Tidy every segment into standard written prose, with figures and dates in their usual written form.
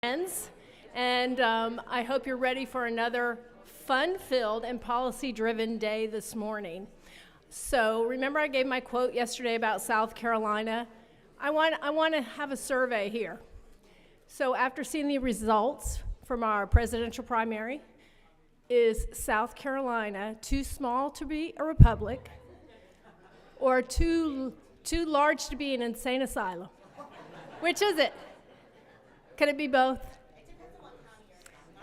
Friends, and I hope you're ready for another fun-filled and policy-driven day this morning. So remember I gave my quote yesterday about South Carolina? I want to have a survey here. So after seeing the results from our presidential primary, is South Carolina too small to be a republic or too large to be an insane asylum? Which is it? Could it be both?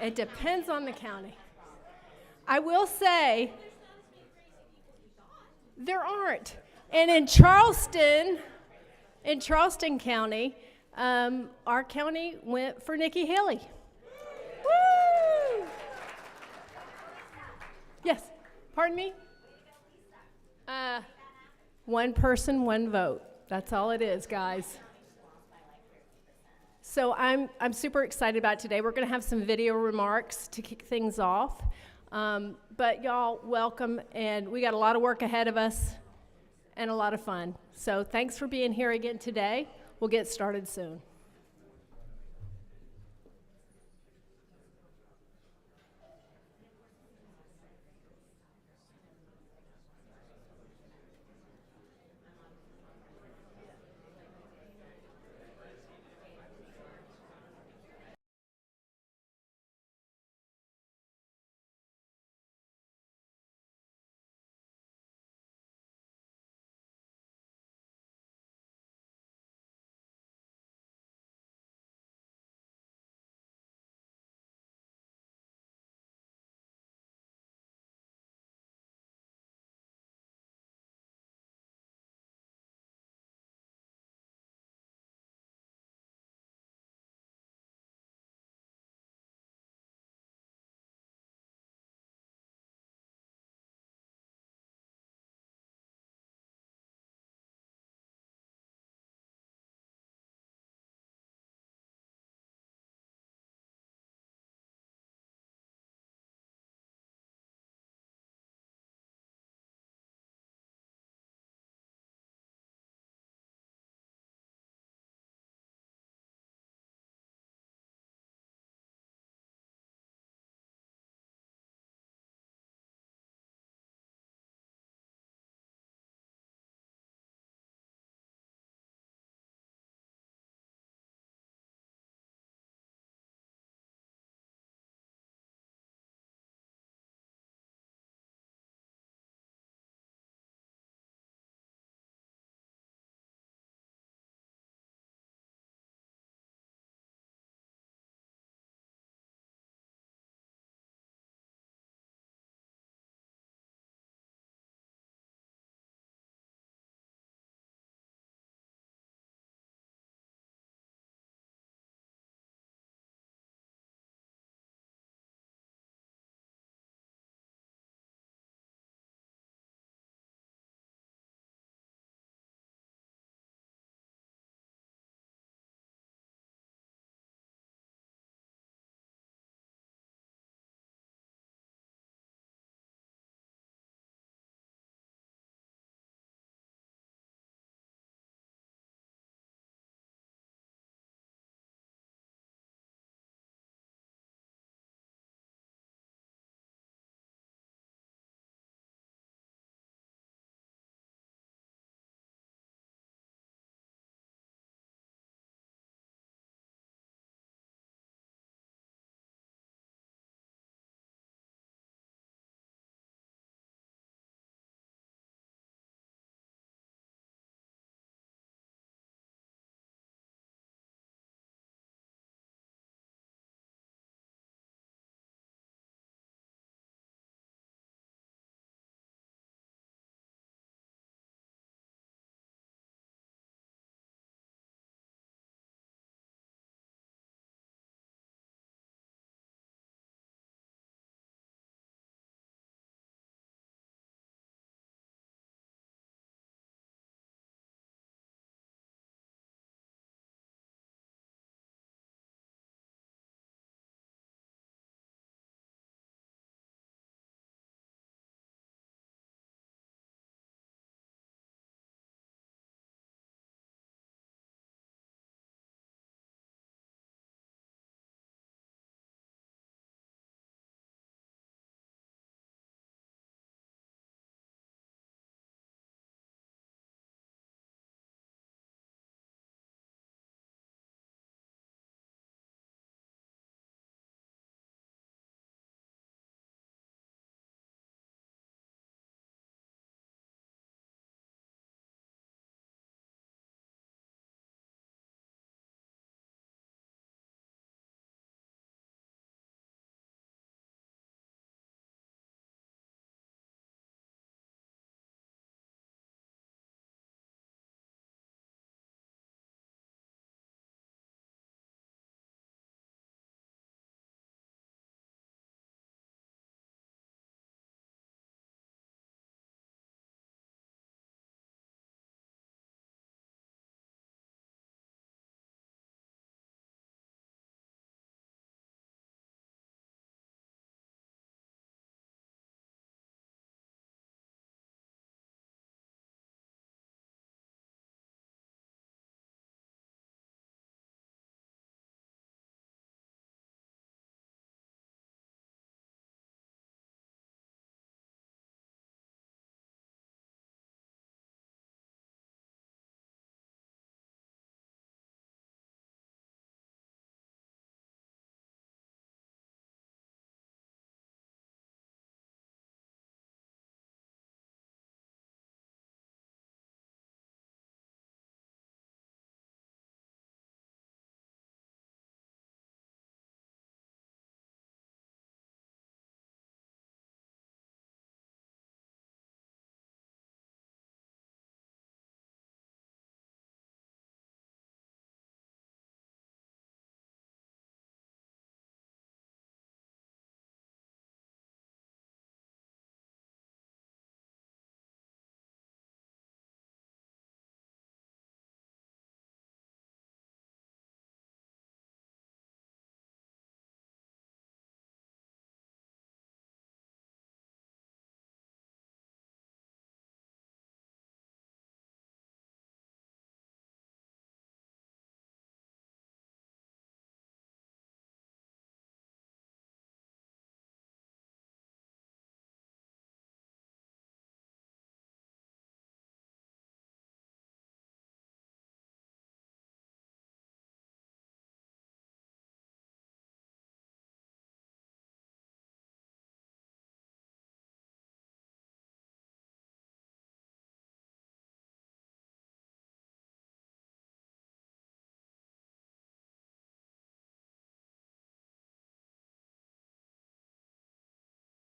It depends on the county. I will say, there aren't. And in Charleston County, our county went for Nikki Haley. Woo! Yes, pardon me? One person, one vote. That's all it is, guys. So I'm super excited about today. We're going to have some video remarks to kick things off. But y'all, welcome, and we got a lot of work ahead of us and a lot of fun. So thanks for being here again today. We'll get started soon.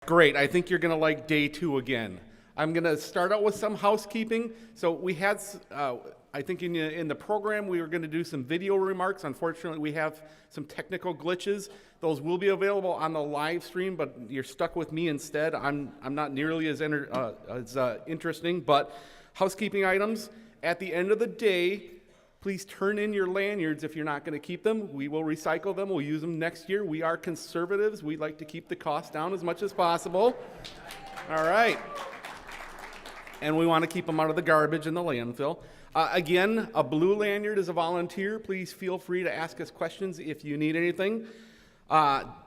Great, I think you're gonna like day 2 again. I'm gonna start out with some housekeeping. So we had, I think in the program, we were gonna do some video remarks. Unfortunately, we have some technical glitches. Those will be available on the live stream, but you're stuck with me instead. I'm not nearly as interesting, but housekeeping items. At the end of the day, please turn in your lanyards if you're not going to keep them. We will recycle them. We'll use them next year. We are conservatives. We like to keep the cost down as much as possible. All right. And we want to keep them out of the garbage and the landfill. Again, a blue lanyard is a volunteer. Please feel free to ask us questions if you need anything.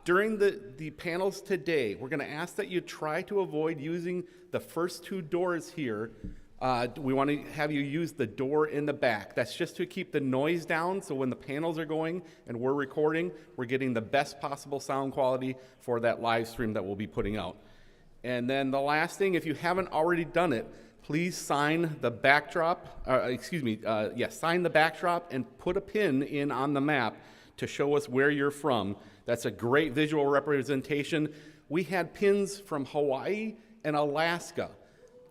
During the panels today, we're going to ask that you try to avoid using the first 2 doors here. We want to have you use the door in the back. That's just to keep the noise down, so when the panels are going and we're recording, we're getting the best possible sound quality for that live stream that we'll be putting out. And then the last thing, if you haven't already done it, please sign the backdrop, sign the backdrop and put a pin in on the map to show us where you're from. That's a great visual representation. We had pins from Hawaii and Alaska.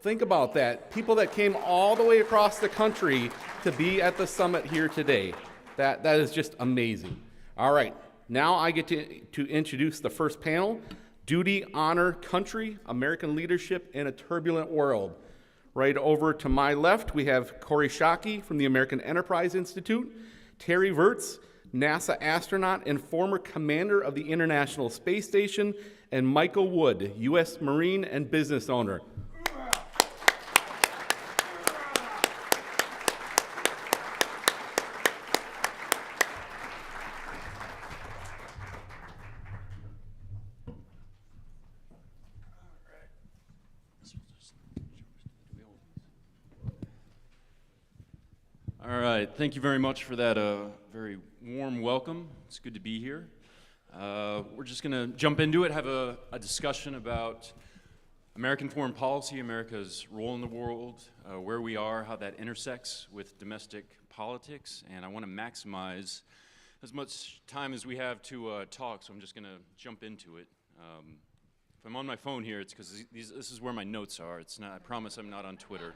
Think about that. People that came all the way across the country to be at the summit here today. That is just amazing. All right, now I get to introduce the first panel, Duty, Honor, Country, American Leadership in a Turbulent World. Right over to my left, we have Corey Shockey from the American Enterprise Institute, Terry Virts, NASA astronaut and former commander of the International Space Station, and Michael Wood, U.S. Marine and business owner. All right, thank you very much for that very warm welcome. It's good to be here. We're just going to jump into it, have a discussion about American foreign policy, America's role in the world, where we are, how that intersects with domestic politics, and I want to maximize as much time as we have to talk, so I'm just going to jump into it. If I'm on my phone here, it's because this is where my notes are. It's not. I promise I'm not on Twitter.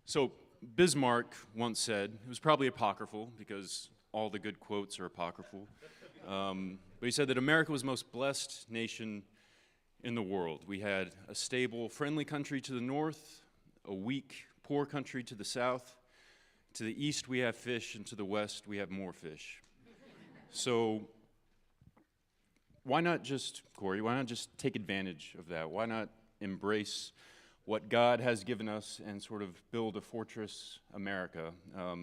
So Bismarck once said, it was probably apocryphal because all the good quotes are apocryphal, but he said that America was the most blessed nation in the world. We had a stable, friendly country to the north, a weak, poor country to the south. To the east we have fish, and to the west we have more fish. So why not just, Corey, why not just take advantage of that? Why not embrace what God has given us and sort of build a fortress America? I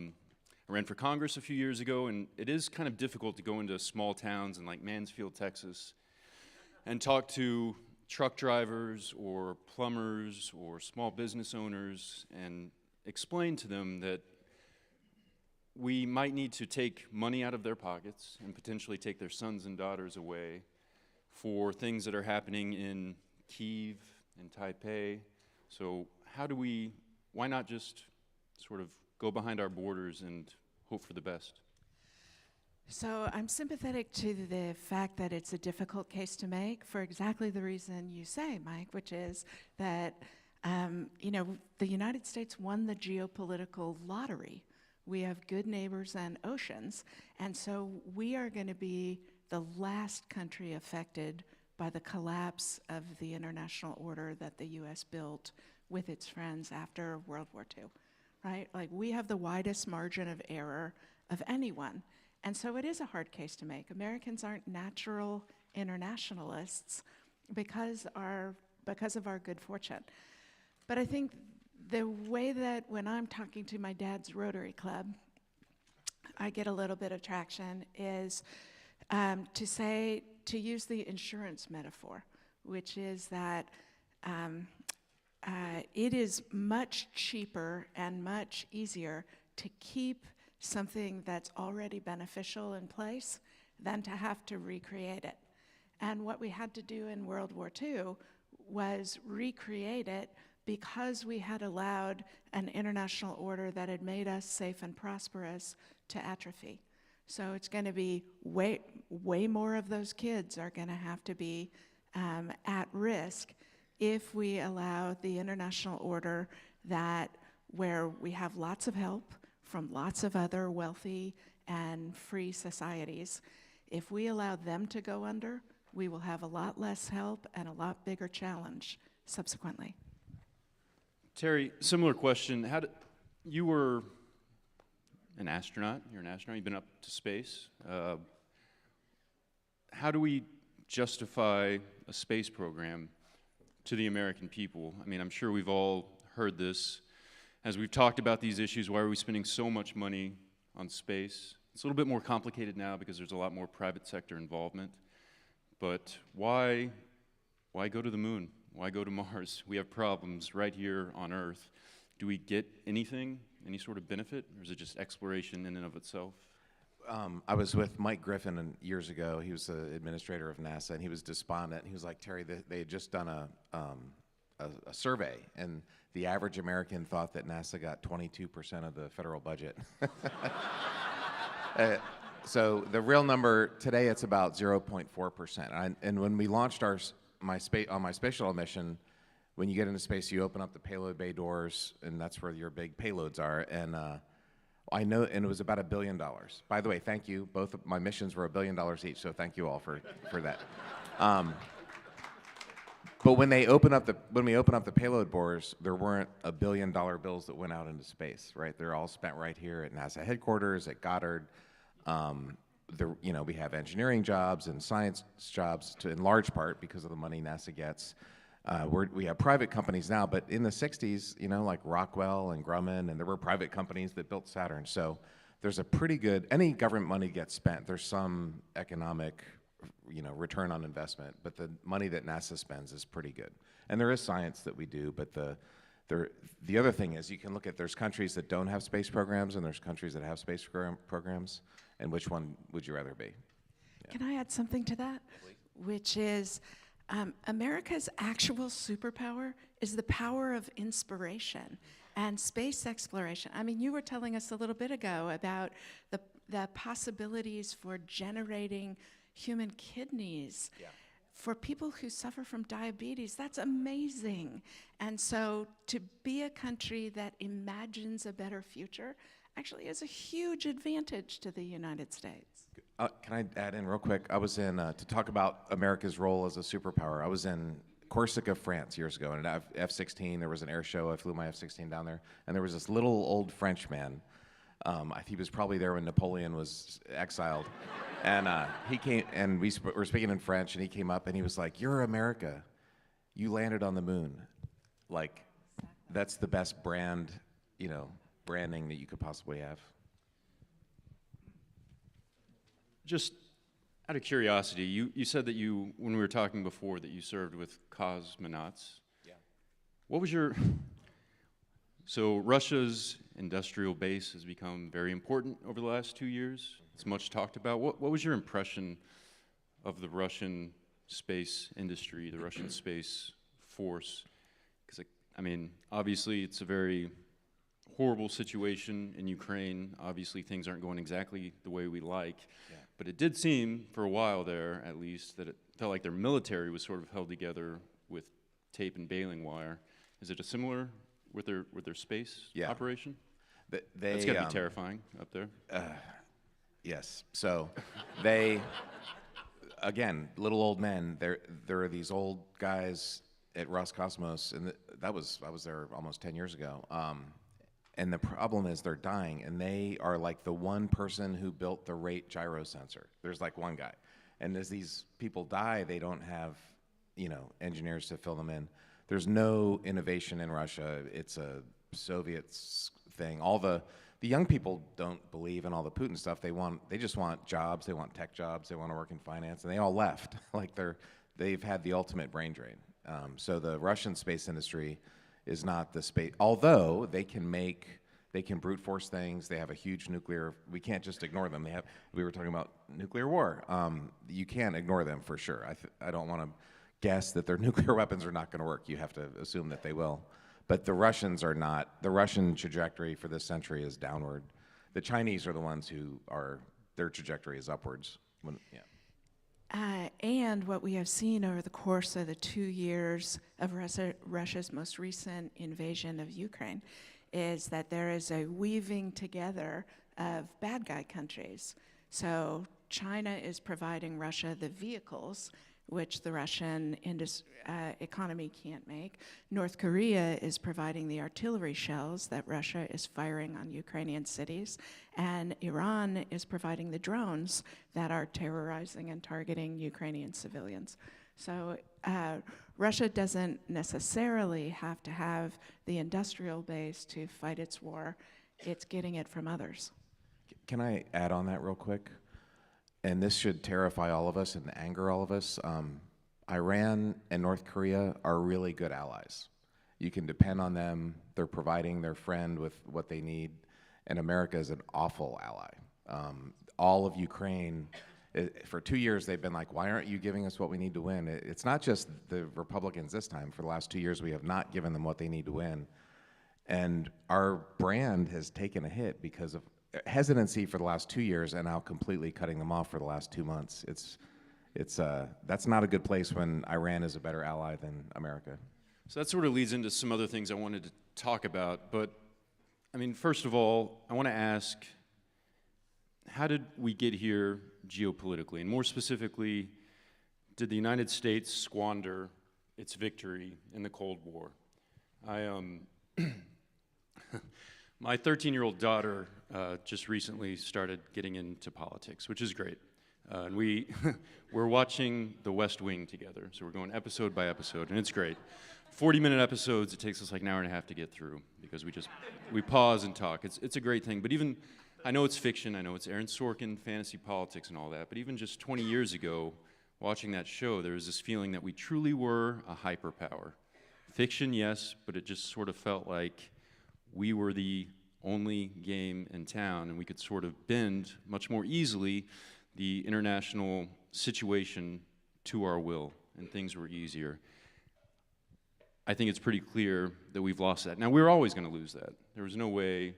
ran for Congress a few years ago, and it is kind of difficult to go into small towns in like Mansfield, Texas, and talk to truck drivers or plumbers or small business owners and explain to them that we might need to take money out of their pockets and potentially take their sons and daughters away for things that are happening in Kyiv and Taipei. So why not just sort of go behind our borders and hope for the best? So I'm sympathetic to the fact that it's a difficult case to make for exactly the reason you say, Mike, which is that, the United States won the geopolitical lottery. We have good neighbors and oceans, and so we are going to be the last country affected by the collapse of the international order that the U.S. built with its friends after World War II, right? Like, we have the widest margin of error of anyone, and so it is a hard case to make. Americans aren't natural internationalists because of our good fortune. But I think the way that when I'm talking to my dad's Rotary Club, I get a little bit of traction is to use the insurance metaphor, which is that it is much cheaper and much easier to keep something that's already beneficial in place than to have to recreate it. And what we had to do in World War II was recreate it because we had allowed an international order that had made us safe and prosperous to atrophy. So it's going to be way more of those kids are going to have to be at risk if we allow the international order where we have lots of help from lots of other wealthy and free societies. If we allow them to go under, we will have a lot less help and a lot bigger challenge subsequently. Terry, similar question. You were an astronaut. You're an astronaut. You've been up to space. How do we justify a space program to the American people? I mean, I'm sure we've all heard this. As we've talked about these issues, why are we spending so much money on space? It's a little bit more complicated now because there's a lot more private sector involvement. But why go to the moon? Why go to Mars? We have problems right here on Earth. Do we get anything, any sort of benefit, or is it just exploration in and of itself? I was with Mike Griffin years ago. He was the administrator of NASA, and he was despondent. He was like, Terry, they had just done a survey, and the average American thought that NASA got 22% of the federal budget. So the real number today, it's about 0.4%. And when we launched my space shuttle mission, when you get into space, you open up the payload bay doors, and that's where your big payloads are. And I know, and it was about $1 billion. By the way, thank you. Both of my missions were $1 billion each, so thank you all for that. But when we open up the payload doors, there weren't $1 billion bills that went out into space, right? They're all spent right here at NASA headquarters, at Goddard. We have engineering jobs and science jobs in large part because of the money NASA gets. We have private companies now, but in the 60s, like Rockwell and Grumman, and there were private companies that built Saturn. So there's a pretty good, any government money gets spent, there's some economic, return on investment, but the money that NASA spends is pretty good. And there is science that we do, but the other thing is you can look at, there's countries that don't have space programs and there's countries that have space programs, and which one would you rather be? Yeah. Can I add something to that? Please. Which is America's actual superpower is the power of inspiration and space exploration. I mean, you were telling us a little bit ago about the possibilities for generating human kidneys. Yeah. For people who suffer from diabetes, that's amazing. And so to be a country that imagines a better future actually is a huge advantage to the United States. Can I add in real quick? I was in, to talk about America's role as a superpower, I was in Corsica, France years ago, in an F-16. There was an air show. I flew my F-16 down there, and there was this little old Frenchman. He was probably there when Napoleon was exiled. And he came, and we were speaking in French, and he came up, and he was like, "You're America. You landed on the moon. Like, that's the best branding that you could possibly have." Just out of curiosity, you said that when we were talking before, that you served with cosmonauts. Yeah. What was so Russia's industrial base has become very important over the last 2 years. It's much talked about. What was your impression of the Russian space industry, the Russian space force? Because, obviously it's a very horrible situation in Ukraine. Obviously things aren't going exactly the way we like. Yeah. But it did seem, for a while there at least, that it felt like their military was sort of held together with tape and baling wire. Is it a similar with their space operation? That's got to be terrifying up there. Yes. So they, again, little old men. There are these old guys at Roscosmos, and I was there almost 10 years ago. And the problem is they're dying, and they are like the one person who built the rate gyro sensor. There's like one guy. And as these people die, they don't have, engineers to fill them in. There's no innovation in Russia. It's a Soviet thing. All the young people don't believe in all the Putin stuff. They just want jobs. They want tech jobs. They want to work in finance, and they all left. Like they've had the ultimate brain drain. So the Russian space industry is not the space, although they can brute force things. They have a huge nuclear, we can't just ignore them. We were talking about nuclear war. You can't ignore them for sure. I don't want to guess that their nuclear weapons are not going to work. You have to assume that they will. But the Russians are not. The Russian trajectory for this century is downward. The Chinese are the ones who are their trajectory is upwards. Yeah. And what we have seen over the course of the 2 years of Russia's most recent invasion of Ukraine is that there is a weaving together of bad guy countries. So China is providing Russia the vehicles which the Russian economy can't make. North Korea is providing the artillery shells that Russia is firing on Ukrainian cities. And Iran is providing the drones that are terrorizing and targeting Ukrainian civilians. So Russia doesn't necessarily have to have the industrial base to fight its war. It's getting it from others. Can I add on that real quick? And this should terrify all of us and anger all of us. Iran and North Korea are really good allies. You can depend on them. They're providing their friend with what they need. And America is an awful ally. All of Ukraine, for 2 years, they've been like, why aren't you giving us what we need to win? It's not just the Republicans this time. For the last 2 years, we have not given them what they need to win. And our brand has taken a hit because of hesitancy for the last 2 years and now completely cutting them off for the last 2 months. That's not a good place when Iran is a better ally than America. So that sort of leads into some other things I wanted to talk about. But, I mean, first of all, I want to ask, how did we get here geopolitically? And more specifically, did the United States squander its victory in the Cold War? My 13-year-old daughter just recently started getting into politics, which is great. And we're watching The West Wing together, so we're going episode by episode, and it's great. 40-minute episodes, it takes us like an hour and a half to get through because we pause and talk. It's a great thing. But even, I know it's fiction, I know it's Aaron Sorkin, fantasy politics and all that, but even just 20 years ago, watching that show, there was this feeling that we truly were a hyperpower. Fiction, yes, but it just sort of felt like we were the only game in town, and we could sort of bend much more easily the international situation to our will, and things were easier. I think it's pretty clear that we've lost that. Now, we were always going to lose that. There was no way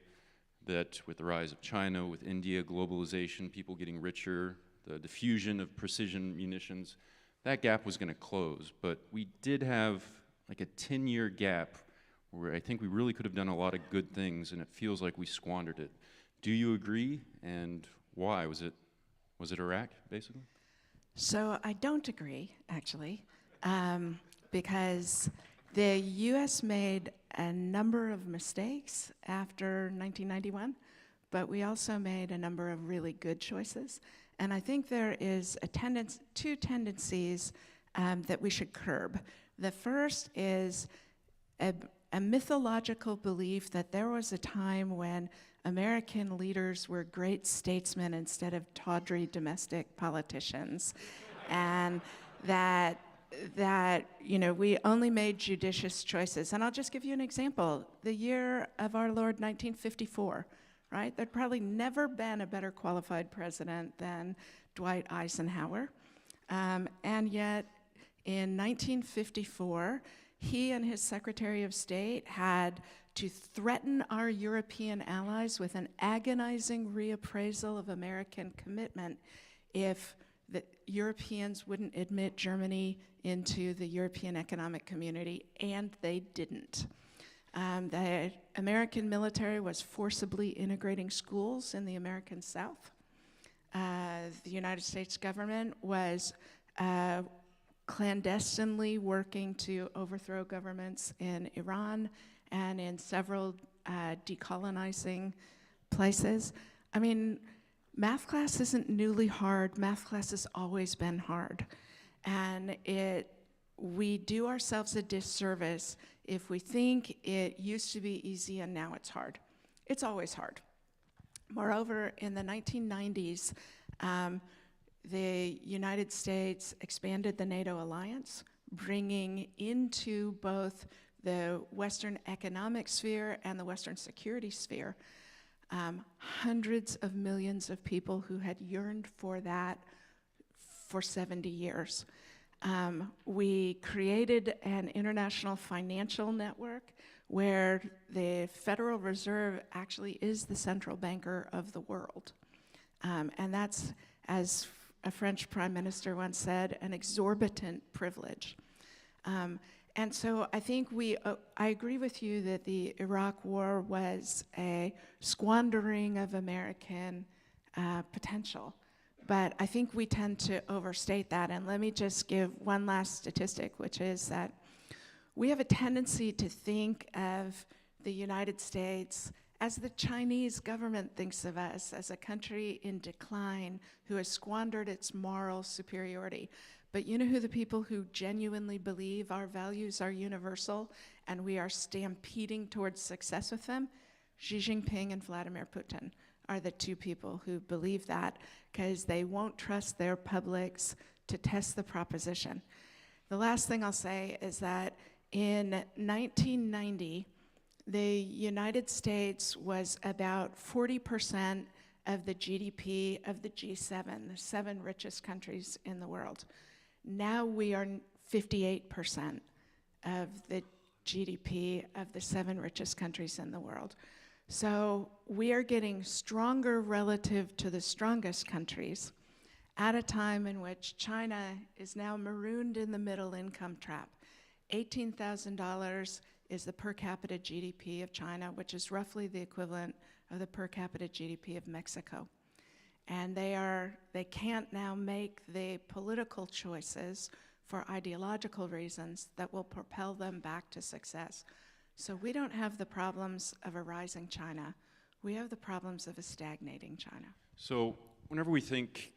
that with the rise of China, with India, globalization, people getting richer, the diffusion of precision munitions, that gap was going to close. But we did have like a 10-year gap where I think we really could have done a lot of good things, and it feels like we squandered it. Do you agree, and why? Was it Iraq, basically? So I don't agree, actually, because the U.S. made a number of mistakes after 1991, but we also made a number of really good choices. And I think there is two tendencies that we should curb. The first is a mythological belief that there was a time when American leaders were great statesmen instead of tawdry domestic politicians, and that we only made judicious choices. And I'll just give you an example. The year of our Lord 1954, right? There'd probably never been a better qualified president than Dwight Eisenhower. And yet, in 1954, he and his Secretary of State had to threaten our European allies with an agonizing reappraisal of American commitment if the Europeans wouldn't admit Germany into the European Economic Community, and they didn't. The American military was forcibly integrating schools in the American South. The United States government was clandestinely working to overthrow governments in Iran and in several decolonizing places. I mean, math class isn't newly hard. Math class has always been hard. And we do ourselves a disservice if we think it used to be easy and now it's hard. It's always hard. Moreover, in the 1990s, the United States expanded the NATO alliance, bringing into both the Western economic sphere and the Western security sphere hundreds of millions of people who had yearned for that for 70 years. We created an international financial network where the Federal Reserve actually is the central banker of the world. And that's, as a French prime minister once said, an exorbitant privilege. And so I think I agree with you that the Iraq War was a squandering of American potential. But I think we tend to overstate that. And let me just give one last statistic, which is that we have a tendency to think of the United States as the Chinese government thinks of us, as a country in decline who has squandered its moral superiority. But you know who the people who genuinely believe our values are universal and we are stampeding towards success with them? Xi Jinping and Vladimir Putin are the two people who believe that, because they won't trust their publics to test the proposition. The last thing I'll say is that in 1990, the United States was about 40% of the GDP of the G7, the 7 richest countries in the world. Now we are 58% of the GDP of the 7 richest countries in the world. So we are getting stronger relative to the strongest countries at a time in which China is now marooned in the middle income trap. $18,000 is the per capita GDP of China, which is roughly the equivalent of the per capita GDP of Mexico. And they can't now make the political choices for ideological reasons that will propel them back to success. So we don't have the problems of a rising China. We have the problems of a stagnating China. So whenever we think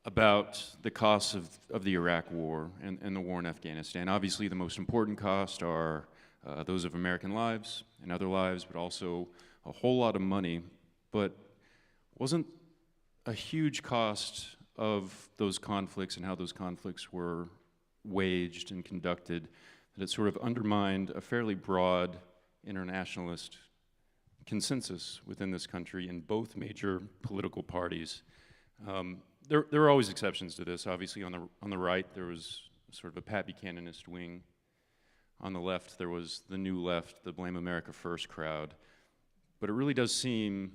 about the costs of the Iraq War and the war in Afghanistan, obviously the most important costs are those of American lives and other lives, but also a whole lot of money. But wasn't a huge cost of those conflicts and how those conflicts were waged and conducted, that it sort of undermined a fairly broad internationalist consensus within this country in both major political parties? There are always exceptions to this. Obviously, on the right, there was sort of a Pat Buchananist wing. On the left, there was the new left, the Blame America First crowd. But it really does seem,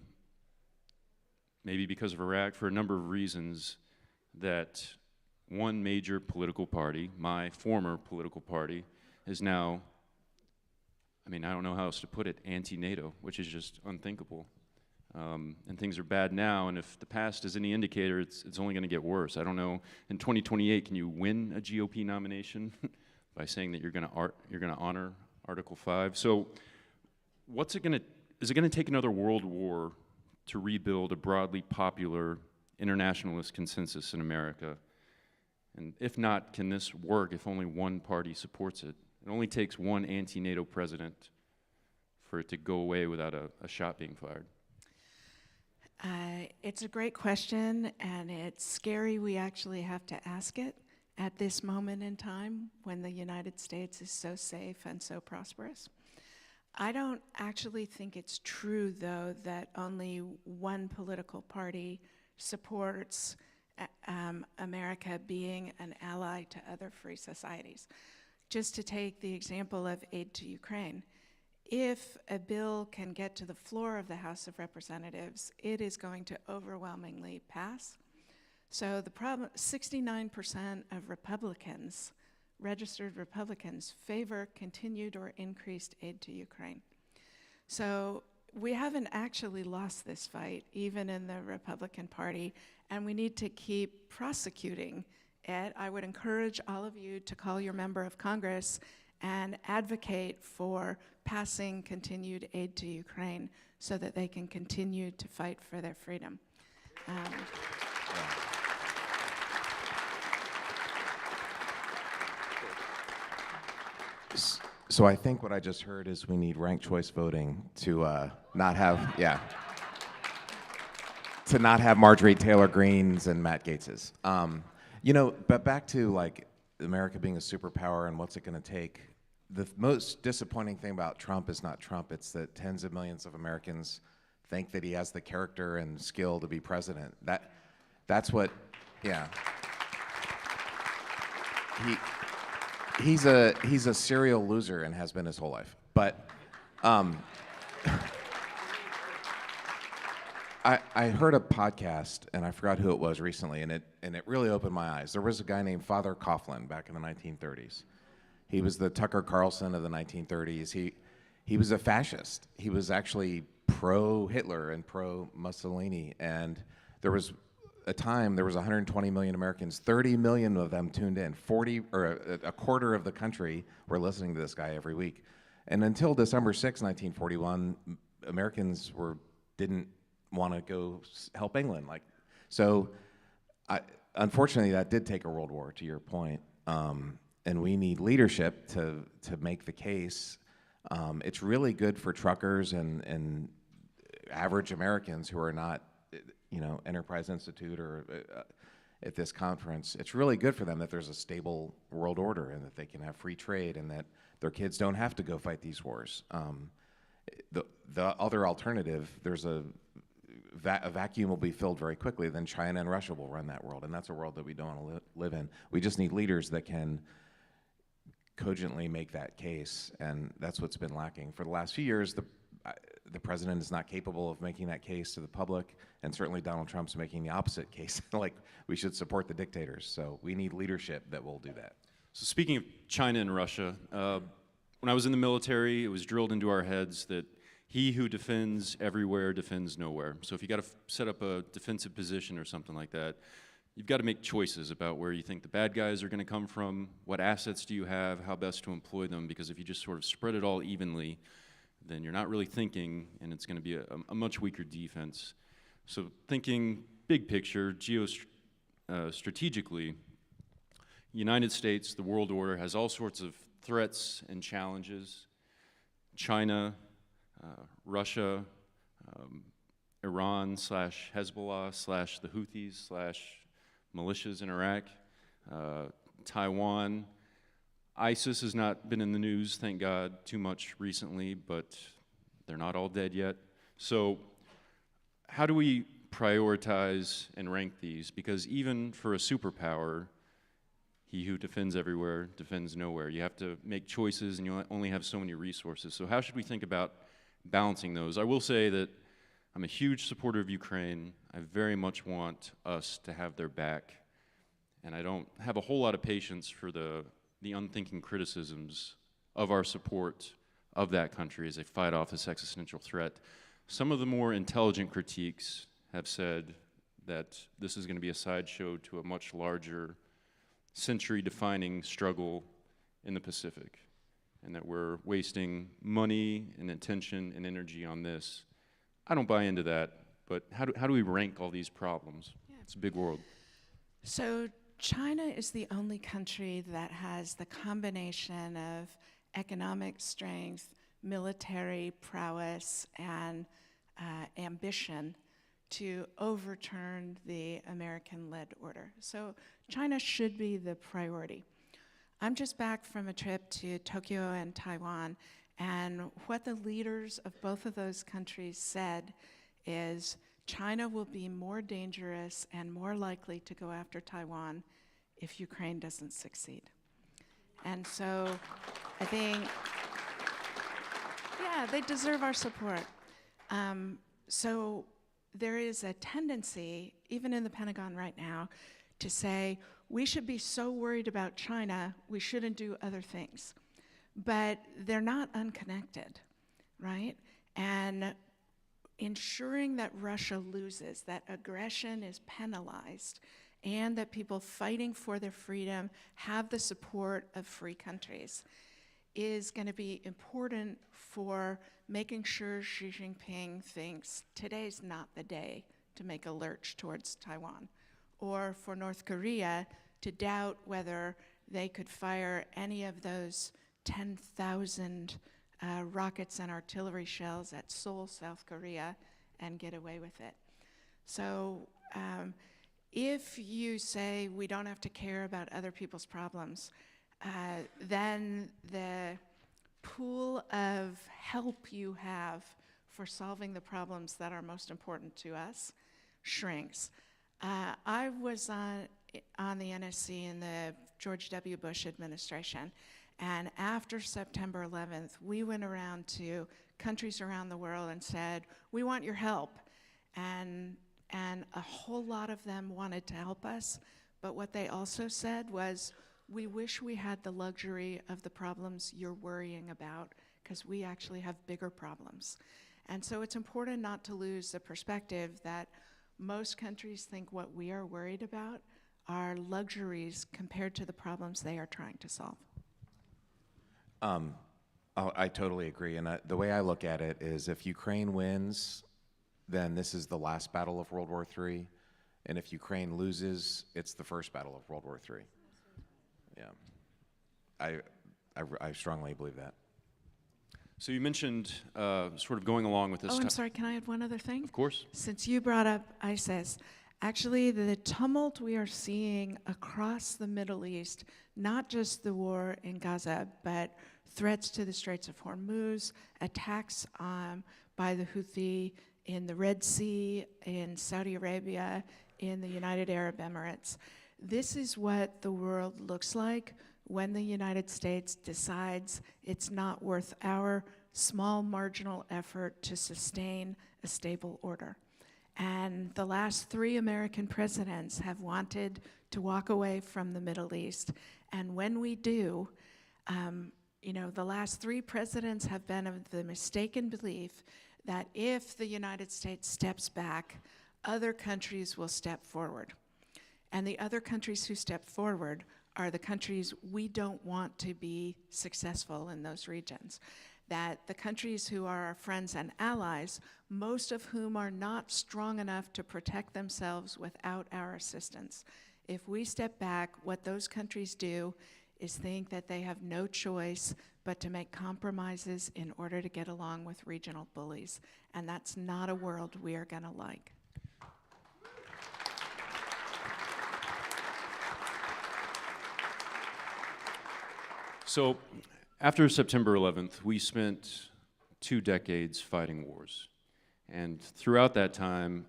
maybe because of Iraq, for a number of reasons, that one major political party, my former political party, is now, I mean, I don't know how else to put it, anti-NATO, which is just unthinkable. And things are bad now, and if the past is any indicator, it's only going to get worse. I don't know, in 2028, can you win a GOP nomination by saying that you're going to honor Article 5? So is it going to take another world war to rebuild a broadly popular internationalist consensus in America? And if not, can this work if only one party supports it? It only takes one anti-NATO president for it to go away without a shot being fired. It's a great question, and it's scary we actually have to ask it at this moment in time when the United States is so safe and so prosperous. I don't actually think it's true, though, that only one political party supports America being an ally to other free societies. Just to take the example of aid to Ukraine, if a bill can get to the floor of the House of Representatives, it is going to overwhelmingly pass. So the problem, 69% of Republicans, registered Republicans, favor continued or increased aid to Ukraine. So we haven't actually lost this fight, even in the Republican Party, and we need to keep prosecuting it. I would encourage all of you to call your member of Congress and advocate for passing continued aid to Ukraine so that they can continue to fight for their freedom. So I think what I just heard is we need ranked choice voting to not have, to not have Marjorie Taylor Greenes and Matt Gaetzes. But back to like America being a superpower and what's it going to take. The most disappointing thing about Trump is not Trump, it's that tens of millions of Americans think that he has the character and skill to be president. That's what, He's a serial loser and has been his whole life. But I heard a podcast, and I forgot who it was recently, and it really opened my eyes. There was a guy named Father Coughlin back in the 1930s. He was the Tucker Carlson of the 1930s. He was a fascist. He was actually pro-Hitler and pro-Mussolini, and there was a time there was 120 million Americans. 30 million of them tuned in. 40 or a quarter of the country were listening to this guy every week. And until December 6, 1941, Americans didn't want to go help England. So unfortunately, that did take a world war, to your point. And we need leadership to make the case. It's really good for truckers and average Americans who are not, Enterprise Institute or at this conference. It's really good for them that there's a stable world order and that they can have free trade and that their kids don't have to go fight these wars. The other alternative, there's a vacuum will be filled very quickly. Then China and Russia will run that world, and that's a world that we don't want to live in. We just need leaders that can cogently make that case, and that's what's been lacking. For the last few years, the president is not capable of making that case to the public, and certainly Donald Trump's making the opposite case, like we should support the dictators. So we need leadership that will do that. So speaking of China and Russia, when I was in the military, it was drilled into our heads that he who defends everywhere defends nowhere. So if you got to set up a defensive position or something like that, you've got to make choices about where you think the bad guys are going to come from, what assets do you have, how best to employ them, because if you just sort of spread it all evenly, then you're not really thinking, and it's going to be a much weaker defense. So thinking big picture, strategically, United States, the world order, has all sorts of threats and challenges. China, Russia, Iran / Hezbollah / the Houthis / militias in Iraq, Taiwan. ISIS has not been in the news, thank God, too much recently, but they're not all dead yet. So how do we prioritize and rank these? Because even for a superpower, he who defends everywhere defends nowhere. You have to make choices, and you only have so many resources. So how should we think about balancing those? I will say that I'm a huge supporter of Ukraine. I very much want us to have their back, and I don't have a whole lot of patience for the unthinking criticisms of our support of that country as they fight off this existential threat. Some of the more intelligent critiques have said that this is going to be a sideshow to a much larger century-defining struggle in the Pacific, and that we're wasting money and attention and energy on this. I don't buy into that, but how do we rank all these problems? Yeah. It's a big world. So China is the only country that has the combination of economic strength, military prowess, and ambition to overturn the American-led order. So China should be the priority. I'm just back from a trip to Tokyo and Taiwan, and what the leaders of both of those countries said is China will be more dangerous and more likely to go after Taiwan if Ukraine doesn't succeed. And so I think, yeah, they deserve our support. So there is a tendency, even in the Pentagon right now, to say we should be so worried about China, we shouldn't do other things. But they're not unconnected, right? And ensuring that Russia loses, that aggression is penalized, and that people fighting for their freedom have the support of free countries is going to be important for making sure Xi Jinping thinks today's not the day to make a lurch towards Taiwan, or for North Korea to doubt whether they could fire any of those 10,000 rockets and artillery shells at Seoul, South Korea, and get away with it. So if you say we don't have to care about other people's problems, then the pool of help you have for solving the problems that are most important to us shrinks. I was on the NSC in the George W. Bush administration, and after September 11th, we went around to countries around the world and said, we want your help. and a whole lot of them wanted to help us, but what they also said was, we wish we had the luxury of the problems you're worrying about, because we actually have bigger problems. And so it's important not to lose the perspective that most countries think what we are worried about are luxuries compared to the problems they are trying to solve. I totally agree, and the way I look at it is if Ukraine wins, then this is the last battle of World War III, and if Ukraine loses, it's the first battle of World War III. Yeah, I strongly believe that. So you mentioned sort of going along with this. Oh, I'm sorry, can I add one other thing? Of course. Since you brought up ISIS, actually the tumult we are seeing across the Middle East, not just the war in Gaza, but threats to the Straits of Hormuz, attacks by the Houthi in the Red Sea, in Saudi Arabia, in the United Arab Emirates. This is what the world looks like when the United States decides it's not worth our small marginal effort to sustain a stable order. And the last 3 American presidents have wanted to walk away from the Middle East. And when we do, the last 3 presidents have been of the mistaken belief that if the United States steps back, other countries will step forward. And the other countries who step forward are the countries we don't want to be successful in those regions. That the countries who are our friends and allies, most of whom are not strong enough to protect themselves without our assistance. If we step back, what those countries do is think that they have no choice but to make compromises in order to get along with regional bullies. And that's not a world we are gonna like. So after September 11th, we spent 2 decades fighting wars. And throughout that time,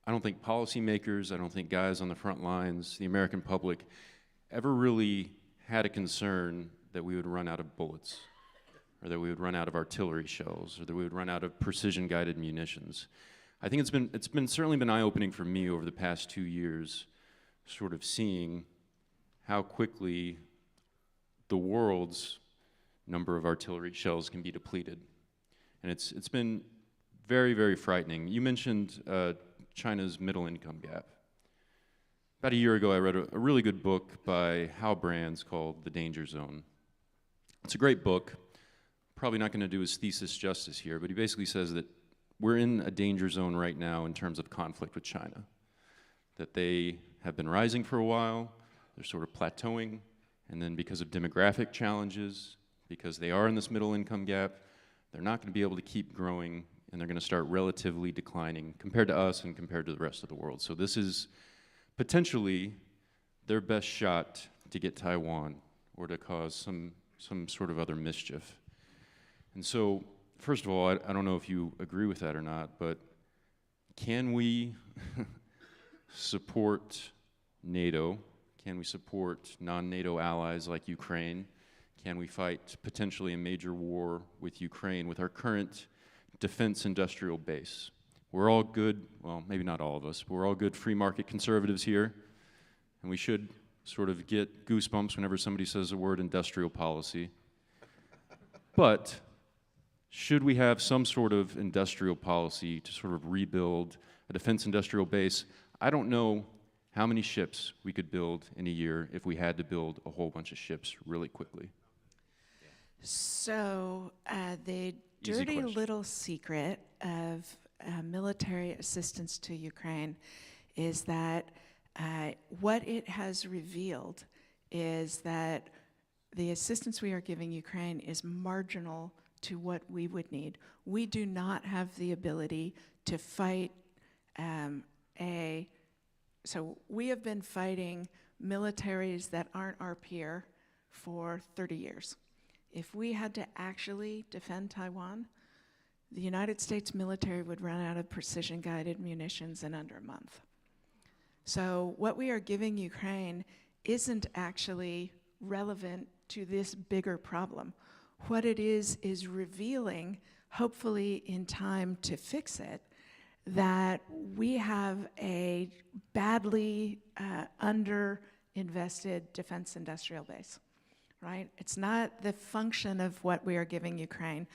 I don't think policymakers, I don't think guys on the front lines, the American public, ever really had a concern that we would run out of bullets, or that we would run out of artillery shells, or that we would run out of precision-guided munitions. I think it's certainly been eye-opening for me over the past 2 years, sort of seeing how quickly the world's number of artillery shells can be depleted. And it's been very, very frightening. You mentioned China's middle income gap. About a year ago, I read a really good book by Hal Brands called The Danger Zone. It's a great book. Probably not going to do his thesis justice here, but he basically says that we're in a danger zone right now in terms of conflict with China. That they have been rising for a while, they're sort of plateauing, and then because of demographic challenges, because they are in this middle income gap, they're not going to be able to keep growing, and they're going to start relatively declining compared to us and compared to the rest of the world. So this is potentially their best shot to get Taiwan or to cause some sort of other mischief. And so, first of all, I don't know if you agree with that or not, but can we support NATO? Can we support non-NATO allies like Ukraine? Can we fight potentially a major war with Ukraine with our current defense industrial base? We're all good, well, maybe not all of us, but we're all good free market conservatives here, and we should sort of get goosebumps whenever somebody says the word industrial policy. But should we have some sort of industrial policy to sort of rebuild a defense industrial base? I don't know how many ships we could build in a year if we had to build a whole bunch of ships really quickly. So the dirty little secret of military assistance to Ukraine is that what it has revealed is that the assistance we are giving Ukraine is marginal to what we would need. We do not have the ability to fight so we have been fighting militaries that aren't our peer for 30 years. If we had to actually defend Taiwan, the United States military would run out of precision-guided munitions in under a month. So what we are giving Ukraine isn't actually relevant to this bigger problem. What it is revealing, hopefully in time to fix it, that we have a badly under-invested defense industrial base, right? It's not the function of what we are giving Ukraine.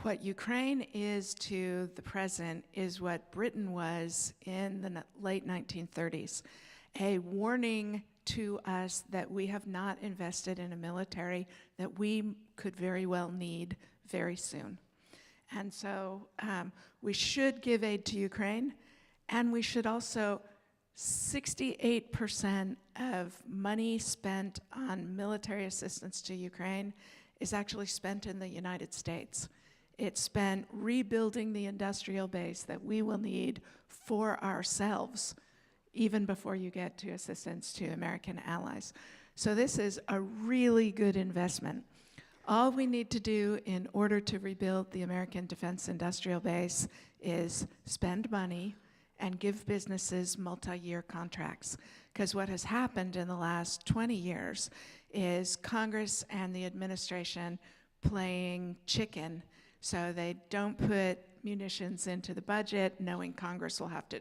What Ukraine is to the present is what Britain was in the late 1930s, a warning to us that we have not invested in a military that we could very well need very soon. And so we should give aid to Ukraine, and we should also, 68% of money spent on military assistance to Ukraine is actually spent in the United States. It's spent rebuilding the industrial base that we will need for ourselves, even before you get to assistance to American allies. So this is a really good investment. All we need to do in order to rebuild the American defense industrial base is spend money and give businesses multi-year contracts. Because what has happened in the last 20 years is Congress and the administration playing chicken. So they don't put munitions into the budget, knowing Congress will have to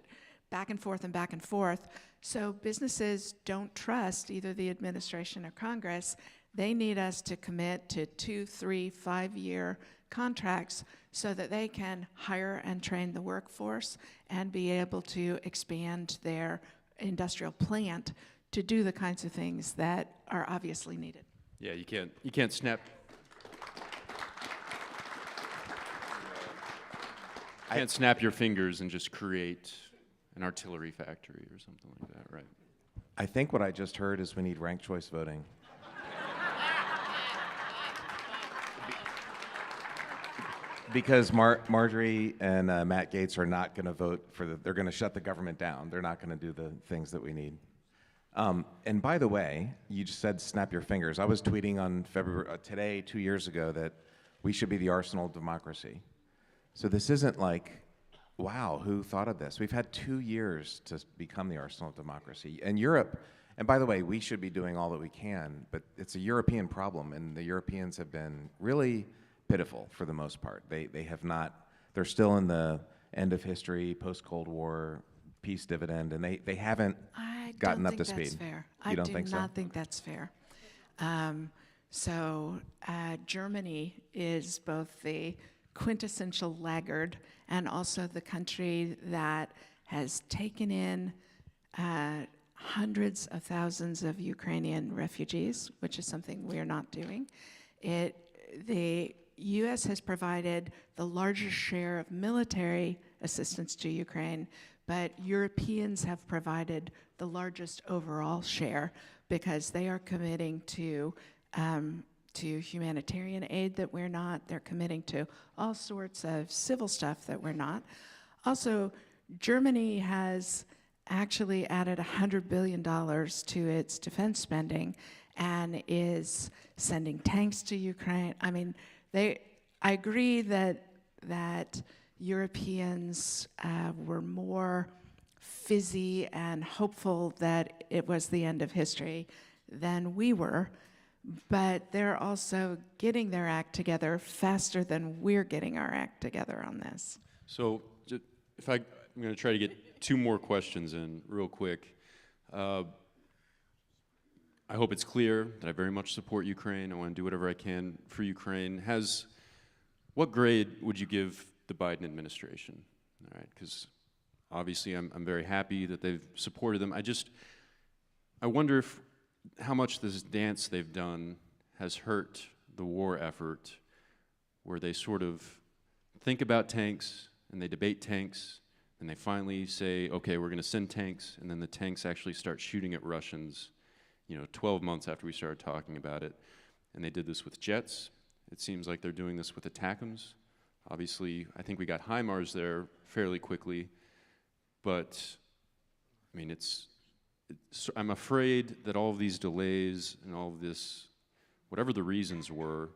back and forth and back and forth. So businesses don't trust either the administration or Congress. They need us to commit to 2, 3, 5-year contracts so that they can hire and train the workforce and be able to expand their industrial plant to do the kinds of things that are obviously needed. Yeah, you can't snap. Can't snap your fingers and just create an artillery factory or something like that, right? I think what I just heard is we need ranked choice voting. Because Marjorie and Matt Gaetz are not going to vote they're going to shut the government down. They're not going to do the things that we need. And by the way, you just said snap your fingers. I was tweeting on today, 2 years ago, that we should be the arsenal of democracy. So this isn't like, wow, who thought of this? We've had 2 years to become the arsenal of democracy. And Europe, and by the way, we should be doing all that we can, but it's a European problem, and the Europeans have been really pitiful for the most part. They have not, they're still in the end of history, post-Cold War, peace dividend, and they haven't gotten up to speed. I do not think that's fair. Germany is both the quintessential laggard and also the country that has taken in hundreds of thousands of Ukrainian refugees, which is something we're not doing. The U.S. has provided the largest share of military assistance to Ukraine, but Europeans have provided the largest overall share because they are committing to humanitarian aid that we're not. They're committing to all sorts of civil stuff that we're not. Also, Germany has actually added $100 billion to its defense spending and is sending tanks to Ukraine. I mean, I agree that Europeans were more fizzy and hopeful that it was the end of history than we were, but they're also getting their act together faster than we're getting our act together on this. So I'm going to try to get 2 more questions in real quick. I hope it's clear that I very much support Ukraine. I want to do whatever I can for Ukraine. What grade would you give the Biden administration? All right, because obviously I'm very happy that they've supported them. I wonder how much this dance they've done has hurt the war effort, where they sort of think about tanks and they debate tanks and they finally say, okay, we're going to send tanks, and then the tanks actually start shooting at Russians 12 months after we started talking about it. And they did this with jets. It seems like they're doing this with ATACMS. Obviously, I think we got HIMARS there fairly quickly, but I mean, I'm afraid that all of these delays and all of this, whatever the reasons were,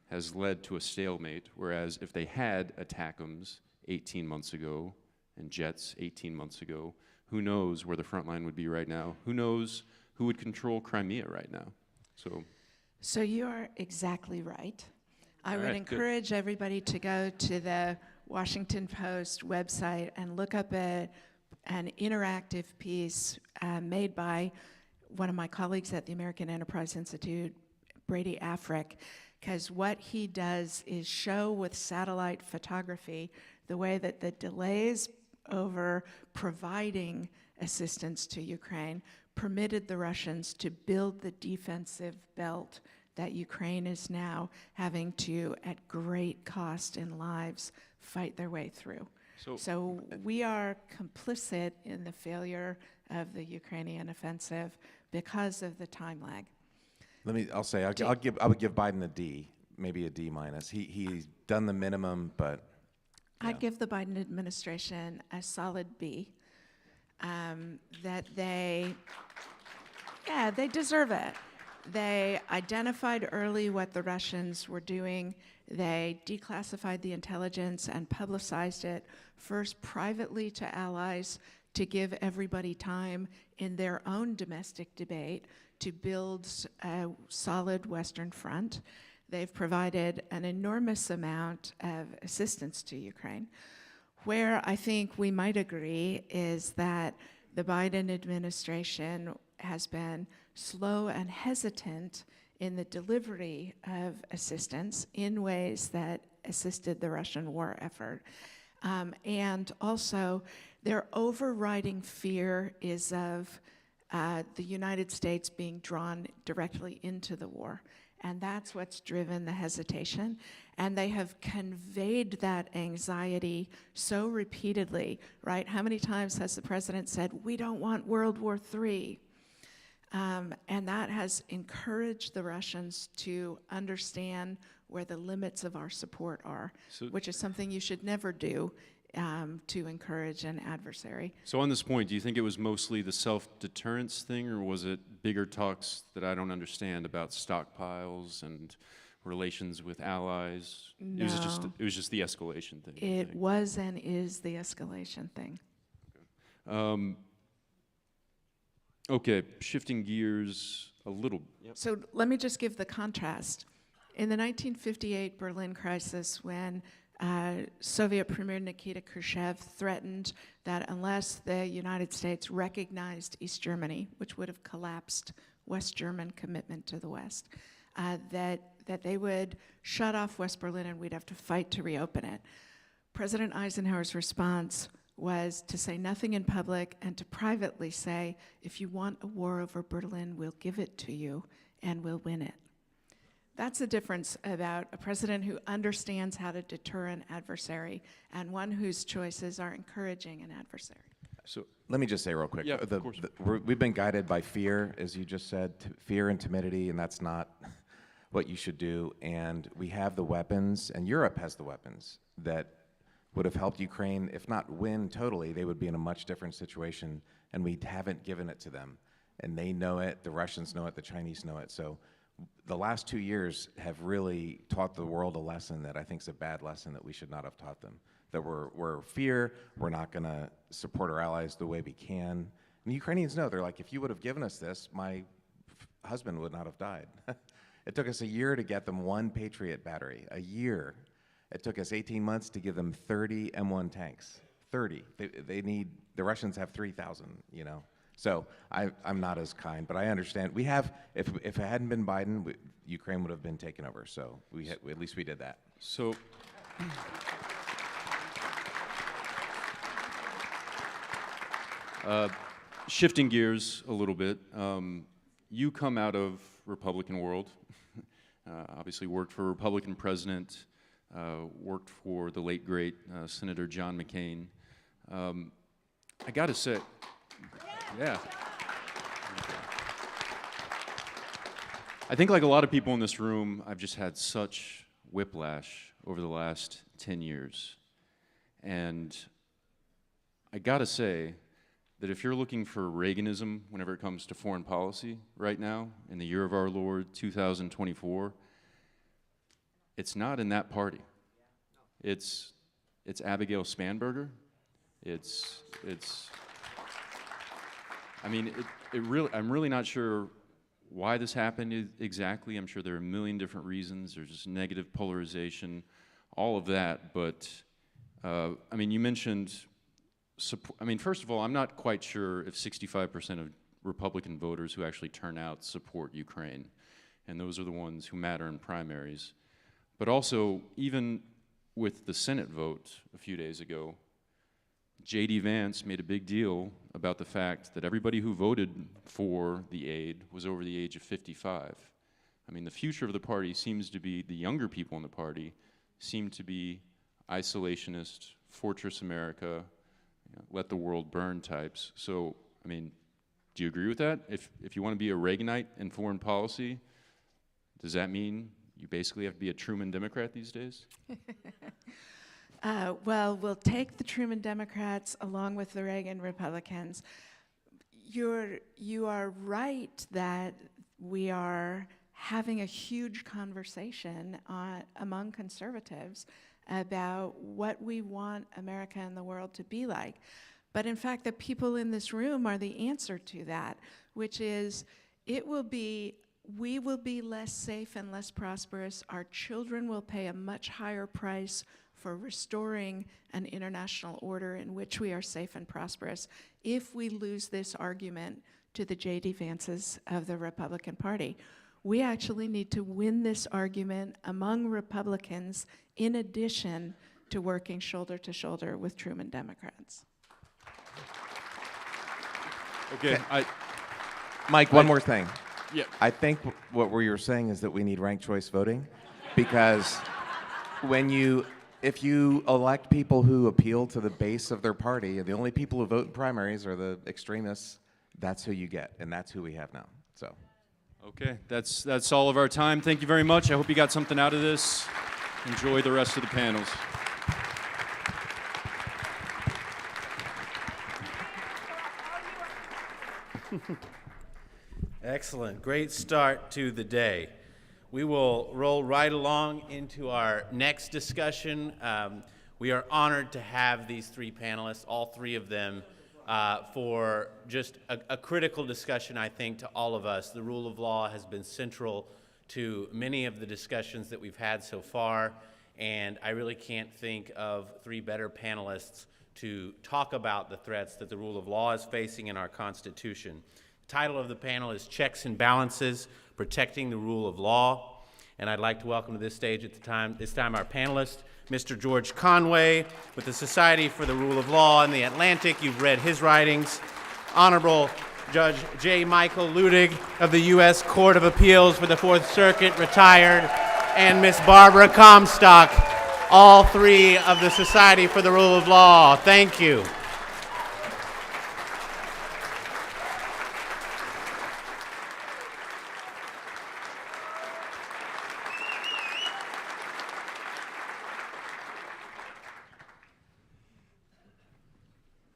has led to a stalemate, whereas if they had ATACMS 18 months ago and jets 18 months ago, who knows where the front line would be right now? Who knows who would control Crimea right now? So you are exactly right. I would encourage everybody to go to the Washington Post website and look up an interactive piece made by one of my colleagues at the American Enterprise Institute, Brady Afric, because what he does is show with satellite photography the way that the delays over providing assistance to Ukraine permitted the Russians to build the defensive belt that Ukraine is now having to, at great cost in lives, fight their way through. So we are complicit in the failure of the Ukrainian offensive because of the time lag. I'll say I would give Biden a D, maybe a D minus. He's done the minimum, but I'd give the Biden administration a solid B. That they deserve it. They identified early what the Russians were doing. They declassified the intelligence and publicized it, first privately to allies, to give everybody time in their own domestic debate to build a solid Western front. They've provided an enormous amount of assistance to Ukraine. Where I think we might agree is that the Biden administration has been slow and hesitant in the delivery of assistance in ways that assisted the Russian war effort. And also, their overriding fear is of the United States being drawn directly into the war. And that's what's driven the hesitation. And they have conveyed that anxiety so repeatedly, right? How many times has the president said, we don't want World War III? And that has encouraged the Russians to understand where the limits of our support are, which is something you should never do to encourage an adversary. So on this point, do you think it was mostly the self-deterrence thing, or was it bigger talks that I don't understand about stockpiles and relations with allies? No. It was just the escalation thing. It was and is the escalation thing. Okay, shifting gears a little. Yep. So let me just give the contrast. In the 1958 Berlin crisis, when Soviet Premier Nikita Khrushchev threatened that unless the United States recognized East Germany, which would have collapsed West German commitment to the West, that they would shut off West Berlin and we'd have to fight to reopen it. President Eisenhower's response was to say nothing in public and to privately say, if you want a war over Berlin, we'll give it to you and we'll win it. That's the difference about a president who understands how to deter an adversary and one whose choices are encouraging an adversary. So let me just say real quick. Yeah, of course. We've been guided by fear, as you just said, fear and timidity, and that's not what you should do. And we have the weapons, and Europe has the weapons that would have helped Ukraine, if not win totally, they would be in a much different situation, and we haven't given it to them. And they know it, the Russians know it, the Chinese know it. So the last 2 years have really taught the world a lesson that I think is a bad lesson that we should not have taught them. That we're fear, we're not gonna support our allies the way we can. And the Ukrainians know, they're like, if you would have given us this, my husband would not have died. It took us a year to get them one Patriot battery, a year. It took us 18 months to give them 30 M1 tanks, 30. They need, the Russians have 3,000, you know? So I'm not as kind, but I understand. We have, if it hadn't been Biden, Ukraine would have been taken over. So at least we did that. So shifting gears a little bit, you come out of Republican world, obviously worked for a Republican president, worked for the late, great Senator John McCain. I gotta say, yeah. I think like a lot of people in this room, I've just had such whiplash over the last 10 years. And I gotta say that if you're looking for Reaganism whenever it comes to foreign policy right now, in the year of our Lord, 2024, it's not in that party. It's Abigail Spanberger. I mean, I'm really not sure why this happened exactly. I'm sure there are a million different reasons. There's just negative polarization, all of that. But I mean, you mentioned, I mean, first of all, I'm not quite sure if 65% of Republican voters who actually turn out support Ukraine, and those are the ones who matter in primaries. But also, even with the Senate vote a few days ago, J.D. Vance made a big deal about the fact that everybody who voted for the aid was over the age of 55. I mean, the future of the party seems to be, the younger people in the party seem to be isolationist, Fortress America, let the world burn types. So, I mean, do you agree with that? If you want to be a Reaganite in foreign policy, does that mean you basically have to be a Truman Democrat these days? Well, we'll take the Truman Democrats along with the Reagan Republicans. You are right that we are having a huge conversation among conservatives about what we want America and the world to be like. But in fact, the people in this room are the answer to that, which is we will be less safe and less prosperous. Our children will pay a much higher price for restoring an international order in which we are safe and prosperous if we lose this argument to the J.D. Vances of the Republican Party. We actually need to win this argument among Republicans in addition to working shoulder to shoulder with Truman Democrats. Okay, Mike, one more thing. Yeah. I think what we were saying is that we need ranked choice voting, because if you elect people who appeal to the base of their party, and the only people who vote in primaries are the extremists, that's who you get, and that's who we have now. So. Okay, that's all of our time. Thank you very much. I hope you got something out of this. Enjoy the rest of the panels. Excellent. Great start to the day. We will roll right along into our next discussion. We are honored to have these three panelists, all three of them, for just a critical discussion, I think, to all of us. The rule of law has been central to many of the discussions that we've had so far, and I really can't think of three better panelists to talk about the threats that the rule of law is facing in our Constitution. The title of the panel is Checks and Balances, Protecting the Rule of Law. And I'd like to welcome to this stage at this time our panelist, Mr. George Conway, with the Society for the Rule of Law in the Atlantic. You've read his writings. Honorable Judge J. Michael Ludig of the U.S. Court of Appeals for the Fourth Circuit, retired, and Miss Barbara Comstock, all three of the Society for the Rule of Law. Thank you.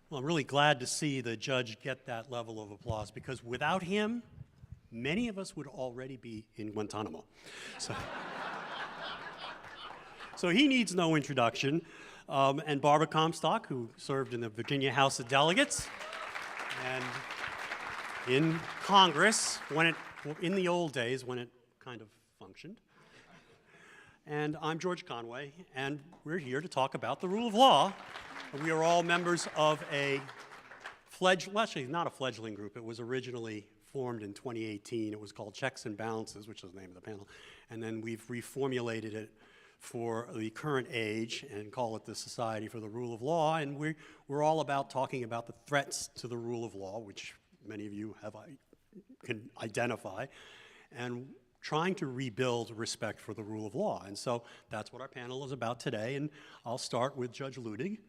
Well, I'm really glad to see the judge get that level of applause, because without him, many of us would already be in Guantanamo. So he needs no introduction. And Barbara Comstock, who served in the Virginia House of Delegates and in Congress in the old days when it kind of functioned. And I'm George Conway, and we're here to talk about the rule of law. We are all members of actually not a fledgling group. It was originally formed in 2018. It was called Checks and Balances, which is the name of the panel. And then we've reformulated it for the current age and call it the Society for the Rule of Law. And we're all about talking about the threats to the rule of law, which many of you can identify, and trying to rebuild respect for the rule of law. And so that's what our panel is about today. And I'll start with Judge Ludig.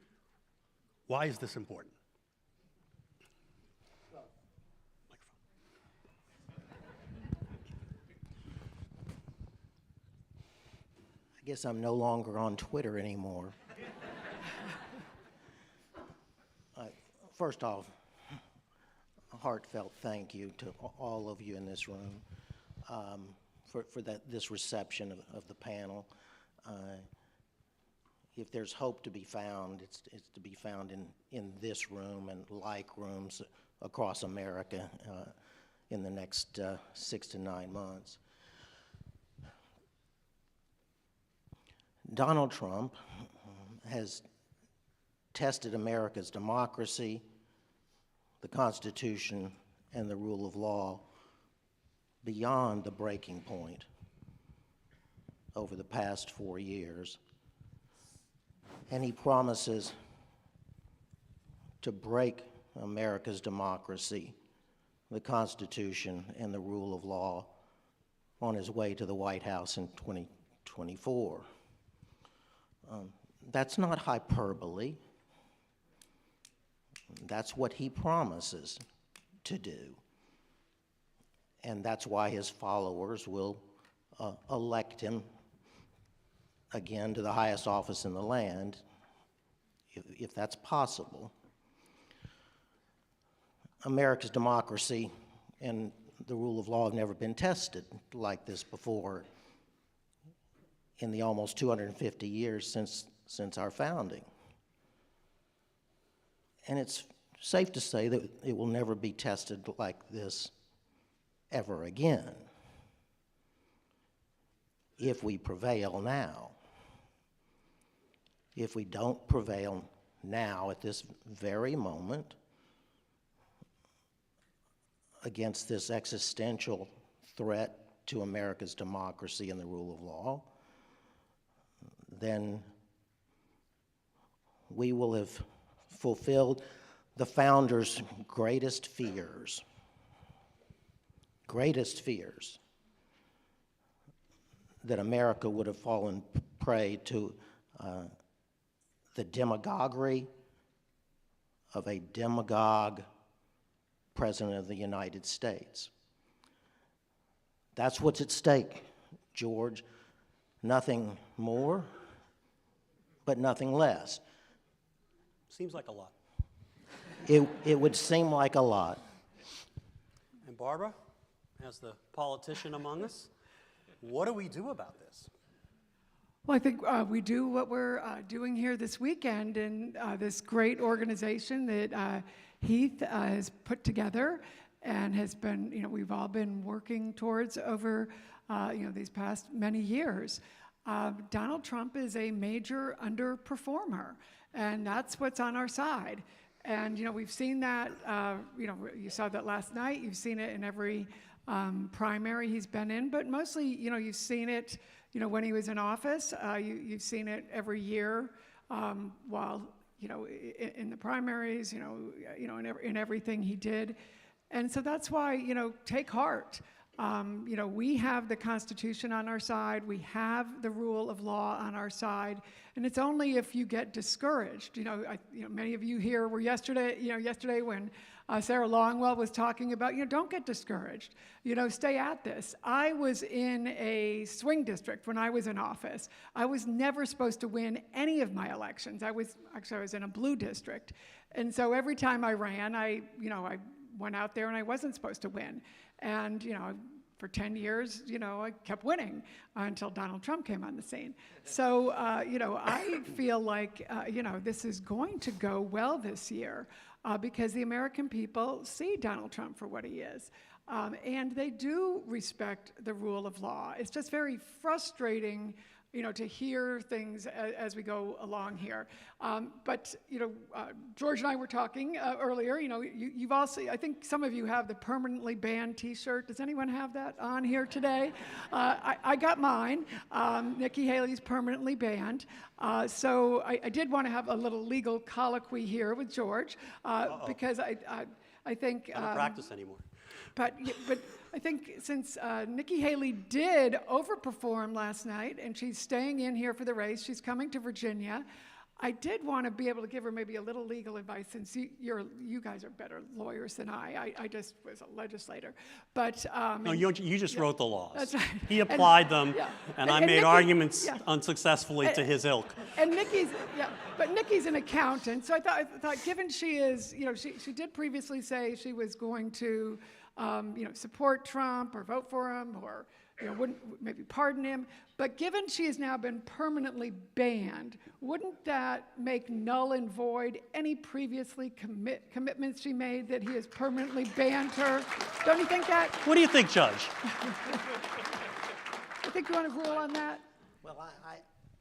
Why is this important? I guess I'm no longer on Twitter anymore. First off, a heartfelt thank you to all of you in this room for this reception of the panel. If there's hope to be found, it's to be found in this room and like rooms across America in the next 6 to 9 months. Donald Trump has tested America's democracy, the Constitution, and the rule of law beyond the breaking point over the past 4 years. And he promises to break America's democracy, the Constitution, and the rule of law on his way to the White House in 2024. That's not hyperbole. That's what he promises to do. And that's why his followers will elect him again to the highest office in the land, if that's possible. America's democracy and the rule of law have never been tested like this before in the almost 250 years since our founding. And it's safe to say that it will never be tested like this ever again if we prevail now. If we don't prevail now at this very moment against this existential threat to America's democracy and the rule of law, then we will have fulfilled the founders' greatest fears, that America would have fallen prey to the demagoguery of a demagogue President of the United States. That's what's at stake, George. Nothing more, but nothing less. Seems like a lot. It would seem like a lot. And Barbara, as the politician among us, what do we do about this? Well, I think we do what we're doing here this weekend in this great organization that Heath has put together and has been, we've all been working towards over, these past many years. Donald Trump is a major underperformer, and that's what's on our side. And, we've seen that, you saw that last night, you've seen it in every primary he's been in, but mostly, you've seen it, when he was in office. You've seen it every year while, in the primaries, in everything he did. And so that's why, take heart. We have the Constitution on our side. We have the rule of law on our side. And it's only if you get discouraged. Many of you here were yesterday when Sarah Longwell was talking about, don't get discouraged. Stay at this. I was in a swing district when I was in office. I was never supposed to win any of my elections. I was in a blue district. And so every time I ran, I went out there and I wasn't supposed to win. And, for 10 years, I kept winning until Donald Trump came on the scene. So, I feel like, this is going to go well this year because the American people see Donald Trump for what he is. And they do respect the rule of law. It's just very frustrating, to hear things as we go along here. But George and I were talking earlier, you've also, I think some of you have the permanently banned t-shirt. Does anyone have that on here today? I got mine. Nikki Haley's permanently banned. So I did want to have a little legal colloquy here with George because I think... I don't practice anymore. But I think since Nikki Haley did overperform last night, and she's staying in here for the race, she's coming to Virginia, I did want to be able to give her maybe a little legal advice, since you guys are better lawyers than I just was a legislator. But No, you just wrote the laws. That's right. He applied them, yeah. and I made Nikki, arguments unsuccessfully to his ilk. And but Nikki's an accountant, so I thought given she is, she did previously say she was going to, support Trump or vote for him or, wouldn't maybe pardon him. But given she has now been permanently banned, wouldn't that make null and void any previously commitments she made that he has permanently banned her? Don't you think that? What do you think, Judge? I think you want to rule on that? Well,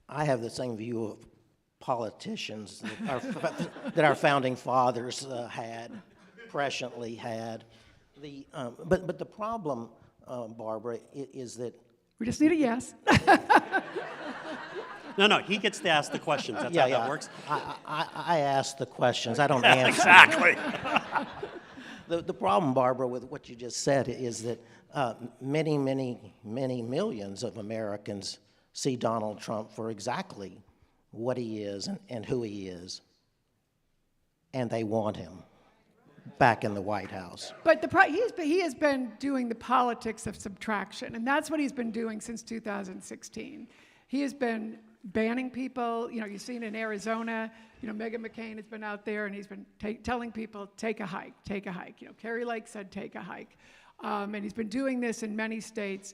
I have the same view politicians that our founding fathers had, presciently had. But the problem, Barbara, is that We just need a yes. No, he gets to ask the questions. That's how that works. I ask the questions. I don't answer. Exactly. The problem, Barbara, with what you just said is that many millions of Americans see Donald Trump for exactly what he is and who he is, and they want him back in the White House. But he has been doing the politics of subtraction, and that's what he's been doing since 2016. He has been banning people. You've seen in Arizona, Meghan McCain has been out there and he's been telling people, take a hike, take a hike. Kerry Lake said, take a hike. And he's been doing this in many states.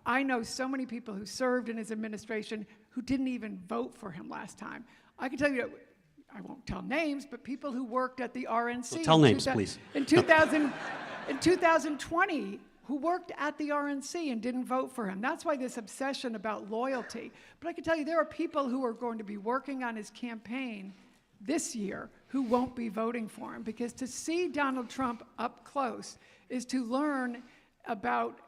I know so many people who served in his administration who didn't even vote for him last time. I can tell you, I won't tell names, but people who worked at the RNC. Well, tell names, please. In 2020, who worked at the RNC and didn't vote for him. That's why this obsession about loyalty. But I can tell you, there are people who are going to be working on his campaign this year who won't be voting for him, because to see Donald Trump up close is to learn about,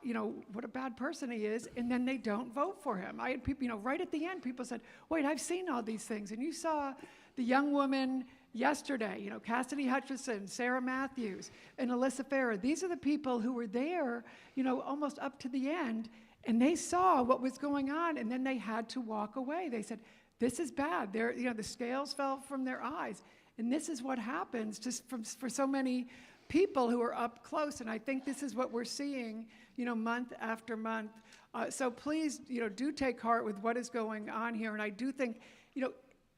what a bad person he is, and then they don't vote for him. I had people, right at the end, people said, wait, I've seen all these things. And you saw the young woman yesterday, Cassidy Hutchinson, Sarah Matthews, and Alyssa Farah. These are the people who were there, almost up to the end, and they saw what was going on, and then they had to walk away. They said, this is bad. The scales fell from their eyes. And this is what happens just for so many people who are up close, and I think this is what we're seeing, month after month. So please, do take heart with what is going on here, and I do think,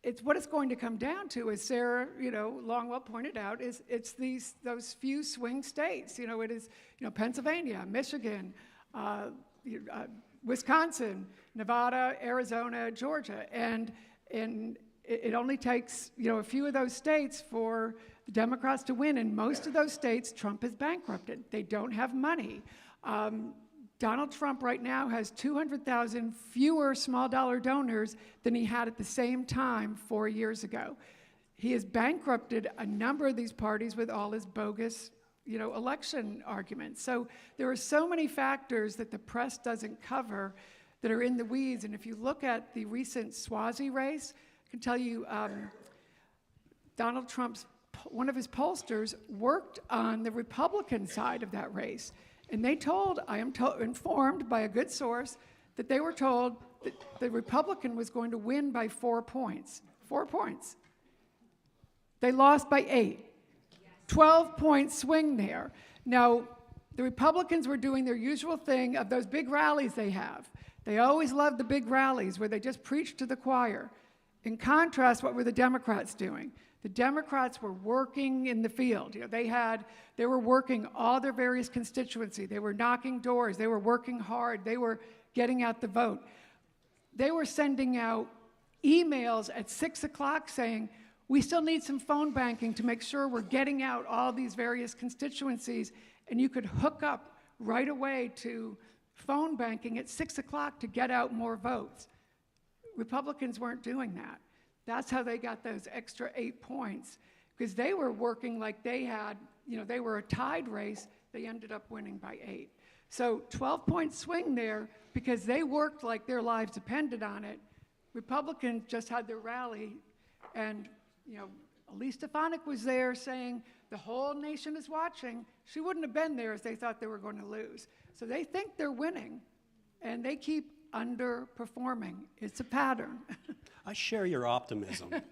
it's what it's going to come down to, as Sarah, Longwell pointed out, is it's those few swing states. It is, Pennsylvania, Michigan, Wisconsin, Nevada, Arizona, Georgia, and it only takes, a few of those states for the Democrats to win. In most of those states, Trump is bankrupted. They don't have money. Donald Trump right now has 200,000 fewer small dollar donors than he had at the same time 4 years ago. He has bankrupted a number of these parties with all his bogus, election arguments. So there are so many factors that the press doesn't cover that are in the weeds. And if you look at the recent Swazi race, I can tell you Donald Trump's, one of his pollsters worked on the Republican side of that race. And they told, I am informed by a good source, that they were told that the Republican was going to win by 4 points. 4 points. They lost by 8. 12-point swing there. Now, the Republicans were doing their usual thing of those big rallies they have. They always love the big rallies where they just preach to the choir. In contrast, what were the Democrats doing? The Democrats were working in the field. They were working all their various constituency. They were knocking doors. They were working hard. They were getting out the vote. They were sending out emails at 6 o'clock saying, we still need some phone banking to make sure we're getting out all these various constituencies, and you could hook up right away to phone banking at 6 o'clock to get out more votes. Republicans weren't doing that. That's how they got those extra 8 points, because they were working like they had, they were a tied race. They ended up winning by 8. So 12-point swing there because they worked like their lives depended on it. Republicans just had their rally, and Elise Stefanik was there saying the whole nation is watching. She wouldn't have been there if they thought they were going to lose. So they think they're winning, and they keep underperforming. It's a pattern. I share your optimism. But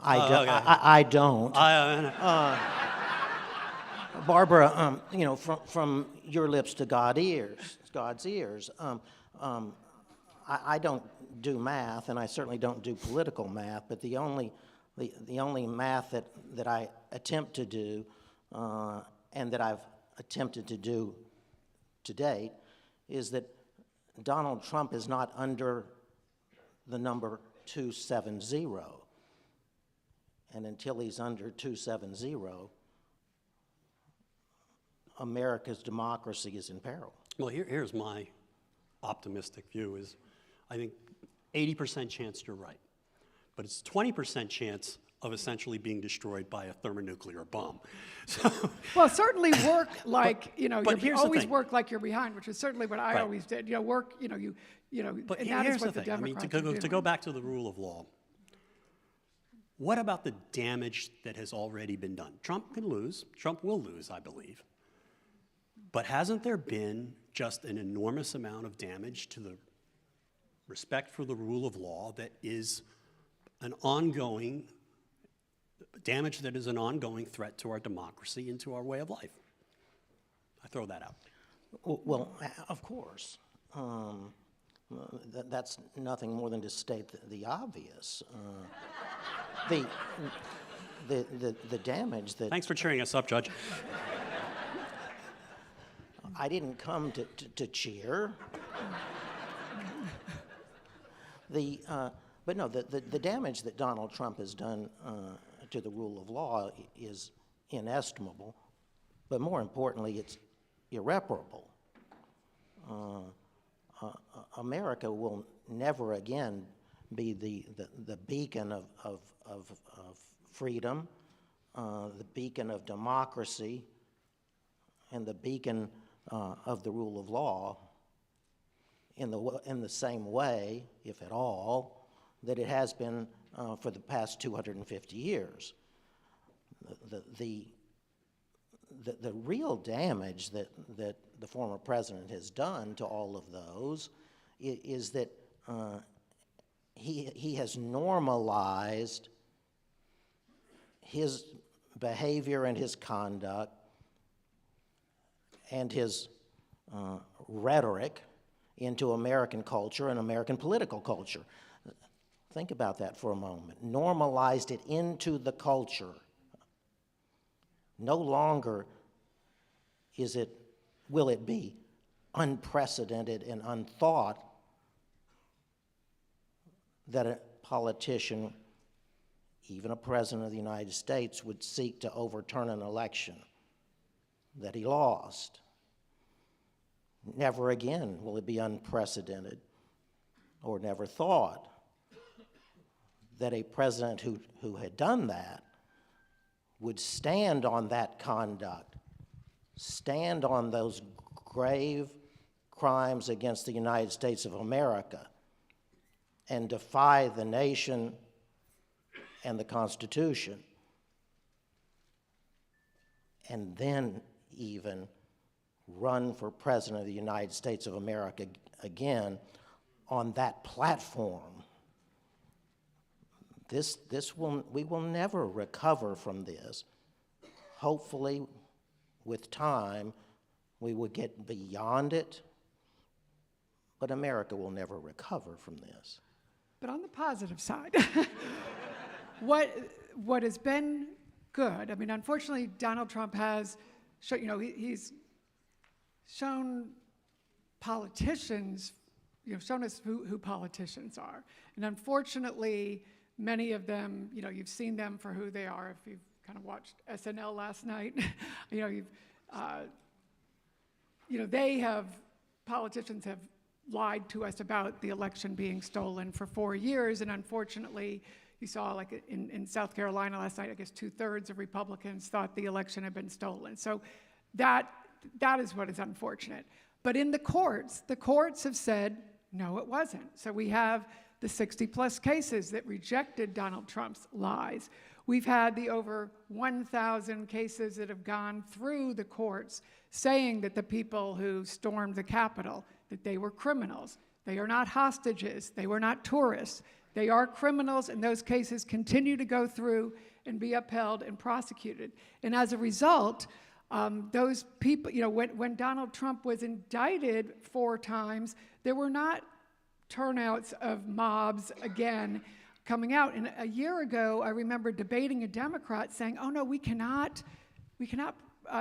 I don't. Barbara, from your lips to God's ears. I don't do math, and I certainly don't do political math. But the only math that I attempt to do, and that I've attempted to do to date, is that Donald Trump is not under the number 270. And until he's under 270, America's democracy is in peril. Well, here's my optimistic view is I think 80% chance you're right. But it's 20% chance of essentially being destroyed by a thermonuclear bomb. So, Well, certainly work like, you know, but you here's the always thing. work like you're behind, which is certainly what I Right. always did. You know, work, you know, But and that is here's what the the thing. I mean, Democrats to are go doing. back to the rule of law, what about the damage that has already been done? Trump can lose. Trump will lose, I believe. But hasn't there been just an enormous amount of damage to the respect for the rule of law that is an ongoing damage that is an ongoing threat to our democracy and to our way of life? I throw that out. Well, of course. That's nothing more than to state the obvious. The damage that Thanks for cheering us up, Judge. I didn't come to cheer. But no, the damage that Donald Trump has done to the rule of law is inestimable, but more importantly, it's irreparable. America will never again be the beacon of freedom, the beacon of democracy, and the beacon of the rule of law in the same way, if at all, that it has been for the past 250 years. The real damage that the former president has done to all of those is that he has normalized his behavior and his conduct and his rhetoric into American culture and American political culture. Think about that for a moment. Normalized it into the culture. No longer will it be unprecedented and unthought that a politician, even a president of the United States, would seek to overturn an election that he lost. Never again will it be unprecedented or never thought that a president who had done that would stand on that conduct, stand on those grave crimes against the United States of America, and defy the nation and the Constitution, and then even run for president of the United States of America again on that platform. We will never recover from this. Hopefully, with time, we will get beyond it, but America will never recover from this. But on the positive side, what has been good, I mean, unfortunately, Donald Trump has, he's shown politicians, shown us who politicians are. And unfortunately, many of them, you've seen them for who they are. If you've kind of watched SNL last night, politicians have lied to us about the election being stolen for 4 years, and unfortunately, you saw like in South Carolina last night, I guess 2/3 of Republicans thought the election had been stolen. So that is what is unfortunate. But in the courts have said, no, it wasn't. So we have the 60+ cases that rejected Donald Trump's lies. We've had the over 1,000 cases that have gone through the courts saying that the people who stormed the Capitol, that they were criminals. They are not hostages. They were not tourists. They are criminals, and those cases continue to go through and be upheld and prosecuted. And as a result, those people, when Donald Trump was indicted 4 times, there were not turnouts of mobs again coming out. And a year ago, I remember debating a Democrat saying, oh no, we cannot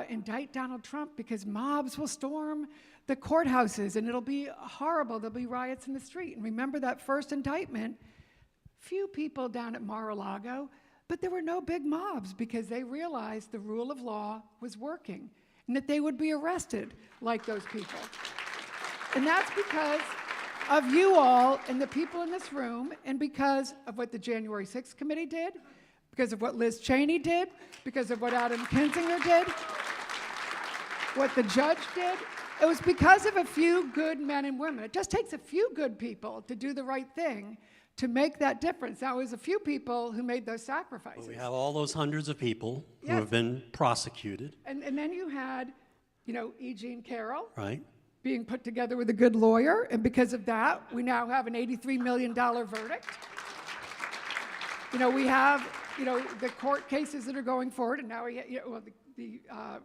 indict Donald Trump because mobs will storm the courthouses and it'll be horrible. There'll be riots in the street. And remember that first indictment, few people down at Mar-a-Lago, but there were no big mobs because they realized the rule of law was working and that they would be arrested like those people. And that's because of you all and the people in this room, and because of what the January 6th committee did, because of what Liz Cheney did, because of what Adam Kinzinger did, what the judge did. It was because of a few good men and women. It just takes a few good people to do the right thing to make that difference. Now, it was a few people who made those sacrifices. We have all those hundreds of people who Yes. have been prosecuted, And then you had, E. Jean Carroll right? being put together with a good lawyer, and because of that, we now have an $83 million verdict. We have, the court cases that are going forward, and now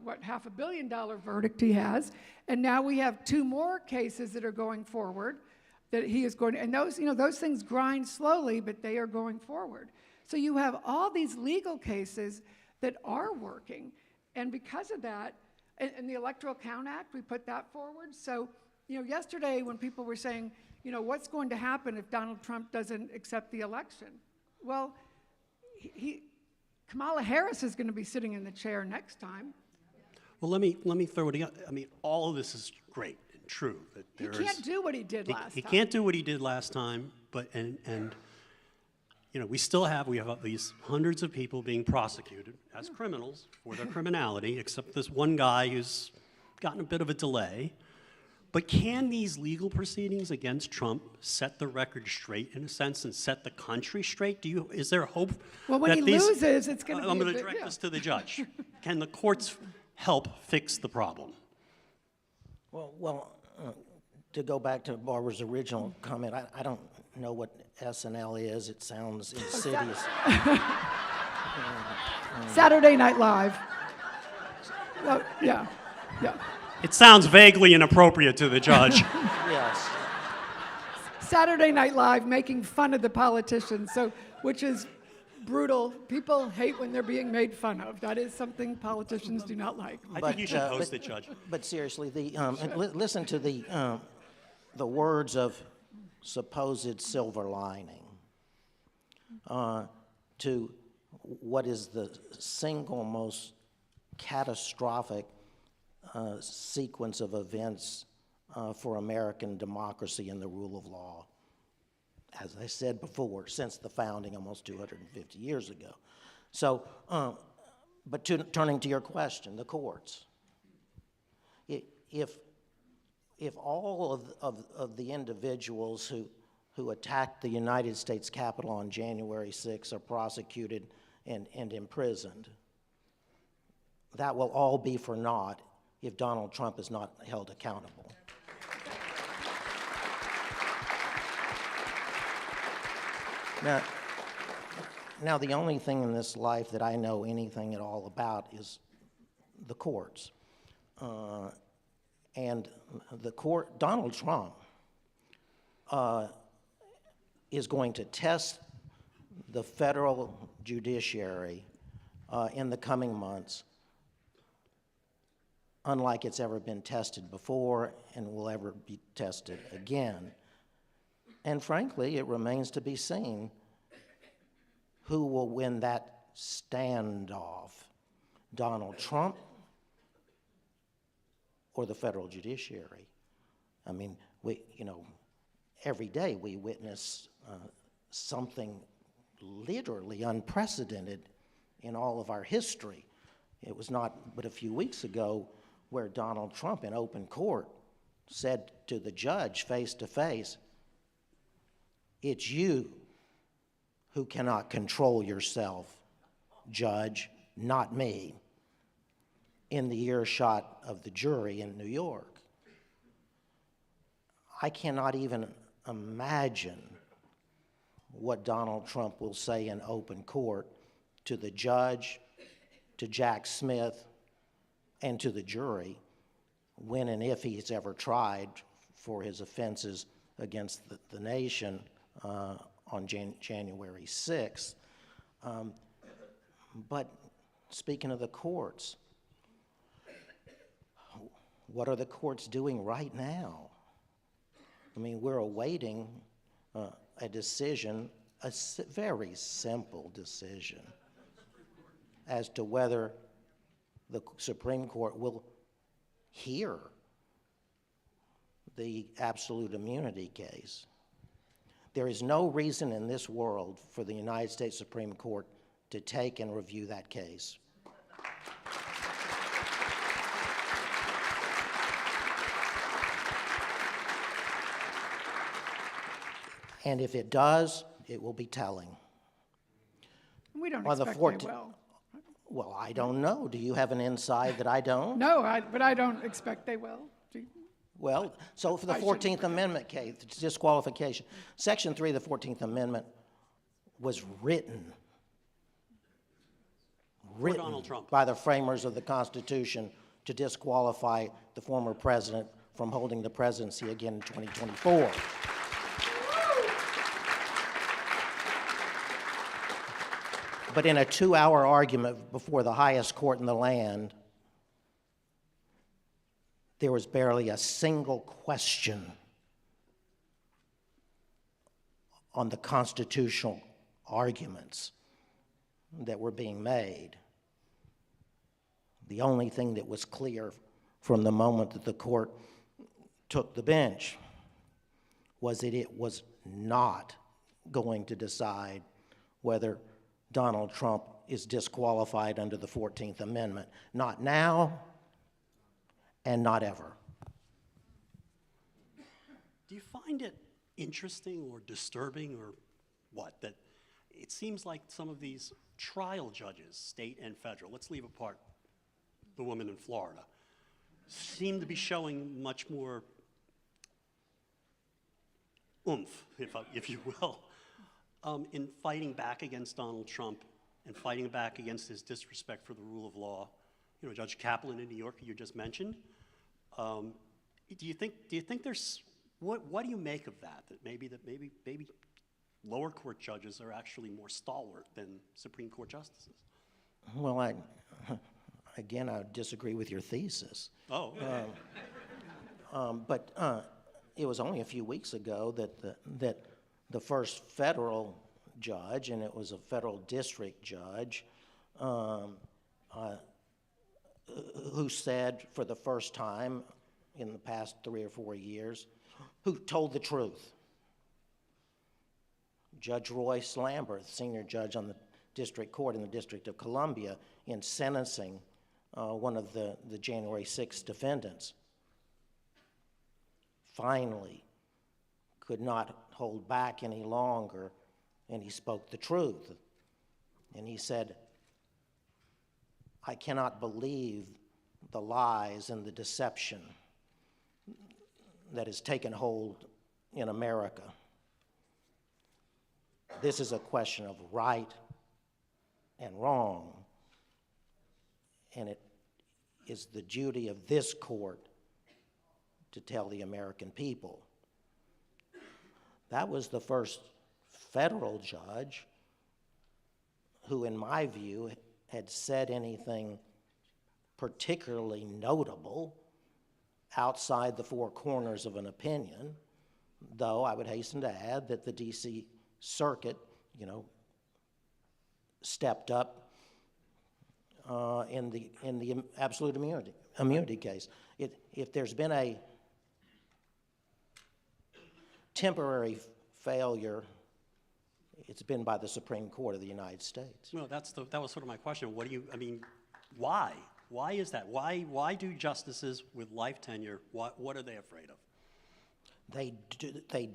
what $500 million verdict he has, and now we have 2 more cases that are going forward that he is going to, and those things grind slowly, but they are going forward. So you have all these legal cases that are working, and because of that, and the Electoral Count Act, we put that forward. So, yesterday when people were saying, what's going to happen if Donald Trump doesn't accept the election? Well, Kamala Harris is going to be sitting in the chair next time. Well, let me throw it. I mean, all of this is great and true. That He can't do what he did last time. He can't do what he did last time, but we still have these hundreds of people being prosecuted as criminals for their criminality, except this one guy who's gotten a bit of a delay. But can these legal proceedings against Trump set the record straight, in a sense, and set the country straight? Is there hope? Well, when that he these, loses, it's going to be I'm going a to bit- direct yeah. this to the judge. Can the courts help fix the problem? Well, to go back to Barbara's original comment, I don't know what SNL is. It sounds insidious. Saturday Night Live. Oh, yeah. It sounds vaguely inappropriate to the judge. Yes. Saturday Night Live making fun of the politicians, which is brutal. People hate when they're being made fun of. That is something politicians do not like. I think you should host it, Judge. But seriously, listen to the words of supposed silver lining to what is the single most catastrophic sequence of events for American democracy and the rule of law, as I said before, since the founding almost 250 years ago. So, but turning to your question, the courts. If all of the individuals who attacked the United States Capitol on January 6th are prosecuted and imprisoned, that will all be for naught if Donald Trump is not held accountable. Now, the only thing in this life that I know anything at all about is the courts. And the court, Donald Trump is going to test the federal judiciary in the coming months, unlike it's ever been tested before and will ever be tested again. And frankly, it remains to be seen who will win that standoff, Donald Trump or the federal judiciary. I mean, every day we witness something literally unprecedented in all of our history. It was not but a few weeks ago where Donald Trump in open court said to the judge face to face, "It's you who cannot control yourself, judge, not me," in the earshot of the jury in New York. I cannot even imagine what Donald Trump will say in open court to the judge, to Jack Smith, and to the jury when and if he's ever tried for his offenses against the nation on January 6th. But speaking of the courts, what are the courts doing right now? I mean, we're awaiting a decision, a very simple decision, as to whether the Supreme Court will hear the absolute immunity case. There is no reason in this world for the United States Supreme Court to take and review that case. And if it does, it will be telling. We don't On the expect they will. Well, I don't know. Do you have an inside that I don't? No, but I don't expect they will. Well, so for the I shouldn't 14th Amendment case, disqualification, Section 3 of the 14th Amendment was written Donald Trump. by the framers of the Constitution to disqualify the former president from holding the presidency again in 2024. But in a 2-hour argument before the highest court in the land, there was barely a single question on the constitutional arguments that were being made. The only thing that was clear from the moment that the court took the bench was that it was not going to decide whether Donald Trump is disqualified under the 14th Amendment. Not now and not ever. Do you find it interesting or disturbing or what, that it seems like some of these trial judges, state and federal, let's leave apart the woman in Florida, seem to be showing much more oomph, if you will, in fighting back against Donald Trump and fighting back against his disrespect for the rule of law? You know, Judge Kaplan in New York, you just mentioned. Do you think there's what do you make of that? That maybe lower court judges are actually more stalwart than Supreme Court justices? Well, I disagree with your thesis. Oh. But it was only a few weeks ago that the first federal judge, and it was a federal district judge, who said for the first time in the past 3 or 4 years, who told the truth. Judge Royce Lamberth, senior judge on the district court in the District of Columbia, in sentencing one of the January 6th defendants, finally could not hold back any longer, and he spoke the truth. And he said, I cannot believe the lies and the deception that has taken hold in America. This is a question of right and wrong, and it is the duty of this court to tell the American people. That was the first federal judge who, in my view, had said anything particularly notable outside the four corners of an opinion, though I would hasten to add that the D.C. Circuit, stepped up in the absolute immunity case. If there's been a temporary failure, it's been by the Supreme Court of the United States. Well, that was sort of my question. Why? Why is that? Why do justices with life tenure, what are they afraid of? They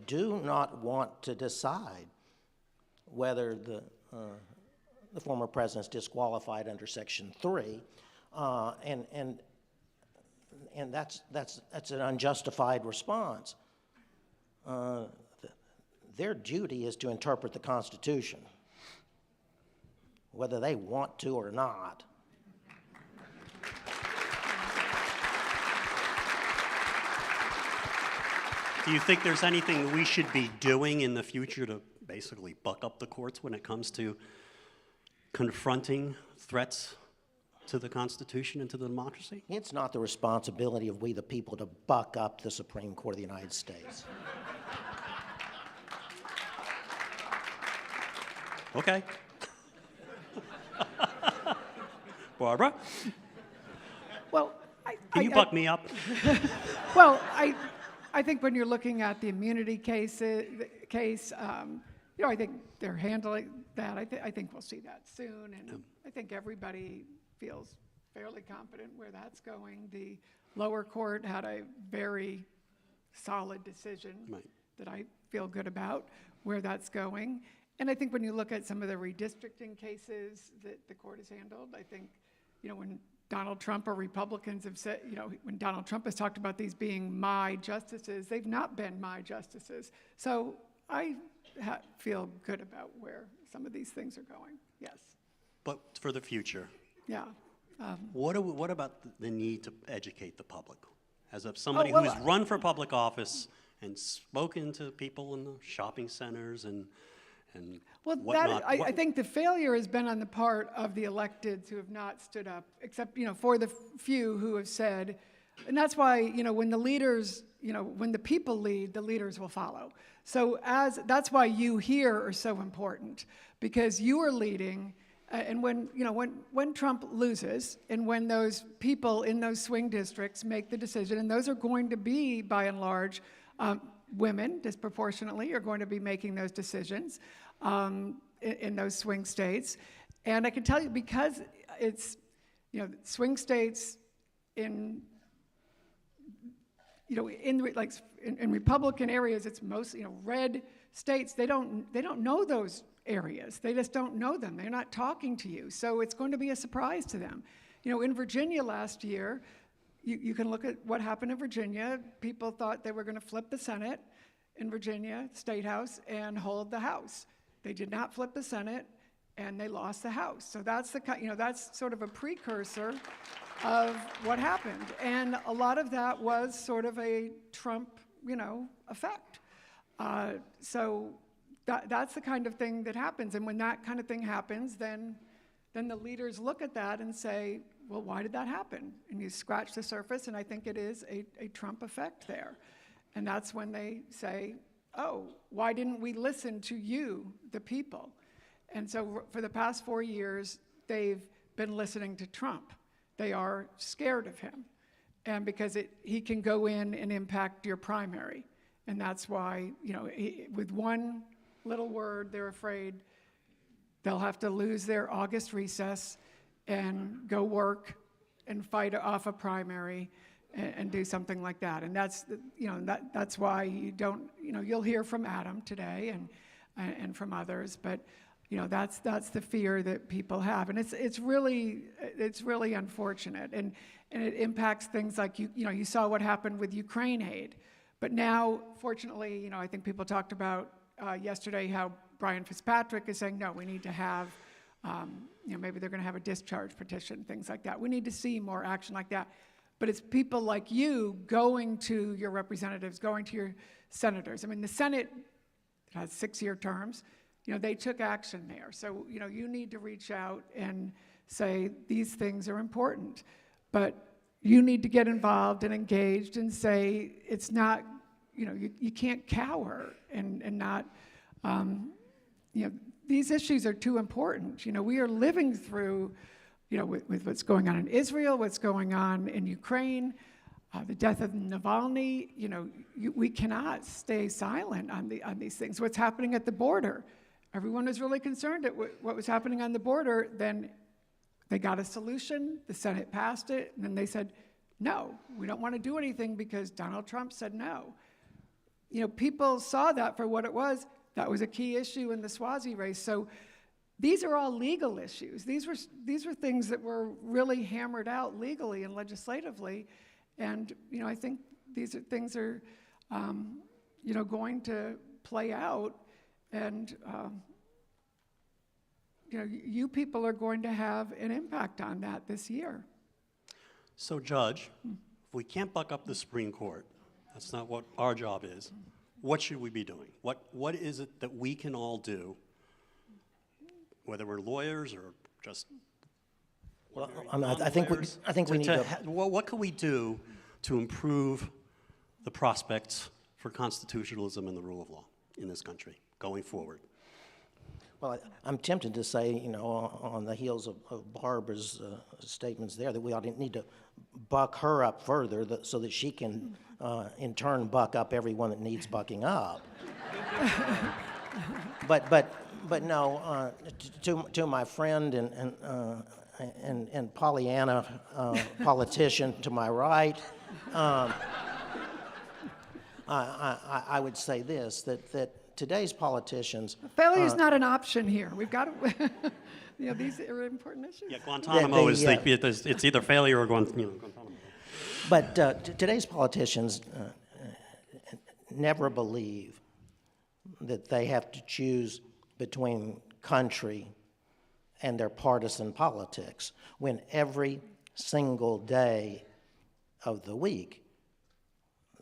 do not want to decide whether the former president's disqualified under Section 3, and that's an unjustified response. Their duty is to interpret the Constitution, whether they want to or not. Do you think there's anything we should be doing in the future to basically buck up the courts when it comes to confronting threats to the Constitution and to the democracy? It's not the responsibility of we the people to buck up the Supreme Court of the United States. Okay. Barbara, Well, can you buck me up? Well, I think when you're looking at the immunity case, I think they're handling that. I think we'll see that soon, and I think everybody feels fairly confident where that's going. The lower court had a very solid decision that I feel good about where that's going. And I think when you look at some of the redistricting cases that the court has handled, I think, when Donald Trump or Republicans have said, when Donald Trump has talked about these being my justices, they've not been my justices. So I feel good about where some of these things are going, yes. But for the future, Yeah. what about the need to educate the public? As of somebody who's run for public office and spoken to people in the shopping centers and whatnot. I think the failure has been on the part of the electeds who have not stood up, except, for the few who have said, and that's why, when the leaders, when the people lead, the leaders will follow. So that's why you here are so important, because you are leading, and when Trump loses, and when those people in those swing districts make the decision, and those are going to be, by and large, women disproportionately are going to be making those decisions in those swing states. And I can tell you, because it's, swing states in Republican areas, it's most, red states, they don't know those areas. They just don't know them. They're not talking to you. So it's going to be a surprise to them. In Virginia last year, you can look at what happened in Virginia. People thought they were going to flip the Senate in Virginia, State House, and hold the House. They did not flip the Senate, and they lost the House. So that's that's sort of a precursor of what happened. And a lot of that was sort of a Trump, effect. So that's the kind of thing that happens. And when that kind of thing happens, then the leaders look at that and say, well, why did that happen? And you scratch the surface, and I think it is a Trump effect there. And that's when they say, oh, why didn't we listen to you, the people? And so for the past 4 years, they've been listening to Trump. They are scared of him, and because he can go in and impact your primary. And that's why, with one little word, they're afraid they'll have to lose their August recess and go work and fight off a primary and do something like that. And that's, that's why you don't, you'll hear from Adam today and from others, but that's the fear that people have. And it's really unfortunate. And it impacts things like, you saw what happened with Ukraine aid. But now, fortunately, I think people talked about yesterday how Brian Fitzpatrick is saying, no, we need to have, maybe they're going to have a discharge petition, things like that. We need to see more action like that. But it's people like you going to your representatives, going to your senators. I mean, the Senate has 6-year terms. They took action there. So, you need to reach out and say, these things are important. But you need to get involved and engaged and say, it's not, you can't cower and not, these issues are too important. We are living through, with what's going on in Israel, what's going on in Ukraine, the death of Navalny. We cannot stay silent on these things. What's happening at the border? Everyone was really concerned at what was happening on the border. Then they got a solution. The Senate passed it, and then they said, no, we don't want to do anything because Donald Trump said no. People saw that for what it was. That was a key issue in the Swazi race. So these are all legal issues. These were things that were really hammered out legally and legislatively. And, I think these things are, going to play out. And, you people are going to have an impact on that this year. So, Judge, if we can't buck up the Supreme Court, that's not what our job is, what should we be doing? What is it that we can all do, whether we're lawyers or just I think we need to. What can we do to improve the prospects for constitutionalism and the rule of law in this country going forward? Well, I'm tempted to say, on the heels of Barbara's statements there, that we ought to need to buck her up further so that she can, in turn, buck up everyone that needs bucking up. But no, to my friend and Pollyanna politician to my right, I would say this, that today's politicians... Failure is not an option here. We've got to, these are important issues. Yeah, Guantanamo is it's either failure or Guantanamo. But today's politicians never believe that they have to choose between country and their partisan politics, when every single day of the week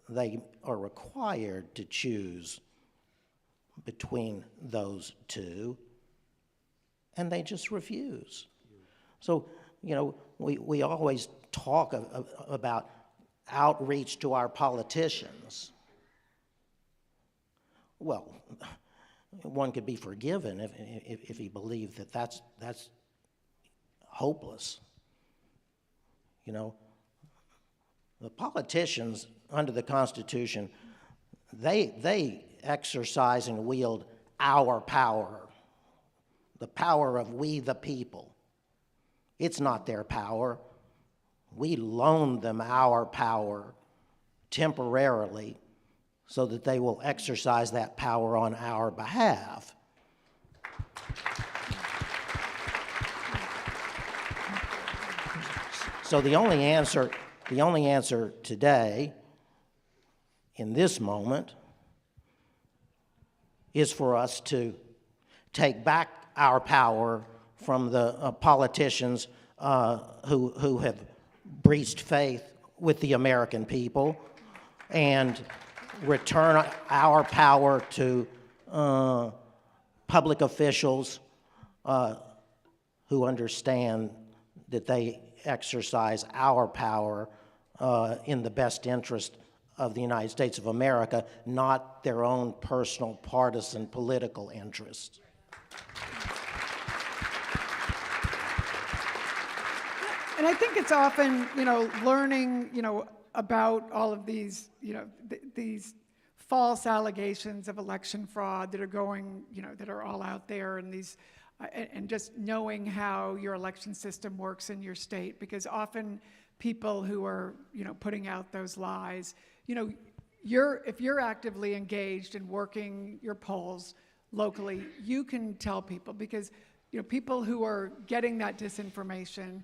they are required to choose between those two, and they just refuse. So, we always talk about outreach to our politicians. Well, one could be forgiven if he believed that that's hopeless. The politicians under the Constitution, they exercise and wield our power, the power of we the people. It's not their power. We loan them our power temporarily so that they will exercise that power on our behalf. So the only answer today, in this moment, is for us to take back our power from the politicians who have breached faith with the American people, and return our power to public officials who understand that they exercise our power in the best interest of the United States of America, not their own personal partisan political interests. And I think it's often, learning, about all of these, these false allegations of election fraud that are going, that are all out there, and these, and just knowing how your election system works in your state, because often people who are, putting out those lies, if you're actively engaged in working your polls locally, you can tell people, because, people who are getting that disinformation,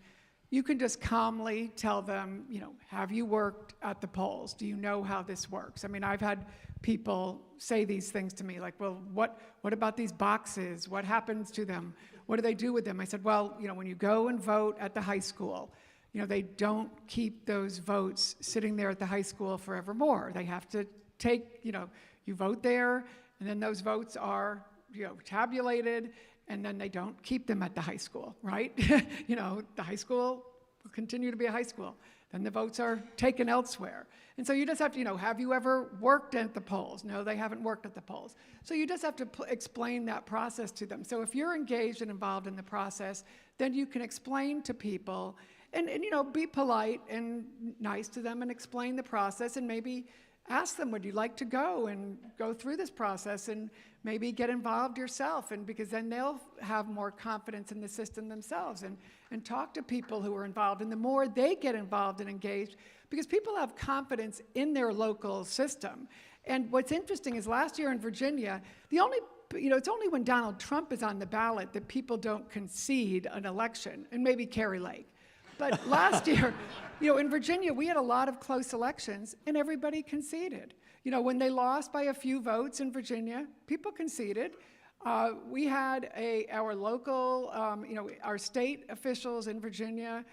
you can just calmly tell them, have you worked at the polls? Do you know how this works? I mean, I've had people say these things to me, like, well, what about these boxes? What happens to them? What do they do with them? I said, well, when you go and vote at the high school, they don't keep those votes sitting there at the high school forevermore. They have to take, you vote there, and then those votes are, tabulated, and then they don't keep them at the high school, right? The high school will continue to be a high school. Then the votes are taken elsewhere. And so you just have to, have you ever worked at the polls? No, they haven't worked at the polls. So you just have to explain that process to them. So if you're engaged and involved in the process, then you can explain to people and be polite and nice to them and explain the process, and maybe ask them, would you like to go through this process and maybe get involved yourself, and because then they'll have more confidence in the system themselves, and talk to people who are involved. And the more they get involved and engaged, because people have confidence in their local system. And what's interesting is last year in Virginia, it's only when Donald Trump is on the ballot that people don't concede an election, and maybe Carrie Lake. But last year, in Virginia, we had a lot of close elections, and everybody conceded. When they lost by a few votes in Virginia, people conceded. We had our local, our state officials in Virginia,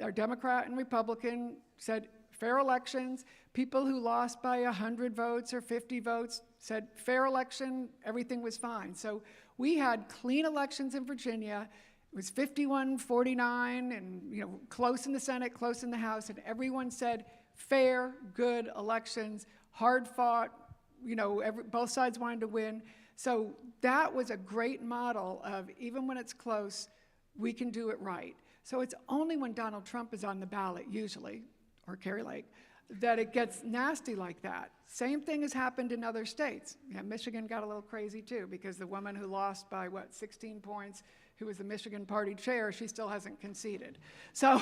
our Democrat and Republican, said fair elections. People who lost by 100 votes or 50 votes said fair election, everything was fine. So we had clean elections in Virginia. It was 51-49, and close in the Senate, close in the House, and everyone said fair, good elections, hard fought. Both sides wanted to win. So that was a great model of, even when it's close, we can do it right. So it's only when Donald Trump is on the ballot, usually, or Kerry Lake, that it gets nasty like that. Same thing has happened in other states. Yeah, Michigan got a little crazy too, because the woman who lost by, 16 points, who was the Michigan party chair, she still hasn't conceded. So,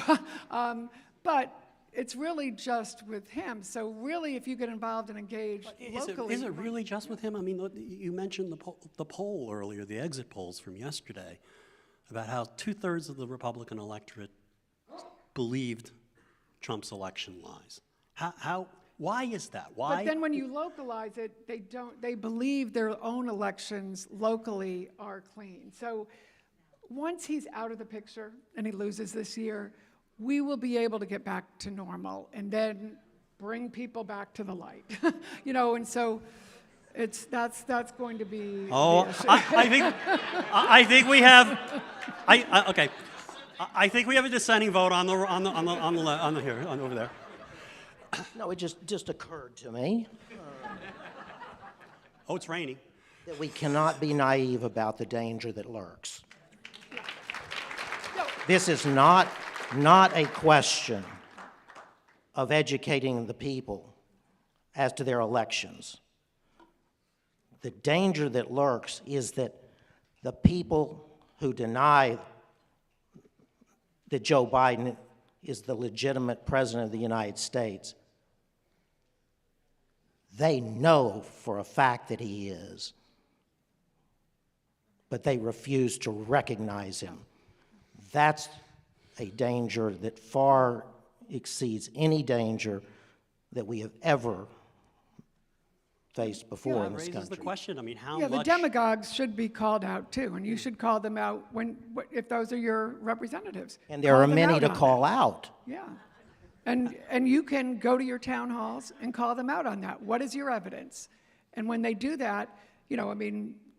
but it's really just with him. So really, if you get involved and engaged locally. Is it really just with him? I mean, you mentioned the poll earlier, the exit polls from yesterday, about how 2/3 of the Republican electorate believed Trump's election lies. Why is that? Why? But then when you localize it, they believe their own elections locally are clean. So once he's out of the picture and he loses this year, we will be able to get back to normal and then bring people back to the light. And so that's going to be Oh, the issue. I think we have. Okay. I think we have a dissenting vote on the here over there. No, it just occurred to me Oh, it's raining. that we cannot be naive about the danger that lurks. This is not a question of educating the people as to their elections. The danger that lurks is that the people who deny that Joe Biden is the legitimate president of the United States, they know for a fact that he is, but they refuse to recognize him. That's a danger that far exceeds any danger that we have ever faced before in That this raises the country. question. I mean, how Yeah, the much? demagogues should be called out too, and you should call them out if those are your representatives. And there Call are them many out to on call it. out. Yeah. And you can go to your town halls and call them out on that. What is your evidence? And when they do that,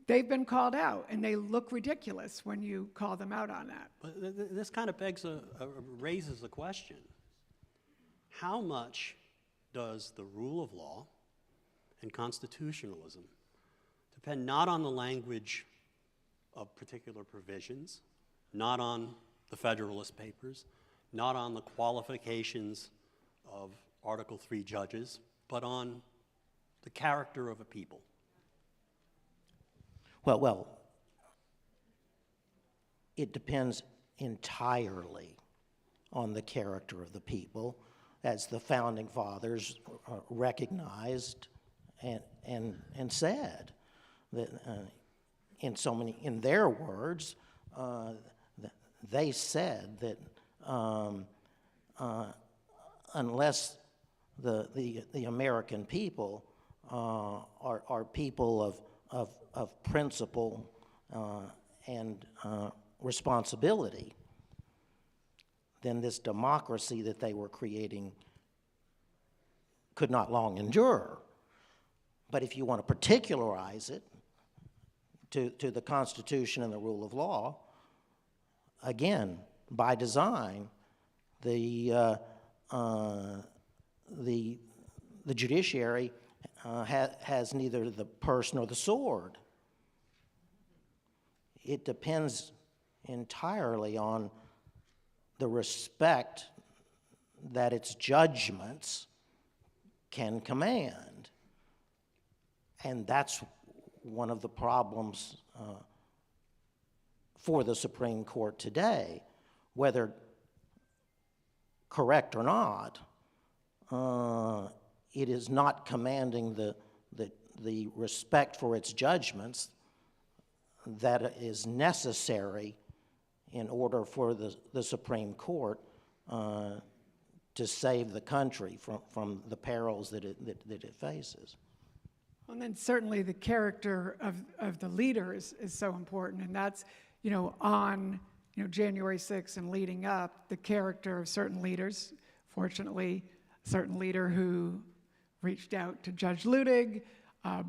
they've been called out, and they look ridiculous when you call them out on that. But this kind of raises the question: how much does the rule of law and constitutionalism depend not on the language of particular provisions, not on the Federalist Papers, not on the qualifications of Article III judges, but on the character of a people? Well, it depends entirely on the character of the people, as the founding fathers recognized and said that in their words, they said that unless the American people are people of principle and responsibility, then this democracy that they were creating could not long endure. But if you want to particularize it to the Constitution and the rule of law, again, by design, the judiciary has neither the purse nor the sword. It depends entirely on the respect that its judgments can command. And that's one of the problems for the Supreme Court today. Whether correct or not, it is not commanding the respect for its judgments that is necessary in order for the Supreme Court to save the country from the perils that it faces. And then certainly the character of the leaders is so important, and that's, on January 6th and leading up, the character of certain leaders. Fortunately, a certain leader who reached out to Judge Ludig,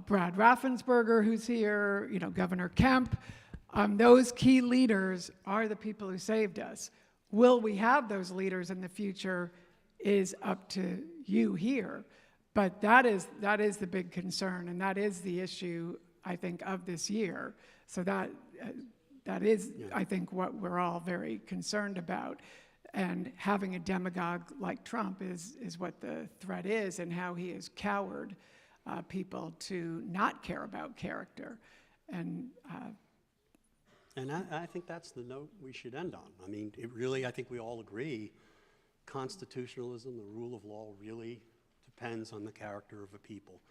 Brad Raffensperger, who's here, Governor Kemp. Those key leaders are the people who saved us. Will we have those leaders in the future is up to you here. But that is the big concern, and that is the issue, I think, of this year. So that that is, I think, what we're all very concerned about. And having a demagogue like Trump is what the threat is, and how he has cowered people to not care about character. And I think that's the note we should end on. I mean, it really, I think we all agree, constitutionalism, the rule of law, really depends on the character of a people.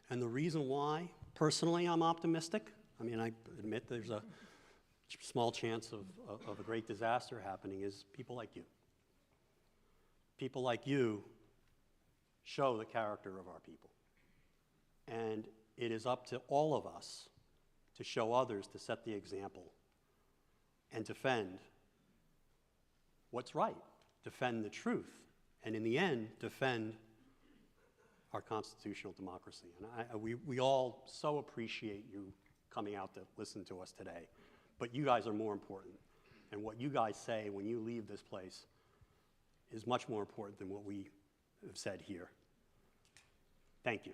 And the reason why, personally, I'm optimistic, I mean, I admit there's a small chance of a great disaster happening, is people like you. People like you show the character of our people. And it is up to all of us to show others, to set the example, and defend what's right, defend the truth, and in the end, defend our constitutional democracy. And we all so appreciate you coming out to listen to us today. But you guys are more important. And what you guys say when you leave this place is much more important than what we have said here. Thank you.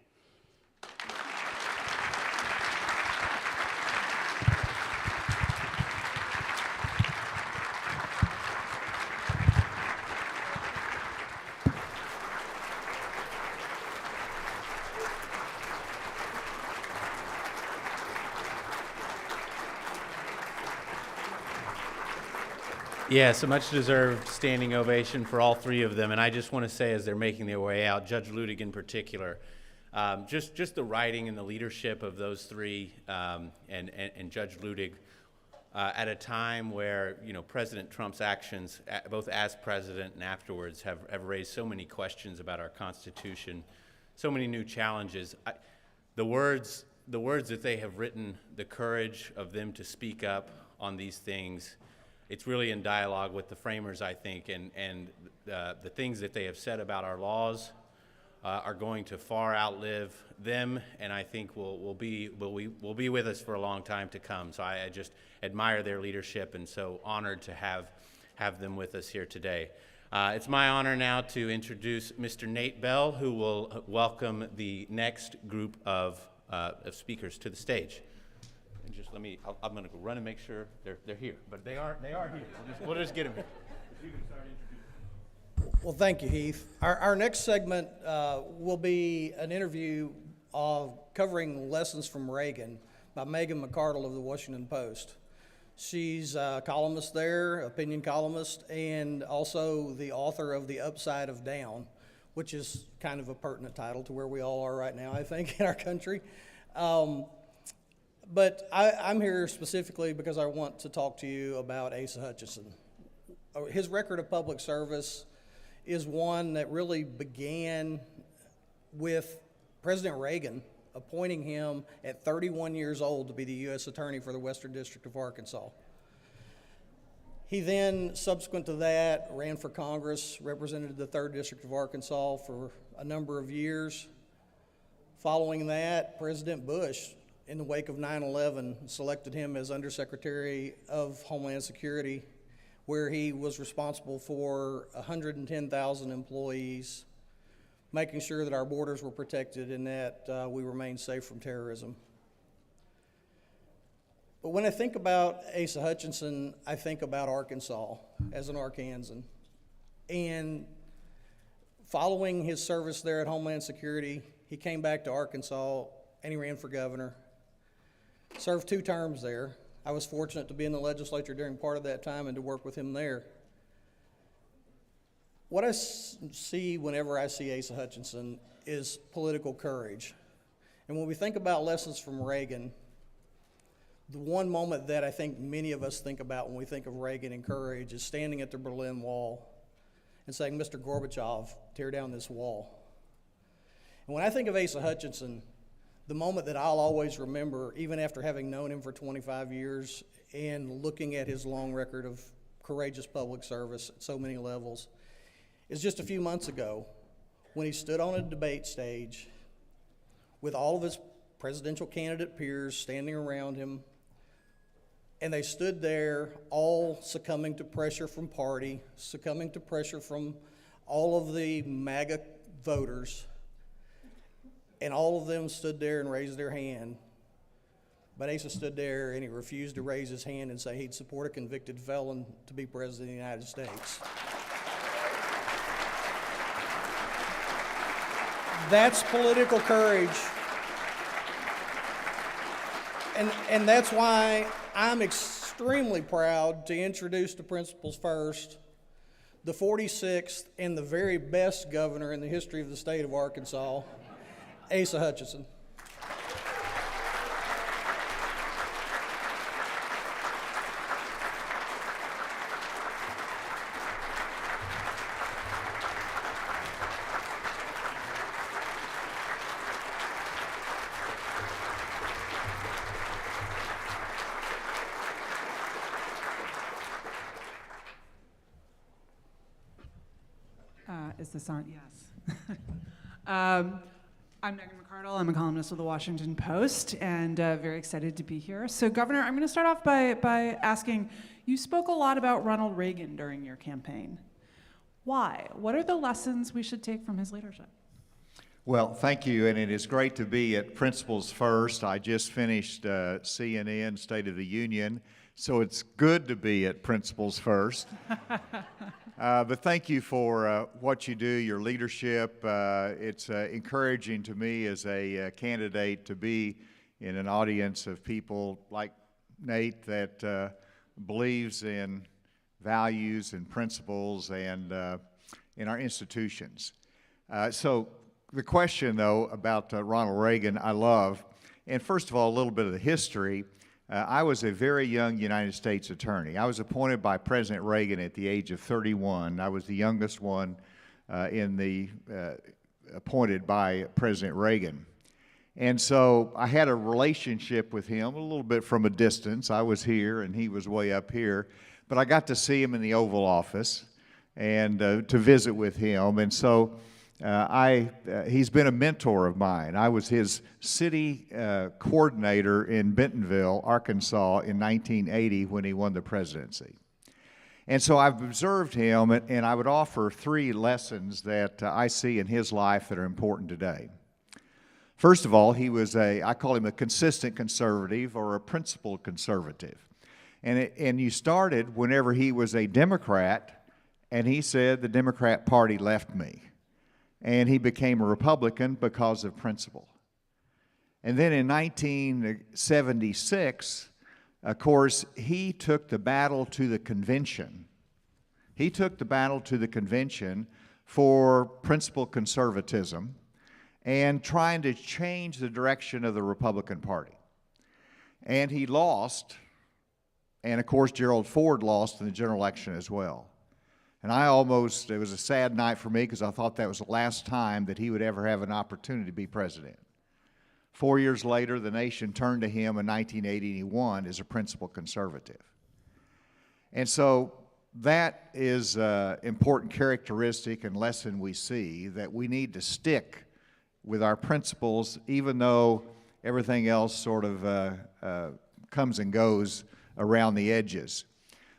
Yes, a much-deserved standing ovation for all three of them. And I just want to say, as they're making their way out, Judge Ludig in particular, just the writing and the leadership of those three, and Judge Ludig, at a time where, you know, President Trump's actions, both as president and afterwards, have raised so many questions about our Constitution, so many new challenges. The words that they have written, the courage of them to speak up on these things, it's really in dialogue with the framers, I think, and the things that they have said about our laws are going to far outlive them, and I think will be with us for a long time to come. So I just admire their leadership, and so honored to have them with us here today. It's my honor now to introduce Mr. Nate Bell, who will welcome the next group of speakers to the stage. And just let me, I'm going to go run and make sure they're here. But they are here. We'll just get them here. You can start introducing. Well, thank you, Heath. Our next segment will be an interview covering lessons from Reagan by Megan McArdle of the Washington Post. She's a columnist there, opinion columnist, and also the author of The Upside of Down, which is kind of a pertinent title to where we all are right now, I think, in our country. But I'm here specifically because I want to talk to you about Asa Hutchinson. His record of public service is one that really began with President Reagan appointing him at 31 years old to be the U.S. Attorney for the Western District of Arkansas. He then, subsequent to that, ran for Congress, represented the 3rd District of Arkansas for a number of years. Following that, President Bush, in the wake of 9/11, selected him as Undersecretary of Homeland Security, where he was responsible for 110,000 employees, making sure that our borders were protected and that we remained safe from terrorism. But when I think about Asa Hutchinson, I think about Arkansas as an Arkansan. And following his service there at Homeland Security, he came back to Arkansas and he ran for governor. Served 2 terms there. I was fortunate to be in the legislature during part of that time and to work with him there. What I see whenever I see Asa Hutchinson is political courage. And when we think about lessons from Reagan, the one moment that I think many of us think about when we think of Reagan and courage is standing at the Berlin Wall and saying, Mr. Gorbachev, tear down this wall. And when I think of Asa Hutchinson, the moment that I'll always remember, even after having known him for 25 years and looking at his long record of courageous public service at so many levels, is just a few months ago when he stood on a debate stage with all of his presidential candidate peers standing around him, and they stood there all succumbing to pressure from party, succumbing to pressure from all of the MAGA voters, and all of them stood there and raised their hand. But Asa stood there and he refused to raise his hand and say he'd support a convicted felon to be president of the United States. That's political courage. And that's why I'm extremely proud to introduce to Principals First the 46th and the very best governor in the history of the state of Arkansas, Asa Hutchinson. Is this on? Yes. I'm Megan McCardle. I'm a columnist with the Washington Post, and very excited to be here. So, Governor, I'm going to start off by asking, you spoke a lot about Ronald Reagan during your campaign. Why? What are the lessons we should take from his leadership? Well, thank you, and it is great to be at Principals First. I just finished CNN State of the Union, so it's good to be at Principals First. But thank you for what you do, your leadership. It's encouraging to me as a candidate to be in an audience of people like Nate that believes in values and principles and in our institutions. So the question, though, about Ronald Reagan, I love. And first of all, a little bit of the history. I was a very young United States attorney. I was appointed by President Reagan at the age of 31. I was the youngest one appointed by President Reagan. And so I had a relationship with him a little bit from a distance. I was here and he was way up here. But I got to see him in the Oval Office and to visit with him. And so he's been a mentor of mine. I was his city coordinator in Bentonville, Arkansas in 1980 when he won the presidency. And so I've observed him, and I would offer 3 lessons that I see in his life that are important today. First of all, he was I call him a consistent conservative or a principled conservative. And you started whenever he was a Democrat, and he said, the Democrat Party left me. And he became a Republican because of principle. And then in 1976, of course, he took the battle to the convention. He took the battle to the convention for principled conservatism and trying to change the direction of the Republican Party. And he lost, and of course, Gerald Ford lost in the general election as well. And it was a sad night for me because I thought that was the last time that he would ever have an opportunity to be president. 4 years later, the nation turned to him in 1980 and he won as a principled conservative. And so that is an important characteristic and lesson we see, that we need to stick with our principles even though everything else sort of comes and goes around the edges.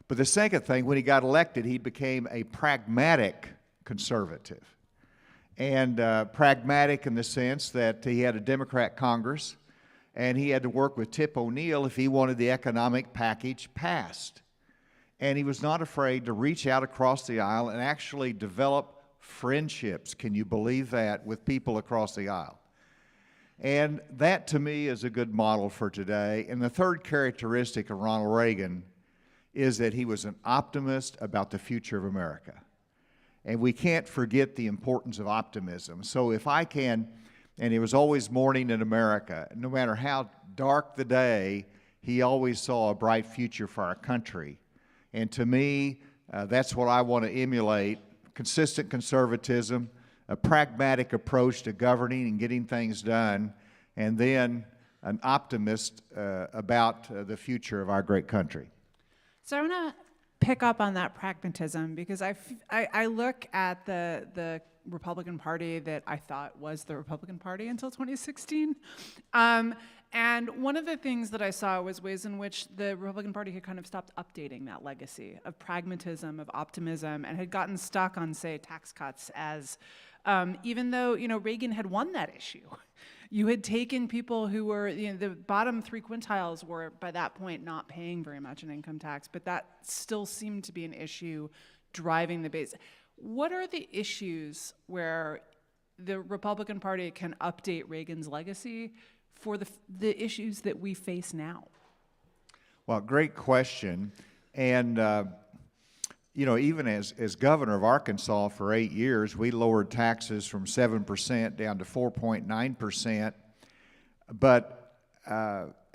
But the second thing, when he got elected, he became a pragmatic conservative. And pragmatic in the sense that he had a Democrat Congress, and he had to work with Tip O'Neill if he wanted the economic package passed. And he was not afraid to reach out across the aisle and actually develop friendships, can you believe that, with people across the aisle. And that, to me, is a good model for today. And the third characteristic of Ronald Reagan is that he was an optimist about the future of America. And we can't forget the importance of optimism. So if I can, and it was always morning in America, no matter how dark the day, he always saw a bright future for our country. And to me, that's what I want to emulate: consistent conservatism, a pragmatic approach to governing and getting things done, and then an optimist about the future of our great country. So I want to pick up on that pragmatism because I look at the Republican Party that I thought was the Republican Party until 2016. And one of the things that I saw was ways in which the Republican Party had kind of stopped updating that legacy of pragmatism, of optimism, and had gotten stuck on, say, tax cuts as, even though, Reagan had won that issue. You had taken people who were, the bottom 3 quintiles were by that point not paying very much in income tax, but that still seemed to be an issue driving the base. What are the issues where the Republican Party can update Reagan's legacy for the issues that we face now? Well, great question. And, even as governor of Arkansas for 8 years, we lowered taxes from 7% down to 4.9%. But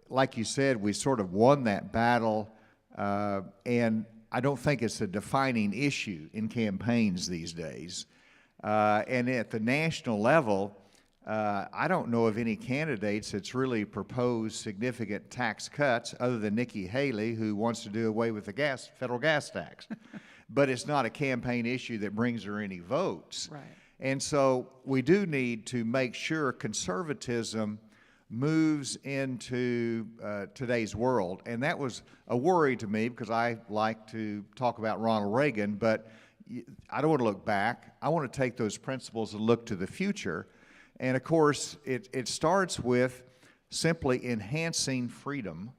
like you said, we sort of won that battle, and I don't think it's a defining issue in campaigns these days. And at the national level, I don't know of any candidates that's really proposed significant tax cuts other than Nikki Haley, who wants to do away with the federal gas tax. But it's not a campaign issue that brings her any votes. Right. And so we do need to make sure conservatism moves into today's world. And that was a worry to me because I like to talk about Ronald Reagan, but I don't want to look back. I want to take those principles and look to the future. And of course, it starts with simply enhancing freedom.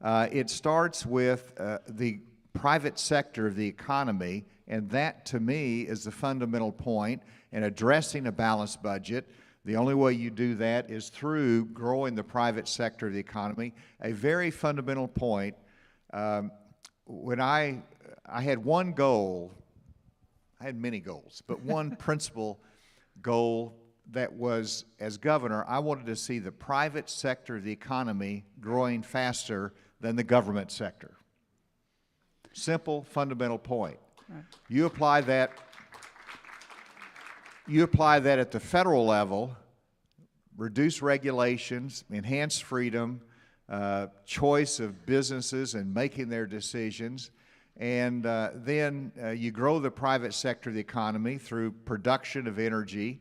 It starts with the private sector of the economy, and that to me is the fundamental point in addressing a balanced budget. The only way you do that is through growing the private sector of the economy. A very fundamental point. When I had one goal, I had many goals, but one principal goal that was, as governor, I wanted to see the private sector of the economy growing faster than the government sector. Simple, fundamental point. Right. You apply that at the federal level, reduce regulations, enhance freedom, choice of businesses and making their decisions, and then you grow the private sector of the economy through production of energy,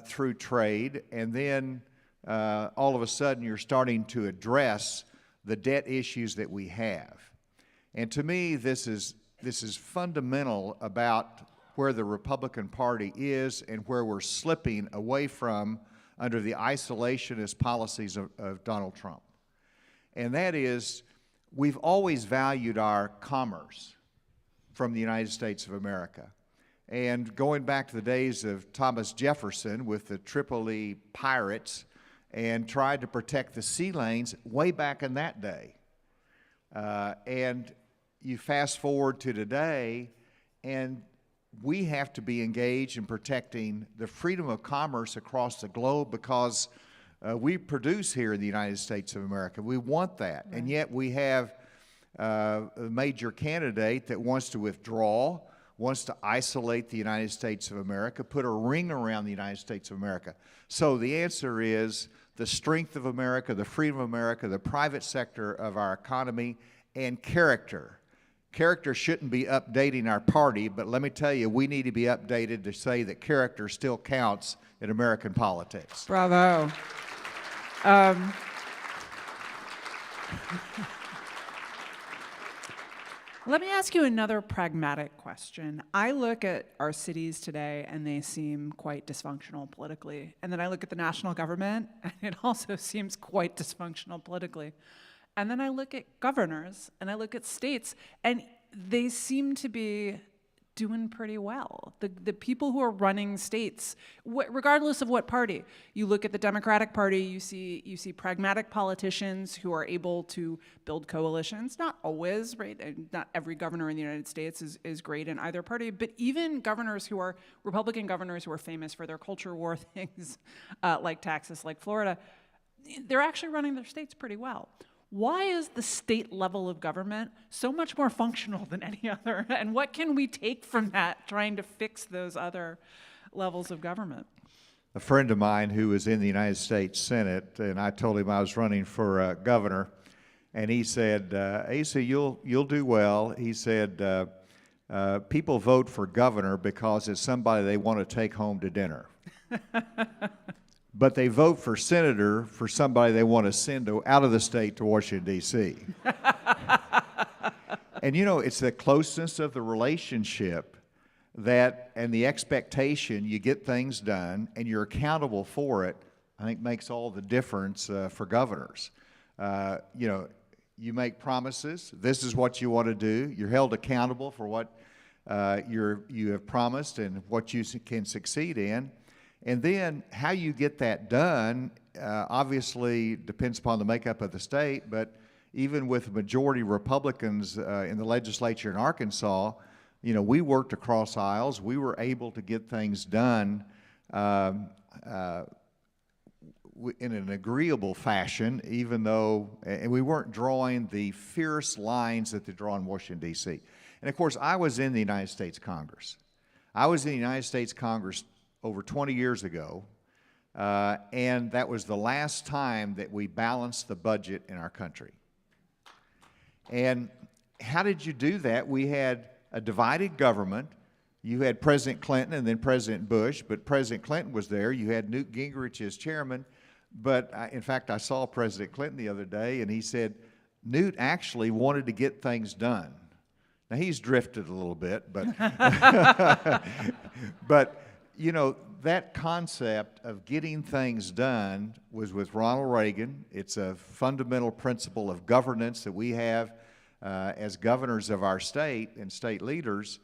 through trade, and then all of a sudden you're starting to address the debt issues that we have. And to me, this is fundamental about where the Republican Party is and where we're slipping away from under the isolationist policies of Donald Trump. And that is, we've always valued our commerce from the United States of America. And going back to the days of Thomas Jefferson with the Tripoli pirates and tried to protect the sea lanes way back in that day. And you fast forward to today, and we have to be engaged in protecting the freedom of commerce across the globe because we produce here in the United States of America. We want that. Right. And yet we have a major candidate that wants to withdraw, wants to isolate the United States of America, put a ring around the United States of America. So the answer is the strength of America, the freedom of America, the private sector of our economy, and character. Character shouldn't be updating our party, but let me tell you, we need to be updated to say that character still counts in American politics. Bravo. Let me ask you another pragmatic question. I look at our cities today and they seem quite dysfunctional politically. And then I look at the national government and it also seems quite dysfunctional politically. And then I look at governors and I look at states and they seem to be doing pretty well. The people who are running states, regardless of what party, you look at the Democratic Party, you see pragmatic politicians who are able to build coalitions. Not always, right? And not every governor in the United States is great in either party, but even governors who are Republican governors who are famous for their culture war things, like Texas, like Florida, they're actually running their states pretty well. Why is the state level of government so much more functional than any other? And what can we take from that trying to fix those other levels of government? A friend of mine who was in the United States Senate, and I told him I was running for governor, and he said, Asa, you'll do well. He said, people vote for governor because it's somebody they want to take home to dinner. But they vote for senator for somebody they want to send out of the state to Washington, D.C. And you know, it's the closeness of the relationship and the expectation you get things done and you're accountable for it. I think makes all the difference for governors. You know, you make promises. This is what you want to do. You're held accountable for what you have promised and what you can succeed in. And then how you get that done obviously depends upon the makeup of the state, but even with majority Republicans in the legislature in Arkansas, you know, we worked across aisles. We were able to get things done in an agreeable fashion, even though, and we weren't drawing the fierce lines that they draw in Washington, D.C. And of course, I was in the United States Congress. I was in the United States Congress over 20 years ago, and that was the last time that we balanced the budget in our country. And how did you do that? We had a divided government. You had President Clinton and then President Bush, but President Clinton was there. You had Newt Gingrich as chairman. But in fact, I saw President Clinton the other day, and he said Newt actually wanted to get things done. Now, he's drifted a little bit, but, but you know, that concept of getting things done was with Ronald Reagan. It's a fundamental principle of governance that we have as governors of our state and state leaders.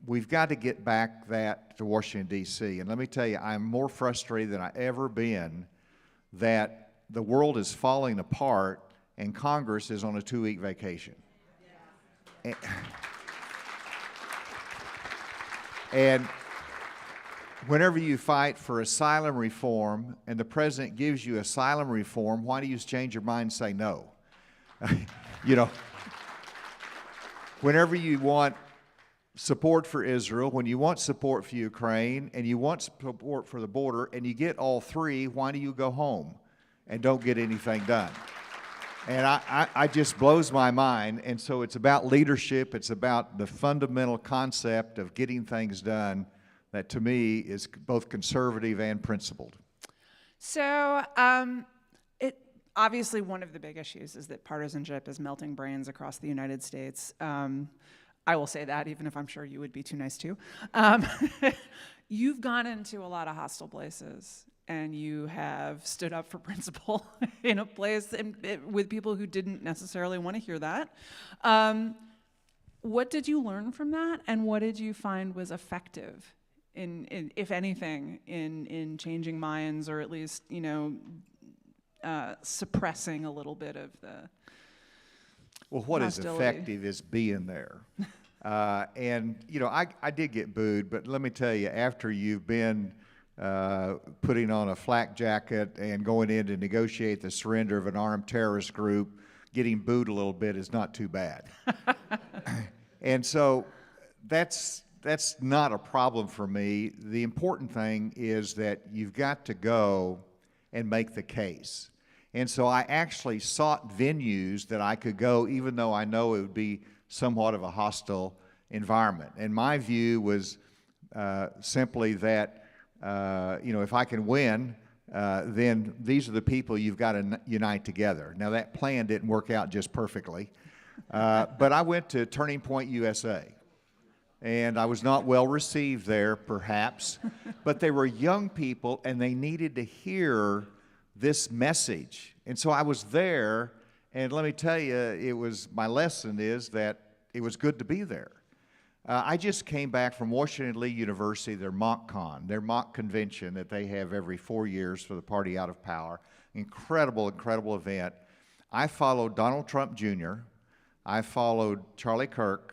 We've got to get back that to Washington, D.C. And let me tell you, I'm more frustrated than I've ever been that the world is falling apart and Congress is on a 2-week vacation. And whenever you fight for asylum reform and the president gives you asylum reform, why do you change your mind and say no? You know, whenever you want support for Israel, when you want support for Ukraine, and you want support for the border, and you get all three, why do you go home and don't get anything done? And I just blows my mind. And so it's about leadership. It's about the fundamental concept of getting things done that, to me, is both conservative and principled. So obviously one of the big issues is that partisanship is melting brains across the United States. I will say that, even if I'm sure you would be too nice to. You've gone into a lot of hostile places, and you have stood up for principle in a place with people who didn't necessarily want to hear that. What did you learn from that, and what did you find was effective, in if anything, in changing minds, or at least, you know, suppressing a little bit of the Well, what is hostility? effective is being there. And, you know, I did get booed, but let me tell you, after you've been putting on a flak jacket and going in to negotiate the surrender of an armed terrorist group, getting booed a little bit is not too bad. And so that's not a problem for me. The important thing is that you've got to go and make the case. And so I actually sought venues that I could go, even though I know it would be somewhat of a hostile environment. And my view was simply that, you know, if I can win, then these are the people you've got to unite together. Now, that plan didn't work out just perfectly, but I went to Turning Point USA. And I was not well received there, perhaps, but they were young people and they needed to hear this message. And so I was there, and let me tell you, my lesson is that it was good to be there. I just came back from Washington Lee University, their mock convention that they have every 4 years for the party out of power. Incredible, incredible event. I followed Donald Trump Jr., I followed Charlie Kirk,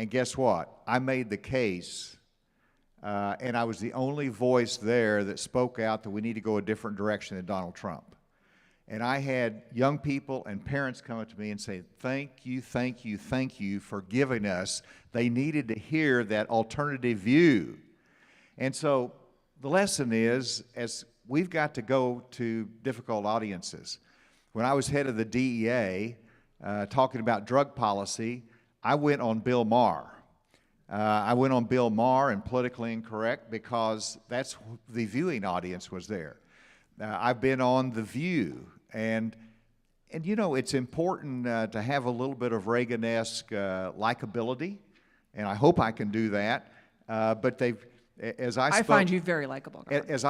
and guess what? I made the case, and I was the only voice there that spoke out that we need to go a different direction than Donald Trump. And I had young people and parents come up to me and say, thank you, thank you, thank you for giving us. They needed to hear that alternative view. And so the lesson is, as we've got to go to difficult audiences. When I was head of the DEA, talking about drug policy, I went on Bill Maher. I went on Bill Maher and Politically Incorrect because that's the viewing audience was there. I've been on The View, and you know, it's important to have a little bit of Reagan-esque likability, and I hope I can do that. But as I I spoke, find you very likable, Garland. as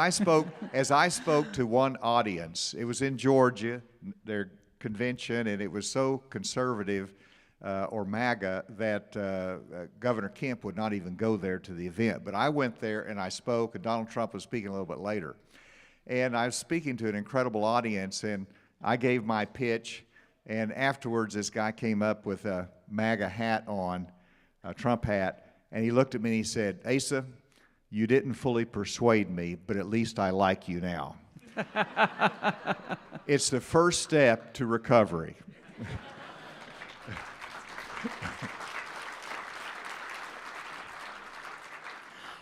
I spoke to one audience, it was in Georgia, their convention, and it was so conservative or MAGA that Governor Kemp would not even go there to the event. But I went there and I spoke, and Donald Trump was speaking a little bit later. And I was speaking to an incredible audience, and I gave my pitch, and afterwards this guy came up with a MAGA hat on, a Trump hat, and he looked at me and he said, "Asa, you didn't fully persuade me, but at least I like you now." It's the first step to recovery.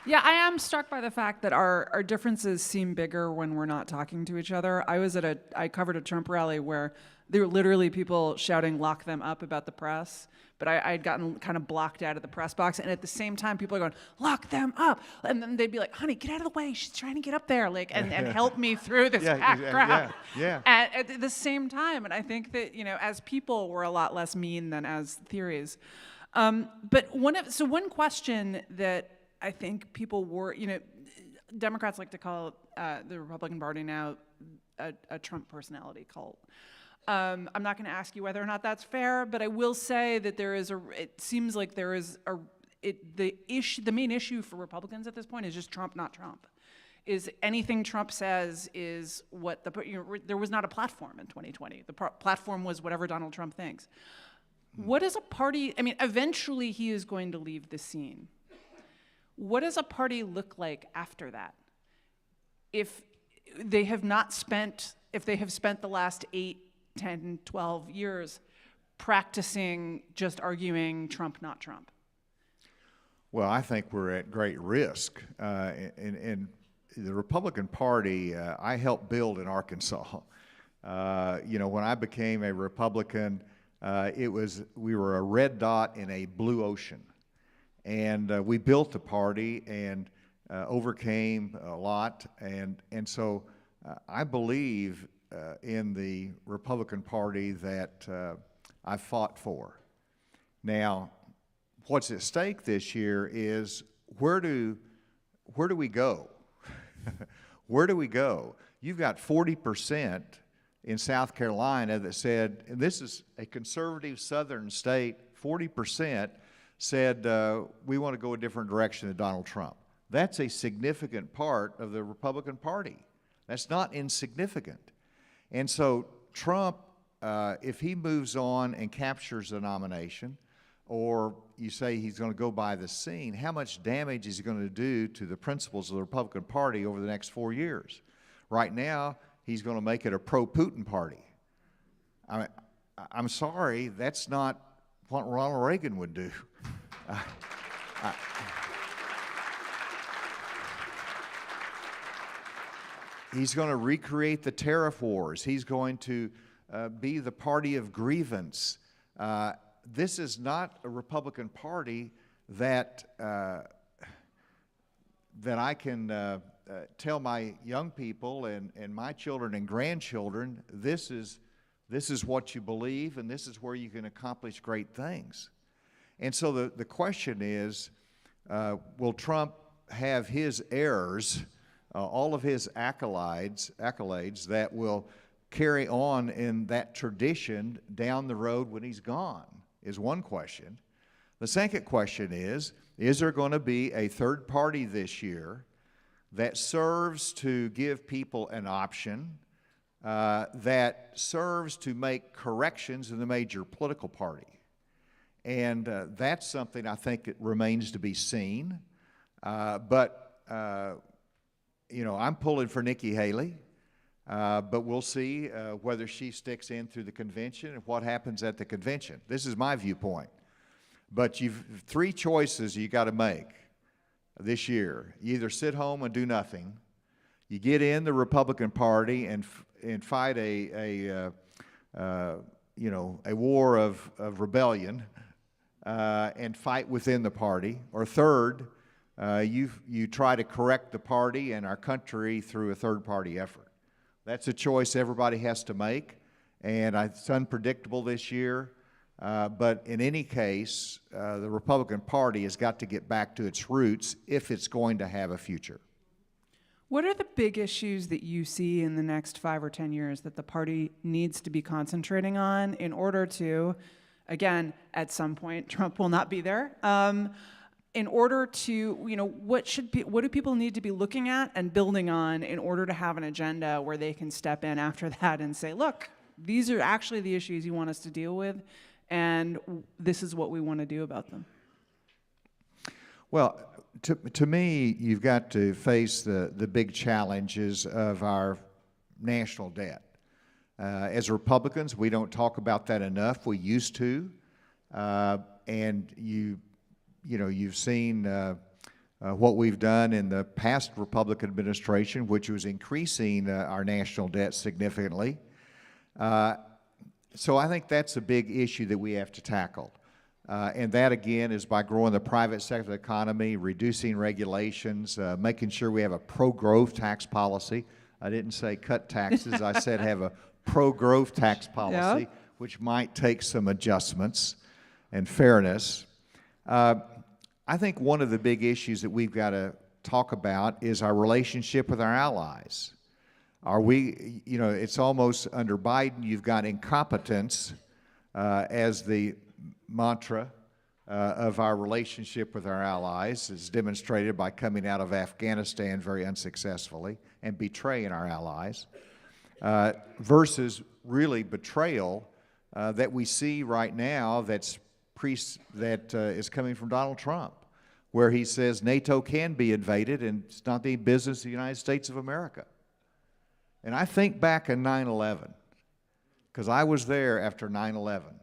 Yeah, I am struck by the fact that our differences seem bigger when we're not talking to each other. I covered a Trump rally where there were literally people shouting "lock them up" about the press, but I'd gotten kind of blocked out of the press box, and at the same time people are going, "Lock them up," and then they'd be like, "Honey, get out of the way, she's trying to get up there," like, and help me through this packed crowd. Yeah. At the same time, and I think that, as people, we're a lot less mean than as theories. But one question that I think people were, Democrats like to call the Republican Party now a Trump personality cult. I'm not going to ask you whether or not that's fair, but I will say that it seems like there is the main issue for Republicans at this point is just Trump, not Trump. Is anything Trump says is what there was not a platform in 2020. The platform was whatever Donald Trump thinks. What is a party, eventually he is going to leave the scene. What does a party look like after that? If they have spent the last 8, 10, 12 years practicing just arguing Trump, not Trump? Well, I think we're at great risk. In the Republican Party, I helped build in Arkansas. When I became a Republican, we were a red dot in a blue ocean. And we built the party and overcame a lot. And so I believe in the Republican Party that I fought for. Now, what's at stake this year is where do we go? Where do we go? You've got 40% in South Carolina that said, and this is a conservative southern state, 40% said we want to go a different direction than Donald Trump. That's a significant part of the Republican Party. That's not insignificant. And so Trump, if he moves on and captures the nomination, or you say he's going to go by the scene, how much damage is he going to do to the principles of the Republican Party over the next 4 years? Right now, he's going to make it a pro-Putin party. I'm sorry, that's not what Ronald Reagan would do. He's going to recreate the tariff wars. He's going to be the party of grievance. This is not a Republican Party that I can tell my young people and my children and grandchildren, this is what you believe, and this is where you can accomplish great things. And so the question is, will Trump have his heirs, all of his accolades that will carry on in that tradition down the road when he's gone, is one question. The second question is there going to be a third party this year that serves to give people an option, that serves to make corrections in the major political party? And that's something I think that remains to be seen. But I'm pulling for Nikki Haley, but we'll see whether she sticks in through the convention and what happens at the convention. This is my viewpoint. But you've 3 choices you got to make this year. You either sit home and do nothing, you get in the Republican Party and fight a war of rebellion, and fight within the party, or third, you try to correct the party and our country through a third-party effort. That's a choice everybody has to make, and it's unpredictable this year. But in any case, the Republican Party has got to get back to its roots if it's going to have a future. What are the big issues that you see in the next 5 or 10 years that the party needs to be concentrating on in order to, again, at some point, Trump will not be there, in order to, what do people need to be looking at and building on in order to have an agenda where they can step in after that and say, look, these are actually the issues you want us to deal with, and this is what we want to do about them? Well, to me, you've got to face the big challenges of our national debt. As Republicans, we don't talk about that enough. We used to, and you've seen what we've done in the past Republican administration, which was increasing our national debt significantly. So I think that's a big issue that we have to tackle. And that, again, is by growing the private sector of the economy, reducing regulations, making sure we have a pro-growth tax policy. I didn't say cut taxes. I said have a pro-growth tax policy, Yep. which might take some adjustments and fairness. I think one of the big issues that we've got to talk about is our relationship with our allies. Are we, it's almost under Biden, you've got incompetence as the mantra of our relationship with our allies, is demonstrated by coming out of Afghanistan very unsuccessfully and betraying our allies, versus really betrayal that we see right now that is coming from Donald Trump, where he says NATO can be invaded and it's not the business of the United States of America. And I think back in 9/11, because I was there after 9/11,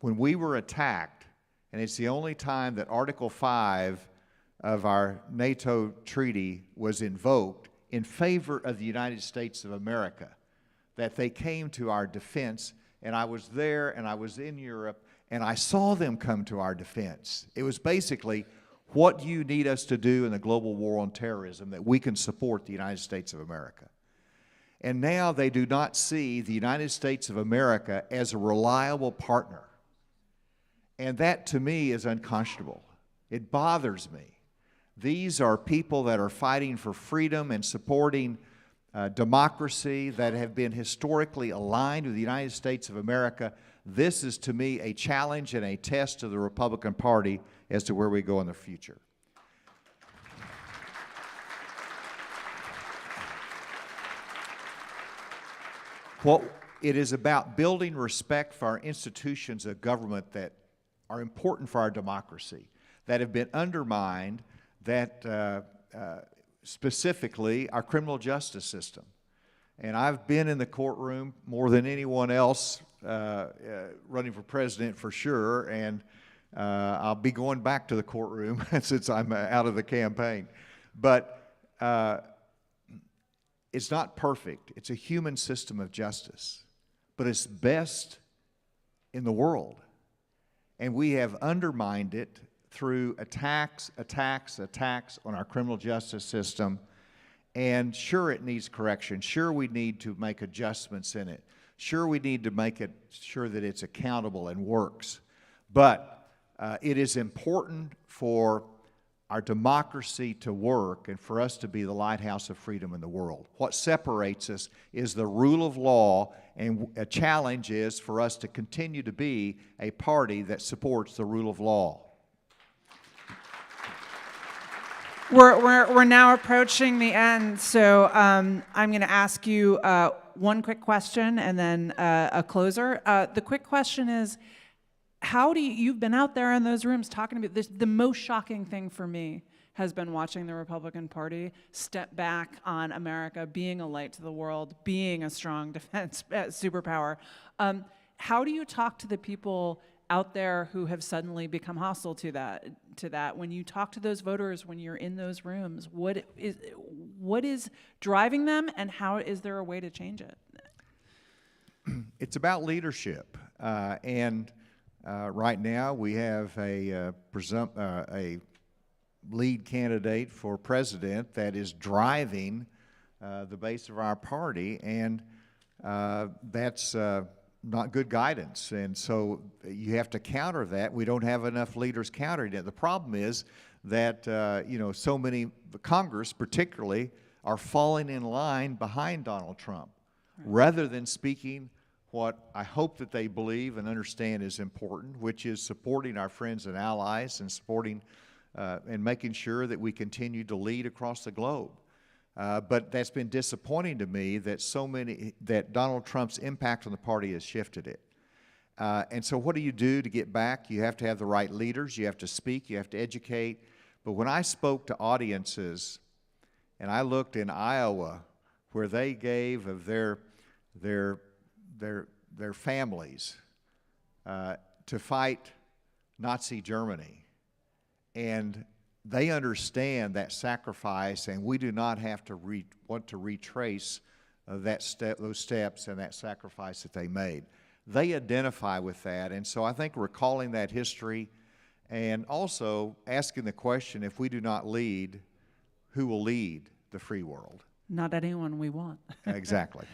when we were attacked, and it's the only time that Article 5 of our NATO treaty was invoked in favor of the United States of America, that they came to our defense, and I was there and I was in Europe, and I saw them come to our defense. It was basically, what do you need us to do in the global war on terrorism that we can support the United States of America? And now they do not see the United States of America as a reliable partner. And that, to me, is unconscionable. It bothers me. These are people that are fighting for freedom and supporting democracy, that have been historically aligned with the United States of America. This is, to me, a challenge and a test to the Republican Party as to where we go in the future. It is about building respect for our institutions of government that are important for our democracy, that have been undermined, that specifically our criminal justice system. And I've been in the courtroom more than anyone else running for president for sure, and I'll be going back to the courtroom since I'm out of the campaign. But it's not perfect. It's a human system of justice, but it's best in the world. And we have undermined it through attacks on our criminal justice system. And sure, it needs correction. Sure, we need to make adjustments in it. Sure, we need to make it sure that it's accountable and works. But it is important for our democracy to work and for us to be the lighthouse of freedom in the world. What separates us is the rule of law, and a challenge is for us to continue to be a party that supports the rule of law. We're now approaching the end, so I'm going to ask you one quick question and then a closer. The quick question is, you've been out there in those rooms talking about this. The most shocking thing for me has been watching the Republican Party step back on America being a light to the world, being a strong defense superpower. How do you talk to the people out there who have suddenly become hostile to that? When you talk to those voters, when you're in those rooms, what is driving them, and how is there a way to change it? It's about leadership, and right now we have a lead candidate for president that is driving the base of our party, and that's not good guidance. And so you have to counter that. We don't have enough leaders countering it. The problem is that, so many, Congress particularly, are falling in line behind Donald Trump rather than speaking what I hope that they believe and understand is important, which is supporting our friends and allies and supporting and making sure that we continue to lead across the globe. But that's been disappointing to me that Donald Trump's impact on the party has shifted it. And so what do you do to get back? You have to have the right leaders, you have to speak, you have to educate. But when I spoke to audiences, and I looked in Iowa, where they gave of their families to fight Nazi Germany, and they understand that sacrifice, and we do not have to want to retrace those steps and that sacrifice that they made. They identify with that, and so I think recalling that history and also asking the question, if we do not lead, who will lead the free world? Not anyone we want. Exactly.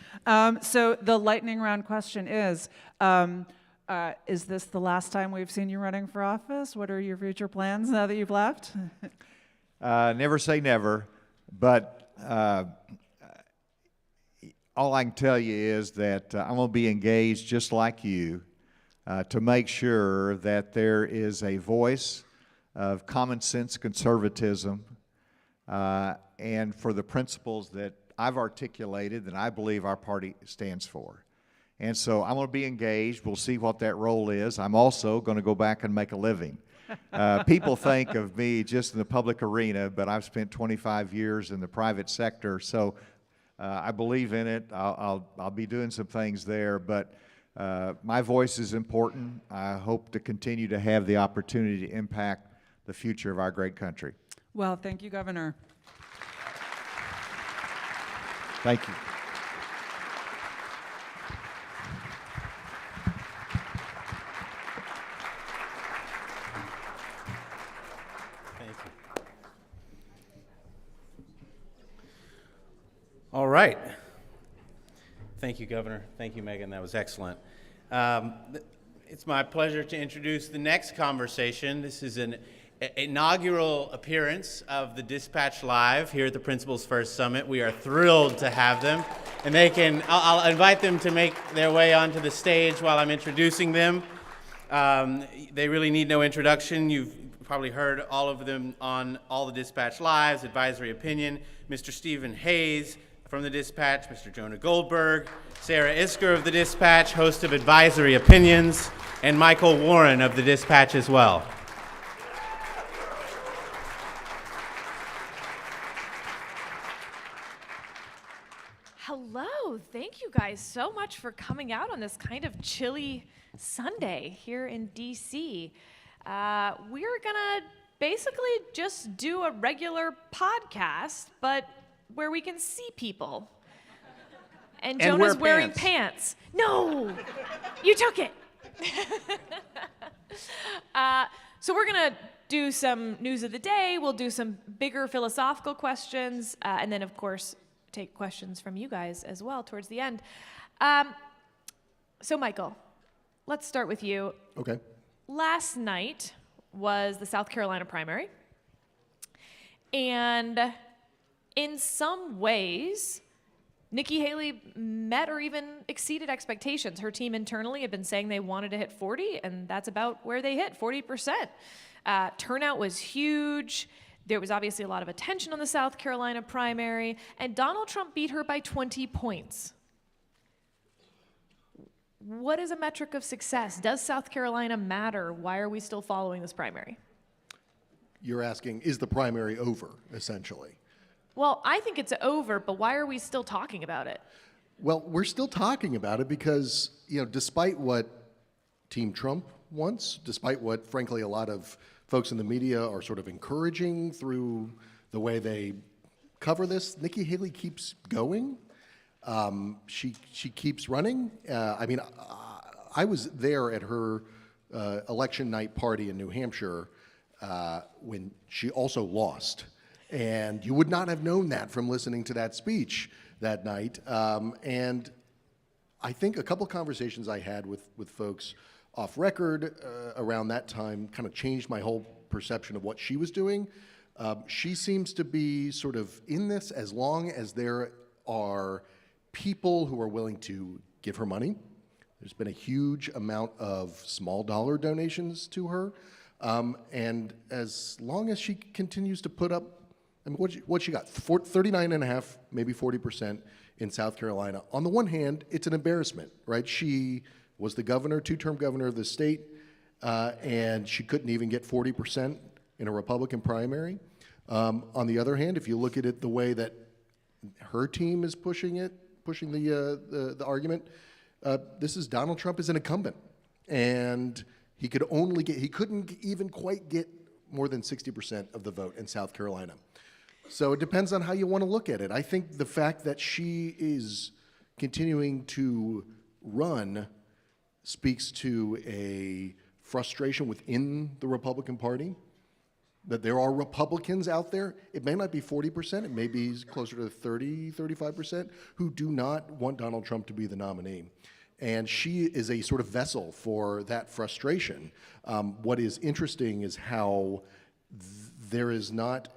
So the lightning round question is this the last time we've seen you running for office? What are your future plans now that you've left? Never say never, but all I can tell you is that I'm going to be engaged just like you to make sure that there is a voice of common sense conservatism and for the principles that I've articulated that I believe our party stands for. And so I'm going to be engaged. We'll see what that role is. I'm also going to go back and make a living. People think of me just in the public arena, but I've spent 25 years in the private sector, so I believe in it. I'll be doing some things there, but my voice is important. I hope to continue to have the opportunity to impact the future of our great country. Well, thank you, Governor. Thank you. Thank you. All right. Thank you, Governor. Thank you, Megan. That was excellent. It's my pleasure to introduce the next conversation. This is an inaugural appearance of the Dispatch Live here at the Principals First Summit. We are thrilled to have them, and I'll invite them to make their way onto the stage while I'm introducing them. They really need no introduction. You've probably heard all of them on all the Dispatch Lives, Advisory Opinion. Mr. Stephen Hayes from the Dispatch, Mr. Jonah Goldberg, Sarah Isker of the Dispatch, host of Advisory Opinions, and Michael Warren of the Dispatch as well. Hello, thank you guys so much for coming out on this kind of chilly Sunday here in DC. We're gonna basically just do a regular podcast, but where we can see people. And Jonah's wearing pants. No, you took it. So we're gonna do some news of the day. We'll do some bigger philosophical questions, and then of course, take questions from you guys as well towards the end. So Michael, let's start with you. Okay. Last night was the South Carolina primary. And in some ways, Nikki Haley met or even exceeded expectations. Her team internally had been saying they wanted to hit 40, and that's about where they hit, 40%. Turnout was huge. There was obviously a lot of attention on the South Carolina primary, and Donald Trump beat her by 20 points. What is a metric of success? Does South Carolina matter? Why are we still following this primary? You're asking, is the primary over, essentially? Well, I think it's over, but why are we still talking about it? Well, we're still talking about it because, despite what Team Trump wants, despite what, frankly, a lot of folks in the media are sort of encouraging through the way they cover this, Nikki Haley keeps going. She keeps running. I was there at her election night party in New Hampshire when she also lost. And you would not have known that from listening to that speech that night. And I think a couple conversations I had with folks off record around that time kind of changed my whole perception of what she was doing. She seems to be sort of in this as long as there are people who are willing to give her money. There's been a huge amount of small dollar donations to her. And as long as she continues to put up, I mean, what she got, 39.5%, maybe 40% in South Carolina. On the one hand, it's an embarrassment, right? She was the governor, two-term governor of the state, and she couldn't even get 40% in a Republican primary. On the other hand, if you look at it the way that her team is pushing the argument, this is Donald Trump is an incumbent, and he couldn't even quite get more than 60% of the vote in South Carolina. So it depends on how you want to look at it. I think the fact that she is continuing to run speaks to a frustration within the Republican Party, that there are Republicans out there, it may not be 40%, it may be closer to 30, 35%, who do not want Donald Trump to be the nominee. And she is a sort of vessel for that frustration. What is interesting is how there is not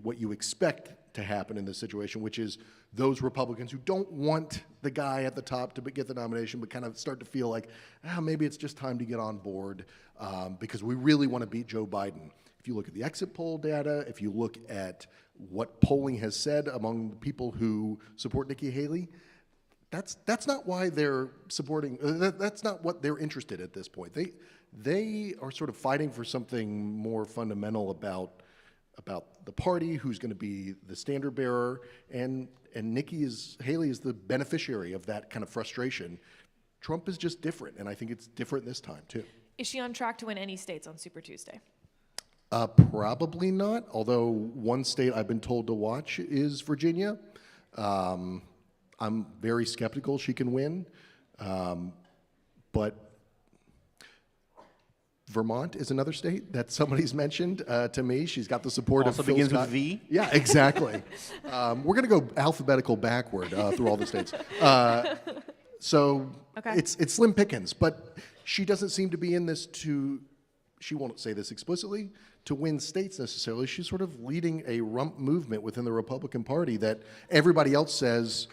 what you expect to happen in this situation, which is those Republicans who don't want the guy at the top to get the nomination, but kind of start to feel like, maybe it's just time to get on board because we really want to beat Joe Biden. If you look at the exit poll data, if you look at what polling has said among the people who support Nikki Haley, that's not why they're supporting. That's not what they're interested in at this point. They are sort of fighting for something more fundamental about the party, who's going to be the standard bearer, and Haley is the beneficiary of that kind of frustration. Trump is just different, and I think it's different this time too. Is she on track to win any states on Super Tuesday? Probably not, although one state I've been told to watch is Virginia. I'm very skeptical she can win, but Vermont is another state that somebody's mentioned to me. She's got the support also of Phil begins Scott. with V? Yeah, exactly. We're going to go alphabetical backward through all the states. So Okay. it's slim pickings, but she doesn't seem to be in this she won't say this explicitly, to win states necessarily. She's sort of leading a rump movement within the Republican Party that everybody else says,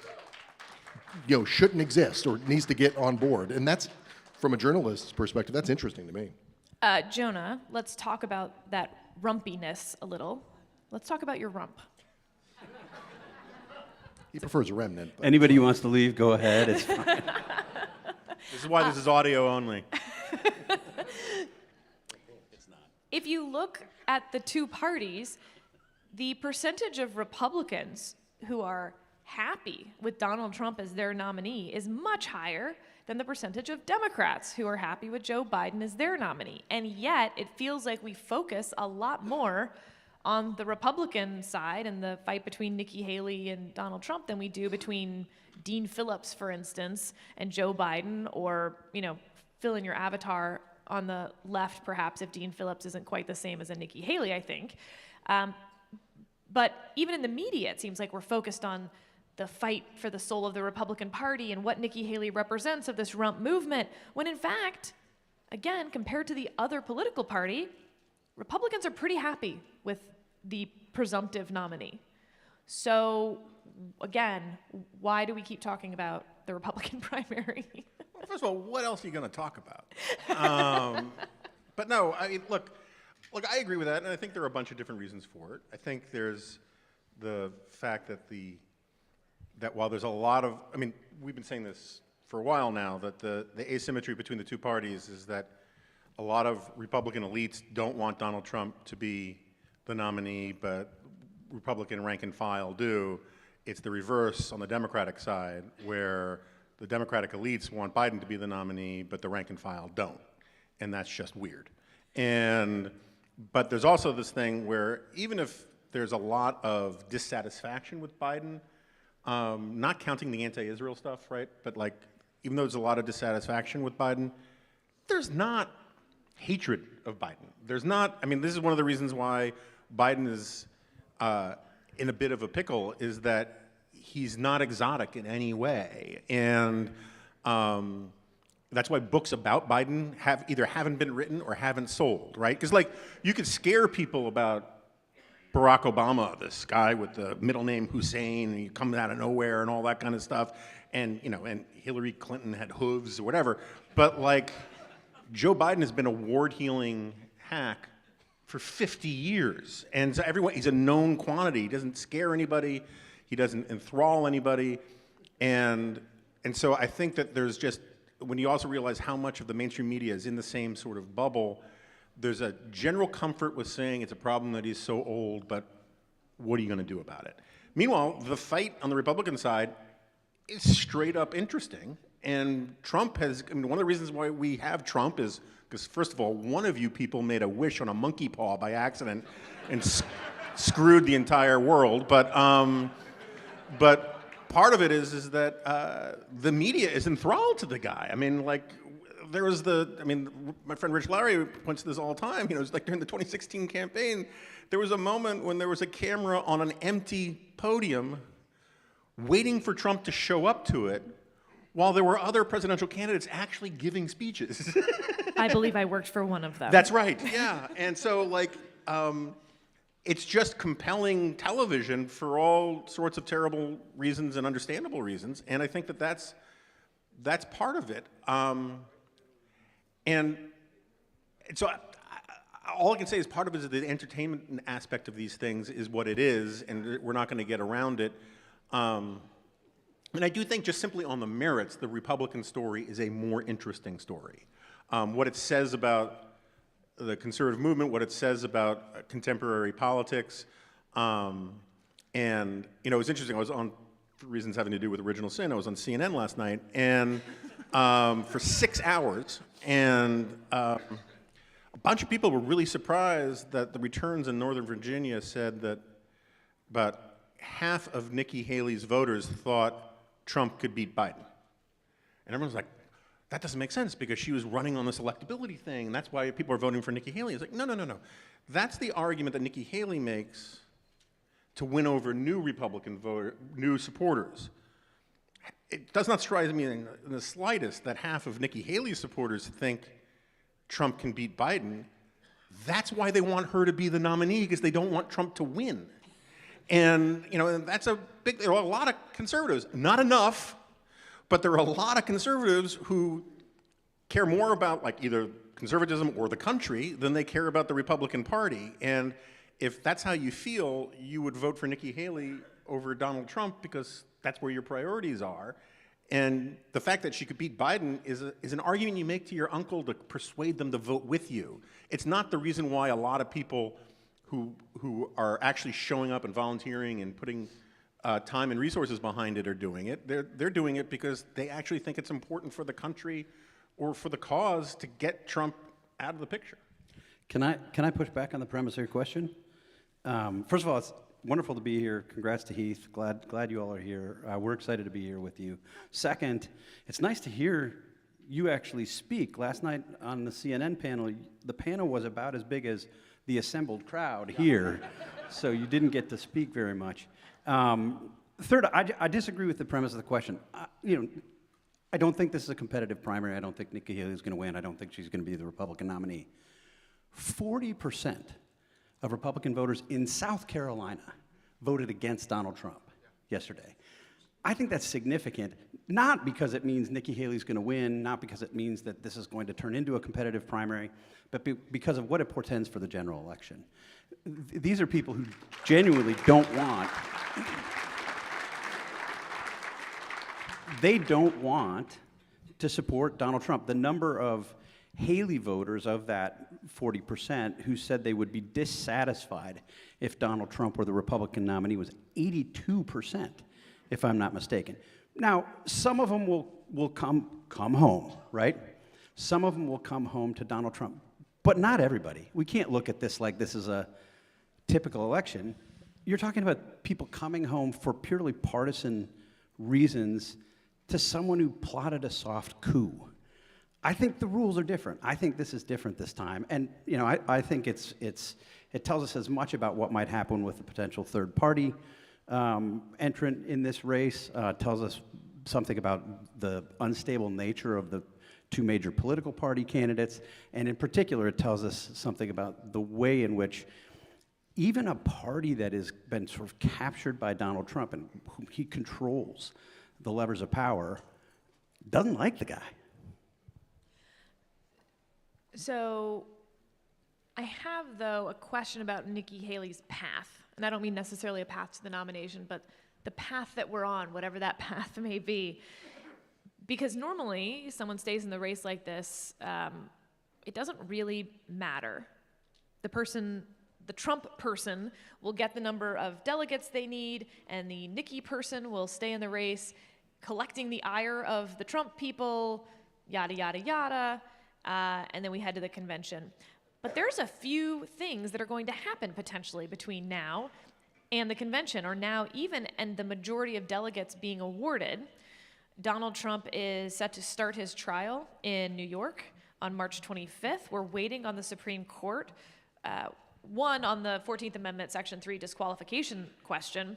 shouldn't exist or needs to get on board. And that's, from a journalist's perspective, that's interesting to me. Jonah, let's talk about that rumpiness a little. Let's talk about your rump. He prefers a remnant. But. Anybody who wants to leave, go ahead. It's fine. This is why this is audio only. If you look at the two parties, the percentage of Republicans who are happy with Donald Trump as their nominee is much higher than the percentage of Democrats who are happy with Joe Biden as their nominee. And yet, it feels like we focus a lot more on the Republican side and the fight between Nikki Haley and Donald Trump than we do between Dean Phillips, for instance, and Joe Biden, or, fill in your avatar on the left, perhaps, if Dean Phillips isn't quite the same as a Nikki Haley, I think. But even in the media, it seems like we're focused on the fight for the soul of the Republican Party and what Nikki Haley represents of this rump movement, when in fact, again, compared to the other political party, Republicans are pretty happy with the presumptive nominee. So, again, why do we keep talking about the Republican primary? Well, first of all, what else are you going to talk about? But no, I mean, look, I agree with that, and I think there are a bunch of different reasons for it. I think there's the fact that that while there's a lot of, we've been saying this for a while now, that the asymmetry between the two parties is that a lot of Republican elites don't want Donald Trump to be the nominee, but Republican rank and file do. It's the reverse on the Democratic side, where the Democratic elites want Biden to be the nominee, but the rank and file don't. And that's just weird. But there's also this thing where even if there's a lot of dissatisfaction with Biden, not counting the anti-Israel stuff, right? But even though there's a lot of dissatisfaction with Biden, there's not hatred of Biden. There's not, this is one of the reasons why Biden is in a bit of a pickle, is that he's not exotic in any way. And That's why books about Biden haven't been written or haven't sold, right? Because like you could scare people about Barack Obama, this guy with the middle name Hussein, and he comes out of nowhere and all that kind of stuff, and and Hillary Clinton had hooves or whatever. But like Joe Biden has been a ward-healing hack for 50 years, and so he's a known quantity. He doesn't scare anybody, he doesn't enthrall anybody, and so I think that there's just, when you also realize how much of the mainstream media is in the same sort of bubble, there's a general comfort with saying it's a problem that he's so old, but what are you going to do about it? Meanwhile, the fight on the Republican side is straight up interesting, and Trump has, one of the reasons why we have Trump is because, first of all, one of you people made a wish on a monkey paw by accident and screwed the entire world, but part of it is that the media is enthralled to the guy. I mean, like, there was my friend Rich Larry points to this all the time. It's like during the 2016 campaign, there was a moment when there was a camera on an empty podium waiting for Trump to show up to it while there were other presidential candidates actually giving speeches. I believe I worked for one of them. That's right, yeah. And so, like, it's just compelling television for all sorts of terrible reasons and understandable reasons, and I think that that's part of it. And so all I can say is part of it is the entertainment aspect of these things is what it is, and we're not going to get around it. And I do think just simply on the merits, the Republican story is a more interesting story. What it says about the conservative movement, what it says about contemporary politics, and it was interesting. I was on, for reasons having to do with Original Sin, I was on CNN last night, and for 6 hours, and a bunch of people were really surprised that the returns in Northern Virginia said that about half of Nikki Haley's voters thought Trump could beat Biden. And everyone's like, that doesn't make sense because she was running on this electability thing, and that's why people are voting for Nikki Haley. It's like, no. That's the argument that Nikki Haley makes to win over new Republican new supporters. It does not strike me in the slightest that half of Nikki Haley's supporters think Trump can beat Biden. That's why they want her to be the nominee, because they don't want Trump to win. And and that's there are a lot of conservatives, not enough, but there are a lot of conservatives who care more about like either conservatism or the country than they care about the Republican Party. And if that's how you feel, you would vote for Nikki Haley over Donald Trump because that's where your priorities are. And the fact that she could beat Biden is an argument you make to your uncle to persuade them to vote with you. It's not the reason why a lot of people who are actually showing up and volunteering and putting time and resources behind it are doing it. They're doing it because they actually think it's important for the country or for the cause to get Trump out of the picture. Can I push back on the premise of your question? First of all, it's wonderful to be here. Congrats to Heath. Glad you all are here. We're excited to be here with you. Second, it's nice to hear you actually speak. Last night on the CNN panel, the panel was about as big as the assembled crowd here, so you didn't get to speak very much. Third, I disagree with the premise of the question. I don't think this is a competitive primary. I don't think Nikki Haley is going to win. I don't think she's going to be the Republican nominee. 40% of Republican voters in South Carolina voted against Donald Trump yesterday. I think that's significant, not because it means Nikki Haley's going to win, not because it means that this is going to turn into a competitive primary, but because of what it portends for the general election. These are people who genuinely don't want, they don't want to support Donald Trump. The number of Haley voters of that 40% who said they would be dissatisfied if Donald Trump were the Republican nominee was 82%, if I'm not mistaken. Now, some of them will come home, right? Some of them will come home to Donald Trump, but not everybody. We can't look at this like this is a typical election. You're talking about people coming home for purely partisan reasons to someone who plotted a soft coup. I think the rules are different. I think this is different this time. And I think it tells us as much about what might happen with the potential third party entrant in this race, tells us something about the unstable nature of the two major political party candidates, and in particular, it tells us something about the way in which even a party that has been sort of captured by Donald Trump and whom he controls the levers of power doesn't like the guy. So I have, though, a question about Nikki Haley's path. And I don't mean necessarily a path to the nomination, but the path that we're on, whatever that path may be. Because normally, someone stays in the race like this, it doesn't really matter. The Trump person will get the number of delegates they need, and the Nikki person will stay in the race, collecting the ire of the Trump people, yada, yada, yada, and then we head to the convention. But there's a few things that are going to happen potentially between now and the convention, or now even and the majority of delegates being awarded. Donald Trump is set to start his trial in New York on March 25th. We're waiting on the Supreme Court. One, on the 14th Amendment, Section 3 disqualification question.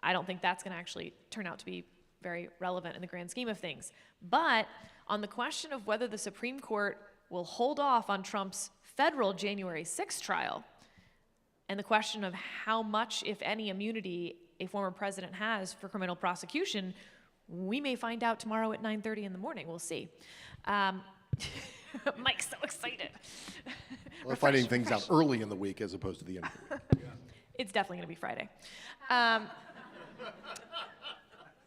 I don't think that's going to actually turn out to be very relevant in the grand scheme of things. But on the question of whether the Supreme Court will hold off on Trump's federal January 6th trial, and the question of how much, if any, immunity a former president has for criminal prosecution, we may find out tomorrow at 9:30 in the morning. We'll see. Mike's so excited. We're finding things out early in the week as opposed to the end of the week. It's definitely going to be Friday. And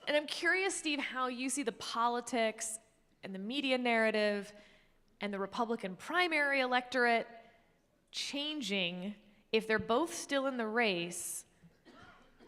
I'm curious, Steve, how you see the politics and the media narrative and the Republican primary electorate changing if they're both still in the race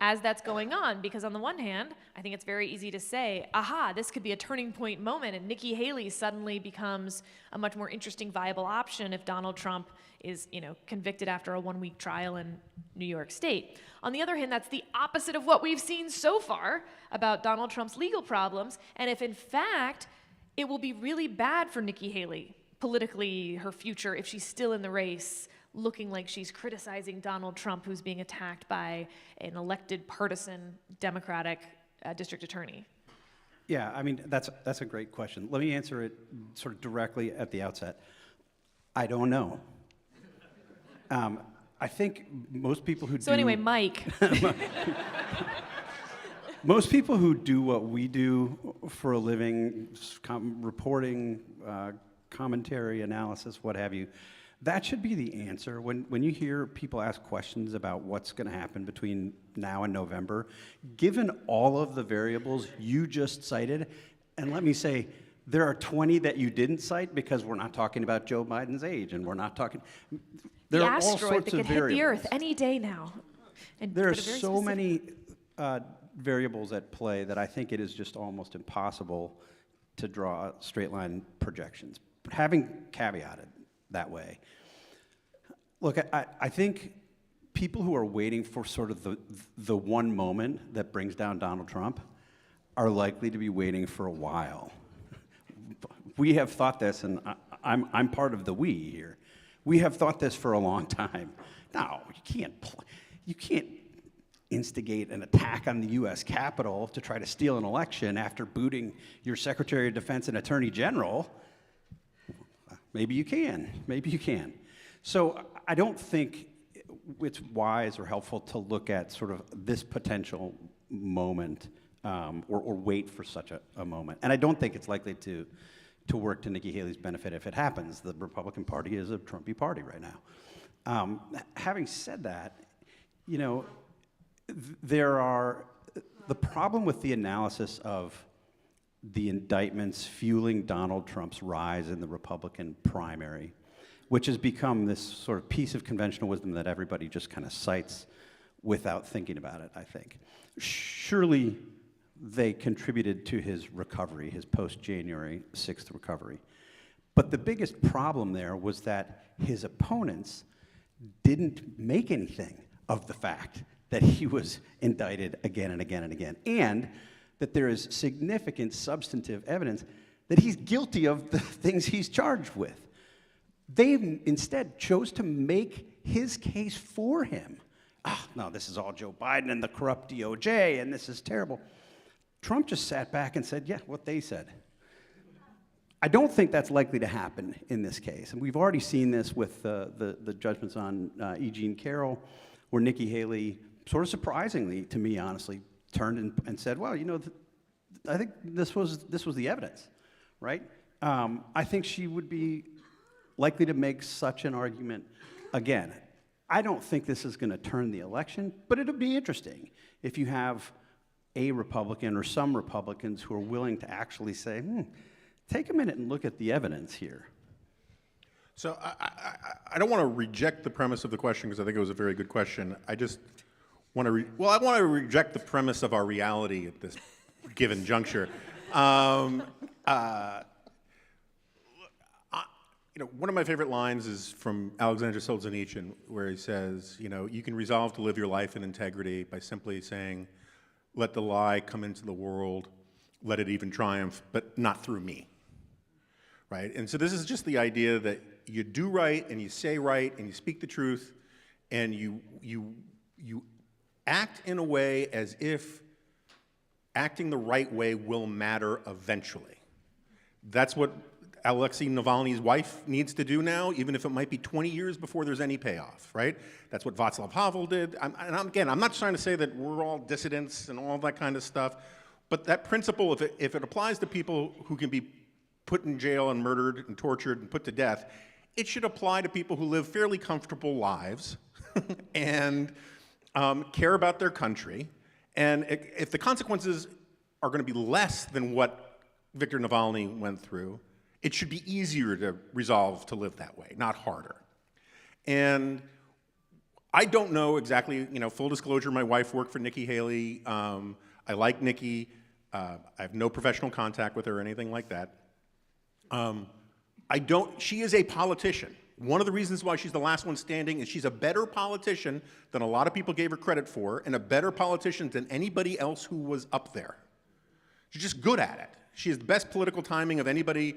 as that's going on. Because on the one hand, I think it's very easy to say, aha, this could be a turning point moment, and Nikki Haley suddenly becomes a much more interesting, viable option if Donald Trump is, convicted after a one-week trial in New York State. On the other hand, that's the opposite of what we've seen so far about Donald Trump's legal problems, and if in fact it will be really bad for Nikki Haley, politically, her future, if she's still in the race, looking like she's criticizing Donald Trump, who's being attacked by an elected partisan Democratic district attorney. Yeah, I mean, that's a great question. Let me answer it sort of directly at the outset. I don't know. I think most people who So anyway, Mike. Most people who do what we do for a living, reporting, commentary, analysis, what have you, that should be the answer. When you hear people ask questions about what's going to happen between now and November, given all of the variables you just cited, and let me say, there are 20 that you didn't cite because we're not talking about Joe Biden's age, and we're not talking. There The are all asteroid sorts that of could hit the variables. Earth any day now. And There are put a very so specific- many variables at play that I think it is just almost impossible to draw straight line projections. But having caveated that way, look, I think people who are waiting for sort of the one moment that brings down Donald Trump are likely to be waiting for a while. We have thought this, and I'm part of the we here. We have thought this for a long time. No, you can't instigate an attack on the U.S. Capitol to try to steal an election after booting your Secretary of Defense and Attorney General. Maybe you can. So I don't think it's wise or helpful to look at sort of this potential moment or wait for such a moment. And I don't think it's likely to work to Nikki Haley's benefit if it happens. The Republican Party is a Trumpy party right now. Having said that, the problem with the analysis of the indictments fueling Donald Trump's rise in the Republican primary, which has become this sort of piece of conventional wisdom that everybody just kind of cites without thinking about it, I think. Surely they contributed to his recovery, his post-January 6th recovery. But the biggest problem there was that his opponents didn't make anything of the fact that he was indicted again and again and again, and that there is significant substantive evidence that he's guilty of the things he's charged with. They instead chose to make his case for him. No, this is all Joe Biden and the corrupt DOJ, and this is terrible. Trump just sat back and said, yeah, what they said. I don't think that's likely to happen in this case. And we've already seen this with the judgments on E. Jean Carroll, where Nikki Haley, sort of surprisingly to me, honestly, turned and said, well, you know, I think this was the evidence, right? I think she would be likely to make such an argument again. I don't think this is going to turn the election, but it'll be interesting if you have a Republican or some Republicans who are willing to actually say, take a minute and look at the evidence here. So I don't want to reject the premise of the question because I think it was a very good question. I just want to, I want to reject the premise of our reality at this given juncture. You know, one of my favorite lines is from Alexander Solzhenitsyn, where he says, you know, you can resolve to live your life in integrity by simply saying, let the lie come into the world, let it even triumph, but not through me, right? And so this is just the idea that you do right, and you say right, and you speak the truth, and you act in a way as if acting the right way will matter eventually. That's what Alexei Navalny's wife needs to do now, even if it might be 20 years before there's any payoff, right? That's what Václav Havel did. Again, I'm not trying to say that we're all dissidents and all that kind of stuff, but that principle, if it applies to people who can be put in jail and murdered and tortured and put to death, it should apply to people who live fairly comfortable lives and care about their country. And if the consequences are going to be less than what Viktor Navalny went through, it should be easier to resolve to live that way, not harder. And I don't know exactly, you know, full disclosure, my wife worked for Nikki Haley. I like Nikki. I have no professional contact with her or anything like that. She is a politician. One of the reasons why she's the last one standing is she's a better politician than a lot of people gave her credit for, and a better politician than anybody else who was up there. She's just good at it. She has the best political timing of anybody,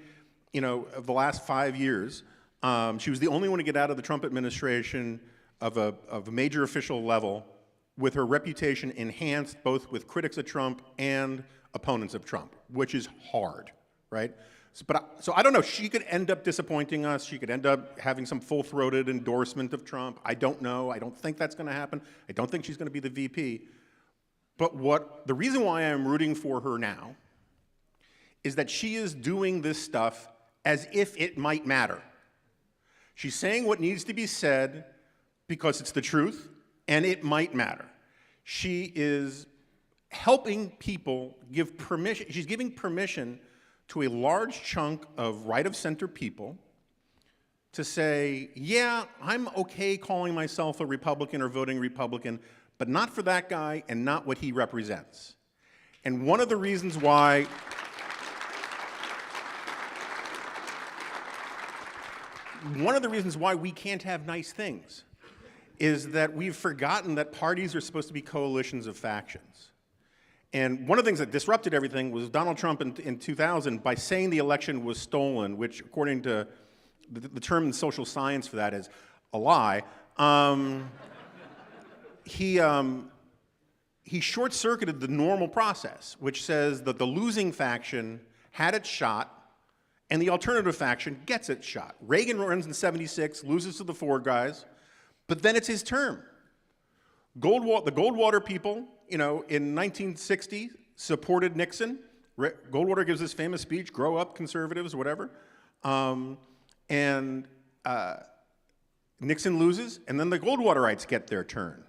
you know, of the last 5 years. She was the only one to get out of the Trump administration of a major official level with her reputation enhanced both with critics of Trump and opponents of Trump, which is hard, right? So I don't know. She could end up disappointing us. She could end up having some full-throated endorsement of Trump. I don't know. I don't think that's going to happen. I don't think she's going to be the VP. But the reason why I'm rooting for her now is that she is doing this stuff as if it might matter. She's saying what needs to be said because it's the truth and it might matter. She is helping people give permission. She's giving permission to a large chunk of right-of-center people to say, yeah, I'm okay calling myself a Republican or voting Republican, but not for that guy and not what he represents. And one of the reasons why we can't have nice things is that we've forgotten that parties are supposed to be coalitions of factions. And one of the things that disrupted everything was Donald Trump in 2000, by saying the election was stolen, which according to the term in social science for that is a lie, he short-circuited the normal process, which says that the losing faction had its shot and the alternative faction gets its shot. Reagan runs in '76, loses to the four guys, but then it's his term. The Goldwater people, you know, in 1960 supported Nixon. Goldwater gives this famous speech, grow up, conservatives, whatever. Nixon loses, and then the Goldwaterites get their turn.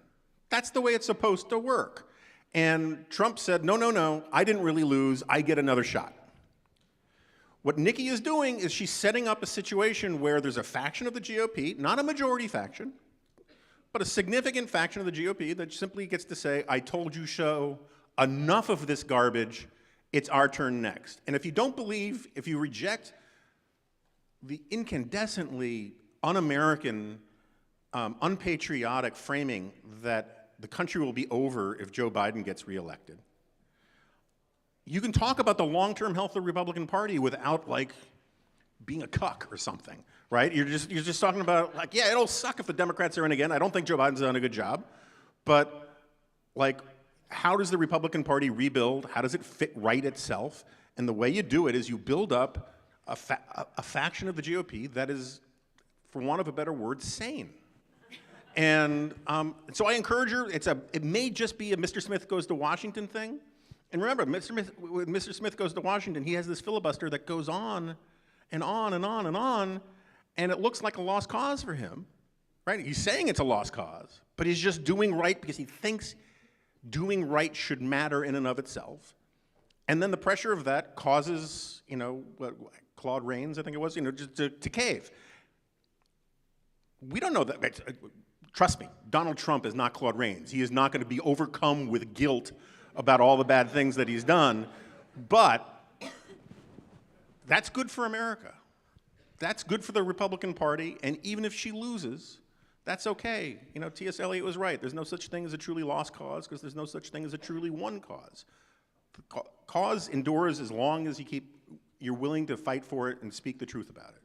That's the way it's supposed to work. And Trump said, no, I didn't really lose, I get another shot. What Nikki is doing is she's setting up a situation where there's a faction of the GOP, not a majority faction, but a significant faction of the GOP that simply gets to say, I told you so, enough of this garbage, it's our turn next. And if you don't believe, if you reject the incandescently un-American, unpatriotic framing that the country will be over if Joe Biden gets reelected, you can talk about the long-term health of the Republican Party without, like, being a cuck or something, right? You're just talking about, like, yeah, it'll suck if the Democrats are in again. I don't think Joe Biden's done a good job. But, like, how does the Republican Party rebuild? How does it fit right itself? And the way you do it is you build up a faction of the GOP that is, for want of a better word, sane. And so I encourage her. It may just be a Mr. Smith goes to Washington thing. And remember, when Mr. Smith goes to Washington, he has this filibuster that goes on and on and on and on, and it looks like a lost cause for him, right? He's saying it's a lost cause, but he's just doing right because he thinks doing right should matter in and of itself. And then the pressure of that causes, Claude Rains, I think it was, just to cave. We don't know that. Trust me, Donald Trump is not Claude Rains. He is not going to be overcome with guilt about all the bad things that he's done, but that's good for America. That's good for the Republican Party, and even if she loses, that's okay. T.S. Eliot was right. There's no such thing as a truly lost cause because there's no such thing as a truly won cause. The cause endures as long as you're willing to fight for it and speak the truth about it.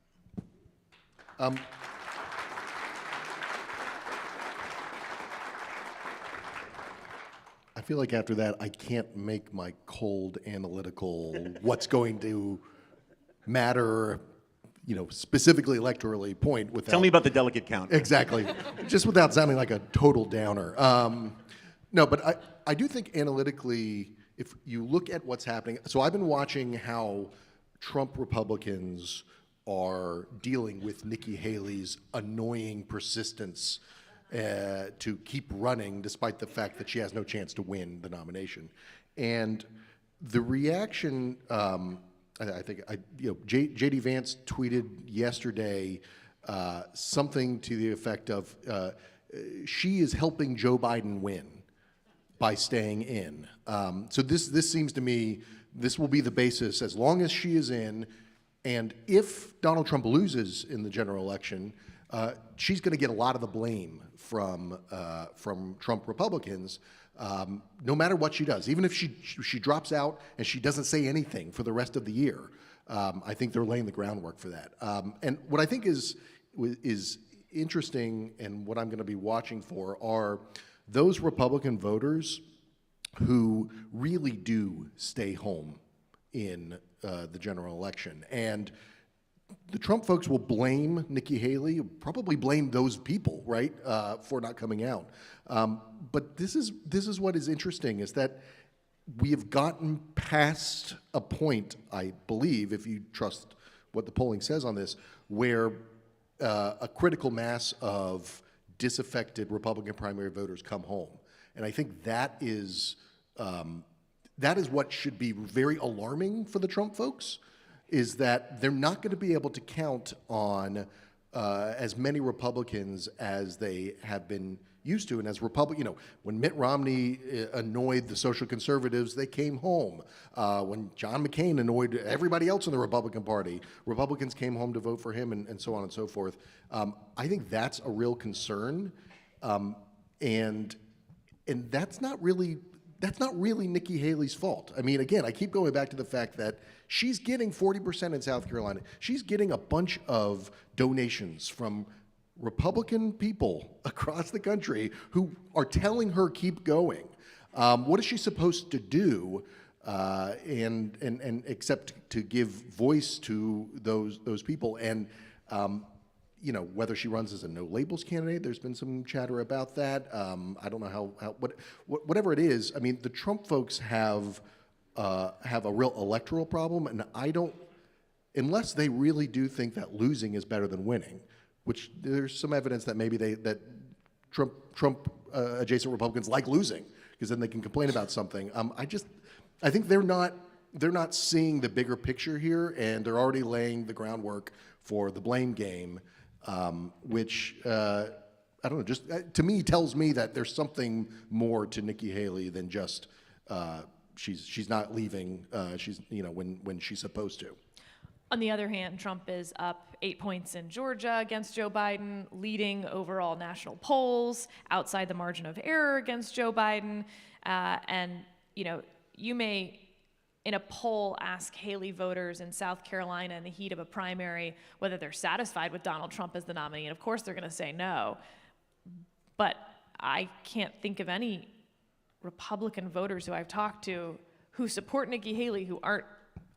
I feel like after that, I can't make my cold, analytical, what's going to matter, specifically electorally point without... Tell me about the delegate count. Exactly. Just without sounding like a total downer. No, but I do think analytically, if you look at what's happening... So I've been watching how Trump Republicans are dealing with Nikki Haley's annoying persistence to keep running despite the fact that she has no chance to win the nomination. And the reaction, I think, J.D. Vance tweeted yesterday something to the effect of, she is helping Joe Biden win by staying in. So this seems to me, this will be the basis as long as she is in, and if Donald Trump loses in the general election, she's going to get a lot of the blame from Trump Republicans, no matter what she does. Even if she drops out and she doesn't say anything for the rest of the year, I think they're laying the groundwork for that. And what I think is interesting, and what I'm going to be watching for, are those Republican voters who really do stay home in the general election. And the Trump folks will blame Nikki Haley, probably blame those people, right, for not coming out. But this is what is interesting, is that we have gotten past a point, I believe, if you trust what the polling says on this, where a critical mass of disaffected Republican primary voters come home. And I think that is what should be very alarming for the Trump folks, is that they're not going to be able to count on as many Republicans as they have been used to. And as when Mitt Romney annoyed the social conservatives, they came home. When John McCain annoyed everybody else in the Republican Party, Republicans came home to vote for him, and so on and so forth. I think that's a real concern, and that's not really Nikki Haley's fault. I mean, again, I keep going back to the fact that she's getting 40% in South Carolina. She's getting a bunch of donations from Republican people across the country who are telling her keep going. What is she supposed to do, and except to give voice to those people? And whether she runs as a no labels candidate, there's been some chatter about that. I don't know whatever it is. I mean, the Trump folks have a real electoral problem, and unless they really do think that losing is better than winning, which there's some evidence that maybe that Trump adjacent Republicans like losing, because then they can complain about something. I think they're not seeing the bigger picture here, and they're already laying the groundwork for the blame game, which I don't know, just to me tells me that there's something more to Nikki Haley than just she's not leaving. She's when she's supposed to. On the other hand, Trump is up 8 points in Georgia against Joe Biden, leading overall national polls, outside the margin of error against Joe Biden. And, you may, in a poll, ask Haley voters in South Carolina in the heat of a primary whether they're satisfied with Donald Trump as the nominee. And of course, they're going to say no. But I can't think of any Republican voters who I've talked to who support Nikki Haley who aren't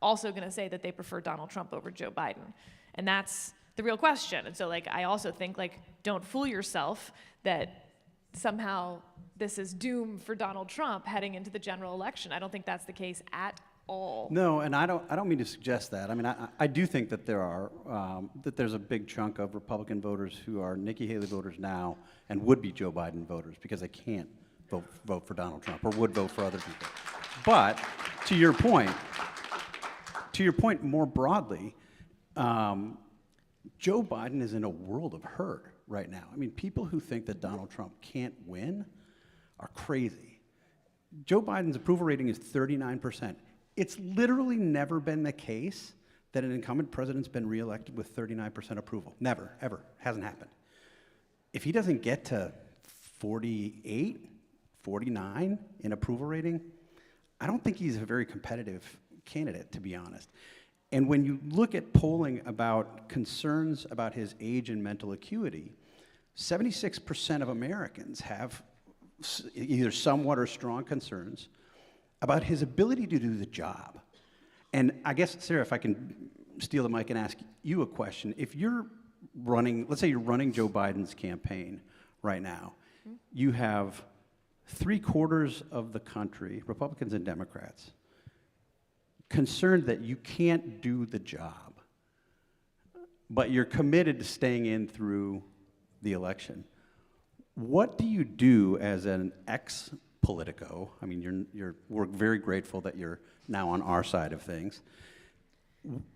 also going to say that they prefer Donald Trump over Joe Biden. And that's the real question. And so, like, I also think, like, don't fool yourself that somehow this is doom for Donald Trump heading into the general election. I don't think that's the case at all. No, and I don't mean to suggest that. I mean, I do think that there's a big chunk of Republican voters who are Nikki Haley voters now and would be Joe Biden voters because they can't vote for Donald Trump or would vote for other people. But to your point more broadly, Joe Biden is in a world of hurt right now. I mean, people who think that Donald Trump can't win are crazy. Joe Biden's approval rating is 39%. It's literally never been the case that an incumbent president's been reelected with 39% approval. Never, ever. Hasn't happened. If he doesn't get to 48, 49 in approval rating, I don't think he's a very competitive candidate, to be honest. And when you look at polling about concerns about his age and mental acuity, 76% of Americans have either somewhat or strong concerns about his ability to do the job. And I guess, Sarah, if I can steal the mic and ask you a question. If you're running, let's say you're running Joe Biden's campaign right now, you have 3/4 of the country, Republicans and Democrats, concerned that you can't do the job, but you're committed to staying in through the election. What do you do as an ex-politico? I mean, we're very grateful that you're now on our side of things.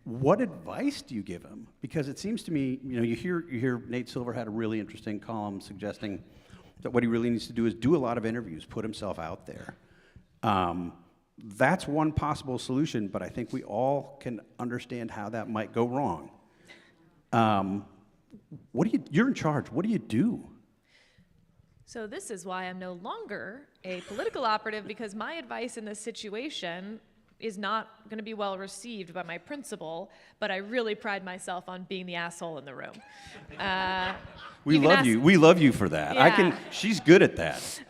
What advice do you give him? Because it seems to me, you hear Nate Silver had a really interesting column suggesting that what he really needs to do is do a lot of interviews, put himself out there. That's one possible solution, but I think we all can understand how that might go wrong. You're in charge. What do you do? So this is why I'm no longer a political operative, because my advice in this situation is not going to be well received by my principal, but I really pride myself on being the asshole in the room. We love you. We love you for that. Yeah. She's good at that.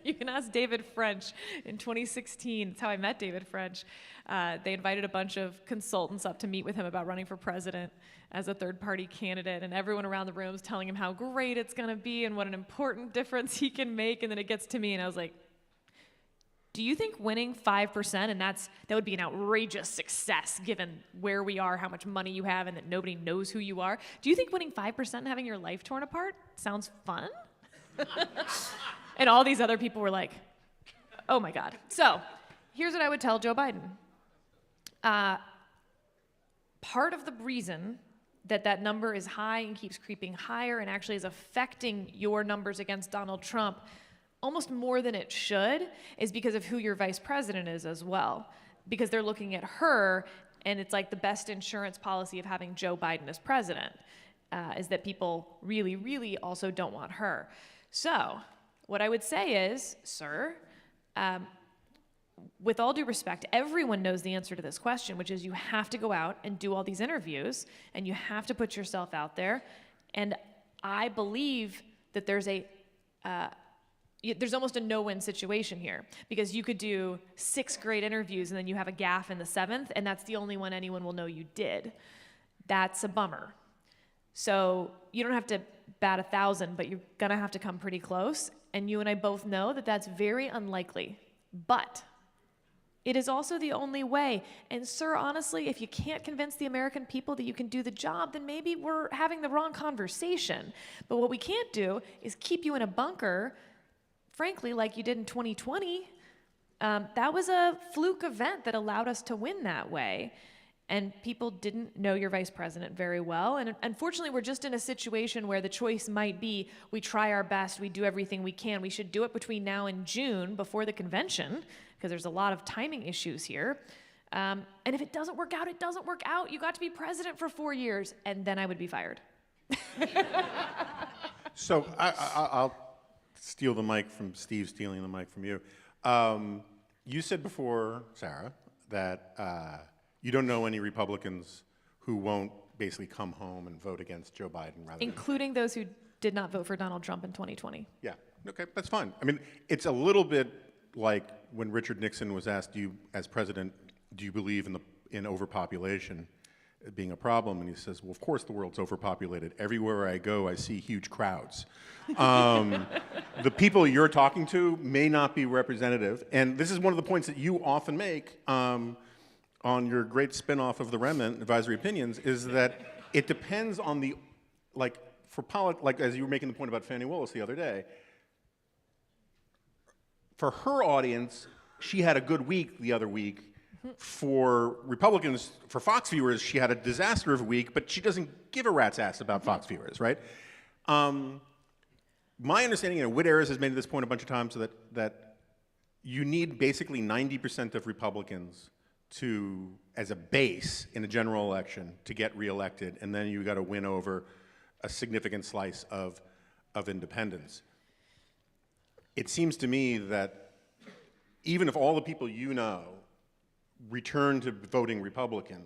You can ask David French in 2016. That's how I met David French. They invited a bunch of consultants up to meet with him about running for president as a third-party candidate, and everyone around the room is telling him how great it's going to be and what an important difference he can make, and then it gets to me, and I was like, do you think winning 5%, and that would be an outrageous success given where we are, how much money you have, and that nobody knows who you are, do you think winning 5% and having your life torn apart sounds fun? And all these other people were like, oh my God. So here's what I would tell Joe Biden. Part of the reason that number is high and keeps creeping higher and actually is affecting your numbers against Donald Trump almost more than it should is because of who your vice president is as well. Because they're looking at her, and it's like the best insurance policy of having Joe Biden as president, is that people really, really also don't want her. So what I would say is, sir, with all due respect, everyone knows the answer to this question, which is you have to go out and do all these interviews, and you have to put yourself out there. And I believe that there's almost a no-win situation here, because you could do 6 great interviews and then you have a gaffe in the 7th, and that's the only one anyone will know you did. That's a bummer. So you don't have to bat 1,000, but you're gonna have to come pretty close, and you and I both know that that's very unlikely. But it is also the only way. And sir, honestly, if you can't convince the American people that you can do the job, then maybe we're having the wrong conversation. But what we can't do is keep you in a bunker, frankly, like you did in 2020. That was a fluke event that allowed us to win that way. And people didn't know your vice president very well. And unfortunately, we're just in a situation where the choice might be, we try our best, we do everything we can. We should do it between now and June, before the convention, because there's a lot of timing issues here. And if it doesn't work out, it doesn't work out. You got to be president for 4 years, and then I would be fired. So I'll steal the mic from Steve, stealing the mic from you. You said before, Sarah, that you don't know any Republicans who won't basically come home and vote against Joe Biden rather Including those who did not vote for Donald Trump in 2020. Yeah. Okay, that's fine. I mean, it's a little bit like when Richard Nixon was asked, as president, do you believe in overpopulation being a problem? And he says, well, of course the world's overpopulated. Everywhere I go, I see huge crowds. The people you're talking to may not be representative. And this is one of the points that you often make on your great spin-off of the Remnant, Advisory Opinions, is that it depends on the, like as you were making the point about Fannie Willis the other day, for her audience, she had a good week the other week. For Republicans, for Fox viewers, she had a disaster of a week, but she doesn't give a rat's ass about Fox viewers, right? My understanding, Whit Ayers has made this point a bunch of times, that you need basically 90% of Republicans as a base in a general election to get reelected, and then you got to win over a significant slice of independents. It seems to me that even if all the people you know return to voting Republican,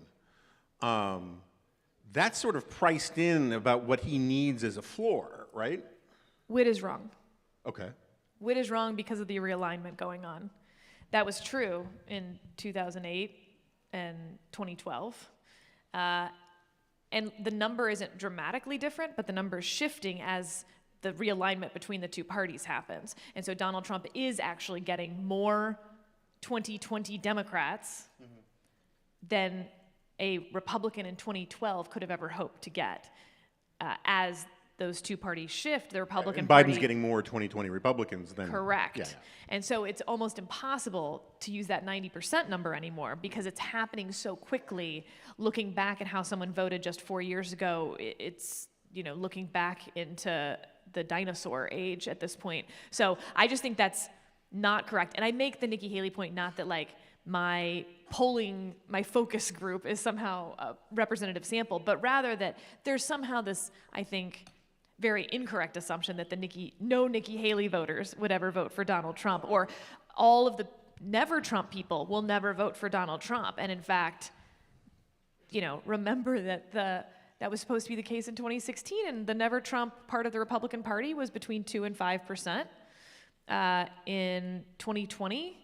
that's sort of priced in about what he needs as a floor, right? Whit is wrong. Okay. Whit is wrong because of the realignment going on. That was true in 2008 and 2012. And the number isn't dramatically different, but the number is shifting as the realignment between the two parties happens. And so Donald Trump is actually getting more 2020 Democrats than a Republican in 2012 could have ever hoped to get. As those two parties shift, the Republican and Party... Biden's getting more 2020 Republicans than... Correct. Yeah. And so it's almost impossible to use that 90% number anymore because it's happening so quickly. Looking back at how someone voted just 4 years ago, it's, looking back into the dinosaur age at this point. So I just think that's not correct. And I make the Nikki Haley point, not that my focus group is somehow a representative sample, but rather that there's somehow this, I think, very incorrect assumption that no Nikki Haley voters would ever vote for Donald Trump, or all of the never Trump people will never vote for Donald Trump. And in fact, remember that that was supposed to be the case in 2016, and the never Trump part of the Republican Party was between 2 and 5%. In 2020,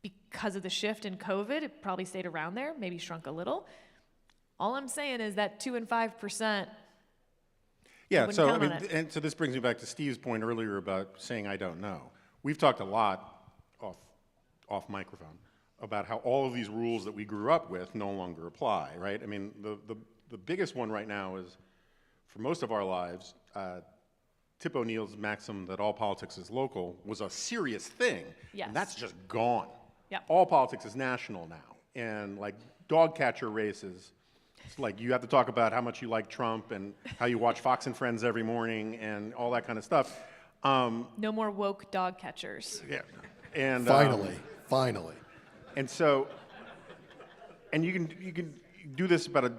because of the shift in COVID, it probably stayed around there, maybe shrunk a little. All I'm saying is that 2 and 5%. Yeah, so and so this brings me back to Steve's point earlier about saying I don't know. We've talked a lot off microphone about how all of these rules that we grew up with no longer apply, right? I mean, the biggest one right now is, for most of our lives, Tip O'Neill's maxim that all politics is local was a serious thing. Yes. And that's just gone. Yep. All politics is national now. And like dog catcher races, it's like you have to talk about how much you like Trump and how you watch Fox and Friends every morning and all that kind of stuff. No more woke dog catchers. Yeah. And Finally. And so, and you can do this about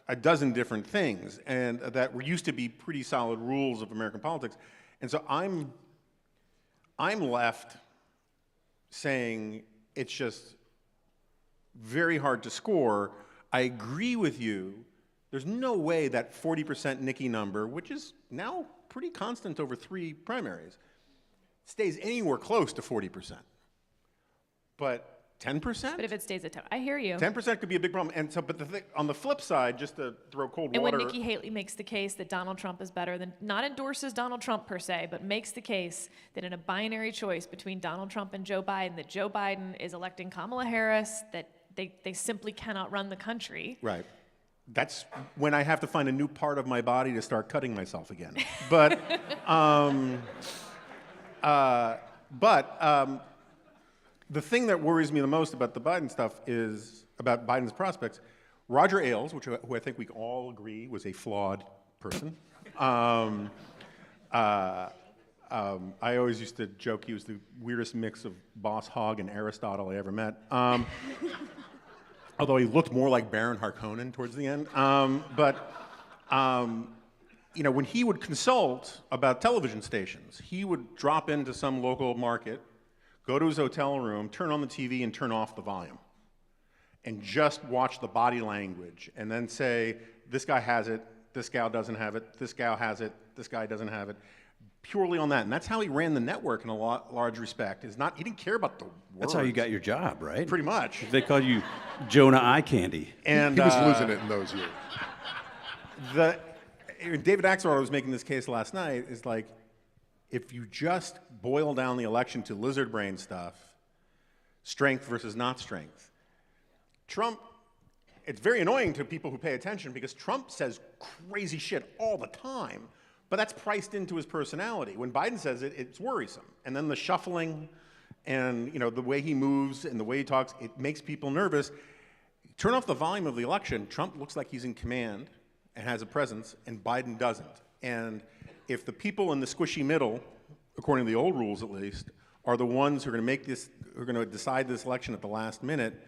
a dozen different things, and that used to be pretty solid rules of American politics. And so I'm left saying it's just very hard to score. I agree with you. There's no way that 40% Nikki number, which is now pretty constant over 3 primaries, stays anywhere close to 40%. But 10%? But if it stays at 10, I hear you. 10% could be a big problem. And so, but on the flip side, just to throw cold and water. when Nikki Haley makes the case that Donald Trump is better than, not endorses Donald Trump per se, but makes the case that in a binary choice between Donald Trump and Joe Biden, that Joe Biden is electing Kamala Harris, that they simply cannot run the country. Right. That's when I have to find a new part of my body to start cutting myself again. But, the thing that worries me the most about the Biden stuff is, about Biden's prospects, Roger Ailes, who I think we all agree was a flawed person. I always used to joke he was the weirdest mix of Boss Hogg and Aristotle I ever met. Although he looked more like Baron Harkonnen towards the end. When he would consult about television stations, he would drop into some local market, go to his hotel room, turn on the TV, and turn off the volume. And just watch the body language, and then say, this guy has it, this gal doesn't have it, this gal has it, this guy doesn't have it, purely on that. And that's how he ran the network in a large respect. He didn't care about the words. That's how you got your job, right? Pretty much. They called you Jonah Eye Candy. And he was losing it in those years. David Axelrod was making this case last night, is like, if you just boil down the election to lizard brain stuff, strength versus not strength, Trump, it's very annoying to people who pay attention because Trump says crazy shit all the time, but that's priced into his personality. When Biden says it, it's worrisome. And then the shuffling and the way he moves and the way he talks, it makes people nervous. Turn off the volume of the election, Trump looks like he's in command and has a presence, and Biden doesn't. And if the people in the squishy middle, according to the old rules at least, are the ones who are going to decide this election at the last minute,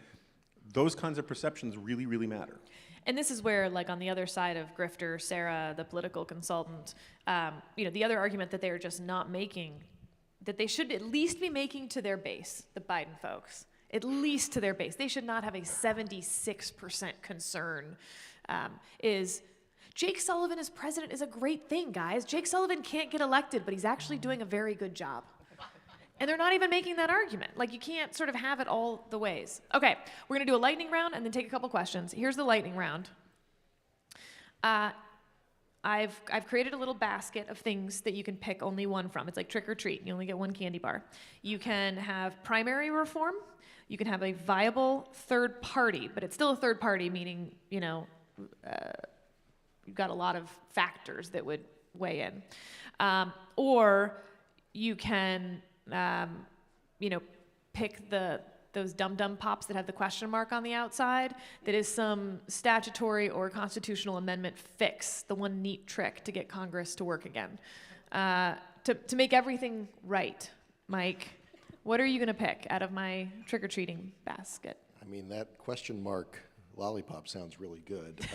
those kinds of perceptions really, really matter. And this is where, like, on the other side of Grifter, Sarah, the political consultant, the other argument that they are just not making, that they should at least be making to their base, the Biden folks, at least to their base. They should not have a 76% concern, is Jake Sullivan as president is a great thing, guys. Jake Sullivan can't get elected, but he's actually doing a very good job. And they're not even making that argument. Like, you can't sort of have it all the ways. Okay, we're gonna do a lightning round and then take a couple questions. Here's the lightning round. I've created a little basket of things that you can pick only one from. It's like trick or treat. You only get one candy bar. You can have primary reform. You can have a viable third party, but it's still a third party, meaning, you've got a lot of factors that would weigh in. Or you can pick those dum-dum pops that have the question mark on the outside. That is some statutory or constitutional amendment fix, the one neat trick to get Congress to work again. To make everything right, Mike, what are you gonna pick out of my trick-or-treating basket? I mean, that question mark lollipop sounds really good.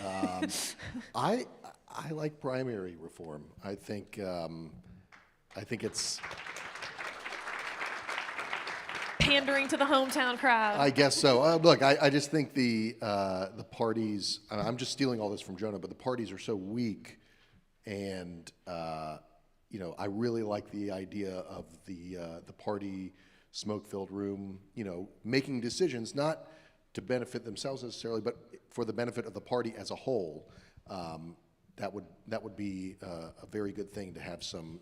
I like primary reform. I think it's pandering to the hometown crowd. I guess so. Look, I just think the parties. I'm just stealing all this from Jonah, but the parties are so weak, and I really like the idea of the party smoke-filled room. Making decisions not to benefit themselves necessarily, but for the benefit of the party as a whole. That would be a very good thing to have some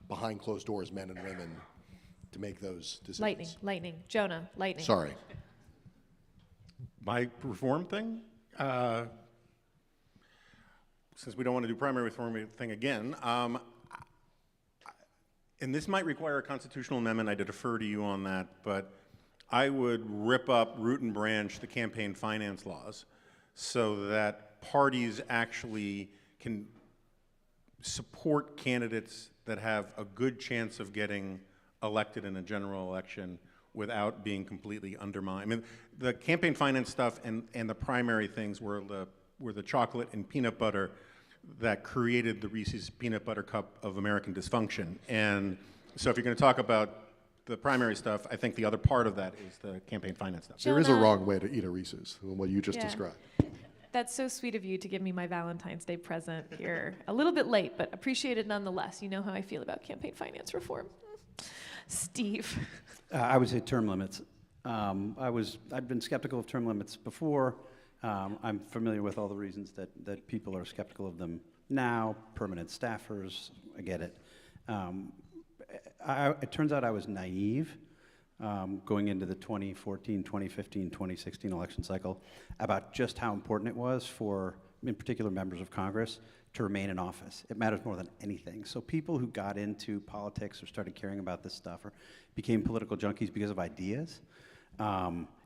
behind closed doors, men and women, to make those decisions. Lightning. Jonah, lightning. Sorry. My reform thing? Since we don't want to do primary reform thing again, and this might require a constitutional amendment, I defer to you on that, but I would rip up root and branch the campaign finance laws so that parties actually can support candidates that have a good chance of getting elected in a general election without being completely undermined. I mean, the campaign finance stuff and the primary things were the chocolate and peanut butter that created the Reese's Peanut Butter Cup of American dysfunction. And so if you're going to talk about the primary stuff, I think the other part of that is the campaign finance stuff. There is a wrong way to eat a Reese's, than what you just described. That's so sweet of you to give me my Valentine's Day present here. A little bit late, but appreciate it nonetheless. You know how I feel about campaign finance reform. Steve. I would say term limits. I've been skeptical of term limits before. I'm familiar with all the reasons that people are skeptical of them now. Permanent staffers, I get it. It turns out I was naive going into the 2014, 2015, 2016 election cycle about just how important it was for, in particular, members of Congress to remain in office. It matters more than anything. So people who got into politics or started caring about this stuff or became political junkies because of ideas,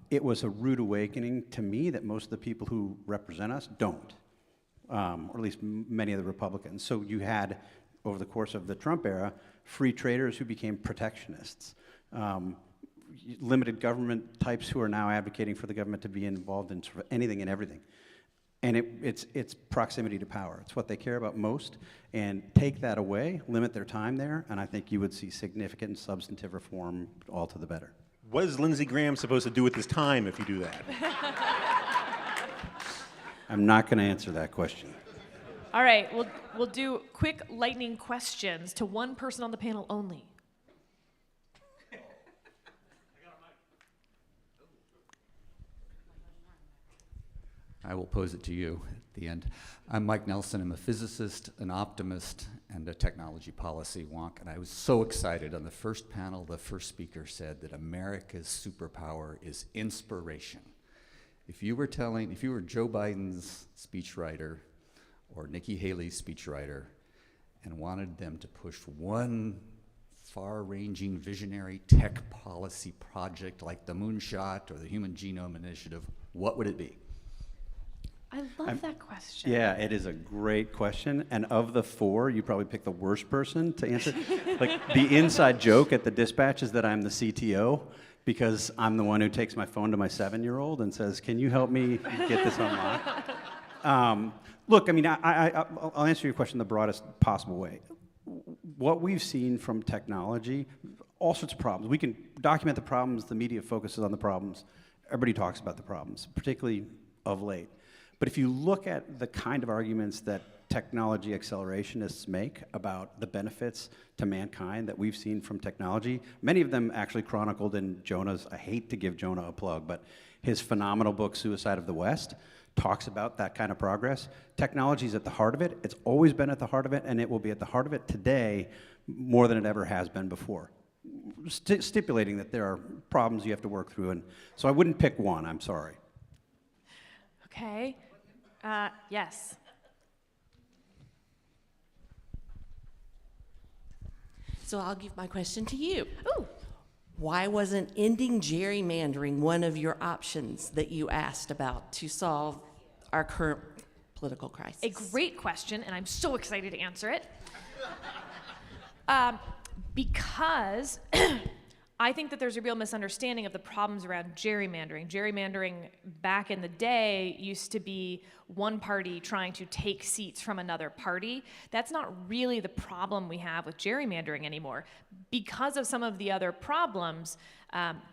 it was a rude awakening to me that most of the people who represent us don't, or at least many of the Republicans. So you had, over the course of the Trump era, free traders who became protectionists, limited government types who are now advocating for the government to be involved in sort of anything and everything. And it's proximity to power. It's what they care about most. And take that away, limit their time there, and I think you would see significant and substantive reform all to the better. What is Lindsey Graham supposed to do with his time if you do that? I'm not going to answer that question. All right, we'll do quick lightning questions to one person on the panel only. I will pose it to you at the end. I'm Mike Nelson. I'm a physicist, an optimist, and a technology policy wonk. And I was so excited on the first panel, the first speaker said that America's superpower is inspiration. If you were Joe Biden's speechwriter or Nikki Haley's speechwriter and wanted them to push one far-ranging visionary tech policy project like the Moonshot or the Human Genome Initiative, what would it be? I love that question. Yeah, it is a great question. And of the four, you probably picked the worst person to answer. Like, the inside joke at the dispatch is that I'm the CTO because I'm the one who takes my phone to my 7-year-old and says, can you help me get this unlocked? Look, I mean, I'll answer your question the broadest possible way. What we've seen from technology, all sorts of problems. We can document the problems, the media focuses on the problems. Everybody talks about the problems, particularly of late. But if you look at the kind of arguments that technology accelerationists make about the benefits to mankind that we've seen from technology, many of them actually chronicled in Jonah's, I hate to give Jonah a plug, but his phenomenal book, Suicide of the West, talks about that kind of progress. Technology is at the heart of it. It's always been at the heart of it, and it will be at the heart of it today more than it ever has been before. Stipulating that there are problems you have to work through, and so I wouldn't pick one, I'm sorry. Okay. Yes. So I'll give my question to you. Ooh. Why wasn't ending gerrymandering one of your options that you asked about to solve our current political crisis? A great question, and I'm so excited to answer it. Because I think that there's a real misunderstanding of the problems around gerrymandering. Gerrymandering back in the day used to be one party trying to take seats from another party. That's not really the problem we have with gerrymandering anymore. Because of some of the other problems,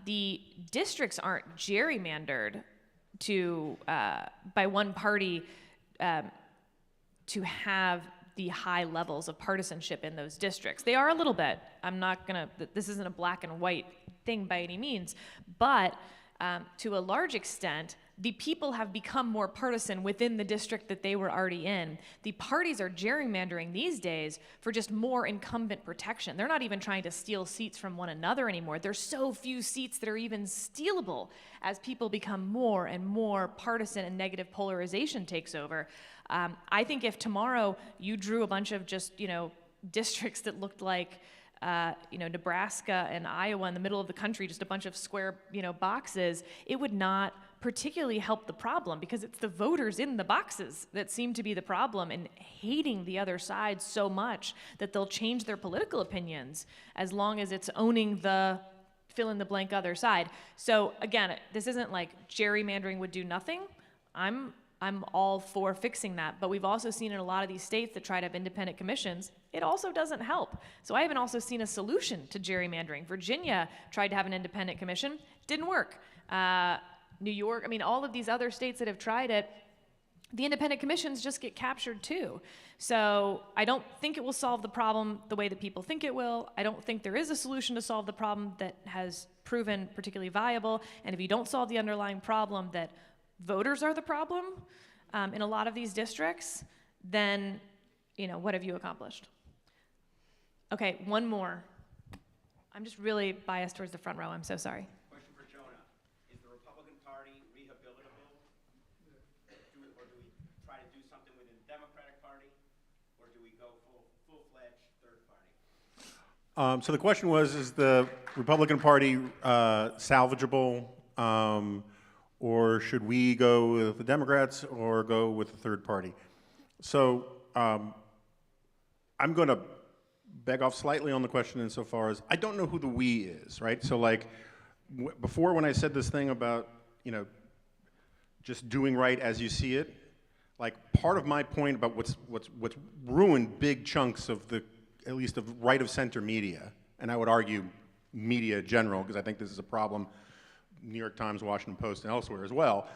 the districts aren't gerrymandered to by one party to have the high levels of partisanship in those districts. They are a little bit. I'm not gonna, this isn't a black and white thing by any means, but to a large extent, the people have become more partisan within the district that they were already in. The parties are gerrymandering these days for just more incumbent protection. They're not even trying to steal seats from one another anymore. There's so few seats that are even stealable as people become more and more partisan and negative polarization takes over. I think if tomorrow you drew a bunch of just, districts that looked like, Nebraska and Iowa in the middle of the country, just a bunch of square, boxes, it would not particularly help the problem because it's the voters in the boxes that seem to be the problem and hating the other side so much that they'll change their political opinions as long as it's owning the fill in the blank other side. So again, this isn't like gerrymandering would do nothing. I'm all for fixing that, but we've also seen in a lot of these states that try to have independent commissions, it also doesn't help. So I haven't also seen a solution to gerrymandering. Virginia tried to have an independent commission, didn't work. New York, all of these other states that have tried it, the independent commissions just get captured too. So I don't think it will solve the problem the way that people think it will. I don't think there is a solution to solve the problem that has proven particularly viable. And if you don't solve the underlying problem that voters are the problem in a lot of these districts, then, what have you accomplished? Okay, one more. I'm just really biased towards the front row. I'm so sorry. Question for Jonah. Is the Republican Party rehabilitable? Or do we try to do something within the Democratic Party? Or do we go full-fledged third party? So the question was, is the Republican Party salvageable? Or should we go with the Democrats or go with the third party? So I'm going to beg off slightly on the question insofar as I don't know who the we is, right? So like before when I said this thing about, just doing right as you see it, like part of my point about what's ruined big chunks of at least of right of center media, and I would argue media in general, because I think this is a problem New York Times, Washington Post, and elsewhere as well,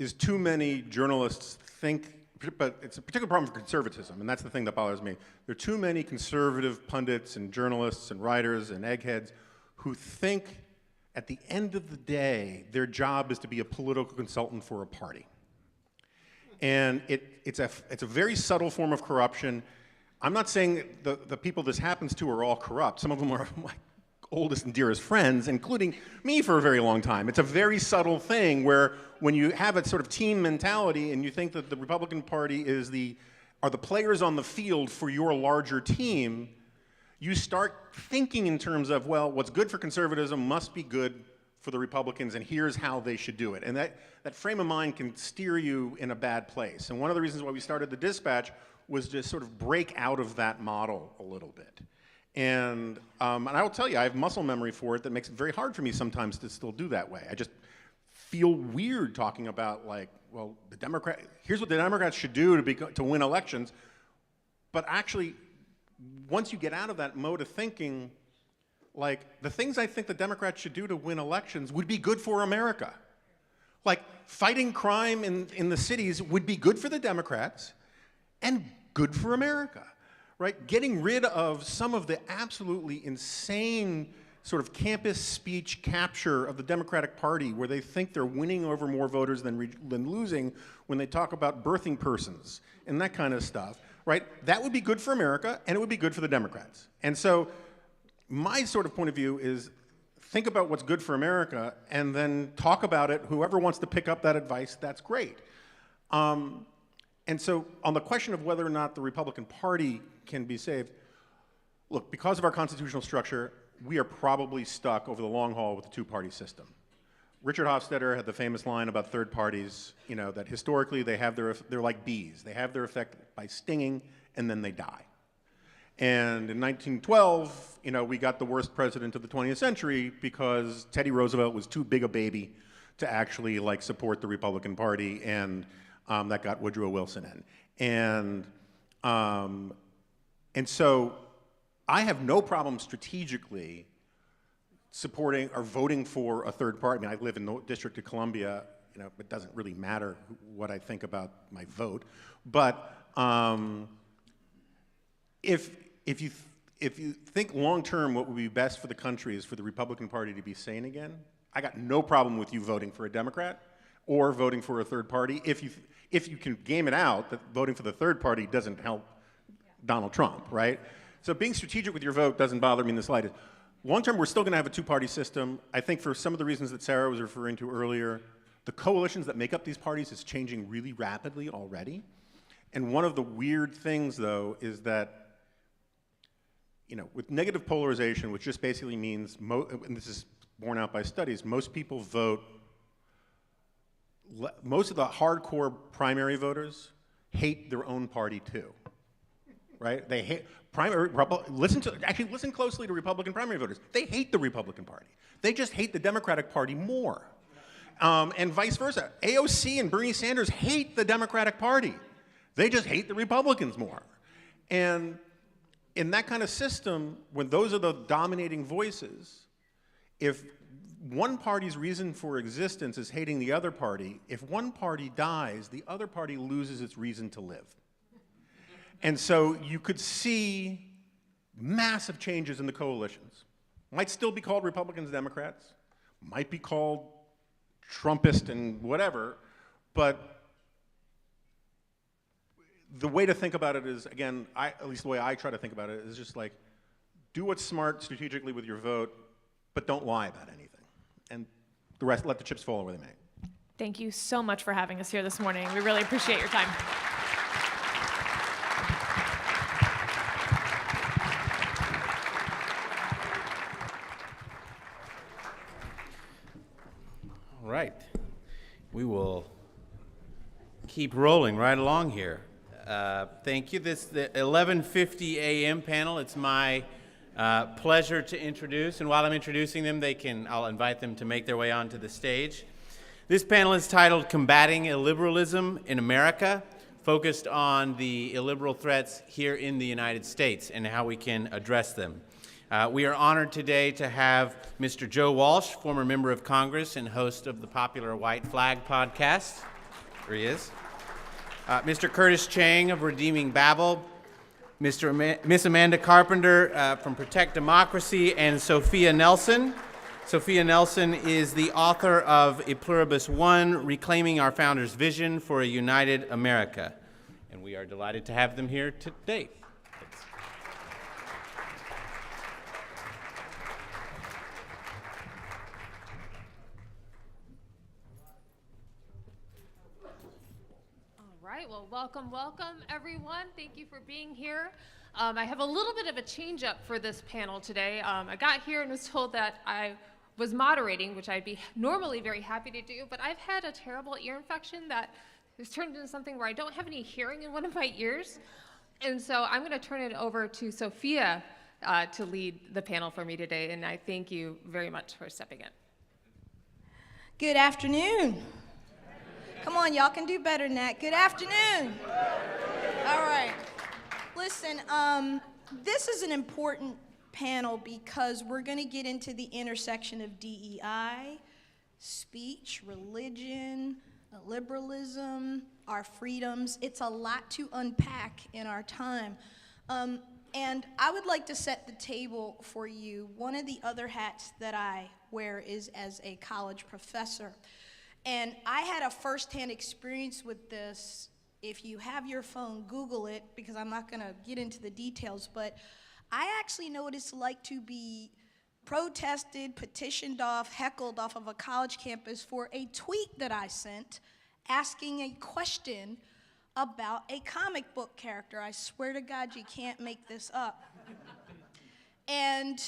is too many journalists think, but it's a particular problem for conservatism, and that's the thing that bothers me. There are too many conservative pundits and journalists and writers and eggheads who think at the end of the day, their job is to be a political consultant for a party. And it's a very subtle form of corruption. I'm not saying the people this happens to are all corrupt. Some of them are my oldest and dearest friends, including me for a very long time. It's a very subtle thing where when you have a sort of team mentality and you think that the Republican Party are the players on the field for your larger team, you start thinking in terms of, well, what's good for conservatism must be good for the Republicans, and here's how they should do it. And that frame of mind can steer you in a bad place. And one of the reasons why we started the Dispatch was to sort of break out of that model a little bit. And I will tell you, I have muscle memory for it that makes it very hard for me sometimes to still do that way. I just feel weird talking about, like, well, here's what the Democrats should do to win elections. But actually, once you get out of that mode of thinking, like, the things I think the Democrats should do to win elections would be good for America. Like, fighting crime in the cities would be good for the Democrats and good for America, right? Getting rid of some of the absolutely insane sort of campus speech capture of the Democratic Party where they think they're winning over more voters than losing when they talk about birthing persons and that kind of stuff, right? That would be good for America, and it would be good for the Democrats. And so my sort of point of view is think about what's good for America and then talk about it. Whoever wants to pick up that advice, that's great. And so on the question of whether or not the Republican Party can be saved, look, because of our constitutional structure, we are probably stuck over the long haul with the two-party system. Richard Hofstadter had the famous line about third parties, you know, that historically they're like bees. They have their effect by stinging and then they die. And in 1912, you know, we got the worst president of the 20th century because Teddy Roosevelt was too big a baby to actually, like, support the Republican Party, and that got Woodrow Wilson in. And so I have no problem strategically supporting or voting for a third party. I mean, I live in the District of Columbia. You know, it doesn't really matter what I think about my vote. But if you think long term, what would be best for the country is for the Republican Party to be sane again, I got no problem with you voting for a Democrat or voting for a third party if you can game it out that voting for the third party doesn't help Donald Trump, right? So being strategic with your vote doesn't bother me in the slightest. Long term, we're still going to have a two-party system. I think for some of the reasons that Sarah was referring to earlier, the coalitions that make up these parties is changing really rapidly already. And one of the weird things, though, is that, you know, with negative polarization, which just basically means, and this is borne out by studies, most people vote, most of the hardcore primary voters hate their own party too, right? They hate listen closely to Republican primary voters. They hate the Republican Party. They just hate the Democratic Party more, and vice versa. AOC and Bernie Sanders hate the Democratic Party. They just hate the Republicans more, and in that kind of system, when those are the dominating voices, if one party's reason for existence is hating the other party, if one party dies, the other party loses its reason to live. And so you could see massive changes in the coalitions. Might still be called Republicans, Democrats, might be called Trumpist and whatever, but the way to think about it is, again, at least the way I try to think about it, is just like, do what's smart strategically with your vote, but don't lie about anything. And the rest, let the chips fall where they may. Thank you so much for having us here this morning. We really appreciate your time. All right. We will keep rolling right along here. Thank you. This is the 11:50 a.m. panel. It's my pleasure to introduce, and while I'm introducing them, I'll invite them to make their way onto the stage. This panel is titled Combating Illiberalism in America, focused on the illiberal threats here in the United States and how we can address them. We are honored today to have Mr. Joe Walsh, former member of Congress and host of the popular White Flag podcast. There he is. Mr. Curtis Chang of Redeeming Babel, Miss Amanda Carpenter from Protect Democracy, and Sophia Nelson. Sophia Nelson is the author of E Pluribus One, Reclaiming Our Founders' Vision for a United America. And we are delighted to have them here today. All right, well, welcome, everyone. Thank you for being here. I have a little bit of a change up for this panel today. I got here and was told that I was moderating, which I'd be normally very happy to do, but I've had a terrible ear infection that has turned into something where I don't have any hearing in one of my ears. And so I'm going to turn it over to Sophia to lead the panel for me today, and I thank you very much for stepping in. Good afternoon. Come on, y'all can do better than that. Good afternoon. All right. Listen, this is an important panel because we're going to get into the intersection of DEI, speech, religion, liberalism, our freedoms. It's a lot to unpack in our time. And I would like to set the table for you. One of the other hats that I wear is as a college professor. And I had a firsthand experience with this. If you have your phone, Google it, because I'm not going to get into the details, but I actually know what it's like to be protested, petitioned off, heckled off of a college campus for a tweet that I sent asking a question about a comic book character. I swear to God, you can't make this up. And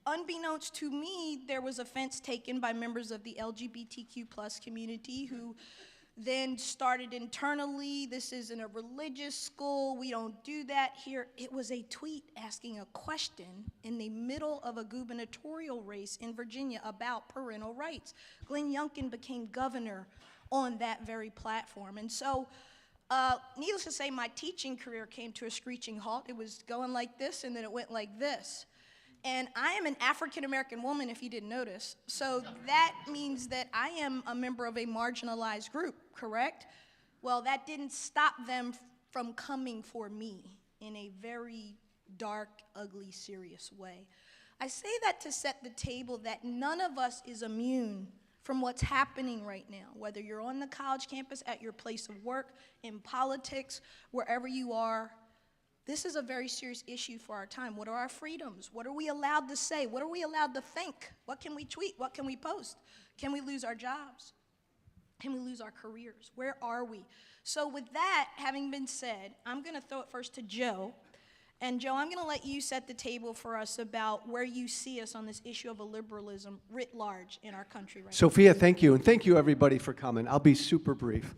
unbeknownst to me, there was offense taken by members of the LGBTQ+ community who then started internally, this isn't a religious school, we don't do that here. It was a tweet asking a question in the middle of a gubernatorial race in Virginia about parental rights. Glenn Youngkin became governor on that very platform. And so, needless to say, my teaching career came to a screeching halt. It was going like this, and then it went like this. And I am an African-American woman, if you didn't notice. So that means that I am a member of a marginalized group, correct? Well, that didn't stop them from coming for me in a very dark, ugly, serious way. I say that to set the table that none of us is immune from what's happening right now, whether you're on the college campus, at your place of work, in politics, wherever you are. This is a very serious issue for our time. What are our freedoms? What are we allowed to say? What are we allowed to think? What can we tweet? What can we post? Can we lose our jobs? Can we lose our careers? Where are we? So with that having been said, I'm going to throw it first to Joe. And Joe, I'm going to let you set the table for us about where you see us on this issue of illiberalism writ large in our country right Sophia, thank you. And thank you, everybody, for coming. I'll be super brief.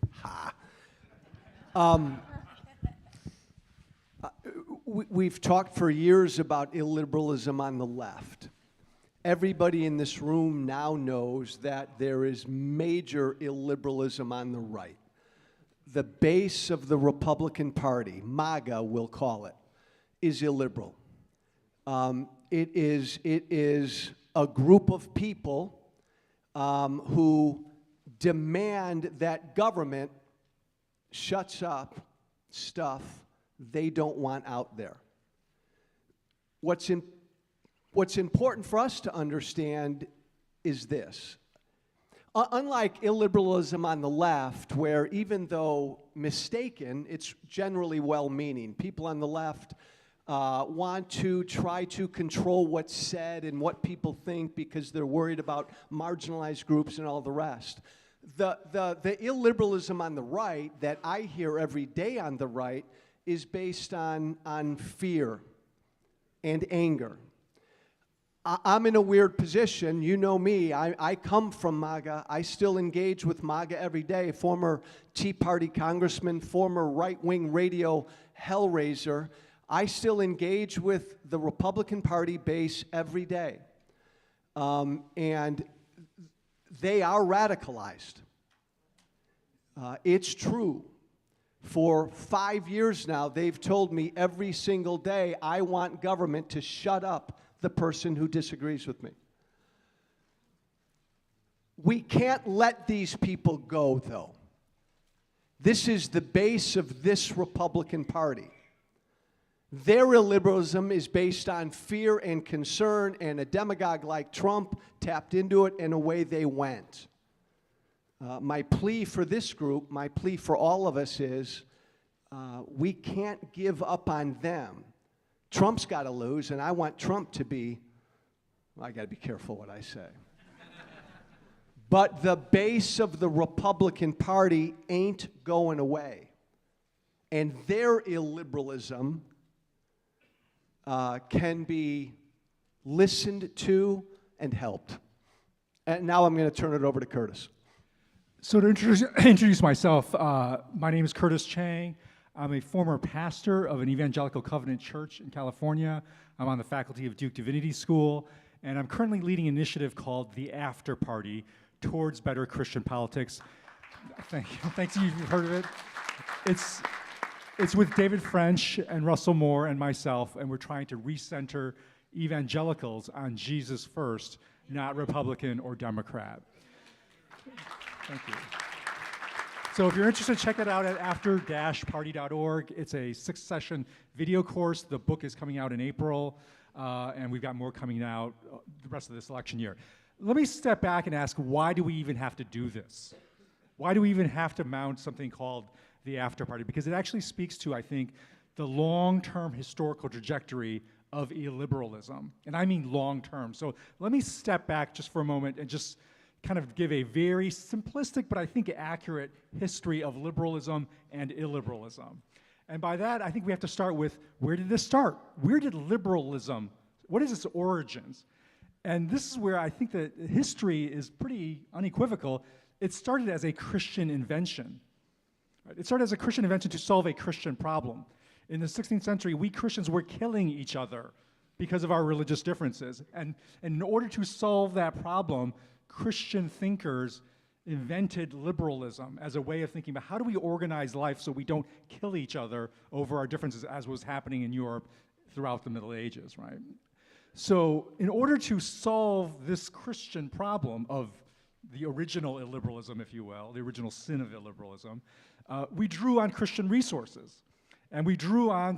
We've talked for years about illiberalism on the left. Everybody in this room now knows that there is major illiberalism on the right. The base of the Republican Party, MAGA we'll call it, is illiberal. It is a group of people who demand that government shuts up stuff they don't want out there. What's important for us to understand is this. Unlike illiberalism on the left, where even though mistaken, it's generally well-meaning. People on the left want to try to control what's said and what people think because they're worried about marginalized groups and all the rest. The illiberalism on the right that I hear every day on the right is based on fear and anger. I'm in a weird position. You know me. I come from MAGA. I still engage with MAGA every day. Former Tea Party congressman, former right-wing radio hellraiser. I still engage with the Republican Party base every day. And they are radicalized. It's true. For 5 years now, they've told me every single day, I want government to shut up the person who disagrees with me. We can't let these people go, though. This is the base of this Republican Party. Their illiberalism is based on fear and concern, and a demagogue like Trump tapped into it, and away they went. My plea for this group, my plea for all of us is we can't give up on them. Trump's got to lose, and I want Trump to be, well, I got to be careful what I say. But the base of the Republican Party ain't going away. And their illiberalism can be listened to and helped. And now I'm going to turn it over to Curtis. So to introduce myself, my name is Curtis Chang. I'm a former pastor of an evangelical covenant church in California. I'm on the faculty of Duke Divinity School, and I'm currently leading an initiative called the After Party Towards Better Christian Politics. Thank you. Thanks, you've heard of it. It's with David French and Russell Moore and myself, and we're trying to recenter evangelicals on Jesus first, not Republican or Democrat. Thank you. So if you're interested, check that out at after-party.org. It's a 6-session video course. The book is coming out in April, and we've got more coming out the rest of this election year. Let me step back and ask, why do we even have to do this? Why do we even have to mount something called the After Party? Because it actually speaks to, I think, the long-term historical trajectory of illiberalism. And I mean long-term. So let me step back just for a moment and just kind of give a very simplistic but I think accurate history of liberalism and illiberalism. And by that, I think we have to start with, where did this start? Where did liberalism, what is its origins? And this is where I think that history is pretty unequivocal. It started as a Christian invention. Right? It started as a Christian invention to solve a Christian problem. In the 16th century, we Christians were killing each other because of our religious differences. And in order to solve that problem, Christian thinkers invented liberalism as a way of thinking about how do we organize life so we don't kill each other over our differences, as was happening in Europe throughout the Middle Ages, right? So in order to solve this Christian problem of the original illiberalism, if you will, the original sin of illiberalism, we drew on Christian resources. And we drew on,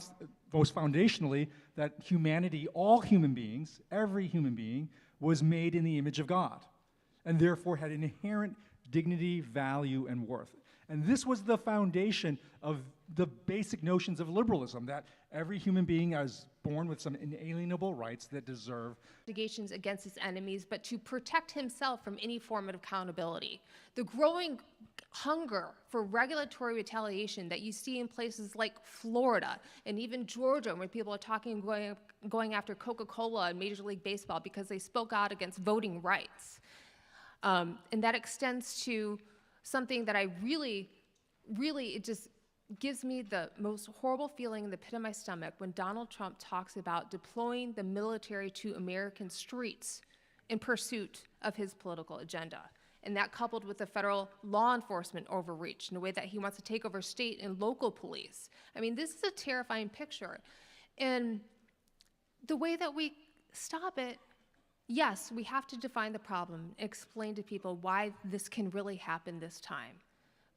most foundationally, that humanity, all human beings, every human being, was made in the image of God, and therefore had inherent dignity, value, and worth. And this was the foundation of the basic notions of liberalism, that every human being is born with some inalienable rights that deserve Investigations against his enemies, but to protect himself from any form of accountability. The growing hunger for regulatory retaliation that you see in places like Florida and even Georgia, where people are talking going after Coca-Cola and Major League Baseball because they spoke out against voting rights. And that extends to something that I really, it just gives me the most horrible feeling in the pit of my stomach when Donald Trump talks about deploying the military to American streets in pursuit of his political agenda. And that coupled with the federal law enforcement overreach in the way that he wants to take over state and local police. I mean, this is a terrifying picture. And the way that we stop it, yes, we have to define the problem, explain to people why this can really happen this time.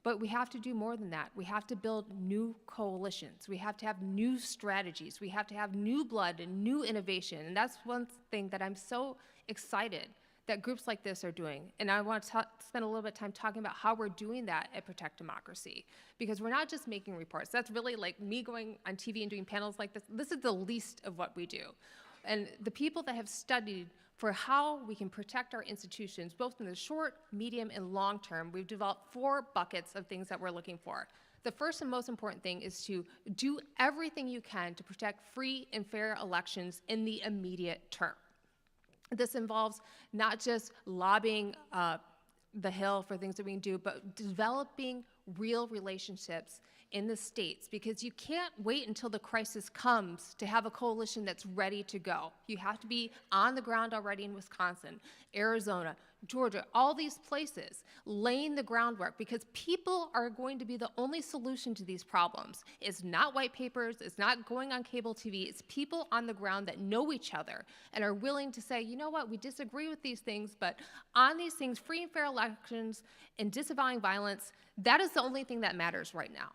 But we have to do more than that. We have to build new coalitions. We have to have new strategies. We have to have new blood and new innovation. And that's one thing that I'm so excited that groups like this are doing. And I want to spend a little bit of time talking about how we're doing that at Protect Democracy. Because we're not just making reports. That's really like me going on TV and doing panels like this. This is the least of what we do. And the people that have studied for how we can protect our institutions, both in the short, medium, and long term, we've developed 4 buckets of things that we're looking for. The first and most important thing is to do everything you can to protect free and fair elections in the immediate term. This involves not just lobbying the Hill for things that we can do, but developing real relationships in the states, because you can't wait until the crisis comes to have a coalition that's ready to go. You have to be on the ground already in Wisconsin, Arizona, Georgia, all these places, laying the groundwork, because people are going to be the only solution to these problems. It's not white papers, it's not going on cable TV, it's people on the ground that know each other and are willing to say, you know what, we disagree with these things, but on these things, free and fair elections and disavowing violence, that is the only thing that matters right now.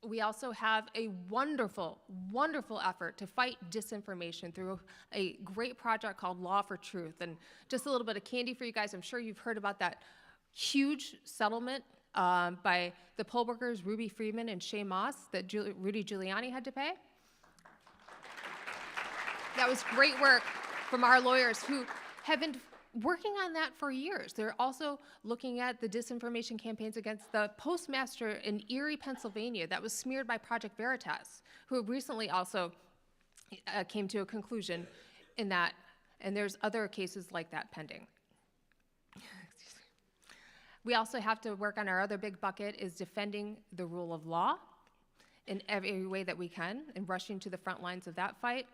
We also have a wonderful, wonderful effort to fight disinformation through a great project called Law for Truth. And just a little bit of candy for you guys, I'm sure you've heard about that huge settlement by the poll workers Ruby Freeman and Shay Moss that Rudy Giuliani had to pay. That was great work from our lawyers who have been working on that for years. They're also looking at the disinformation campaigns against the postmaster in Erie, Pennsylvania that was smeared by Project Veritas, who recently also came to a conclusion in that, and there's other cases like that pending. We also have to work on our other big bucket is defending the rule of law in every way that we can and rushing to the front lines of that fight.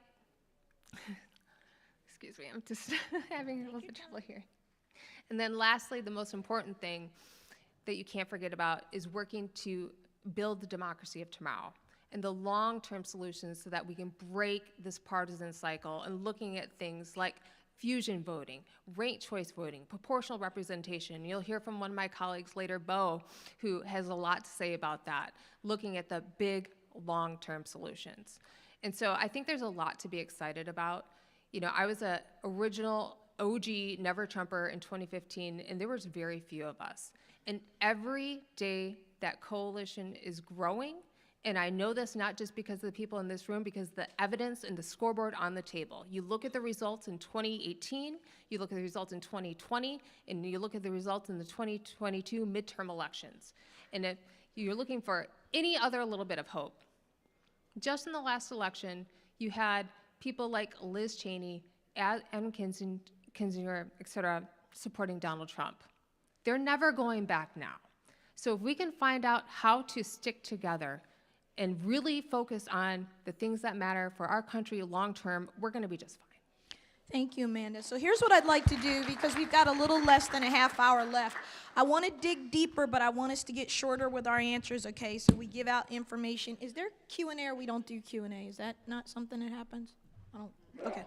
Excuse me, I'm just having a little bit of trouble here. And then lastly, the most important thing that you can't forget about is working to build the democracy of tomorrow and the long-term solutions so that we can break this partisan cycle and looking at things like fusion voting, ranked choice voting, proportional representation. You'll hear from one of my colleagues later, Bo, who has a lot to say about that, looking at the big long-term solutions. And so I think there's a lot to be excited about. You know, I was a original OG Never Trumper in 2015, and there was very few of us. And every day that coalition is growing, and I know this not just because of the people in this room, because the evidence and the scoreboard on the table. You look at the results in 2018, you look at the results in 2020, and you look at the results in the 2022 midterm elections. And if you're looking for any other little bit of hope, just in the last election, you had people like Liz Cheney, Adam Kinzinger, et cetera, supporting Donald Trump. They're never going back now. So if we can find out how to stick together and really focus on the things that matter for our country long term, we're gonna be just fine. Thank you, Amanda. So here's what I'd like to do, because we've got a little less than a half hour left. I want to dig deeper, but I want us to get shorter with our answers, okay? So we give out information. Is there Q&A or we don't do Q&A? Is that not something that happens? I don't, okay.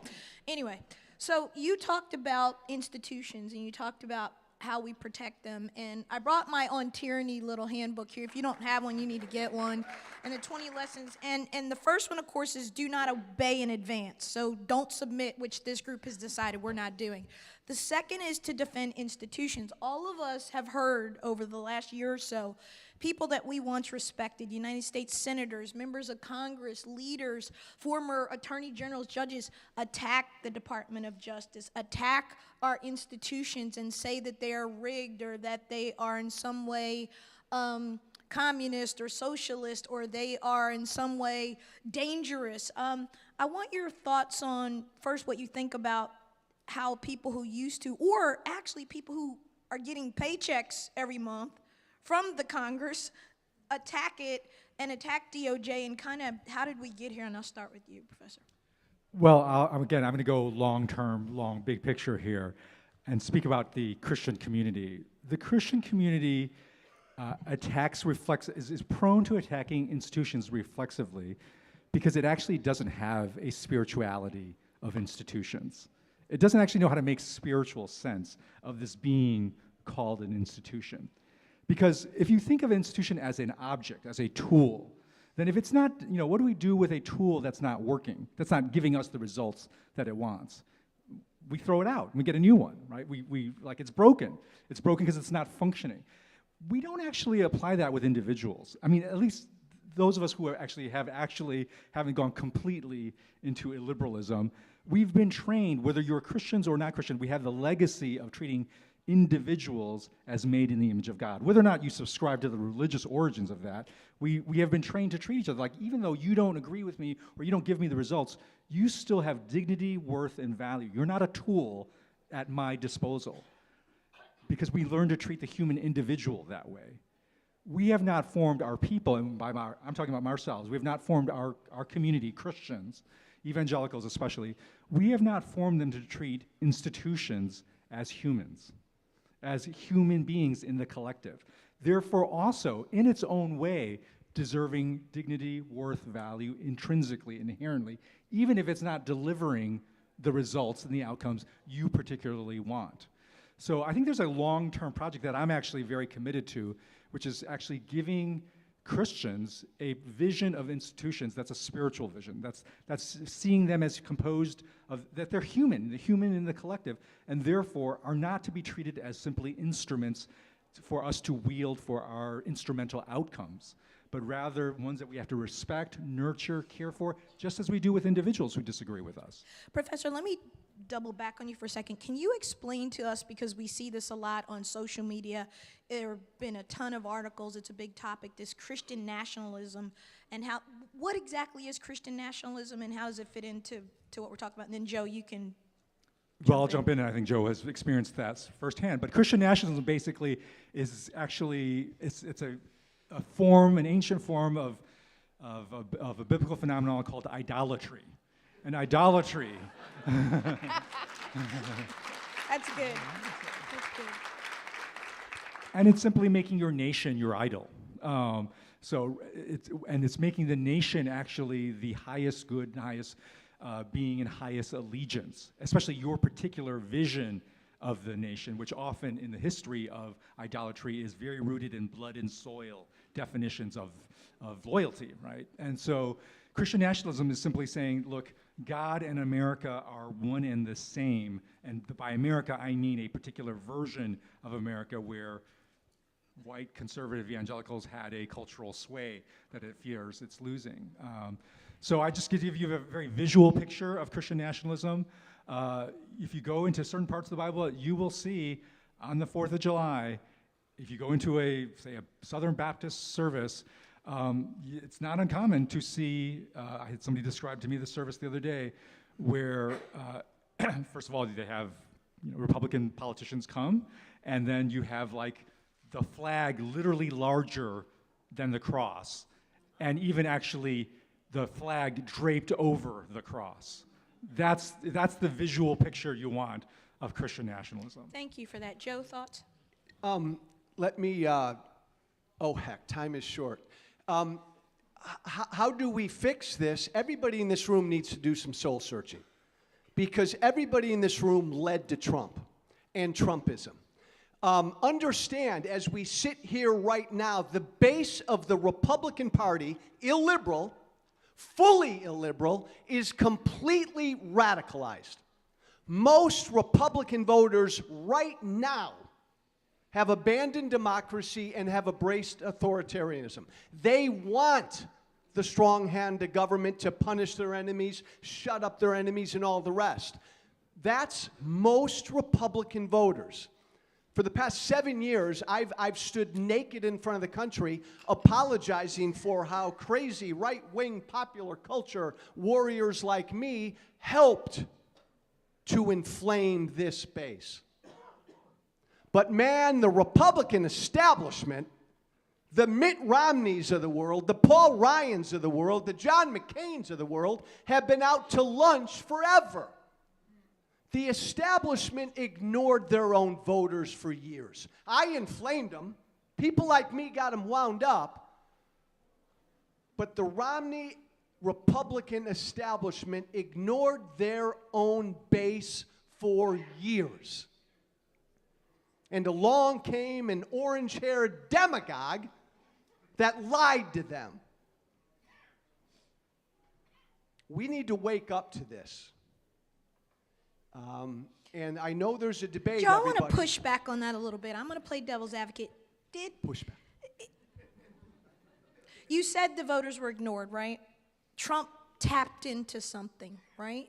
Anyway, so you talked about institutions and you talked about how we protect them, and I brought my On Tyranny little handbook here. If you don't have one, you need to get one. And the 20 lessons, and the first one, of course, is do not obey in advance. So don't submit, which this group has decided we're not doing. The second is to defend institutions. All of us have heard over the last year or so people that we once respected, United States senators, members of Congress, leaders, former attorney generals, judges, attack the Department of Justice, attack our institutions and say that they are rigged or that they are in some way communist or socialist, or they are in some way dangerous. I want your thoughts on, first, what you think about how people who used to, or actually people who are getting paychecks every month from the Congress, attack it and attack DOJ, and kind of how did we get here? And I'll start with you, Professor. Well, again, I'm going to go long-term, big picture here and speak about the Christian community. The Christian community is prone to attacking institutions reflexively because it actually doesn't have a spirituality of institutions. It doesn't actually know how to make spiritual sense of this being called an institution. Because if you think of an institution as an object, as a tool, then if it's not, what do we do with a tool that's not working, that's not giving us the results that it wants? We throw it out and we get a new one, right? Like it's broken. It's broken because it's not functioning. We don't actually apply that with individuals. I mean, at least those of us who haven't gone completely into illiberalism, we've been trained, whether you're Christians or not Christian, we have the legacy of treating individuals as made in the image of God. Whether or not you subscribe to the religious origins of that, we have been trained to treat each other like, even though you don't agree with me or you don't give me the results, you still have dignity, worth, and value. You're not a tool at my disposal. Because we learn to treat the human individual that way. we have not formed our people, and I'm talking about ourselves, we have not formed our community, Christians, evangelicals especially, we have not formed them to treat institutions as humans, as human beings in the collective. Therefore also, in its own way, deserving dignity, worth, value, intrinsically, inherently, even if it's not delivering the results and the outcomes you particularly want. So I think there's a long-term project that I'm actually very committed to, which is actually giving Christians a vision of institutions that's a spiritual vision, that's seeing them as composed of, that they're human, the human in the collective, and therefore are not to be treated as simply instruments for us to wield for our instrumental outcomes, but rather ones that we have to respect, nurture, care for, just as we do with individuals who disagree with us. Professor, let me double back on you for a second. Can you explain to us, because we see this a lot on social media, there have been a ton of articles, it's a big topic, this Christian nationalism, and what exactly is Christian nationalism and how does it fit into what we're talking about? And then Joe, you can Well, I'll jump in, and I think Joe has experienced that firsthand. But Christian nationalism basically is actually, it's a form, an ancient form of a biblical phenomenon called idolatry. And idolatry. That's good. That's good. And it's simply making your nation your idol. It's making the nation actually the highest good and highest being and highest allegiance, especially your particular vision of the nation, which often in the history of idolatry is very rooted in blood and soil definitions of loyalty, right? And so Christian nationalism is simply saying, look, God and America are one and the same, and by America I mean a particular version of America where white conservative evangelicals had a cultural sway that it fears it's losing. So I just give you a very visual picture of Christian nationalism. If you go into certain parts of the Bible, you will see on the 4th of July, if you go into a Southern Baptist service, it's not uncommon to see, I had somebody describe to me the service the other day, where first of all, they have Republican politicians come, and then you have like the flag literally larger than the cross, and even actually the flag draped over the cross. That's the visual picture you want of Christian nationalism. Thank you for that. Joe, thoughts? Let me, oh heck, time is short. How do we fix this? Everybody in this room needs to do some soul searching, because everybody in this room led to Trump and Trumpism. Understand, as we sit here right now, the base of the Republican Party, illiberal, fully illiberal, is completely radicalized. Most Republican voters right now have abandoned democracy and have embraced authoritarianism. They want the strong hand of government to punish their enemies, shut up their enemies, and all the rest. That's most Republican voters. For the past 7 years, I've stood naked in front of the country apologizing for how crazy right-wing popular culture warriors like me helped to inflame this base. But man, the Republican establishment, the Mitt Romneys of the world, the Paul Ryans of the world, the John McCains of the world have been out to lunch forever. The establishment ignored their own voters for years. I inflamed them. People like me got them wound up. But the Romney Republican establishment ignored their own base for years. And along came an orange-haired demagogue that lied to them. We need to wake up to this. And I know there's a debate. Joe, I want to push back on that a little bit. I'm going to play devil's advocate. Push back. You said the voters were ignored, right? Trump tapped into something, right?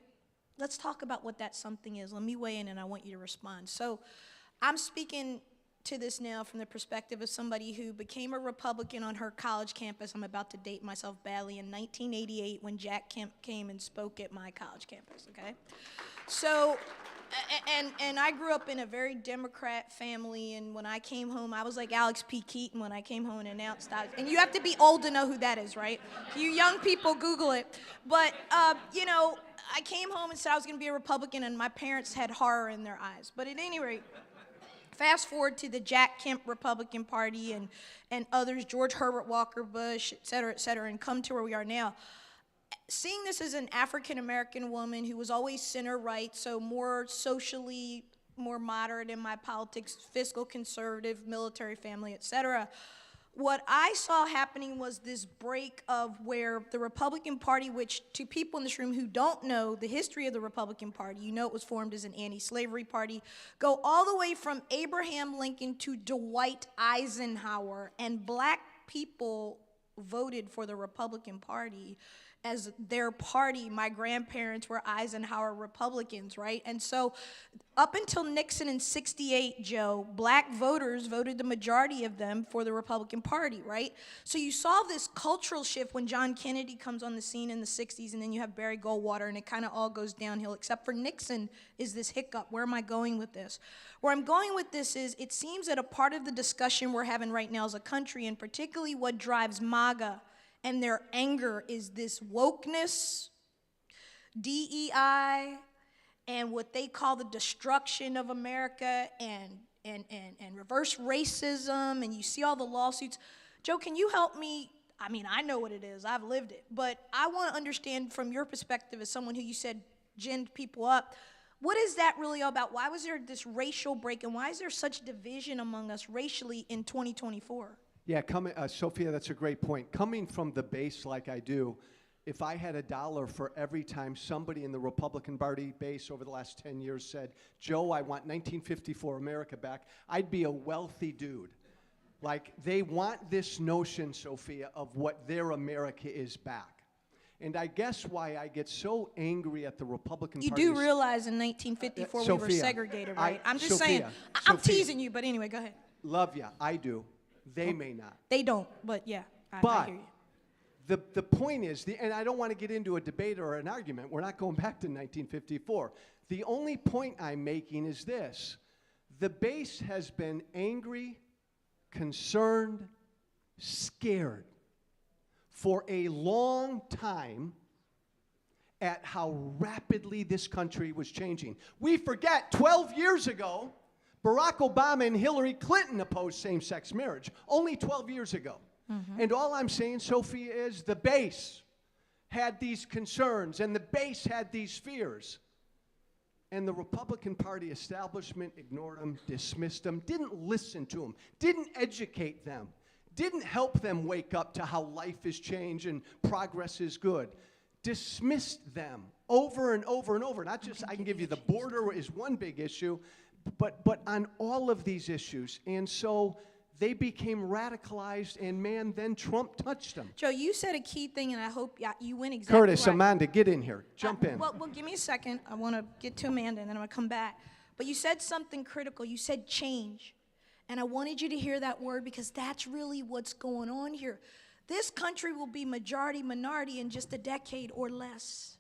Let's talk about what that something is. Let me weigh in, and I want you to respond. So I'm speaking to this now from the perspective of somebody who became a Republican on her college campus. I'm about to date myself badly, in 1988 when Jack Kemp came and spoke at my college campus, okay? So And I grew up in a very Democrat family, and when I came home, I was like Alex P. Keaton when I came home and announced and you have to be old to know who that is, right? You young people, Google it. But, you know, I came home and said I was going to be a Republican, and my parents had horror in their eyes. But at any rate, fast forward to the Jack Kemp Republican Party and others, George Herbert Walker Bush, et cetera, and come to where we are now. Seeing this as an African-American woman who was always center-right, so more socially, more moderate in my politics, fiscal conservative, military family, et cetera, what I saw happening was this break of where the Republican Party, which to people in this room who don't know the history of the Republican Party, you know it was formed as an anti-slavery party, go all the way from Abraham Lincoln to Dwight Eisenhower, and black people voted for the Republican Party as their party. My grandparents were Eisenhower Republicans, right? And so up until Nixon in '68, Joe, black voters voted the majority of them for the Republican Party, right? So you saw this cultural shift when John Kennedy comes on the scene in the '60s, and then you have Barry Goldwater, and it kind of all goes downhill, except for Nixon is this hiccup. Where am I going with this? Where I'm going with this is it seems that a part of the discussion we're having right now as a country, and particularly what drives MAGA and their anger, is this wokeness, DEI, and what they call the destruction of America, and reverse racism, and you see all the lawsuits. Joe, can you help me? I mean, I know what it is. I've lived it. But I want to understand from your perspective as someone who you said ginned people up, what is that really all about? Why was there this racial break, and why is there such division among us racially in 2024? Yeah, Sophia, that's a great point. Coming from the base like I do, if I had $1 for every time somebody in the Republican Party base over the last 10 years said, Joe, I want 1954 America back, I'd be a wealthy dude. Like, they want this notion, Sophia, of what their America is back. And I guess why I get so angry at the Republican Party. You do realize in 1954 we were segregated, right? I'm just saying. I'm teasing you, but anyway, go ahead. Love ya, I do. They may not. They don't, but yeah, I hear you. The point is, and I don't want to get into a debate or an argument, we're not going back to 1954. The only point I'm making is this. The base has been angry, concerned, scared for a long time at how rapidly this country was changing. We forget 12 years ago, Barack Obama and Hillary Clinton opposed same-sex marriage, only 12 years ago. Mm-hmm. And all I'm saying, Sophia, is the base had these concerns, and the base had these fears. And the Republican Party establishment ignored them, dismissed them, didn't listen to them, didn't educate them, didn't help them wake up to how life is changed and progress is good. Dismissed them over and over and over. Not just, I can give you the border is one big issue, but on all of these issues. And so they became radicalized, and man, then Trump touched them. Joe, you said a key thing, and I hope you went exactly Curtis, right. Amanda, get in here. Jump in. Well, give me a second. I want to get to Amanda, and then I'm going to come back. But you said something critical. You said change. And I wanted you to hear that word because that's really what's going on here. This country will be majority minority in just a decade or less.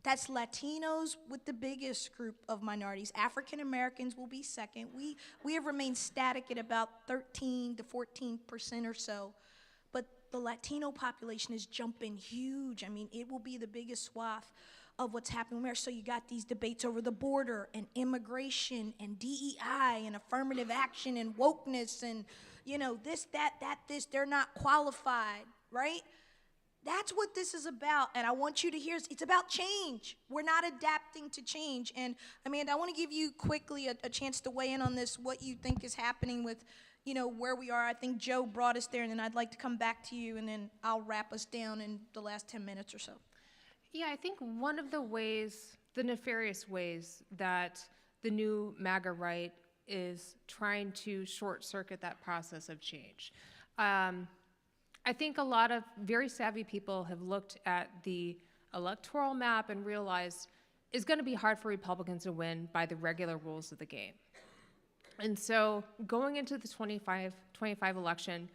That's Latinos with the biggest group of minorities. African Americans will be second. We have remained static at about 13 to 14% or so. But the Latino population is jumping huge. I mean, it will be the biggest swath of what's happening there. So you got these debates over the border and immigration and DEI and affirmative action and wokeness and, you know, this, that, this. They're not qualified, right? That's what this is about, and I want you to hear, it's about change. We're not adapting to change. And Amanda, I want to give you quickly a chance to weigh in on this, what you think is happening with, you know, where we are. I think Joe brought us there, and then I'd like to come back to you, and then I'll wrap us down in the last 10 minutes or so. Yeah, I think one of the ways, the nefarious ways that the new MAGA right is trying to short-circuit that process of change. I think a lot of very savvy people have looked at the electoral map and realized it's going to be hard for Republicans to win by the regular rules of the game. And so going into the 25 election,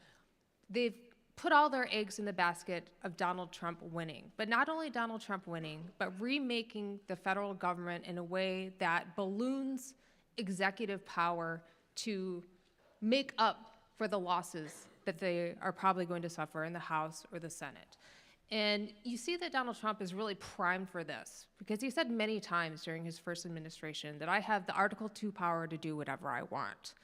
they've put all their eggs in the basket of Donald Trump winning. But not only Donald Trump winning, but remaking the federal government in a way that balloons executive power to make up for the losses that they are probably going to suffer in the House or the Senate. And you see that Donald Trump is really primed for this, because he said many times during his first administration that I have the Article 2 power to do whatever I want.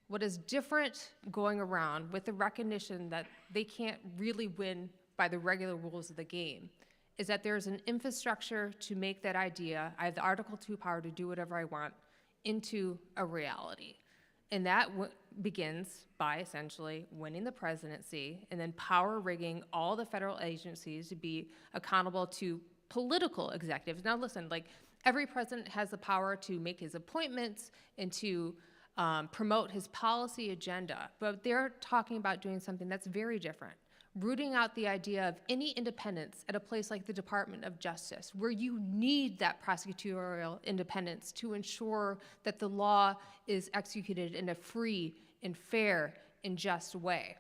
What is different going around with the recognition that they can't really win by the regular rules of the game is that there's an infrastructure to make that idea, I have the Article 2 power to do whatever I want, into a reality. And that begins by essentially winning the presidency and then power rigging all the federal agencies to be accountable to political executives. Now listen, like every president has the power to make his appointments and to promote his policy agenda, but they're talking about doing something that's very different. Rooting out the idea of any independence at a place like the Department of Justice, where you need that prosecutorial independence to ensure that the law is executed in a free and fair and just way.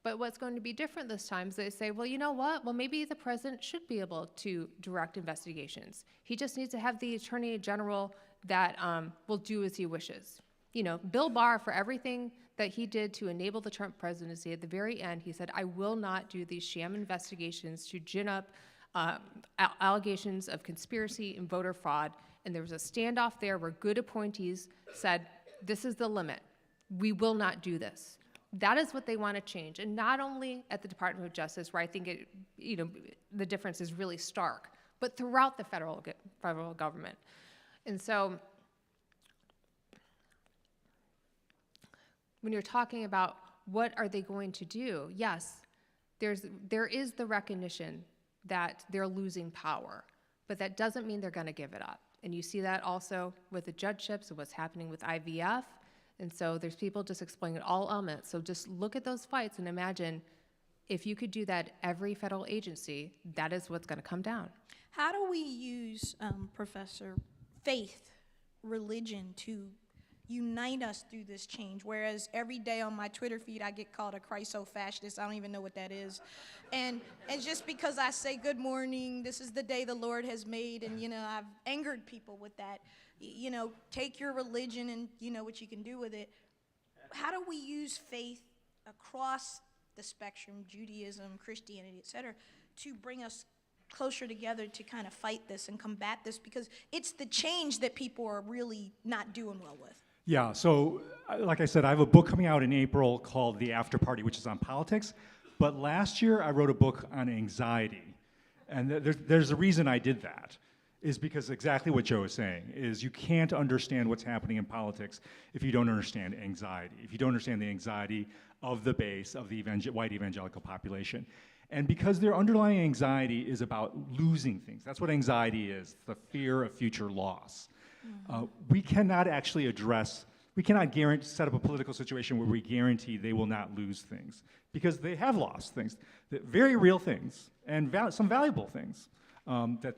But what's going to be different this time is they say, well, you know what? Well, maybe the president should be able to direct investigations. He just needs to have the attorney general that will do as he wishes. You know, Bill Barr, for everything that he did to enable the Trump presidency, at the very end, he said, I will not do these sham investigations to gin up allegations of conspiracy and voter fraud. And there was a standoff there where good appointees said, this is the limit. We will not do this. That is what they want to change. And not only at the Department of Justice, where I think the difference is really stark, but throughout the federal government. And so when you're talking about what are they going to do, yes, there is the recognition that they're losing power, but that doesn't mean they're going to give it up. And you see that also with the judgeships and what's happening with IVF. And so there's people just exploiting all elements. So just look at those fights and imagine if you could do that every federal agency, that is what's going to come down. How do we use, Professor, faith, religion to unite us through this change? Whereas every day on my Twitter feed, I get called a Christo-fascist. I don't even know what that is. And just because I say, good morning, this is the day the Lord has made, and, I've angered people with that. Take your religion and what you can do with it. How do we use faith across the spectrum, Judaism, Christianity, et cetera, to bring us closer together to kind of fight this and combat this? Because it's the change that people are really not doing well with. Yeah, so like I said, I have a book coming out in April called The After Party, which is on politics. But last year, I wrote a book on anxiety. And there's a reason I did that, is because exactly what Joe is saying, is you can't understand what's happening in politics if you don't understand anxiety, if you don't understand the anxiety of the base of the white evangelical population. And because their underlying anxiety is about losing things, that's what anxiety is, the fear of future loss. We cannot actually we cannot set up a political situation where we guarantee they will not lose things, because they have lost things, very real things, and some valuable things that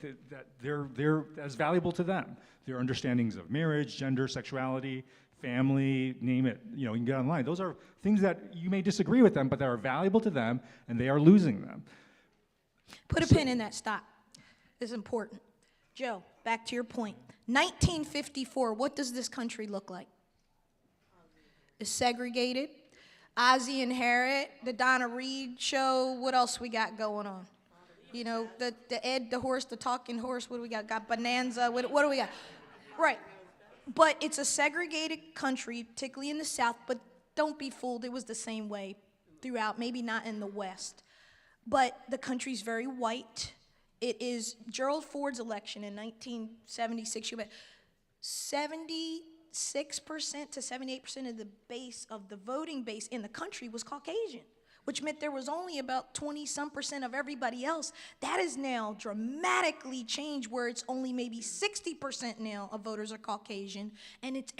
they're as valuable to them. Their understandings of marriage, gender, sexuality, family, name it, you can get online. Those are things that you may disagree with them, but that are valuable to them, and they are losing them. Put a pin in that. Stop. This is important. Joe, back to your point. 1954, what does this country look like? It's segregated. Ozzie and Harriet, the Donna Reed show, what else we got going on? The Ed the horse, the talking horse, what do we got? Got Bonanza, what do we got? Right. But it's a segregated country, particularly in the South, but don't be fooled, it was the same way throughout, maybe not in the West. But the country's very white. It is Gerald Ford's election in 1976. 76% to 78% of the base of the voting base in the country was Caucasian, which meant there was only about 20-some% of everybody else. That is now dramatically changed, where it's only maybe 60% now of voters are Caucasian, and it's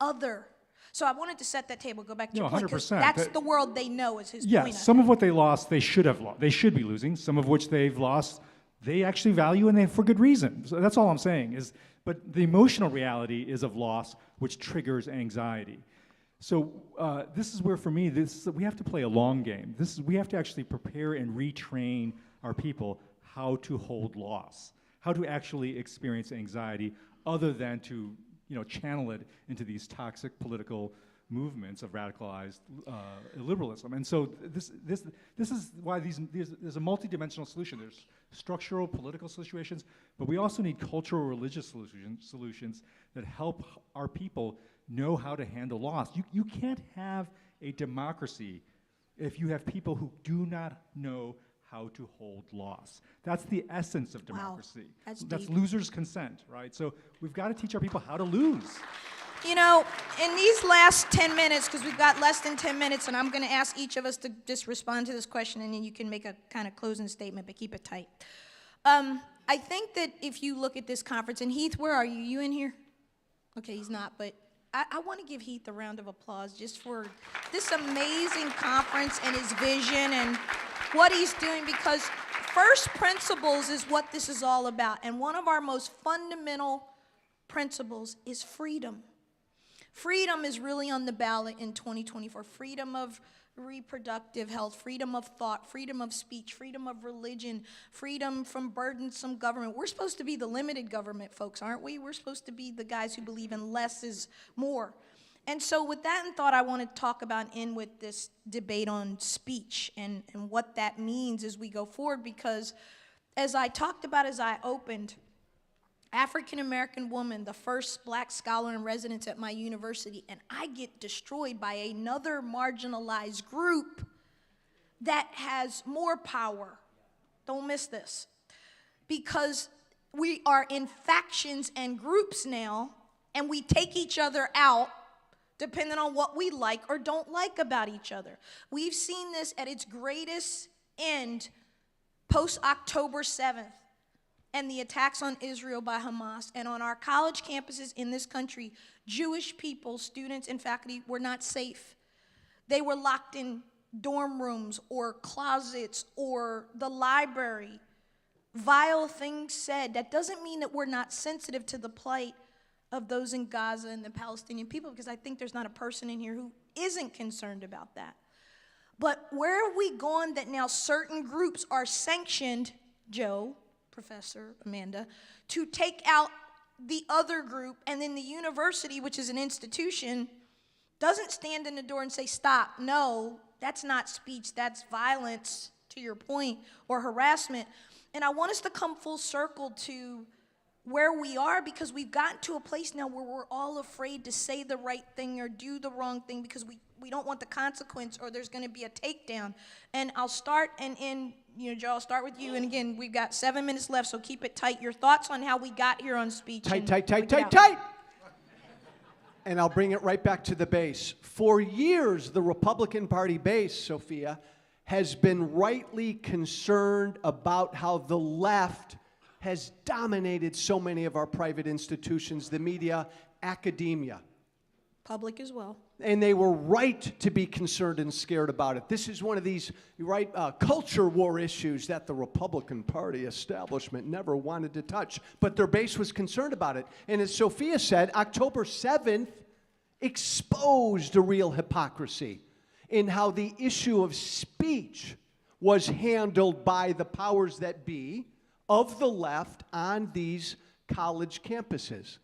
other. So I wanted to set that table, go back to your point, 'cause that's the world they know, is his point. Yeah, some of what they lost, they should have lost. They should be losing. Some of which they've lost, they actually value, and for good reason. So that's all I'm saying. But the emotional reality is of loss, which triggers anxiety. So this is where, for me, we have to play a long game. We have to actually prepare and retrain our people how to hold loss, how to actually experience anxiety, other than to channel it into these toxic political movements of radicalized illiberalism. And so this is why there's a multidimensional solution. There's structural political situations, but we also need cultural religious solutions that help our people know how to handle loss. You can't have a democracy if you have people who do not know how to hold loss. That's the essence of democracy. Wow, that's deep. losers' consent, right? So we've got to teach our people how to lose. You know, in these last 10 minutes, because we've got less than 10 minutes, and I'm going to ask each of us to just respond to this question, and then you can make a kind of closing statement, but keep it tight. I think that if you look at this conference, and Heath, where are you? You in here? Okay, he's not, but I want to give Heath a round of applause just for this amazing conference and his vision and what he's doing, because first principles is what this is all about. And one of our most fundamental principles is freedom. Freedom is really on the ballot in 2024. Freedom of reproductive health, freedom of thought, freedom of speech, freedom of religion, freedom from burdensome government. We're supposed to be the limited government folks, aren't we? We're supposed to be the guys who believe in less is more. And so with that in thought, I want to talk about and end with this debate on speech and what that means as we go forward, because as I talked about as I opened, African-American woman, the first black scholar in residence at my university, and I get destroyed by another marginalized group that has more power. Don't miss this. Because we are in factions and groups now, and we take each other out depending on what we like or don't like about each other. We've seen this at its greatest end post-October 7th. And the attacks on Israel by Hamas. And on our college campuses in this country, Jewish people, students and faculty, were not safe. They were locked in dorm rooms or closets or the library. Vile things said. That doesn't mean that we're not sensitive to the plight of those in Gaza and the Palestinian people, because I think there's not a person in here who isn't concerned about that. But where have we gone that now certain groups are sanctioned, Joe, Professor Amanda, to take out the other group, and then the university, which is an institution, doesn't stand in the door and say, stop. No, that's not speech, that's violence, to your point, or harassment. And I want us to come full circle to where we are, because we've gotten to a place now where we're all afraid to say the right thing or do the wrong thing because we don't want the consequence or there's going to be a takedown. And I'll start and end, Joe, I'll start with you. And again, we've got 7 minutes left, so keep it tight. Your thoughts on how we got here on speech. Tight. And I'll bring it right back to the base. For years, the Republican Party base, Sophia, has been rightly concerned about how the left has dominated so many of our private institutions, the media, academia. Public as well. And they were right to be concerned and scared about it. This is one of these, culture war issues that the Republican Party establishment never wanted to touch, but their base was concerned about it. And as Sophia said, October 7th exposed a real hypocrisy in how the issue of speech was handled by the powers that be of the left on these college campuses.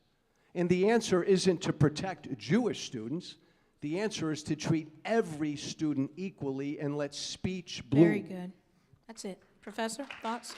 And the answer isn't to protect Jewish students. The answer is to treat every student equally and let speech bloom. Very good. That's it. Professor, thoughts?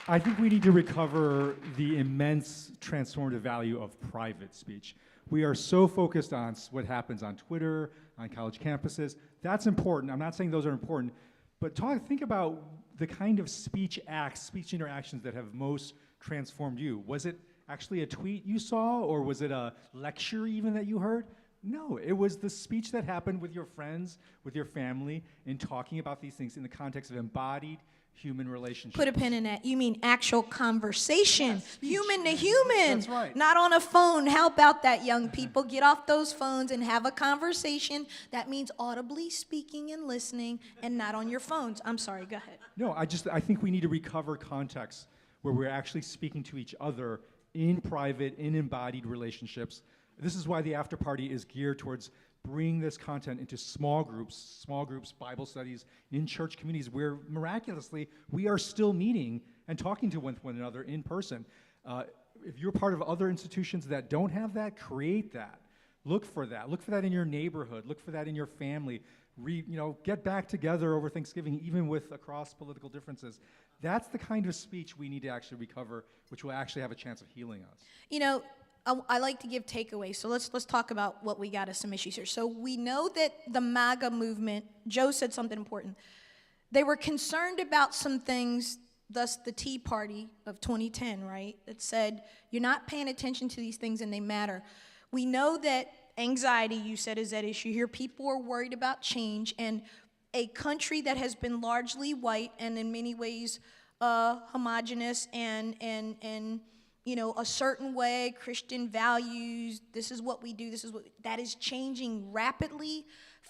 I think we need to recover the immense transformative value of private speech. We are so focused on what happens on Twitter, on college campuses. That's important. I'm not saying those are important, but think about the kind of speech acts, speech interactions that have most transformed you. Was it actually a tweet you saw, or was it a lecture even that you heard? No, it was the speech that happened with your friends, with your family, in talking about these things in the context of embodied human relationships. Put a pin in that. You mean actual conversation, human to human. That's right. Not on a phone. How about that, young people? Get off those phones and have a conversation. That means audibly speaking and listening, and not on your phones. I'm sorry, go ahead. No, I think we need to recover context where we're actually speaking to each other in private, in embodied relationships. This is why the after party is geared towards bring this content into small groups, Bible studies, in church communities where miraculously we are still meeting and talking to one another in person. If you're part of other institutions that don't have that, create that. Look for that. Look for that in your neighborhood. Look for that in your family. Get back together over Thanksgiving, even with across political differences. That's the kind of speech we need to actually recover, which will actually have a chance of healing us. You know, I like to give takeaways, so let's talk about what we got as some issues here. So we know that the MAGA movement, Joe said something important. They were concerned about some things, thus the Tea Party of 2010, right? That said, you're not paying attention to these things and they matter. We know that anxiety, you said, is at issue here. People are worried about change, and a country that has been largely white and in many ways homogenous and a certain way, Christian values, this is what we do, that is changing rapidly,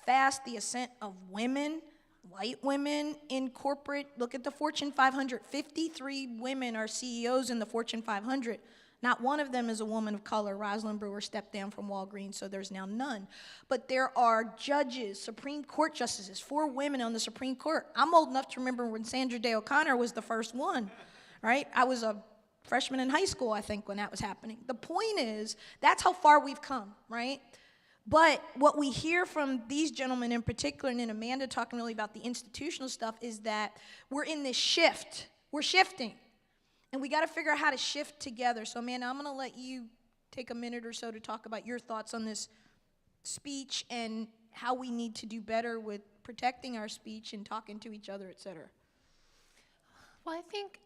fast. The ascent of women, white women in corporate, look at the Fortune 500, 53 women are CEOs in the Fortune 500. Not one of them is a woman of color. Rosalind Brewer stepped down from Walgreens, so there's now none. But there are judges, Supreme Court justices, 4 women on the Supreme Court. I'm old enough to remember when Sandra Day O'Connor was the first one, right? I was a freshman in high school, I think, when that was happening. The point is, that's how far we've come, right? But what we hear from these gentlemen in particular, and then Amanda talking really about the institutional stuff, is that we're in this shift. We're shifting. And we got to figure out how to shift together. So, Amanda, I'm going to let you take a minute or so to talk about your thoughts on this speech and how we need to do better with protecting our speech and talking to each other, et cetera. Well, I think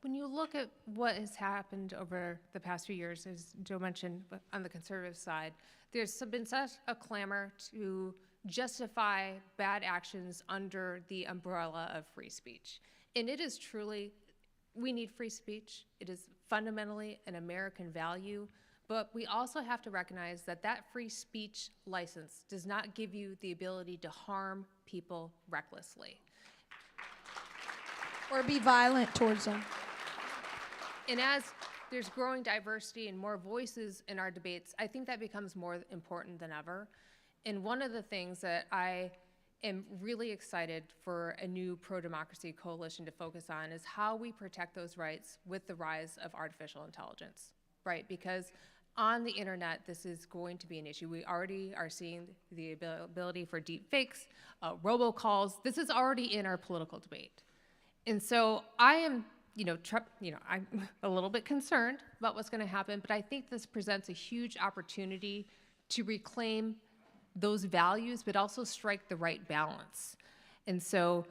when you look at what has happened over the past few years, as Joe mentioned on the conservative side, there's been such a clamor to justify bad actions under the umbrella of free speech. And it is truly, we need free speech. It is fundamentally an American value, but we also have to recognize that that free speech license does not give you the ability to harm people recklessly. Or be violent towards them. And as there's growing diversity and more voices in our debates, I think that becomes more important than ever. And one of the things that I am really excited for a new pro-democracy coalition to focus on is how we protect those rights with the rise of artificial intelligence, right? Because on the internet, this is going to be an issue. We already are seeing the ability for deep fakes, robocalls. This is already in our political debate. And so I am, I'm a little bit concerned about what's going to happen, but I think this presents a huge opportunity to reclaim those values, but also strike the right balance. And so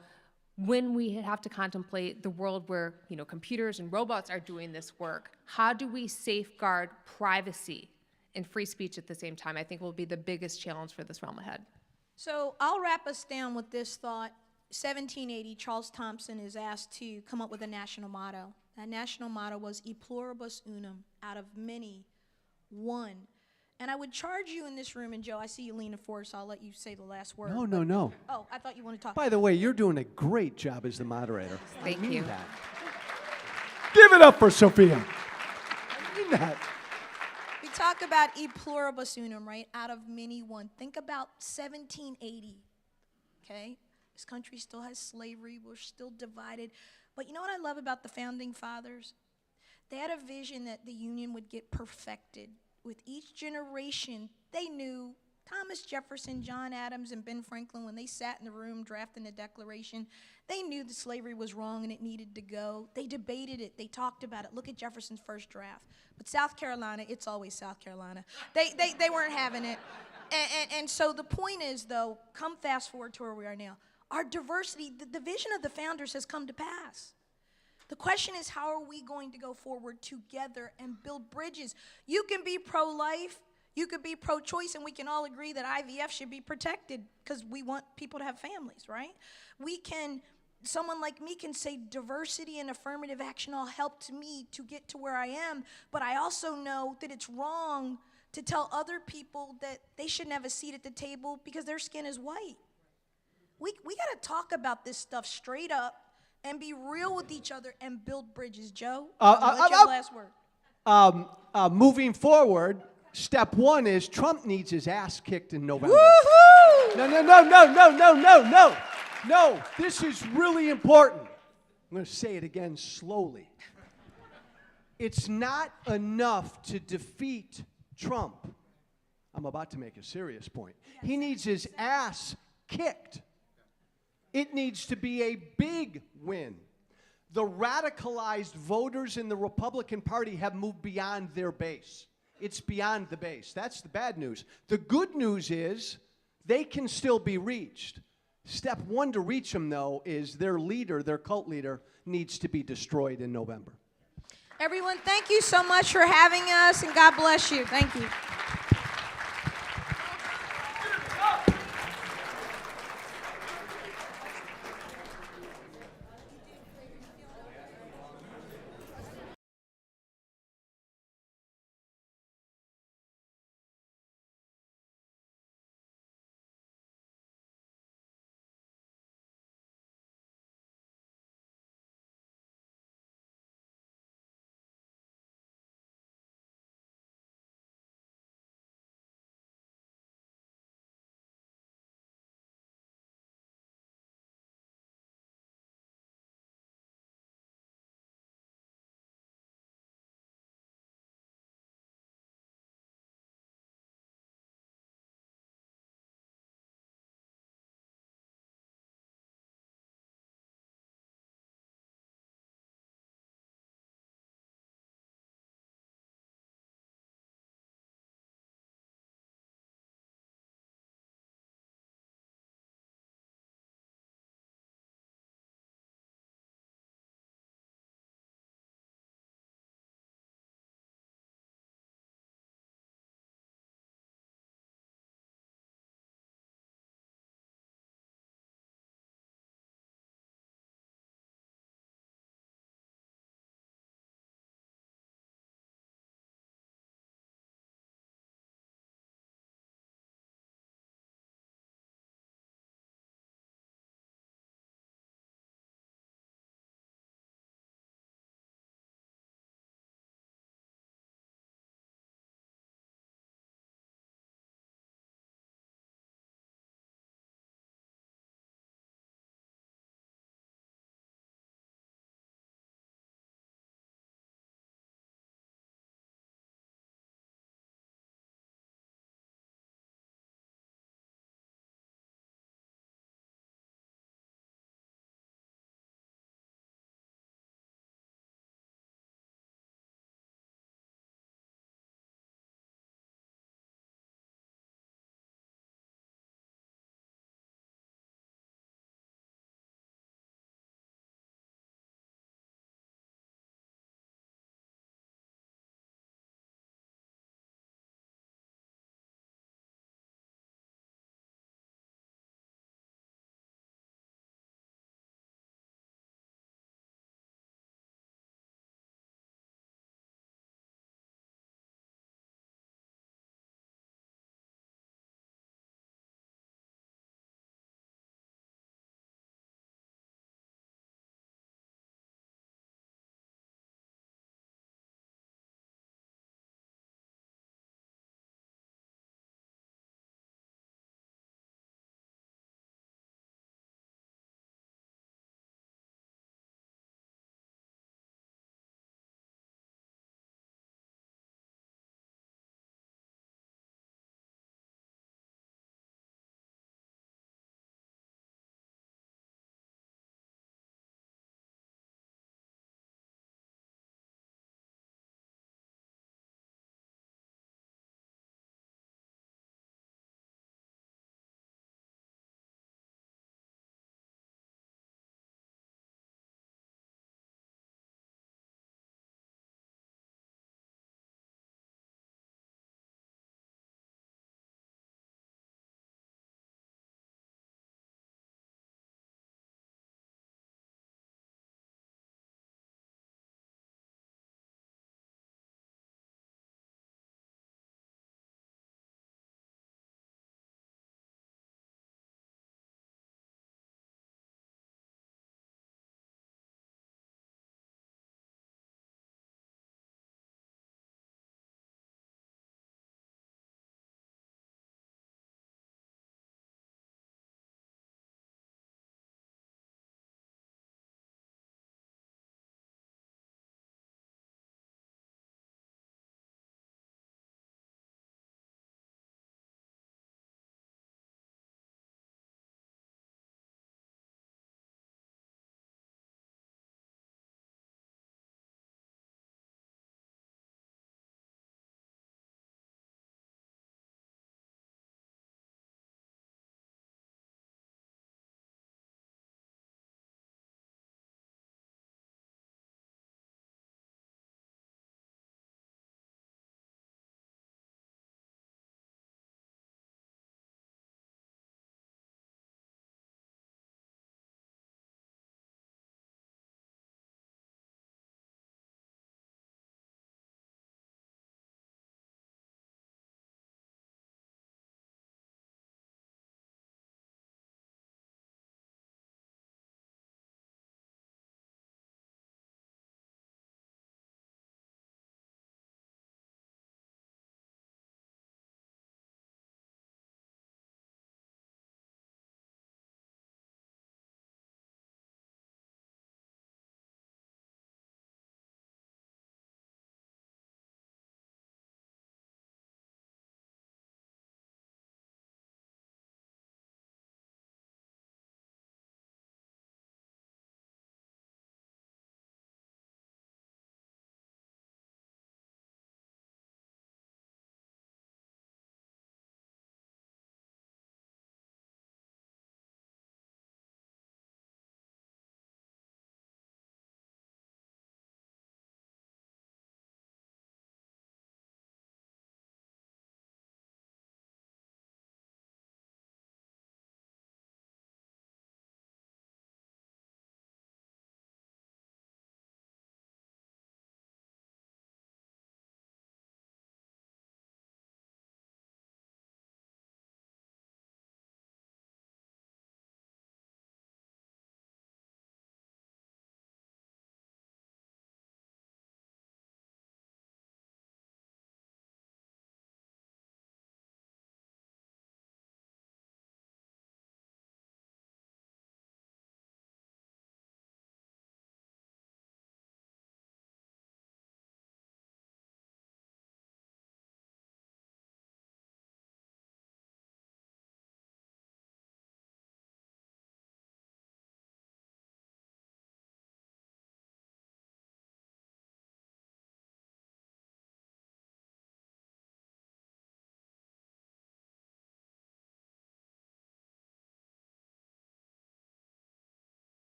when we have to contemplate the world where computers and robots are doing this work, how do we safeguard privacy and free speech at the same time? I think will be the biggest challenge for this realm ahead. So I'll wrap us down with this thought. 1780, Charles Thompson is asked to come up with a national motto. That national motto was E pluribus unum, out of many, one. And I would charge you in this room, and Joe, I see you leaning forward, so I'll let you say the last word. No. Oh, I thought you wanted to talk. By the way, you're doing a great job as the moderator. Thank I mean you. That. Give it up for Sophia. I mean that. We talk about E pluribus unum, right? Out of many, one. Think about 1780, okay? This country still has slavery. We're still divided. But you know what I love about the Founding Fathers? They had a vision that the Union would get perfected. With each generation, they knew Thomas Jefferson, John Adams, and Ben Franklin, when they sat in the room drafting the Declaration, they knew that slavery was wrong and it needed to go. They debated it. They talked about it. Look at Jefferson's first draft. But South Carolina, it's always South Carolina. They weren't having it. And so the point is, though, come fast forward to where we are now. Our diversity, the vision of the founders has come to pass. The question is, how are we going to go forward together and build bridges? You can be pro-life, you could be pro-choice, and we can all agree that IVF should be protected because we want people to have families, right? Someone like me can say diversity and affirmative action all helped me to get to where I am, but I also know that it's wrong to tell other people that they shouldn't have a seat at the table because their skin is white. We got to talk about this stuff straight up and be real with each other and build bridges. Joe, what's your last word? Moving forward, step one is Trump needs his ass kicked in November. Woohoo! No, no, no, no, no, no, no, no. No, this is really important. I'm going to say it again slowly. It's not enough to defeat Trump. I'm about to make a serious point. He needs his ass kicked. It needs to be a big win. The radicalized voters in the Republican Party have moved beyond their base. It's beyond the base. That's the bad news. The good news is they can still be reached. Step one to reach them, though, is their leader, their cult leader, needs to be destroyed in November. Everyone, thank you so much for having us, and God bless you. Thank you.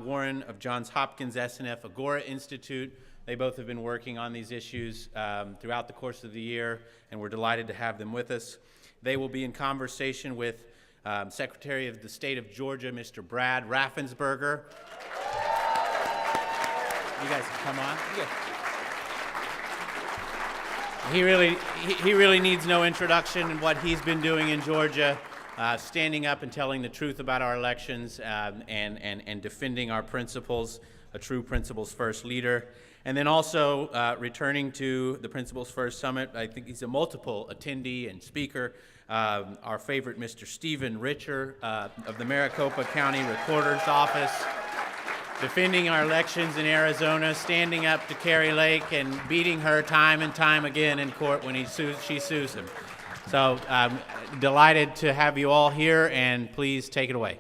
Warren of Johns Hopkins SNF Agora Institute. They both have been working on these issues throughout the course of the year, and we're delighted to have them with us. They will be in conversation with Secretary of the State of Georgia, Mr. Brad Raffensperger. You guys can come on. He really needs no introduction in what he's been doing in Georgia, standing up and telling the truth about our elections and defending our principles, a true Principles First leader. And then also returning to the Principles First Summit, I think he's a multiple attendee and speaker, our favorite Mr. Stephen Richer of the Maricopa County Recorder's Office, defending our elections in Arizona, standing up to Carrie Lake and beating her time and time again in court when she sues him. So delighted to have you all here, and please take it away.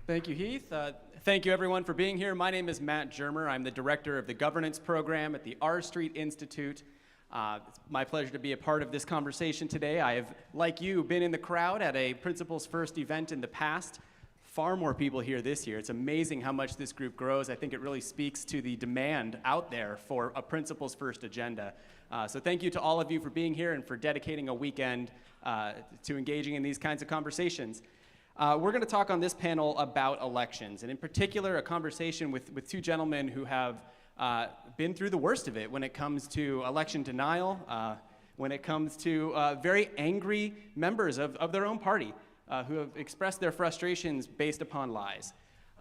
Thank you, Heath. Thank you, everyone, for being here. My name is Matt Germer. I'm the director of the governance program at the R Street Institute. It's my pleasure to be a part of this conversation today. I have, like you, been in the crowd at a Principles First event in the past. Far more people here this year. It's amazing how much this group grows. I think it really speaks to the demand out there for a Principles First agenda. So thank you to all of you for being here and for dedicating a weekend to engaging in these kinds of conversations. We're going to talk on this panel about elections, and in particular, a conversation with two gentlemen who have been through the worst of it when it comes to election denial, when it comes to very angry members of their own party who have expressed their frustrations based upon lies.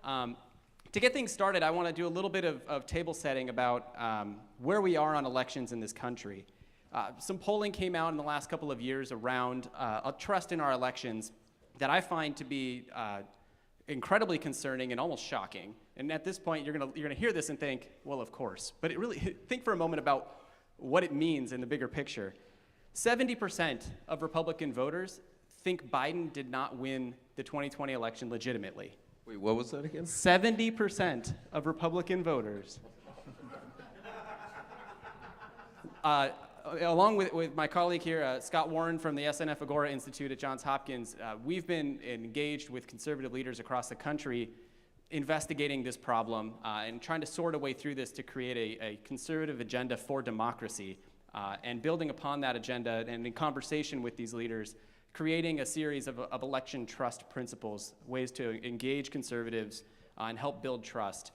To get things started, I want to do a little bit of table setting about where we are on elections in this country. Some polling came out in the last couple of years around a trust in our elections that I find to be incredibly concerning and almost shocking. And at this point, you're gonna hear this and think, well, of course. But think for a moment about what it means in the bigger picture. 70% of Republican voters think Biden did not win the 2020 election legitimately. Wait, what was that again? 70% of Republican voters. Along with my colleague here, Scott Warren from the SNF Agora Institute at Johns Hopkins, we've been engaged with conservative leaders across the country investigating this problem and trying to sort a way through this to create a conservative agenda for democracy, and building upon that agenda and in conversation with these leaders, creating a series of election trust principles, ways to engage conservatives and help build trust.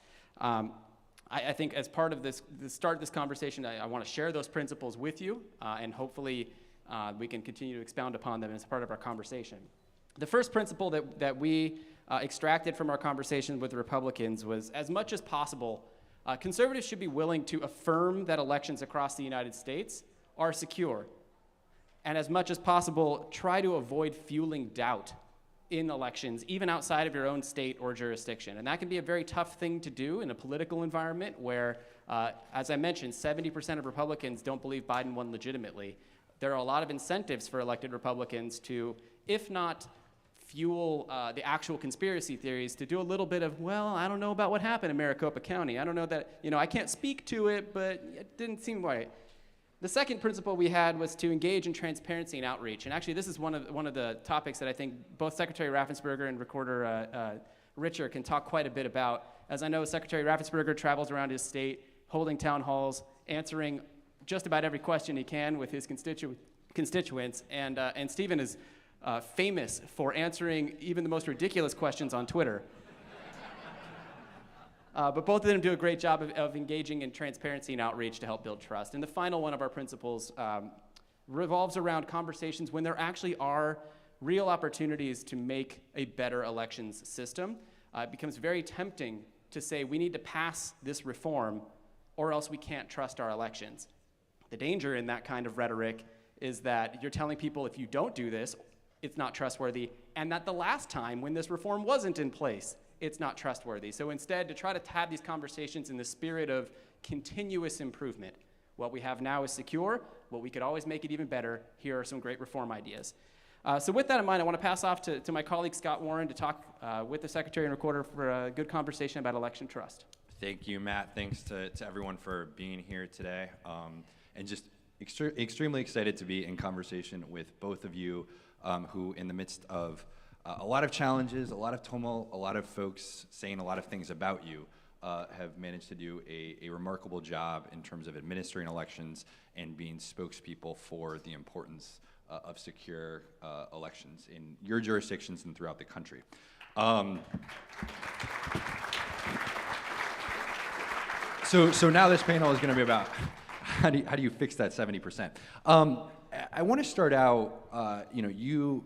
I think as part of this conversation, I want to share those principles with you, and hopefully we can continue to expound upon them as part of our conversation. The first principle that we extracted from our conversation with the Republicans was, as much as possible, conservatives should be willing to affirm that elections across the United States are secure, and as much as possible, try to avoid fueling doubt in elections, even outside of your own state or jurisdiction. And that can be a very tough thing to do in a political environment where, as I mentioned, 70% of Republicans don't believe Biden won legitimately. There are a lot of incentives for elected Republicans to, if not fuel the actual conspiracy theories, to do a little bit of, well, I don't know about what happened in Maricopa County. I don't know that, I can't speak to it, but it didn't seem right. The second principle we had was to engage in transparency and outreach. And actually, this is one of the topics that I think both Secretary Raffensperger and Recorder Richer can talk quite a bit about. As I know, Secretary Raffensperger travels around his state, holding town halls, answering just about every question he can with his constituents. And Stephen is famous for answering even the most ridiculous questions on Twitter. But both of them do a great job of engaging in transparency and outreach to help build trust. And the final one of our principles revolves around conversations when there actually are real opportunities to make a better elections system. It becomes very tempting to say we need to pass this reform or else we can't trust our elections. The danger in that kind of rhetoric is that you're telling people if you don't do this, it's not trustworthy, and that the last time when this reform wasn't in place, it's not trustworthy. So instead, to try to have these conversations in the spirit of continuous improvement. What we have now is secure, but we could always make it even better. Here are some great reform ideas. So with that in mind, I want to pass off to my colleague Scott Warren to talk with the Secretary and Recorder for a good conversation about election trust. Thank you, Matt. Thanks to everyone for being here today. And just extremely excited to be in conversation with both of you who, in the midst of A lot of challenges, a lot of tumult, a lot of folks saying a lot of things about you have managed to do a remarkable job in terms of administering elections and being spokespeople for the importance of secure elections in your jurisdictions and throughout the country. So now this panel is going to be about how do you fix that 70%? I want to start out, you,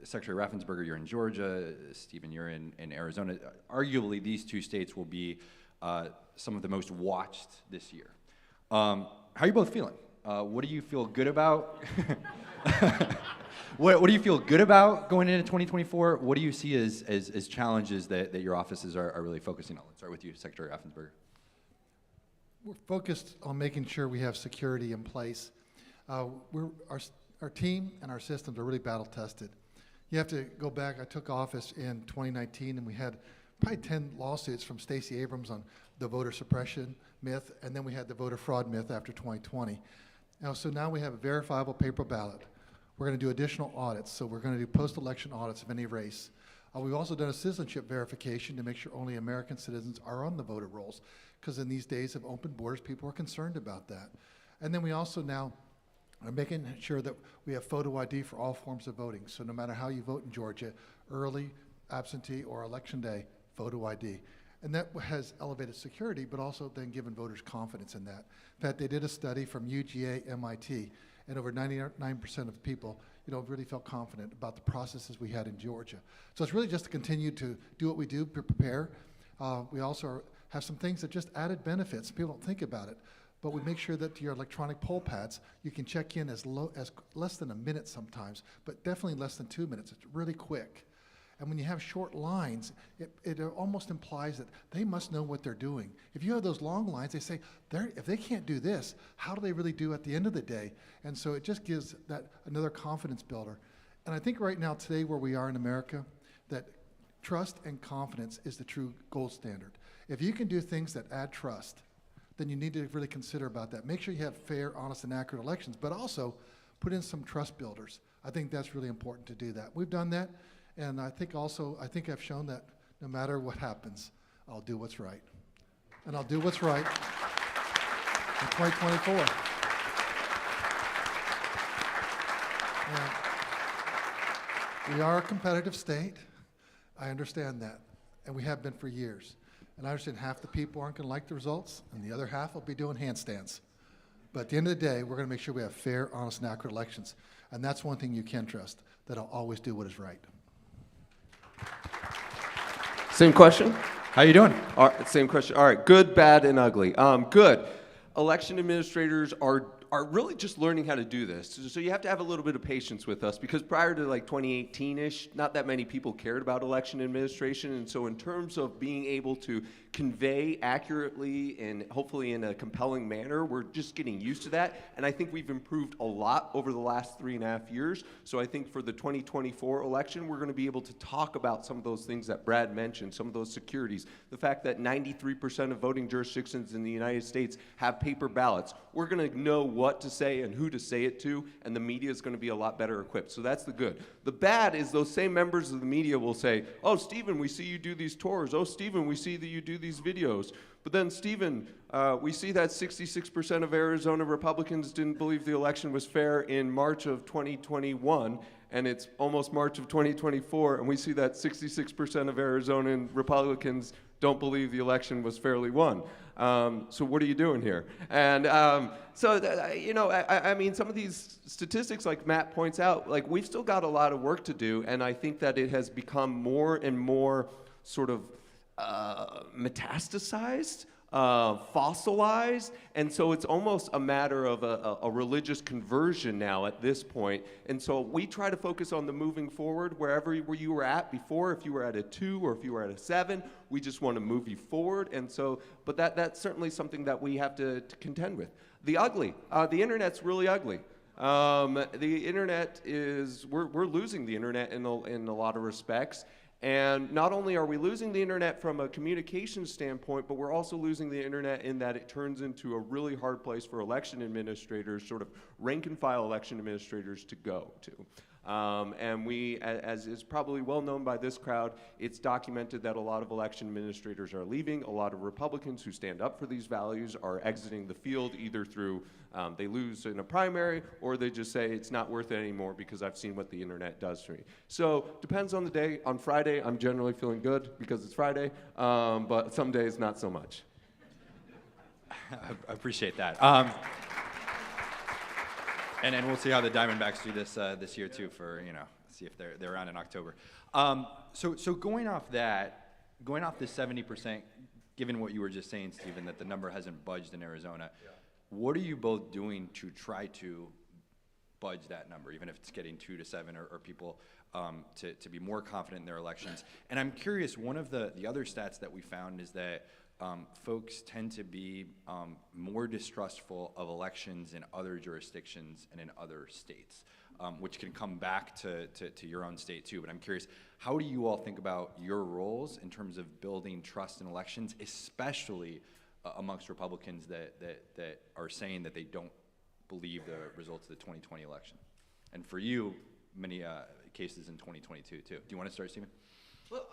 Secretary Raffensperger, you're in Georgia, Stephen, you're in Arizona. Arguably, these two states will be some of the most watched this year. How are you both feeling? What do you feel good about? What do you feel good about going into 2024? What do you see as challenges that your offices are really focusing on? Let's start with you, Secretary Raffensperger. We're focused on making sure we have security in place. Our team and our systems are really battle tested. You have to go back. I took office in 2019, and we had probably 10 lawsuits from Stacey Abrams on the voter suppression myth, and then we had the voter fraud myth after 2020. So now we have a verifiable paper ballot. We're going to do additional audits, so we're going to do post-election audits of any race. We've also done a citizenship verification to make sure only American citizens are on the voter rolls, because in these days of open borders, people are concerned about that. And then we also now are making sure that we have photo ID for all forms of voting. So no matter how you vote in Georgia, early, absentee, or election day, photo ID. And that has elevated security, but also then given voters confidence in that. In fact, they did a study from UGA, MIT, and over 99% of people, really felt confident about the processes we had in Georgia. So it's really just to continue to do what we do, prepare. We also have some things that just added benefits. People don't think about it, but we make sure that to your electronic poll pads, you can check in as less than a minute sometimes, but definitely less than 2 minutes. It's really quick. And when you have short lines, it almost implies that they must know what they're doing. If you have those long lines, they say, if they can't do this, how do they really do at the end of the day? And so it just gives that another confidence builder. And I think right now, today, where we are in America, that trust and confidence is the true gold standard. If you can do things that add trust, then you need to really consider about that. Make sure you have fair, honest, and accurate elections, but also put in some trust builders. I think that's really important to do that. We've done that. And I think I've shown that no matter what happens, I'll do what's right. And I'll do what's right in 2024. And we are a competitive state. I understand that. And we have been for years. And I understand half the people aren't going to like the results, and the other half will be doing handstands. But at the end of the day, we're going to make sure we have fair, honest, and accurate elections. And that's one thing you can trust, that I'll always do what is right. Same question? How you doing? All right, same question. All right, good, bad, and ugly. Good. Election administrators are really just learning how to do this. So you have to have a little bit of patience with us, because prior to like 2018-ish, not that many people cared about election administration. And so in terms of being able to convey accurately and hopefully in a compelling manner, we're just getting used to that. And I think we've improved a lot over the last 3.5 years. So I think for the 2024 election, we're going to be able to talk about some of those things that Brad mentioned, some of those securities, the fact that 93% of voting jurisdictions in the United States have paper ballots. We're going to know what to say and who to say it to, and the media is going to be a lot better equipped. So that's the good. The bad is those same members of the media will say, oh, Stephen, we see you do these tours. Oh, Stephen, we see that you do these videos. But then, Stephen, we see that 66% of Arizona Republicans didn't believe the election was fair in March of 2021, and it's almost March of 2024, and we see that 66% of Arizona Republicans don't believe the election was fairly won. So what are you doing here? And I mean, some of these statistics, like Matt points out, like we've still got a lot of work to do, and I think that it has become more and more sort of metastasized, fossilized, and so it's almost a matter of a religious conversion now at this point. And so we try to focus on the moving forward, wherever you were at before. If you were at a 2 or if you were at a 7, we just want to move you forward. And so, but that's certainly something that we have to contend with. The ugly, the internet's really ugly. The internet is, we're losing the internet in a lot of respects. And not only are we losing the internet from a communication standpoint, but we're also losing the internet in that it turns into a really hard place for election administrators, sort of rank and file election administrators, to go to. And we, as is probably well known by this crowd, it's documented that a lot of election administrators are leaving. A lot of Republicans who stand up for these values are exiting the field either through they lose in a primary, or they just say it's not worth it anymore because I've seen what the internet does for me. So depends on the day. On Friday, I'm generally feeling good because it's Friday, but some days not so much. I appreciate that. And we'll see how the Diamondbacks do this year too. See if they're around in October. So going off this 70%, given what you were just saying, Stephen, that the number hasn't budged in Arizona. Yeah. What are you both doing to try to budge that number, even if it's getting 2 to 7 or people to be more confident in their elections? And I'm curious, one of the other stats that we found is that folks tend to be more distrustful of elections in other jurisdictions and in other states, which can come back to your own state too. But I'm curious, how do you all think about your roles in terms of building trust in elections, especially amongst Republicans that are saying that they don't believe the results of the 2020 election? And for you, many cases in 2022 too. Do you want to start, Stephen? Well,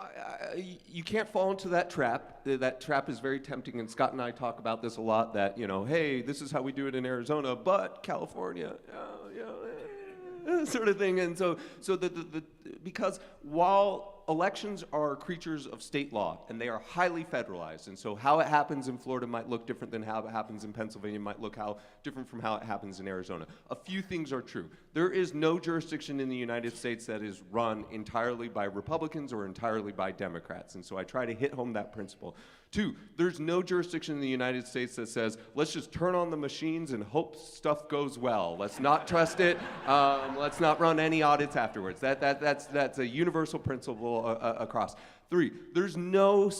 you can't fall into that trap. That trap is very tempting, and Scott and I talk about this a lot, that, hey, this is how we do it in Arizona, but California, sort of thing. And so because while elections are creatures of state law, and they are highly federalized, and so how it happens in Florida might look different than how it happens in Pennsylvania, might look different from how it happens in Arizona. A few things are true. There is no jurisdiction in the United States that is run entirely by Republicans or entirely by Democrats, and so I try to hit home that principle. 2, there's no jurisdiction in the United States that says, let's just turn on the machines and hope stuff goes well. Let's not trust it. Let's not run any audits afterwards. That's a universal principle across. 3, there's no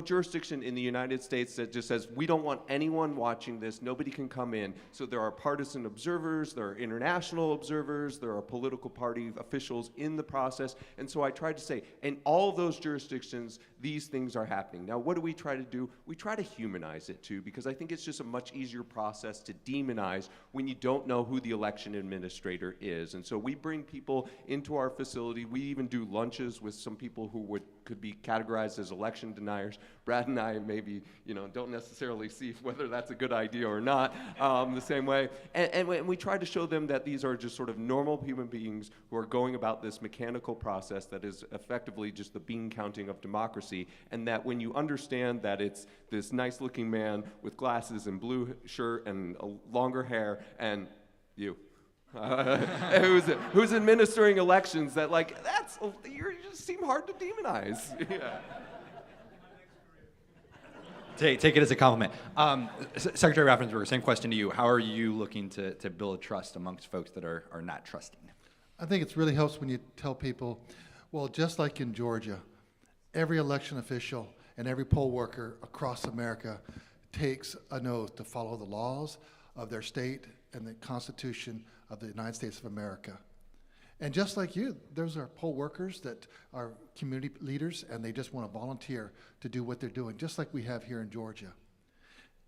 jurisdiction in the United States that just says, we don't want anyone watching this, nobody can come in. So there are partisan observers, there are international observers, there are political party officials in the process. And so I tried to say, in all those jurisdictions, these things are happening. Now, what do we try to do? We try to humanize it too, because I think it's just a much easier process to demonize when you don't know who the election administrator is. And so we bring people into our facility. We even do lunches with some people who could be categorized as election deniers. Brad and I maybe, don't necessarily see whether that's a good idea or not the same way. And we try to show them that these are just sort of normal human beings who are going about this mechanical process that is effectively just the bean counting of democracy, and that when you understand that it's this nice looking man with glasses and blue shirt and longer hair and you, who's administering elections, that you just seem hard to demonize. Yeah. Take it as a compliment. Secretary Raffensperger, same question to you. How are you looking to build trust amongst folks that are not trusting? I think it really helps when you tell people, well, just like in Georgia, every election official and every poll worker across America takes an oath to follow the laws of their state and the Constitution of the United States of America. And just like you, those are poll workers that are community leaders, and they just want to volunteer to do what they're doing, just like we have here in Georgia.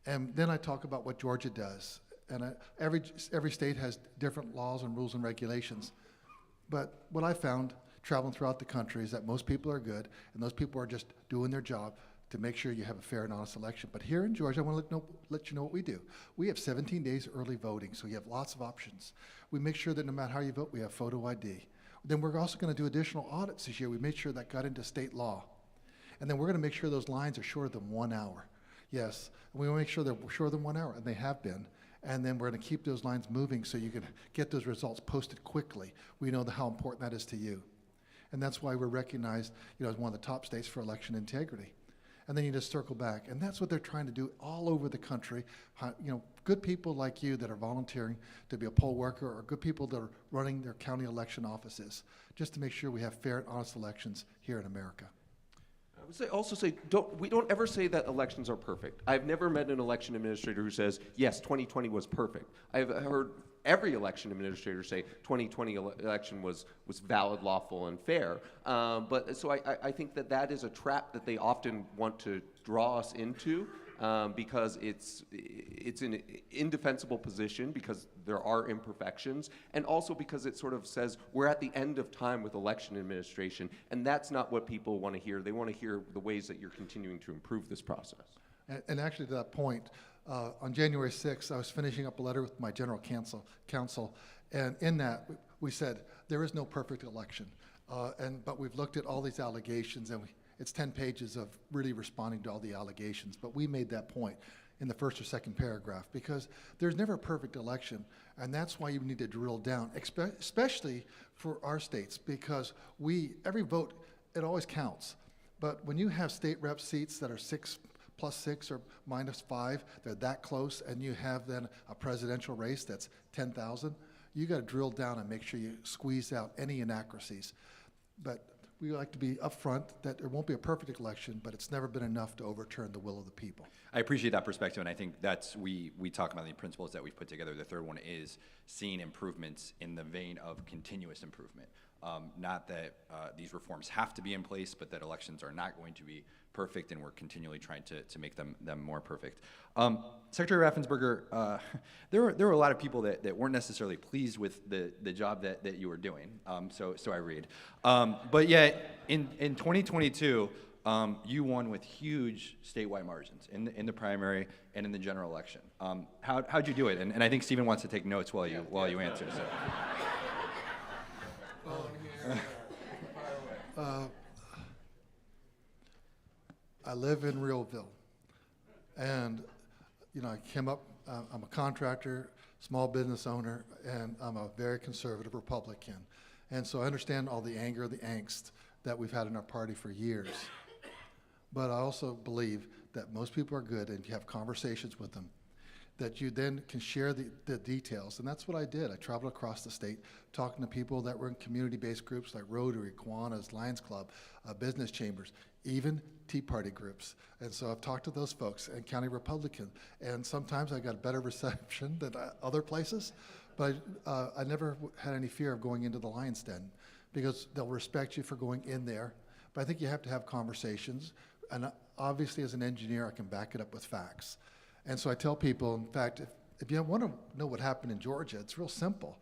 And then I talk about what Georgia does. And every state has different laws and rules and regulations. But what I found traveling throughout the country is that most people are good, and those people are just doing their job to make sure you have a fair and honest election. But here in Georgia, I want to let you know what we do. We have 17 days early voting, so you have lots of options. We make sure that no matter how you vote, we have photo ID. Then we're also going to do additional audits this year. We made sure that got into state law. And then we're going to make sure those lines are shorter than 1 hour. Yes, we want to make sure they're shorter than 1 hour, and they have been. And then we're going to keep those lines moving so you can get those results posted quickly. We know how important that is to you. And that's why we're recognized, as one of the top states for election integrity. And then you just circle back. And that's what they're trying to do all over the country. Good people like you that are volunteering to be a poll worker, or good people that are running their county election offices, just to make sure we have fair and honest elections here in America. I would also say, we don't ever say that elections are perfect. I've never met an election administrator who says, yes, 2020 was perfect. I've heard every election administrator say 2020 election was valid, lawful, and fair. So I think that is a trap that they often want to draw us into. because it's an indefensible position because there are imperfections, and also because it sort of says we're at the end of time with election administration, and that's not what people want to hear. They want to hear the ways that you're continuing to improve this process. And actually, to that point, on January 6th, I was finishing up a letter with my general counsel, and in that we said there is no perfect election, but we've looked at all these allegations, and it's 10 pages of really responding to all the allegations. But we made that point in the first or second paragraph because there's never a perfect election, and that's why you need to drill down, especially for our states, because every vote, it always counts. But when you have state rep seats that are 6 plus 6 or minus 5, they're that close, and you have then a presidential race that's 10,000, you got to drill down and make sure you squeeze out any inaccuracies. But we like to be upfront that there won't be a perfect election, but it's never been enough to overturn the will of the people. I appreciate that perspective, and I think that's, we talk about the principles that we've put together. The third one is seeing improvements in the vein of continuous improvement. Not that these reforms have to be in place, but that elections are not going to be perfect, and we're continually trying to make them more perfect. Secretary Raffensperger, there were a lot of people that weren't necessarily pleased with the job that you were doing, so I read. But yet, in 2022, you won with huge statewide margins in the primary and in the general election. How'd you do it? And I think Stephen wants to take notes while you answer. So. I live in Realville, and I came up, I'm a contractor, small business owner, and I'm a very conservative Republican. And so I understand all the anger, the angst that we've had in our party for years. But I also believe that most people are good, and you have conversations with them, that you then can share the details. And that's what I did. I traveled across the state talking to people that were in community-based groups like Rotary, Kiwanis, Lions Club, business chambers, even Tea Party groups. And so I've talked to those folks and county Republican. And sometimes I got a better reception than other places, but I never had any fear of going into the lion's den because they'll respect you for going in there. But I think you have to have conversations. And obviously as an engineer, I can back it up with facts. And so I tell people, in fact, if you want to know what happened in Georgia, it's real simple.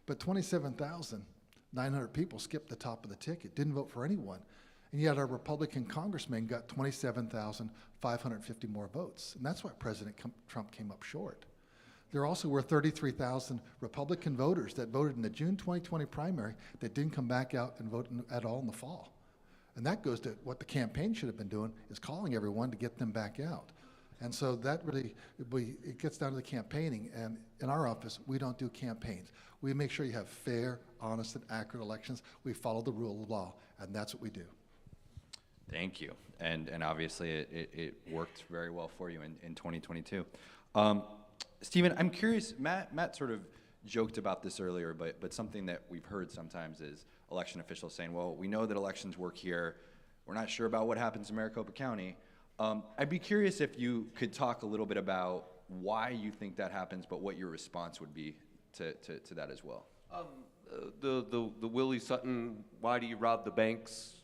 But 27,900 people skipped the top of the ticket, didn't vote for anyone. And yet our Republican congressman got 27,550 more votes. And that's why President Trump came up short. There also were 33,000 Republican voters that voted in the June 2020 primary that didn't come back out and vote at all in the fall. And that goes to what the campaign should have been doing, is calling everyone to get them back out. And so that really, it gets down to the campaigning. And in our office, we don't do campaigns. We make sure you have fair, honest, and accurate elections. We follow the rule of law, and that's what we do. Thank you. And obviously it worked very well for you in 2022. Stephen, I'm curious, Matt sort of joked about this earlier, but something that we've heard sometimes is election officials saying, well, we know that elections work here. We're not sure about what happens in Maricopa County. I'd be curious if you could talk a little bit about why you think that happens, but what your response would be to that as well. The Willie Sutton, why do you rob the banks?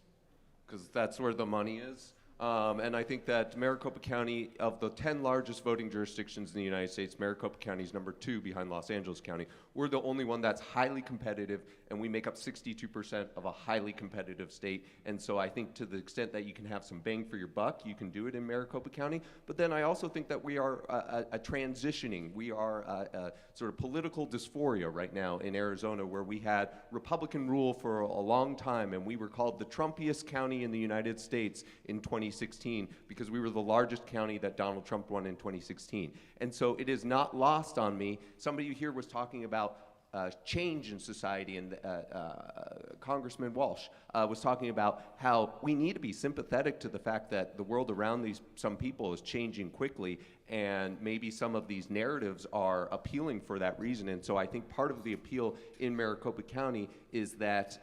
Because that's where the money is. And I think that Maricopa County, of the 10 largest voting jurisdictions in the United States, Maricopa County is number 2 behind Los Angeles County. We're the only one that's highly competitive, and we make up 62% of a highly competitive state. And so I think to the extent that you can have some bang for your buck, you can do it in Maricopa County. But then I also think that we are transitioning. We are a sort of political dysphoria right now in Arizona, where we had Republican rule for a long time, and we were called the Trumpiest county in the United States in 2016 because we were the largest county that Donald Trump won in 2016. And so it is not lost on me. Somebody here was talking about change in society, and Congressman Walsh was talking about how we need to be sympathetic to the fact that the world around some people is changing quickly, and maybe some of these narratives are appealing for that reason. And so I think part of the appeal in Maricopa County is that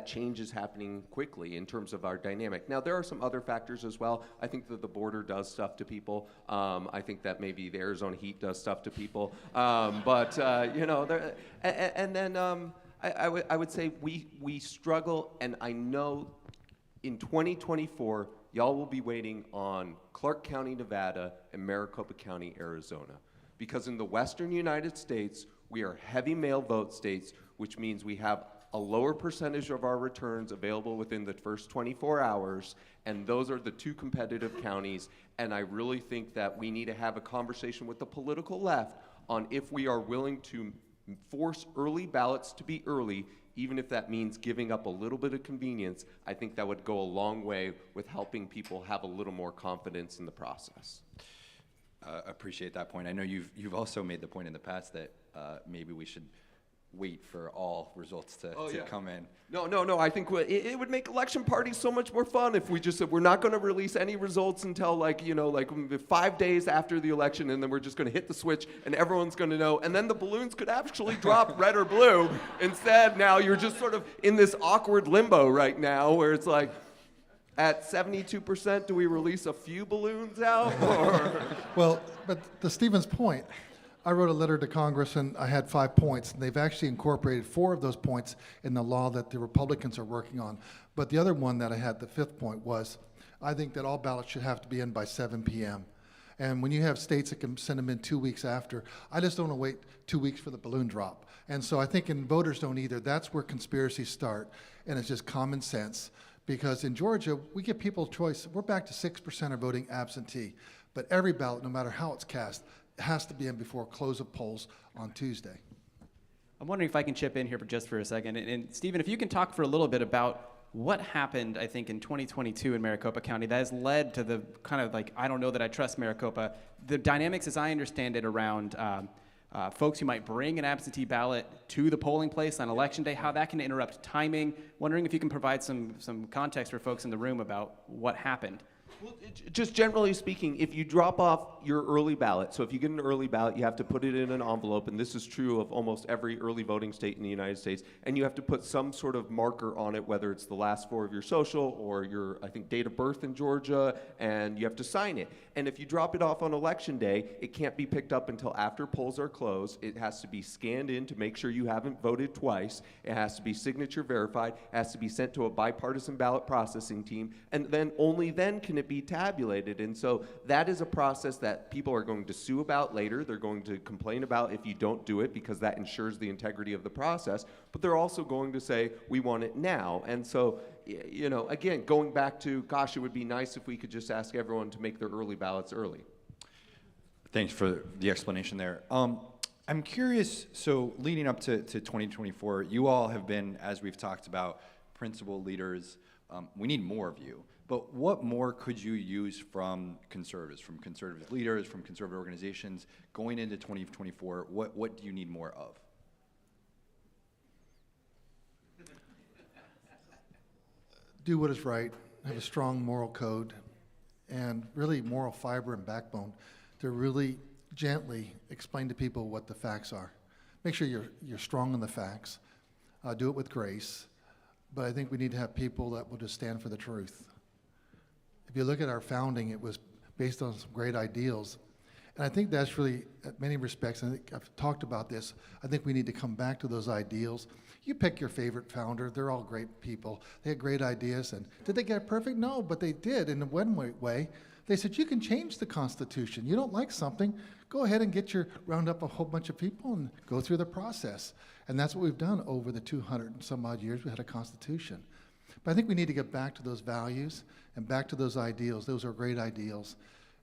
change is happening quickly in terms of our dynamic. Now, there are some other factors as well. I think that the border does stuff to people. I think that maybe the Arizona heat does stuff to people. But I would say we struggle, and I know in 2024, y'all will be waiting on Clark County, Nevada, and Maricopa County, Arizona. Because in the western United States, we are heavy male vote states, which means we have a lower percentage of our returns available within the first 24 hours, and those are the two competitive counties. And I really think that we need to have a conversation with the political left on if we are willing to force early ballots to be early, even if that means giving up a little bit of convenience. I think that would go a long way with helping people have a little more confidence in the process. Appreciate that point. I know you've also made the point in the past that maybe we should wait for all results to come in. No. I think it would make election parties so much more fun if we just said we're not going to release any results until like 5 days after the election, and then we're just going to hit the switch and everyone's going to know, and then the balloons could actually drop red or blue. Instead, now you're just sort of in this awkward limbo right now where it's like, at 72%, do we release a few balloons out? Well, but to Stephen's point, I wrote a letter to Congress and I had 5 points, and they've actually incorporated 4 of those points in the law that the Republicans are working on. But the other one that I had, the 5th point, was I think that all ballots should have to be in by 7 p.m. And when you have states that can send them in 2 weeks after, I just don't want to wait 2 weeks for the balloon drop. And so I think, and voters don't either, that's where conspiracies start, and it's just common sense. Because in Georgia, we give people choice. We're back to 6% are voting absentee. But every ballot, no matter how it's cast, has to be in before close of polls on Tuesday. I'm wondering if I can chip in here just for a second. And Stephen, if you can talk for a little bit about what happened, I think, in 2022 in Maricopa County that has led to the kind of like, I don't know that I trust Maricopa. The dynamics, as I understand it, around folks who might bring an absentee ballot to the polling place on election day, how that can interrupt timing. Wondering if you can provide some context for folks in the room about what happened. Well, just generally speaking, if you drop off your early ballot, so if you get an early ballot, you have to put it in an envelope, and this is true of almost every early voting state in the United States, and you have to put some sort of marker on it, whether it's the last 4 of your social or your, I think, date of birth in Georgia, and you have to sign it. And if you drop it off on election day, it can't be picked up until after polls are closed. It has to be scanned in to make sure you haven't voted twice. It has to be signature verified. It has to be sent to a bipartisan ballot processing team, and then only then can it be tabulated. And so that is a process that people are going to sue about later. They're going to complain about if you don't do it because that ensures the integrity of the process. But they're also going to say, we want it now. And so, you know, again, going back to, gosh, it would be nice if we could just ask everyone to make their early ballots early. Thanks for the explanation there. I'm curious, so leading up to 2024, you all have been, as we've talked about, principal leaders. We need more of you. But what more could you use from conservatives, from conservative leaders, from conservative organizations going into 2024? What do you need more of? Do what is right, have a strong moral code, and really moral fiber and backbone to really gently explain to people what the facts are. Make sure you're strong on the facts. Do it with grace. But I think we need to have people that will just stand for the truth. If you look at our founding, it was based on some great ideals. And I think that's really, at many respects, I think I've talked about this, I think we need to come back to those ideals. You pick your favorite founder. They're all great people. They had great ideas. And did they get it perfect? No, but they did in one way. They said, you can change the Constitution. You don't like something, go ahead and round up a whole bunch of people and go through the process. And that's what we've done over the 200 and some odd years we had a Constitution. But I think we need to get back to those values and back to those ideals. Those are great ideals.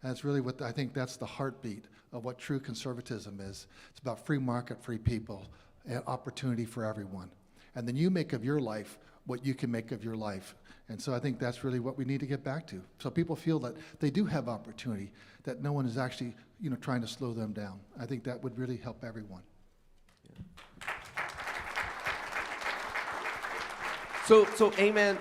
And it's really what I think that's the heartbeat of what true conservatism is. It's about free market, free people, and opportunity for everyone. And then you make of your life what you can make of your life. And so I think that's really what we need to get back to. So people feel that they do have opportunity, that no one is actually, trying to slow them down. I think that would really help everyone. So amen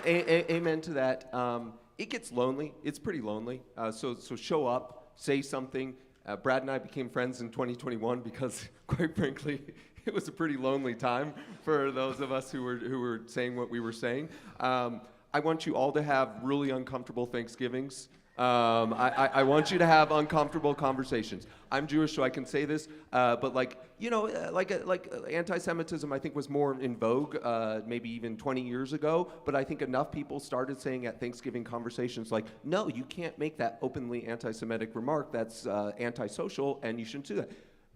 to that. It gets lonely. It's pretty lonely. So show up, say something. Brad and I became friends in 2021 because, quite frankly, it was a pretty lonely time for those of us who were saying what we were saying. I want you all to have really uncomfortable Thanksgivings. I want you to have uncomfortable conversations. I'm Jewish, so I can say this, but like anti-Semitism, I think was more in vogue, maybe even 20 years ago. But I think enough people started saying at Thanksgiving conversations like, no, you can't make that openly anti-Semitic remark. That's antisocial, and you shouldn't do that.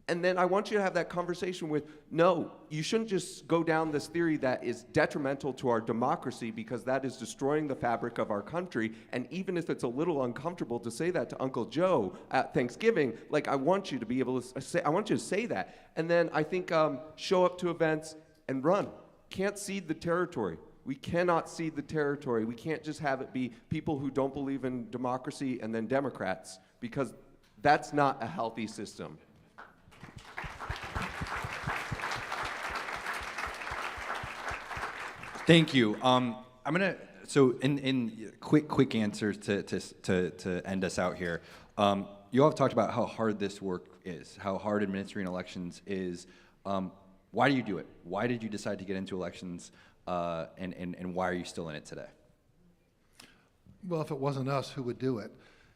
And then I want you to have that conversation with, no, you shouldn't just go down this theory that is detrimental to our democracy because that is destroying the fabric of our country. And even if it's a little uncomfortable to say that to Uncle Joe at Thanksgiving, like I want you to be able to say, I want you to say that. And then I think show up to events and run. Can't cede the territory. We cannot cede the territory. We can't just have it be people who don't believe in democracy and then Democrats, because that's not a healthy system. Thank you. I'm gonna, so in quick answers to end us out here. You all have talked about how hard this work is, how hard administering elections is. Why do you do it? Why did you decide to get into elections, and why are you still in it today? Well, if it wasn't us, who would do it?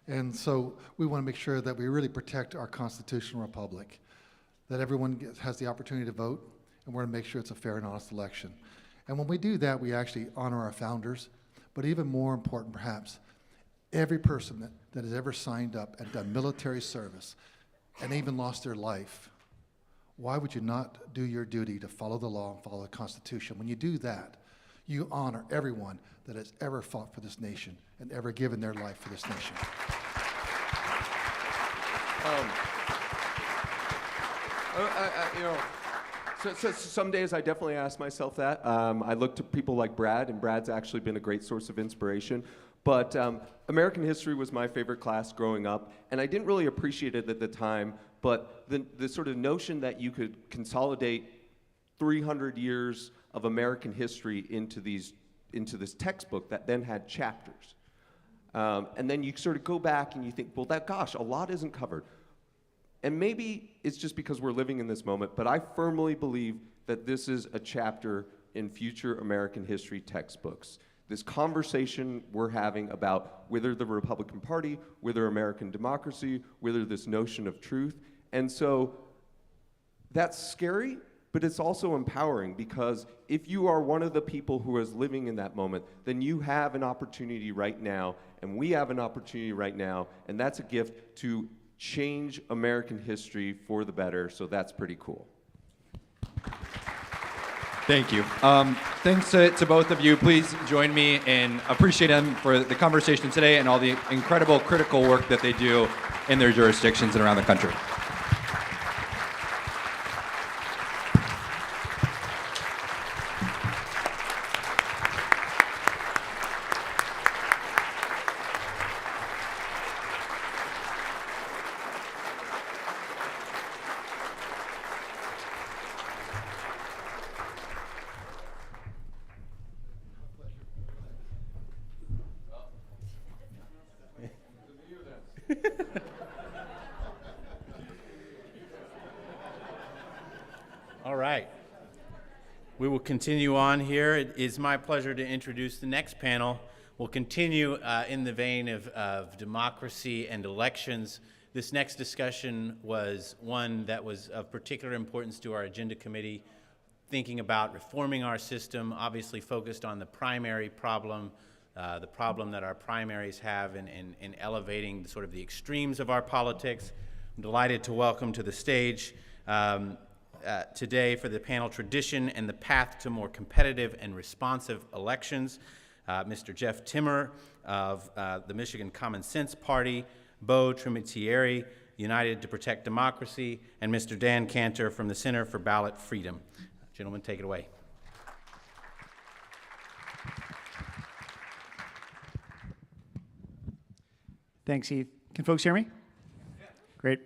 And so we want to make sure that we really protect our constitutional republic, that everyone has the opportunity to vote, and we're going to make sure it's a fair and honest election. And when we do that, we actually honor our founders. But even more important, perhaps, every person that has ever signed up and done military service and even lost their life, why would you not do your duty to follow the law and follow the Constitution? When you do that, you honor everyone that has ever fought for this nation and ever given their life for this nation. So some days I definitely ask myself that. I look to people like Brad, and Brad's actually been a great source of inspiration. But American history was my favorite class growing up, and I didn't really appreciate it at the time, but the sort of notion that you could consolidate 300 years of American history into this textbook that then had chapters. And then you sort of go back and you think, well, gosh, a lot isn't covered. And maybe it's just because we're living in this moment, but I firmly believe that this is a chapter in future American history textbooks. This conversation we're having about whether the Republican Party, whether American democracy, whether this notion of truth. And so that's scary, but it's also empowering, because if you are one of the people who is living in that moment, then you have an opportunity right now, and we have an opportunity right now, and that's a gift to change American history for the better, so that's pretty cool. Thank you. Thanks to both of you. Please join me in appreciating them for the conversation today and all the incredible critical work that they do in their jurisdictions and around the country. All right. We will continue on here. It is my pleasure to introduce the next panel. We'll continue in the vein of democracy and elections. This next discussion was one that was of particular importance to our agenda committee, thinking about reforming our system, obviously focused on the primary problem, the problem that our primaries have in elevating sort of the extremes of our politics. I'm delighted to welcome to the stage today for the panel Tradition and the Path to More Competitive and Responsive Elections, Mr. Jeff Timmer of the Michigan Common Sense Party, Beau Trimitieri, United to Protect Democracy, and Mr. Dan Cantor from the Center for Ballot Freedom. Gentlemen, take it away. Thanks, Heath. Can folks hear me? Yeah. Great.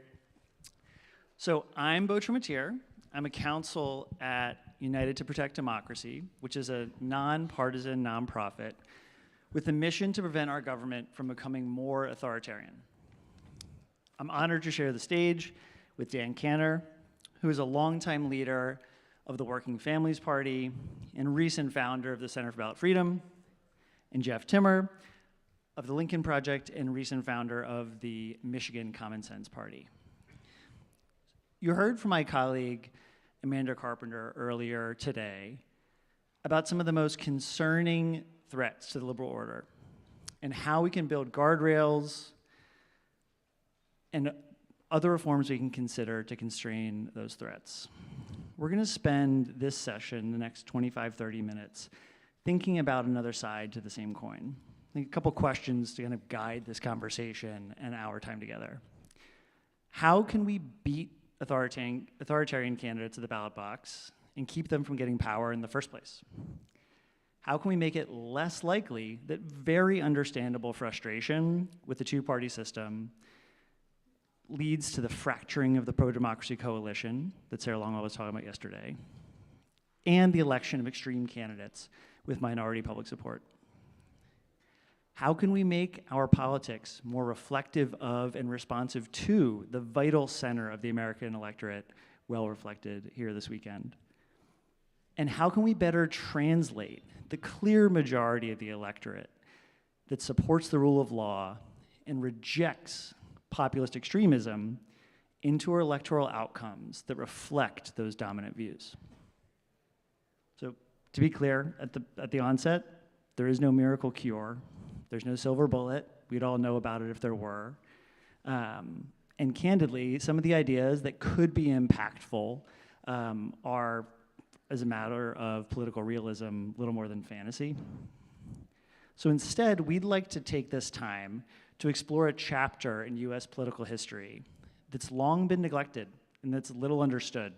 So I'm Beau Trimitieri. I'm a counsel at United to Protect Democracy, which is a nonpartisan nonprofit with a mission to prevent our government from becoming more authoritarian. I'm honored to share the stage with Dan Cantor, who is a longtime leader of the Working Families Party and recent founder of the Center for Ballot Freedom, and Jeff Timmer, of the Lincoln Project and recent founder of the Michigan Common Sense Party. You heard from my colleague, Amanda Carpenter, earlier today about some of the most concerning threats to the liberal order and how we can build guardrails and other reforms we can consider to constrain those threats. We're going to spend this session, the next 25, 30 minutes, thinking about another side to the same coin. I think a couple questions to kind of guide this conversation and our time together. How can we beat authoritarian candidates at the ballot box and keep them from getting power in the first place? How can we make it less likely that very understandable frustration with the two-party system leads to the fracturing of the pro-democracy coalition that Sarah Longwell was talking about yesterday, and the election of extreme candidates with minority public support? How can we make our politics more reflective of and responsive to the vital center of the American electorate, well reflected here this weekend? And how can we better translate the clear majority of the electorate that supports the rule of law and rejects populist extremism into our electoral outcomes that reflect those dominant views? So, to be clear, at the onset, there is no miracle cure. There's no silver bullet. We'd all know about it if there were. And candidly, some of the ideas that could be impactful are, as a matter of political realism, little more than fantasy. So instead, we'd like to take this time to explore a chapter in US political history that's long been neglected and that's little understood.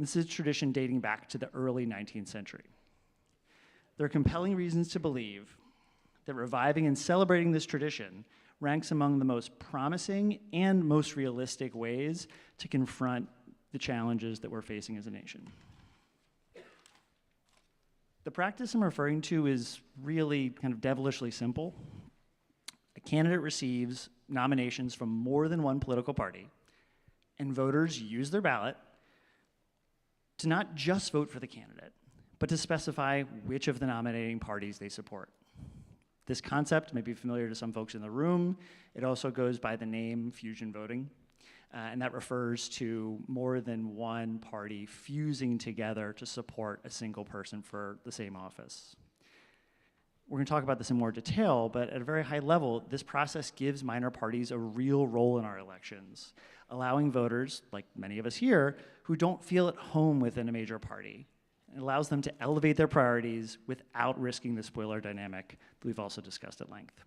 This is a tradition dating back to the early 19th century. There are compelling reasons to believe that reviving and celebrating this tradition ranks among the most promising and most realistic ways to confront the challenges that we're facing as a nation. The practice I'm referring to is really kind of devilishly simple. A candidate receives nominations from more than one political party, and voters use their ballot to not just vote for the candidate, but to specify which of the nominating parties they support. This concept may be familiar to some folks in the room. It also goes by the name fusion voting, and that refers to more than one party fusing together to support a single person for the same office. We're going to talk about this in more detail, but at a very high level, this process gives minor parties a real role in our elections, allowing voters, like many of us here, who don't feel at home within a major party. It allows them to elevate their priorities without risking the spoiler dynamic that we've also discussed at length.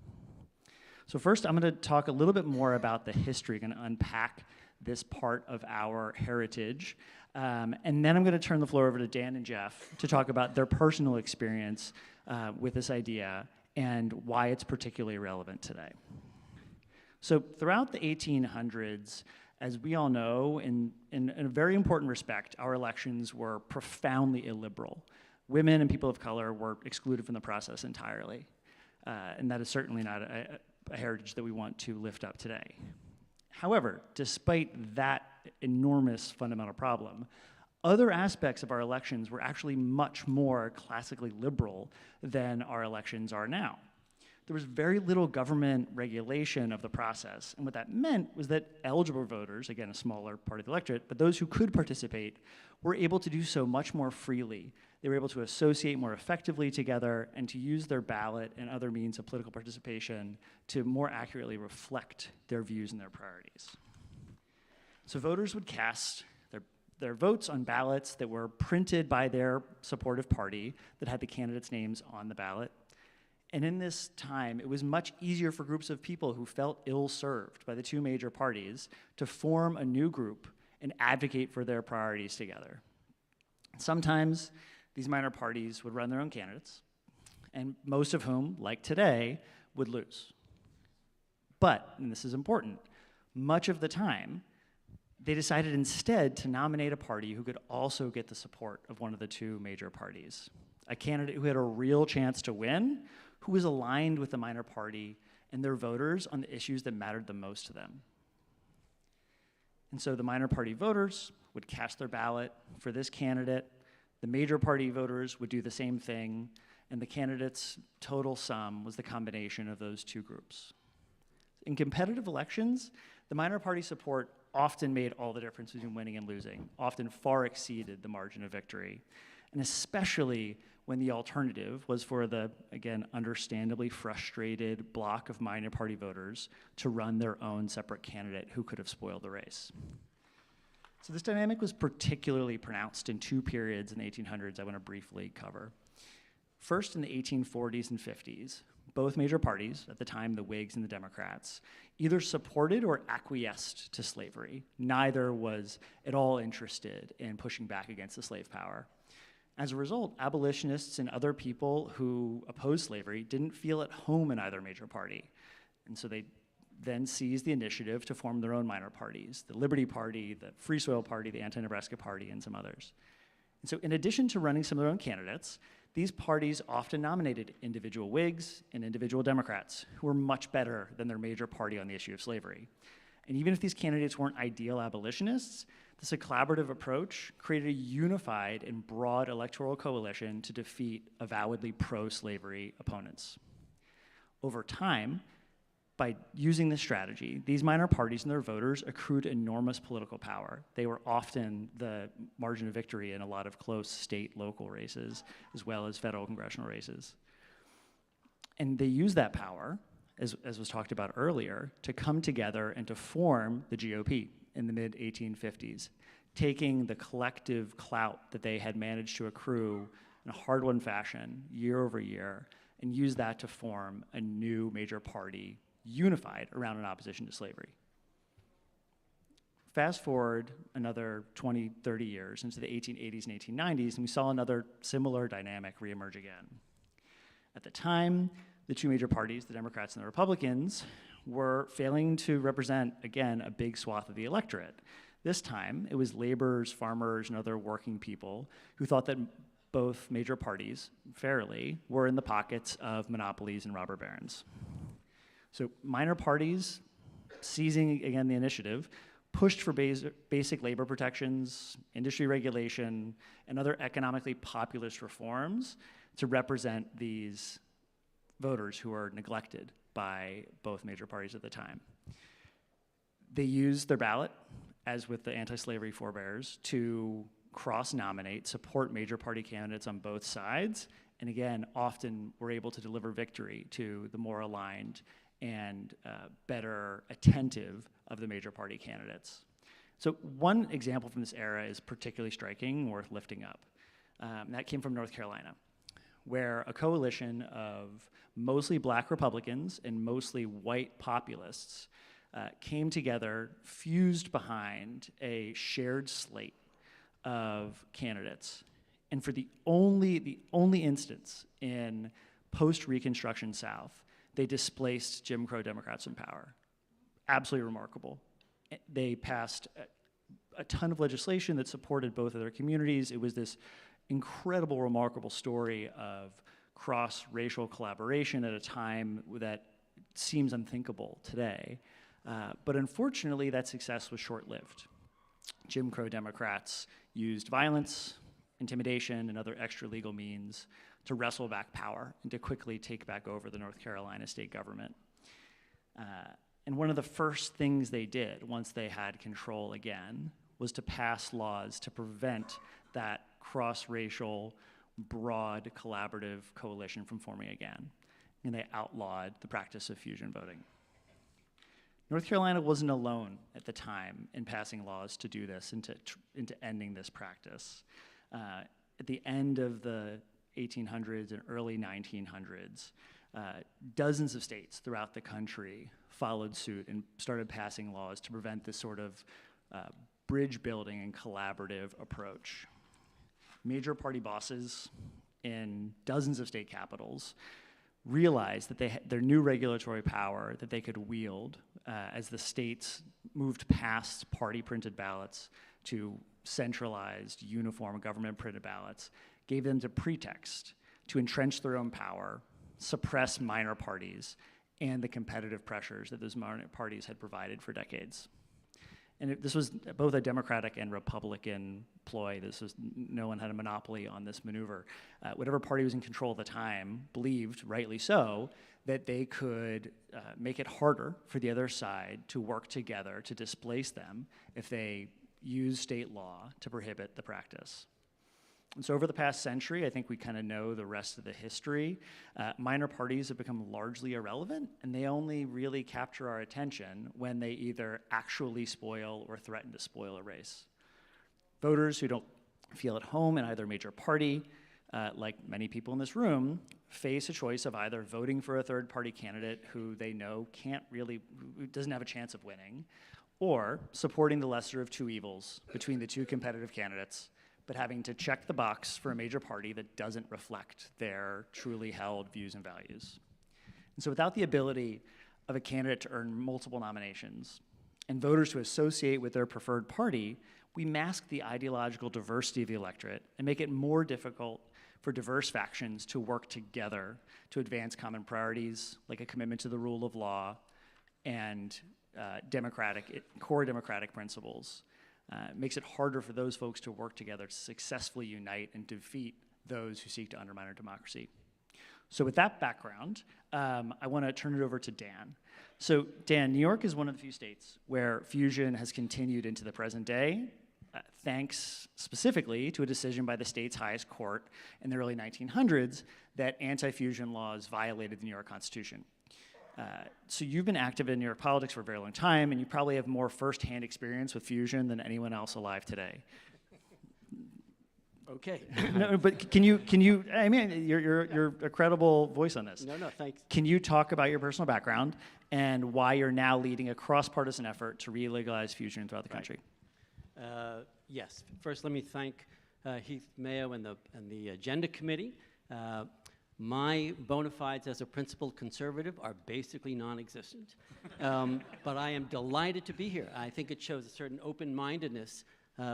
So first, I'm going to talk a little bit more about the history, going to unpack this part of our heritage, and then I'm going to turn the floor over to Dan and Jeff to talk about their personal experience with this idea and why it's particularly relevant today. So throughout the 1800s, as we all know, in a very important respect, our elections were profoundly illiberal. Women and people of color were excluded from the process entirely, and that is certainly not a heritage that we want to lift up today. However, despite that enormous fundamental problem, other aspects of our elections were actually much more classically liberal than our elections are now. There was very little government regulation of the process, and what that meant was that eligible voters, again, a smaller part of the electorate, but those who could participate, were able to do so much more freely. They were able to associate more effectively together and to use their ballot and other means of political participation to more accurately reflect their views and their priorities. So voters would cast their votes on ballots that were printed by their supportive party that had the candidates' names on the ballot. And in this time, it was much easier for groups of people who felt ill-served by the two major parties to form a new group and advocate for their priorities together. Sometimes these minor parties would run their own candidates, and most of whom, like today, would lose. But, and this is important, much of the time, they decided instead to nominate a party who could also get the support of one of the two major parties. A candidate who had a real chance to win, who was aligned with the minor party and their voters on the issues that mattered the most to them. And so the minor party voters would cast their ballot for this candidate. The major party voters would do the same thing, And the candidates' total sum was the combination of those two groups. In competitive elections, the minor party support often made all the difference between winning and losing, often far exceeded the margin of victory, and especially when the alternative was for the, again, understandably frustrated block of minor party voters to run their own separate candidate who could have spoiled the race. So this dynamic was particularly pronounced in two periods in the 1800s I want to briefly cover. First, in the 1840s and 50s, both major parties, at the time the Whigs and the Democrats, either supported or acquiesced to slavery. Neither was at all interested in pushing back against the slave power. As a result, abolitionists and other people who opposed slavery didn't feel at home in either major party. And so they then seized the initiative to form their own minor parties, the Liberty Party, the Free Soil Party, the Anti-Nebraska Party, and some others. And so in addition to running some of their own candidates, these parties often nominated individual Whigs and individual Democrats who were much better than their major party on the issue of slavery. And even if these candidates weren't ideal abolitionists, this collaborative approach created a unified and broad electoral coalition to defeat avowedly pro-slavery opponents. Over time, by using this strategy, these minor parties and their voters accrued enormous political power. They were often the margin of victory in a lot of close state, local races, as well as federal congressional races. And they used that power, as was talked about earlier, to come together and to form the GOP in the mid-1850s, taking the collective clout that they had managed to accrue in a hard-won fashion year over year and use that to form a new major party unified around an opposition to slavery. Fast forward another 20, 30 years into the 1880s and 1890s, and we saw another similar dynamic reemerge again. At the time, the two major parties, the Democrats and the Republicans, were failing to represent, again, a big swath of the electorate. This time, it was laborers, farmers, and other working people who thought that both major parties, fairly, were in the pockets of monopolies and robber barons. So minor parties, seizing again the initiative, pushed for basic labor protections, industry regulation, and other economically populist reforms to represent these voters who are neglected by both major parties at the time. They used their ballot, as with the anti-slavery forebears, to cross-nominate, support major party candidates on both sides, and again, often were able to deliver victory to the more aligned and better attentive of the major party candidates. So one example from this era is particularly striking, worth lifting up. That came from North Carolina, where a coalition of mostly black Republicans and mostly white populists came together, fused behind a shared slate of candidates. And for the only instance in post-Reconstruction South, they displaced Jim Crow Democrats in power. Absolutely remarkable. They passed a ton of legislation that supported both of their communities. It was this incredible, remarkable story of cross-racial collaboration at a time that seems unthinkable today. But unfortunately, that success was short-lived. Jim Crow Democrats used violence, intimidation, and other extra-legal means to wrestle back power and to quickly take back over the North Carolina state government. And one of the first things they did once they had control again was to pass laws to prevent that cross-racial, broad, collaborative coalition from forming again. And they outlawed the practice of fusion voting. North Carolina wasn't alone at the time in passing laws to do this and into ending this practice. At the end of the 1800s and early 1900s, dozens of states throughout the country followed suit and started passing laws to prevent this sort of bridge building and collaborative approach. Major party bosses in dozens of state capitals realized that their new regulatory power that they could wield as the states moved past party printed ballots to centralized, uniform government printed ballots gave them the pretext to entrench their own power, suppress minor parties, and the competitive pressures that those minor parties had provided for decades. this was both a Democratic and Republican ploy. No one had a monopoly on this maneuver. Whatever party was in control at the time believed, rightly so, that they could make it harder for the other side to work together to displace them if they used state law to prohibit the practice. And so over the past century, I think we kind of know the rest of the history. Minor parties have become largely irrelevant, and they only really capture our attention when they either actually spoil or threaten to spoil a race. Voters who don't feel at home in either major party, like many people in this room, face a choice of either voting for a third-party candidate who they know who doesn't have a chance of winning, or supporting the lesser of two evils between the two competitive candidates, but having to check the box for a major party that doesn't reflect their truly held views and values. And so without the ability of a candidate to earn multiple nominations and voters to associate with their preferred party, we mask the ideological diversity of the electorate and make it more difficult for diverse factions to work together to advance common priorities like a commitment to the rule of law and core democratic principles. Makes it harder for those folks to work together to successfully unite and defeat those who seek to undermine our democracy. So with that background, I want to turn it over to Dan. So Dan, New York is one of the few states where fusion has continued into the present day, thanks specifically to a decision by the state's highest court in the early 1900s that anti-fusion laws violated the New York Constitution. So you've been active in New York politics for a very long time, and you probably have more firsthand experience with fusion than anyone else alive today. Okay. No, but can you? I mean, you're a credible voice on this. No, thanks. Can you talk about your personal background and why you're now leading a cross-partisan effort to re-legalize fusion throughout the country? Yes. First, let me thank Heath Mayo and the Agenda Committee. My bona fides as a principled conservative are basically non-existent, but I am delighted to be here. I think it shows a certain open-mindedness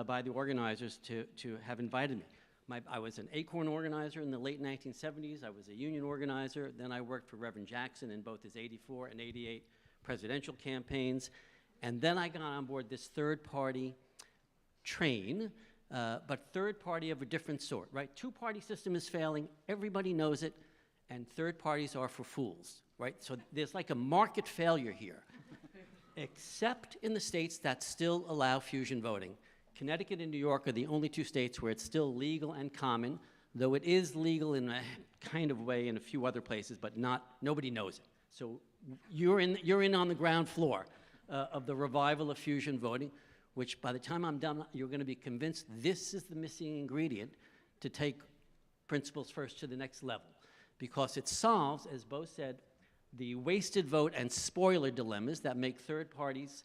by the organizers to have invited me. I was an Acorn organizer in the late 1970s. I was a union organizer. Then I worked for Reverend Jackson in both his 84 and 88 presidential campaigns. And then I got on board this third-party train, but third party of a different sort, right? Two-party system is failing, everybody knows it, and third parties are for fools, right? So there's like a market failure here, except in the states that still allow fusion voting. Connecticut and New York are the only two states where it's still legal and common, though it is legal in a kind of way in a few other places, but nobody knows it. So you're in on the ground floor of the revival of fusion voting, which by the time I'm done, you're going to be convinced this is the missing ingredient to take principles first to the next level. Because it solves, as Bo said, the wasted vote and spoiler dilemmas that make third parties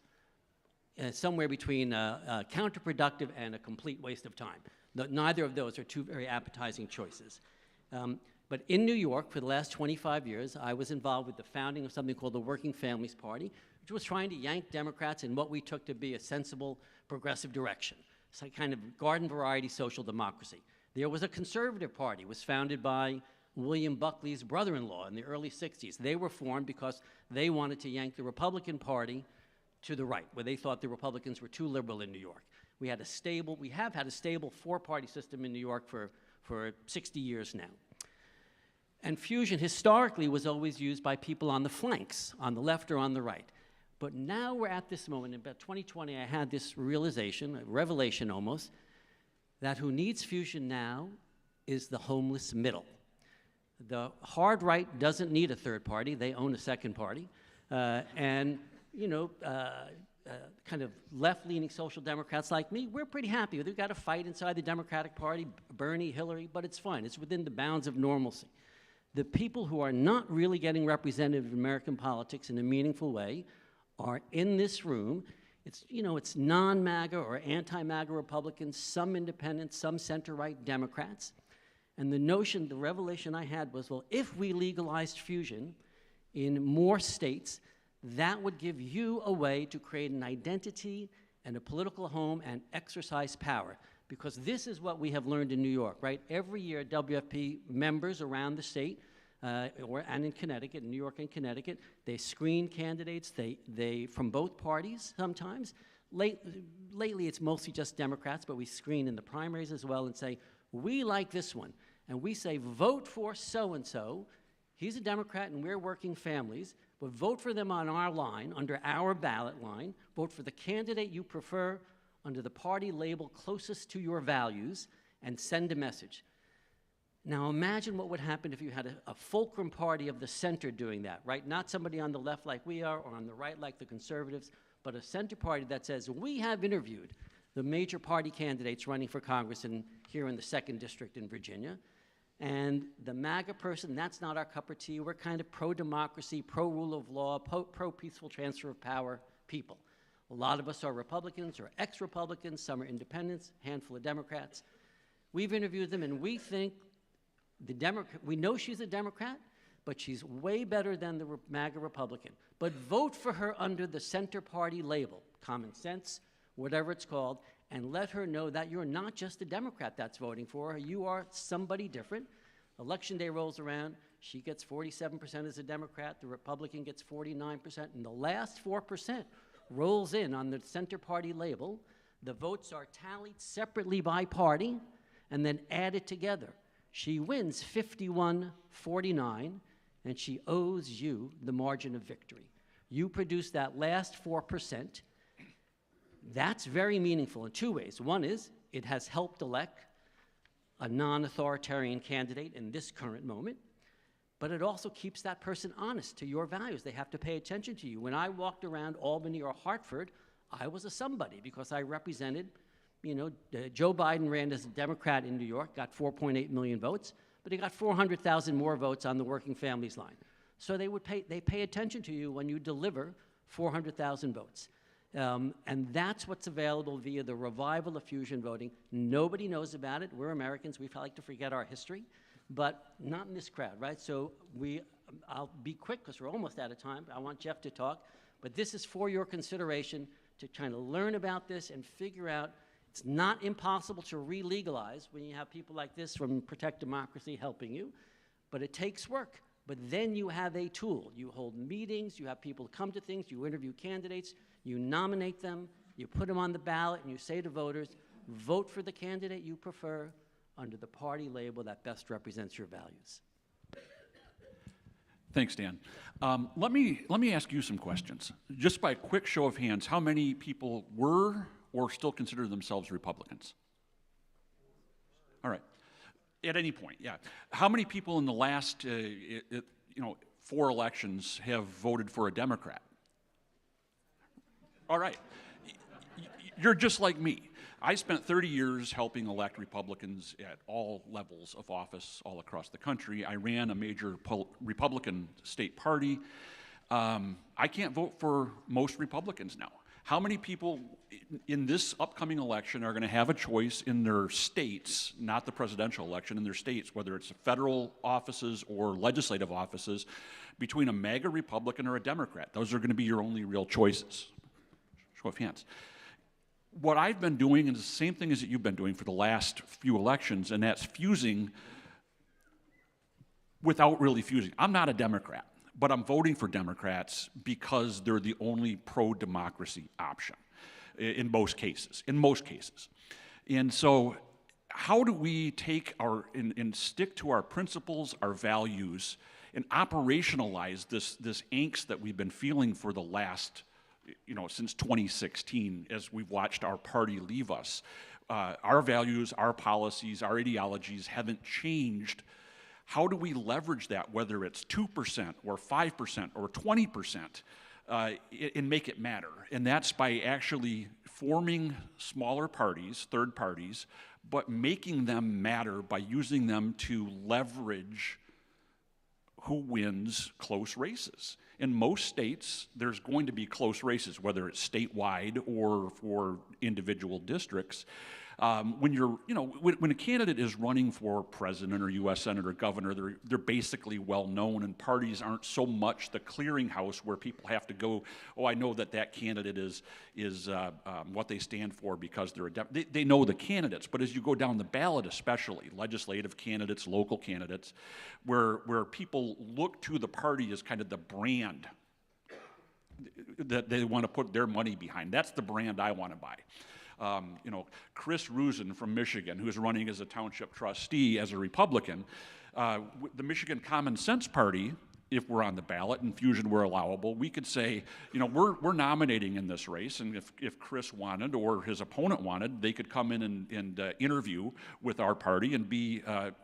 somewhere between counterproductive and a complete waste of time. Neither of those are two very appetizing choices. But in New York, for the last 25 years, I was involved with the founding of something called the Working Families Party, which was trying to yank Democrats in what we took to be a sensible, progressive direction. It's like kind of garden variety social democracy. There was a conservative party. It was founded by William Buckley's brother-in-law in the early 60s. They were formed because they wanted to yank the Republican Party to the right, where they thought the Republicans were too liberal in New York. We have had a stable four-party system in New York for 60 years now. And fusion historically was always used by people on the flanks, on the left or on the right. But now we're at this moment, in about 2020, I had this realization, a revelation almost, that who needs fusion now is the homeless middle. The hard right doesn't need a third party, they own a second party. And, kind of left-leaning social democrats like me, we're pretty happy. We've got a fight inside the Democratic Party, Bernie, Hillary, but it's fine. It's within the bounds of normalcy. The people who are not really getting represented in American politics in a meaningful way are in this room. It's non-MAGA or anti-MAGA Republicans, some independents, some center-right Democrats. And the revelation I had was, well, if we legalized fusion in more states, that would give you a way to create an identity and a political home and exercise power. Because this is what we have learned in New York, right? Every year, WFP members around the state, and in Connecticut, in New York and Connecticut, they screen candidates, they from both parties sometimes. Lately, it's mostly just Democrats, but we screen in the primaries as well and say, we like this one. And we say, vote for so-and-so. He's a Democrat and we're working families, but vote for them on our line, under our ballot line. Vote for the candidate you prefer under the party label closest to your values and send a message. Now imagine what would happen if you had a fulcrum party of the center doing that, right? Not somebody on the left like we are or on the right like the conservatives, but a center party that says, we have interviewed the major party candidates running for Congress here in the 2nd District in Virginia. And the MAGA person, that's not our cup of tea. We're kind of pro-democracy, pro-rule of law, pro-peaceful transfer of power people. A lot of us are Republicans or ex-Republicans. Some are independents, a handful of Democrats. We've interviewed them, and we think we know she's a Democrat, but she's way better than the MAGA Republican. But vote for her under the center party label, common sense, whatever it's called, and let her know that you're not just a Democrat that's voting for her, you are somebody different. Election day rolls around, she gets 47% as a Democrat, the Republican gets 49%, and the last 4% rolls in on the center party label. The votes are tallied separately by party and then added together. She wins 51-49, and she owes you the margin of victory. You produce that last 4%. That's very meaningful in two ways. One is it has helped elect a non-authoritarian candidate in this current moment, but it also keeps that person honest to your values. They have to pay attention to you. When I walked around Albany or Hartford, I was a somebody because I represented, Joe Biden ran as a Democrat in New York, got 4.8 million votes, but he got 400,000 more votes on the working families line. So they pay attention to you when you deliver 400,000 votes. And that's what's available via the revival of fusion voting. Nobody knows about it. We're Americans. We like to forget our history, but not in this crowd, right? So I'll be quick because we're almost out of time. I want Jeff to talk, but this is for your consideration to kind of learn about this and figure out it's not impossible to re-legalize when you have people like this from Protect Democracy helping you, but it takes work. But then you have a tool. You hold meetings, you have people come to things, you interview candidates, you nominate them, you put them on the ballot, and you say to voters, vote for the candidate you prefer under the party label that best represents your values. Thanks, Dan. Let me ask you some questions. Just by a quick show of hands, how many people were or still consider themselves Republicans? All right. At any point, yeah. How many people in the last 4 elections have voted for a Democrat? All right. You're just like me. I spent 30 years helping elect Republicans at all levels of office all across the country. I ran a major Republican state party. I can't vote for most Republicans now. How many people in this upcoming election are going to have a choice in their states, not the presidential election, in their states, whether it's federal offices or legislative offices, between a MAGA Republican or a Democrat? Those are going to be your only real choices. Show of hands. What I've been doing is the same thing as that you've been doing for the last few elections, and that's fusing without really fusing. I'm not a Democrat, but I'm voting for Democrats because they're the only pro-democracy option in most cases. And so how do we take and stick to our principles, our values, and operationalize this angst that we've been feeling for the last, since 2016 as we've watched our party leave us? Our values, our policies, our ideologies haven't changed. How do we leverage that, whether it's 2% or 5% or 20%, and make it matter? And that's by actually forming smaller parties, third parties, but making them matter by using them to leverage who wins close races. In most states, there's going to be close races, whether it's statewide or for individual districts. When a candidate is running for president or U.S. Senate or governor, they're basically well known, and parties aren't so much the clearinghouse where people have to go, oh, I know that candidate is what they stand for because they're they know the candidates. But as you go down the ballot, especially legislative candidates, local candidates, where people look to the party as kind of the brand that they want to put their money behind. That's the brand I want to buy. You know, Chris Rusin from Michigan, who's running as a township trustee as a Republican, the Michigan Common Sense Party, if we're on the ballot and fusion were allowable, we could say, you know, we're nominating in this race, and if Chris wanted or his opponent wanted, they could come in and interview with our party and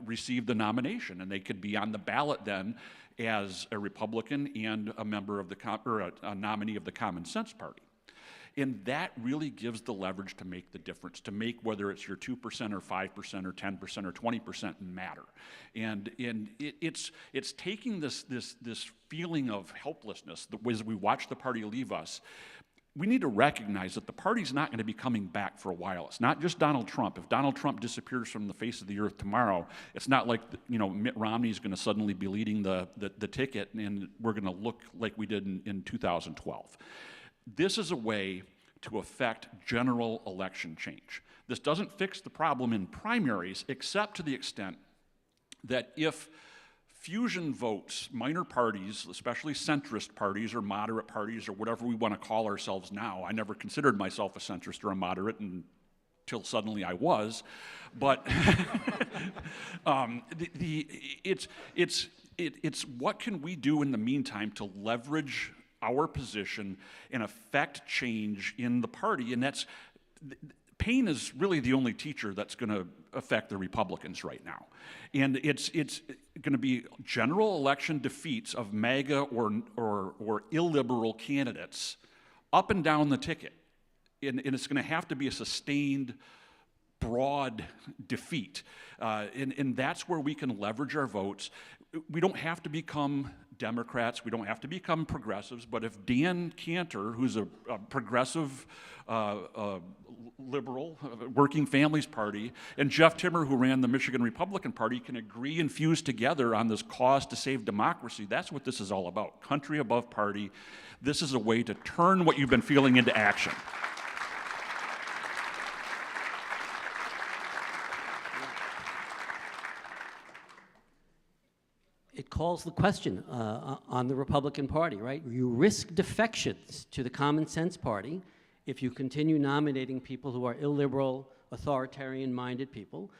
receive the nomination, and they could be on the ballot then as a Republican and a member of a nominee of the Common Sense Party. And that really gives the leverage to make the difference, to make whether it's your 2% or 5% or 10% or 20% matter. And it's taking this feeling of helplessness that as we watch the party leave us. We need to recognize that the party's not going to be coming back for a while. It's not just Donald Trump. If Donald Trump disappears from the face of the earth tomorrow, it's not like, you know, Mitt Romney is going to suddenly be leading the ticket and we're going to look like we did in 2012. This is a way to affect general election change. This doesn't fix the problem in primaries, except to the extent that if fusion votes, minor parties, especially centrist parties or moderate parties or whatever we want to call ourselves now. I never considered myself a centrist or a moderate until suddenly I was, but it's what can we do in the meantime to leverage our position and affect change in the party, and that's pain is really the only teacher that's going to affect the Republicans right now. And it's going to be general election defeats of MAGA or illiberal candidates up and down the ticket. And it's going to have to be a sustained, broad defeat. And that's where we can leverage our votes. We don't have to become Democrats, we don't have to become progressives, but if Dan Cantor, who's a progressive liberal, Working Families Party, and Jeff Timmer, who ran the Michigan Republican Party, can agree and fuse together on this cause to save democracy, that's what this is all about. Country above party. This is a way to turn what you've been feeling into action. It calls the question on the Republican Party, right? You risk defections to the Common Sense Party if you continue nominating people who are illiberal, authoritarian-minded people.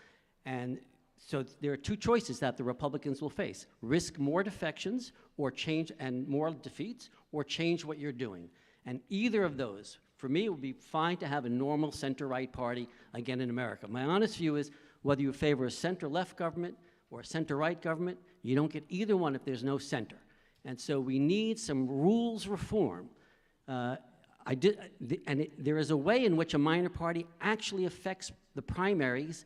And so there are two choices that the Republicans will face. Risk more defections or change and more defeats, or change what you're doing. And either of those, for me, it would be fine to have a normal center-right party again in America. My honest view is whether you favor a center-left government or a center-right government, you don't get either one if there's no center. And so we need some rules reform. There is a way in which a minor party actually affects the primaries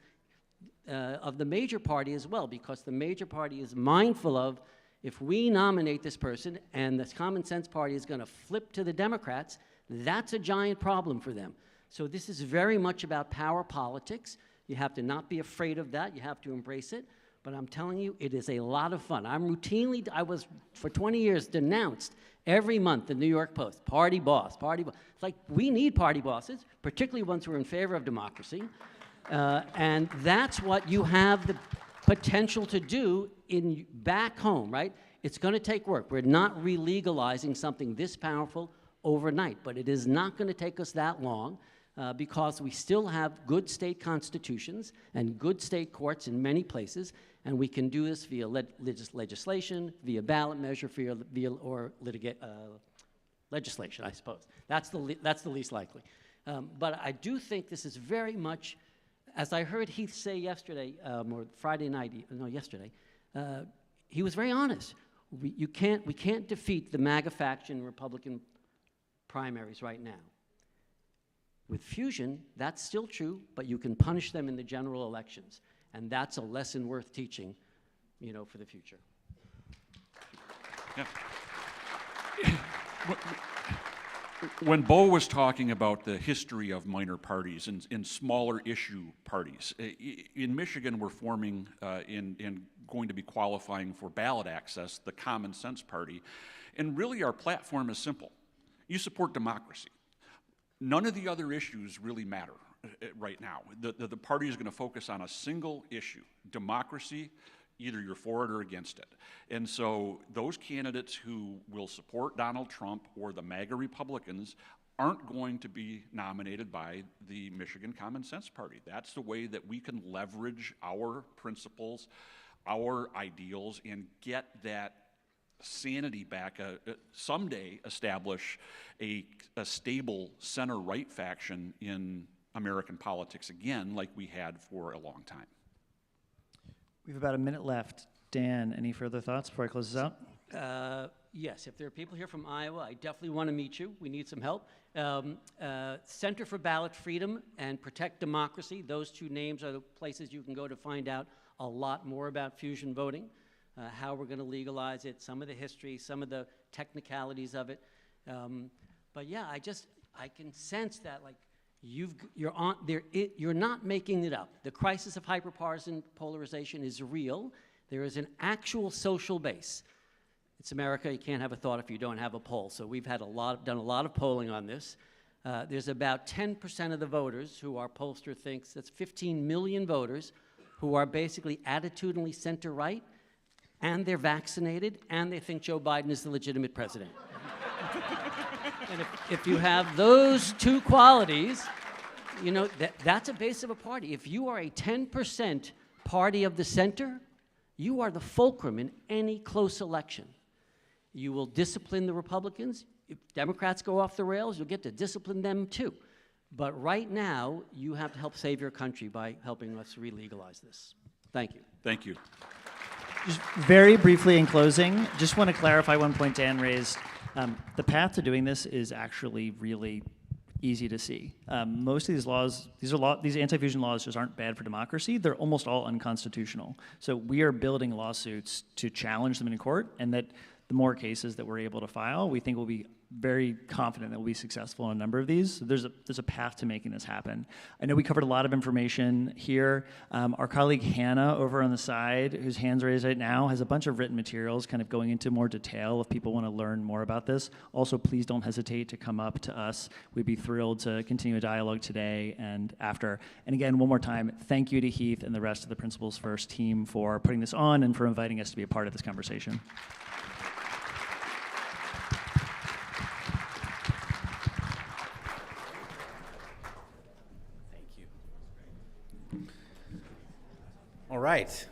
of the major party as well, because the major party is mindful of, if we nominate this person and the Common Sense Party is going to flip to the Democrats, that's a giant problem for them. So this is very much about power politics. You have to not be afraid of that. You have to embrace it. But I'm telling you, it is a lot of fun. I was, for 20 years, denounced every month in the New York Post, party boss, party boss. It's like, we need party bosses, particularly ones who are in favor of democracy. And that's what you have the potential to do back home, right? It's going to take work. We're not re-legalizing something this powerful overnight, but it is not going to take us that long. Because we still have good state constitutions and good state courts in many places, and we can do this via legislation, via ballot measure, or legislation, I suppose. That's the least likely. But I do think this is very much, as I heard Heath say yesterday, or Friday night, no, yesterday, he was very honest. We can't defeat the MAGA faction in Republican primaries right now. With fusion, that's still true, but you can punish them in the general elections. And that's a lesson worth teaching, you know, for the future. Yeah. When Bo was talking about the history of minor parties and smaller issue parties, in Michigan we're forming and going to be qualifying for ballot access, the Common Sense Party. And really our platform is simple. You support democracy. None of the other issues really matter right now. The party is going to focus on a single issue, democracy, Either you're for it or against it. And so those candidates who will support Donald Trump or the MAGA Republicans aren't going to be nominated by the Michigan Common Sense Party. That's the way that we can leverage our principles, our ideals, and get that sanity back, someday establish a stable center-right faction in American politics again, like we had for a long time. We have about a minute left. Dan, any further thoughts before I close this out? Yes, if there are people here from Iowa, I definitely want to meet you. We need some help. Center for Ballot Freedom and Protect Democracy, those two names are the places you can go to find out a lot more about fusion voting, how we're going to legalize it, some of the history, some of the technicalities of it. But yeah, I can sense that like you're not making it up. The crisis of hyperpartisan polarization is real. There is an actual social base. It's America. You can't have a thought if you don't have a poll. So we've had done a lot of polling on this. There's about 10% of the voters who our pollster thinks, that's 15 million voters, who are basically attitudinally center-right, and they're vaccinated, and they think Joe Biden is the legitimate president. And if you have those two qualities, you know, that's a base of a party. If you are a 10% party of the center, you are the fulcrum in any close election. You will discipline the Republicans. If Democrats go off the rails, you'll get to discipline them too. But right now, you have to help save your country by helping us re-legalize this. Thank you. Thank you. Just very briefly in closing, just want to clarify one point Dan raised. The path to doing this is actually really easy to see. Most of these laws, these anti-fusion laws just aren't bad for democracy. They're almost all unconstitutional. So we are building lawsuits to challenge them in court, and that the more cases that we're able to file, we think we'll be very confident that we'll be successful in a number of these. So there's a path to making this happen. I know we covered a lot of information here. Our colleague Hannah over on the side, whose hand's raised right now, has a bunch of written materials kind of going into more detail if people want to learn more about this. Also, please don't hesitate to come up to us. We'd be thrilled to continue a dialogue today and after. And again, one more time, thank you to Heath and the rest of the Principles First team for putting this on and for inviting us to be a part of this conversation. All right.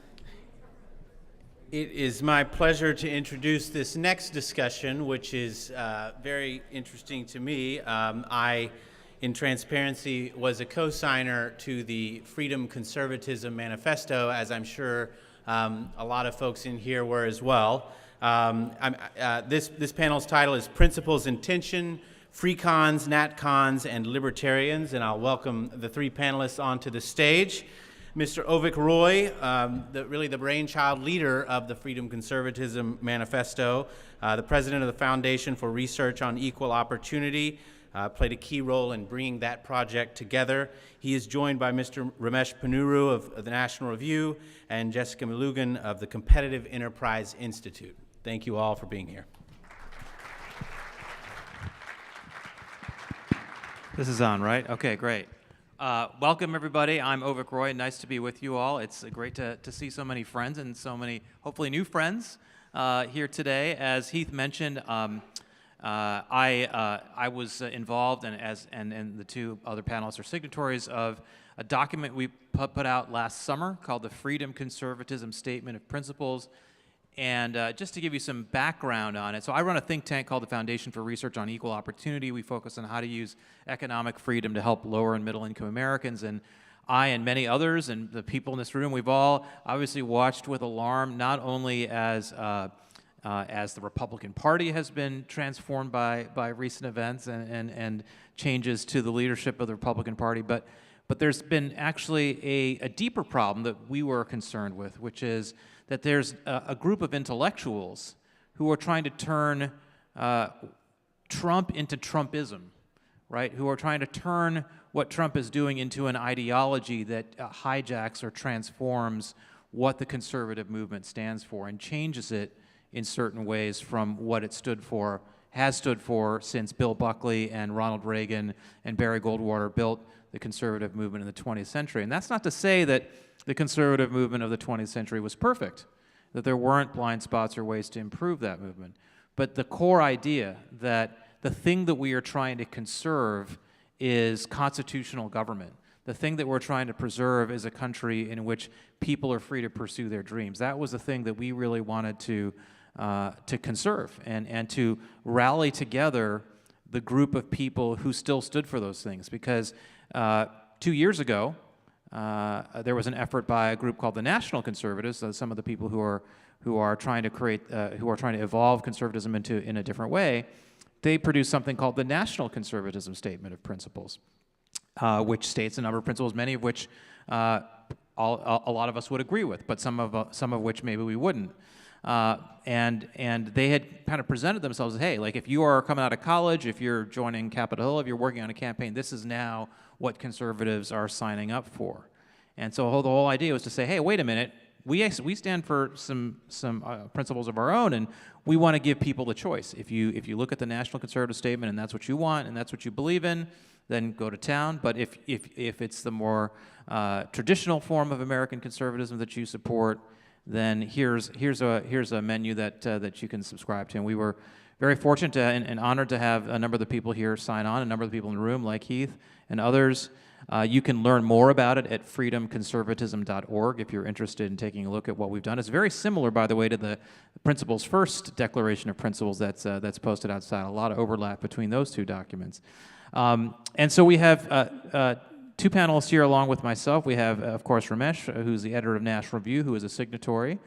It is my pleasure to introduce this next discussion, which is very interesting to me. I, in transparency, was a co-signer to the Freedom Conservatism Manifesto, as I'm sure a lot of folks in here were as well. This panel's title is Principles in Tension, Free Cons, Nat Cons, and Libertarians, and I'll welcome the three panelists onto the stage. Mr. Avik Roy, really the brainchild leader of the Freedom Conservatism Manifesto, the president of the Foundation for Research on Equal Opportunity, played a key role in bringing that project together. He is joined by Mr. Ramesh Ponnuru of the National Review and Jessica Malugan of the Competitive Enterprise Institute. Thank you all for being here. This is on, right? Okay, great. Welcome, everybody. I'm Avik Roy. Nice to be with you all. It's great to see so many friends and so many, hopefully, new friends here today. As Heath mentioned, I was involved, and the two other panelists are signatories of a document we put out last summer called the Freedom Conservatism Statement of Principles. And just to give you some background on it, so I run a think tank called the Foundation for Research on Equal Opportunity. We focus on how to use economic freedom to help lower and middle income Americans. And I and many others and the people in this room, we've all obviously watched with alarm, not only as the Republican Party has been transformed by recent events and changes to the leadership of the Republican Party, but there's been actually a deeper problem that we were concerned with, which is that there's a group of intellectuals who are trying to turn Trump into Trumpism, right? Who are trying to turn what Trump is doing into an ideology that hijacks or transforms what the conservative movement stands for and changes it in certain ways from what it has stood for since Bill Buckley and Ronald Reagan and Barry Goldwater built the conservative movement in the 20th century. And that's not to say that the conservative movement of the 20th century was perfect. that there weren't blind spots or ways to improve that movement. But the core idea that the thing that we are trying to conserve is constitutional government. The thing that we're trying to preserve is a country in which people are free to pursue their dreams. That was the thing that we really wanted to conserve and to rally together the group of people who still stood for those things. Because 2 years ago, there was an effort by a group called the National Conservatives, some of the people who are trying to evolve conservatism in a different way. They produced something called the National Conservatism Statement of Principles, which states a number of principles, many of which a lot of us would agree with, but some of which maybe we wouldn't. And they had kind of presented themselves as, hey, like if you are coming out of college, if you're joining Capitol Hill, if you're working on a campaign, this is now what conservatives are signing up for. And so the whole idea was to say, hey, wait a minute, we stand for some principles of our own, and we want to give people the choice. If you look at the National Conservative Statement and that's what you want and that's what you believe in, then go to town. But if it's the more traditional form of American conservatism that you support, then here's a menu that you can subscribe to. And we were very fortunate and honored to have a number of the people here sign on, a number of the people in the room, like Heath and others. You can learn more about it at freedomconservatism.org if you're interested in taking a look at what we've done. It's very similar, by the way, to the Principles First Declaration of Principles that's posted outside. A lot of overlap between those two documents. And so we have two panelists here along with myself. We have, of course, Ramesh, who's the editor of National Review, who is a signatory,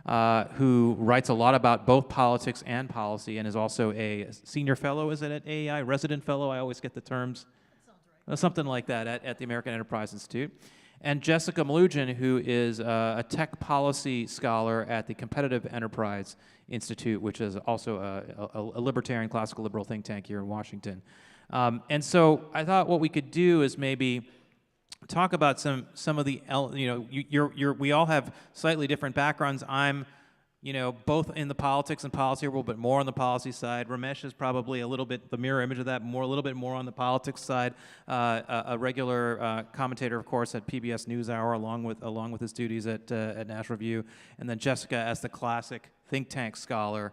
who writes a lot about both politics and policy, and is also a senior fellow, is it at AEI? Resident fellow? I always get the terms. Something like that at the American Enterprise Institute. And Jessica Malugin, who is a tech policy scholar at the Competitive Enterprise Institute, which is also a libertarian, classical liberal think tank here in Washington. And so I thought what we could do is maybe talk about some of the, we all have slightly different backgrounds. I'm, both in the politics and policy world, but more on the policy side. Ramesh is probably a little bit the mirror image of that, a little bit more on the politics side. A regular commentator, of course, at PBS NewsHour, along with his duties at National Review, and then Jessica as the classic think tank scholar.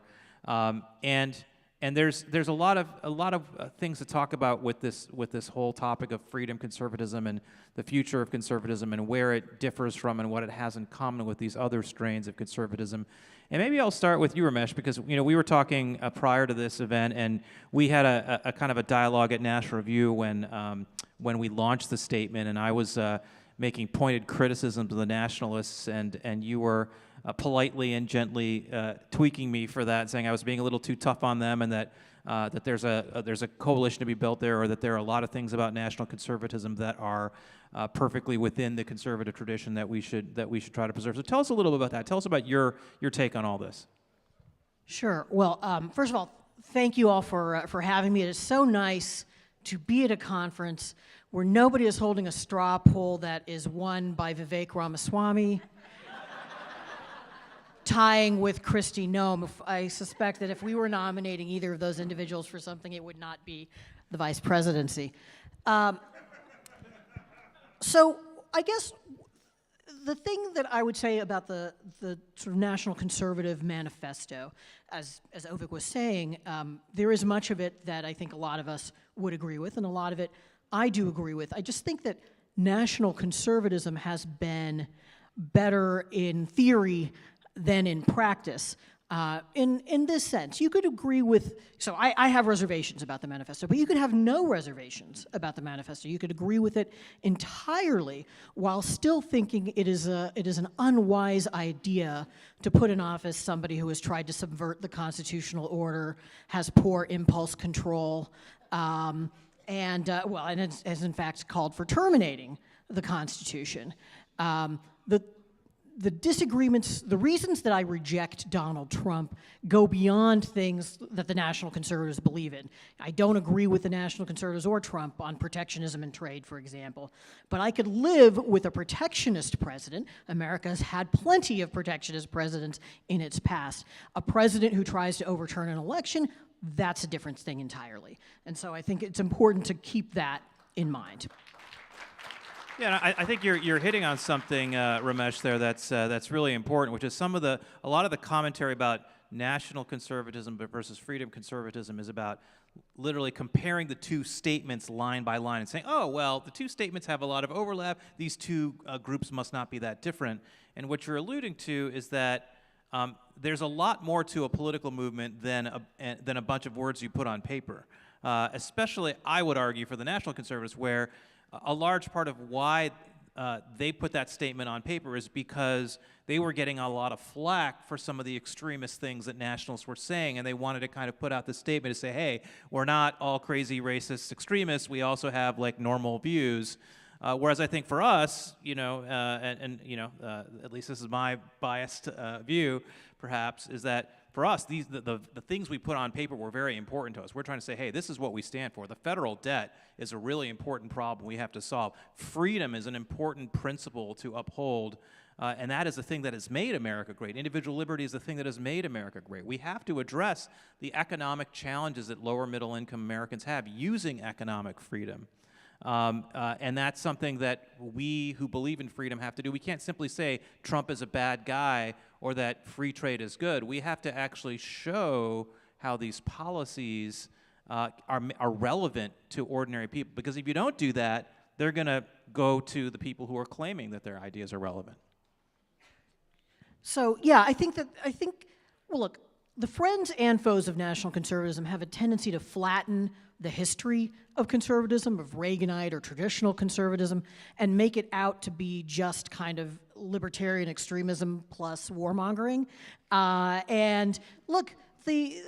And there's a lot of things to talk about with this whole topic of freedom conservatism and the future of conservatism and where it differs from and what it has in common with these other strains of conservatism. And maybe I'll start with you, Ramesh, because we were talking prior to this event, and we had a kind of a dialogue at National Review when we launched the statement, and I was making pointed criticisms of the nationalists, and you were politely and gently tweaking me for that, saying I was being a little too tough on them, and that there's a coalition to be built there, or that there are a lot of things about national conservatism that are perfectly within the conservative tradition that we should try to preserve. So tell us a little bit about that. Tell us about your take on all this. Sure. Well, first of all, thank you all for having me. It is so nice to be at a conference where nobody is holding a straw poll that is won by Vivek Ramaswamy, tying with Kristi Noem. I suspect that if we were nominating either of those individuals for something, it would not be the vice presidency. So I guess the thing that I would say about the sort of National Conservative Manifesto, as Ovik was saying, there is much of it that I think a lot of us would agree with, and a lot of it I do agree with. I just think that national conservatism has been better in theory than in practice. In this sense, you could agree with, so I have reservations about the manifesto, but you could have no reservations about the manifesto. You could agree with it entirely while still thinking it is an unwise idea to put in office somebody who has tried to subvert the constitutional order, has poor impulse control, and has in fact called for terminating the Constitution. The disagreements, the reasons that I reject Donald Trump go beyond things that the National Conservatives believe in. I don't agree with the National Conservatives or Trump on protectionism and trade, for example. But I could live with a protectionist president. America has had plenty of protectionist presidents in its past. A president who tries to overturn an election, that's a different thing entirely. And so I think it's important to keep that in mind. Yeah, I think you're hitting on something, Ramesh, there that's really important, which is a lot of the commentary about national conservatism versus freedom conservatism is about literally comparing the two statements line by line and saying, oh, well, the two statements have a lot of overlap. These two groups must not be that different. And what you're alluding to is that there's a lot more to a political movement than a bunch of words you put on paper. Especially, I would argue, for the National Conservatives, where a large part of why they put that statement on paper is because they were getting a lot of flack for some of the extremist things that nationalists were saying, and they wanted to kind of put out this statement to say, hey, we're not all crazy racist extremists, we also have like normal views. Whereas I think for us, at least this is my biased view, perhaps, is that for us, the things we put on paper were very important to us. We're trying to say, hey, this is what we stand for. The federal debt is a really important problem we have to solve. Freedom is an important principle to uphold, and that is the thing that has made America great. Individual liberty is the thing that has made America great. We have to address the economic challenges that lower middle income Americans have using economic freedom. And that's something that we who believe in freedom have to do. We can't simply say Trump is a bad guy or that free trade is good. We have to actually show how these policies are relevant to ordinary people. Because if you don't do that, they're going to go to the people who are claiming that their ideas are relevant. So, yeah, I think, well, look, the friends and foes of national conservatism have a tendency to flatten the history of conservatism, of Reaganite or traditional conservatism, and make it out to be just kind of libertarian extremism plus warmongering. And look, the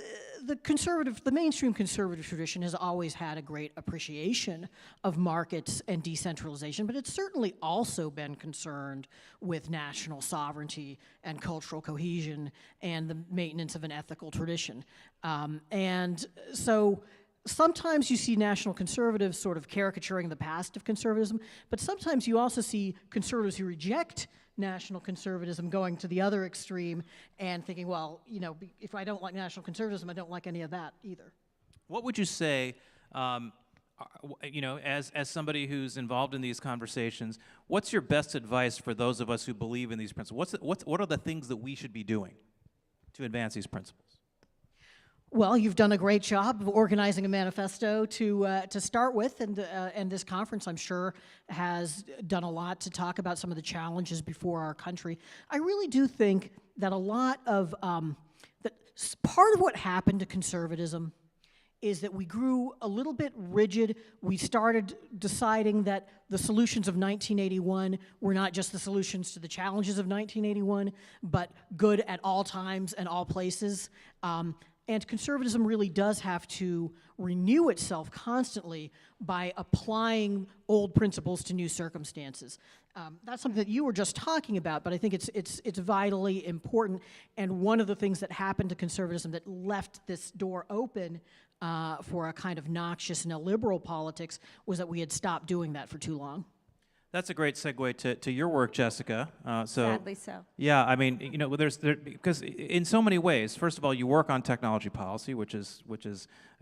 mainstream conservative tradition has always had a great appreciation of markets and decentralization, but it's certainly also been concerned with national sovereignty and cultural cohesion and the maintenance of an ethical tradition. And so sometimes you see national conservatives sort of caricaturing the past of conservatism, but sometimes you also see conservatives who reject national conservatism going to the other extreme and thinking, well, if I don't like national conservatism, I don't like any of that either. What would you say, as somebody who's involved in these conversations, what's your best advice for those of us who believe in these principles? What are the things that we should be doing to advance these principles? Well, you've done a great job of organizing a manifesto to start with, and this conference, I'm sure, has done a lot to talk about some of the challenges before our country. I really do think that a lot of that part of what happened to conservatism is that we grew a little bit rigid. We started deciding that the solutions of 1981 were not just the solutions to the challenges of 1981, but good at all times and all places. And conservatism really does have to renew itself constantly by applying old principles to new circumstances. That's something that you were just talking about, but I think it's vitally important. And one of the things that happened to conservatism that left this door open for a kind of noxious neoliberal politics was that we had stopped doing that for too long. That's a great segue to your work, Jessica. Sadly so. Yeah, I mean, because in so many ways, first of all, you work on technology policy, which is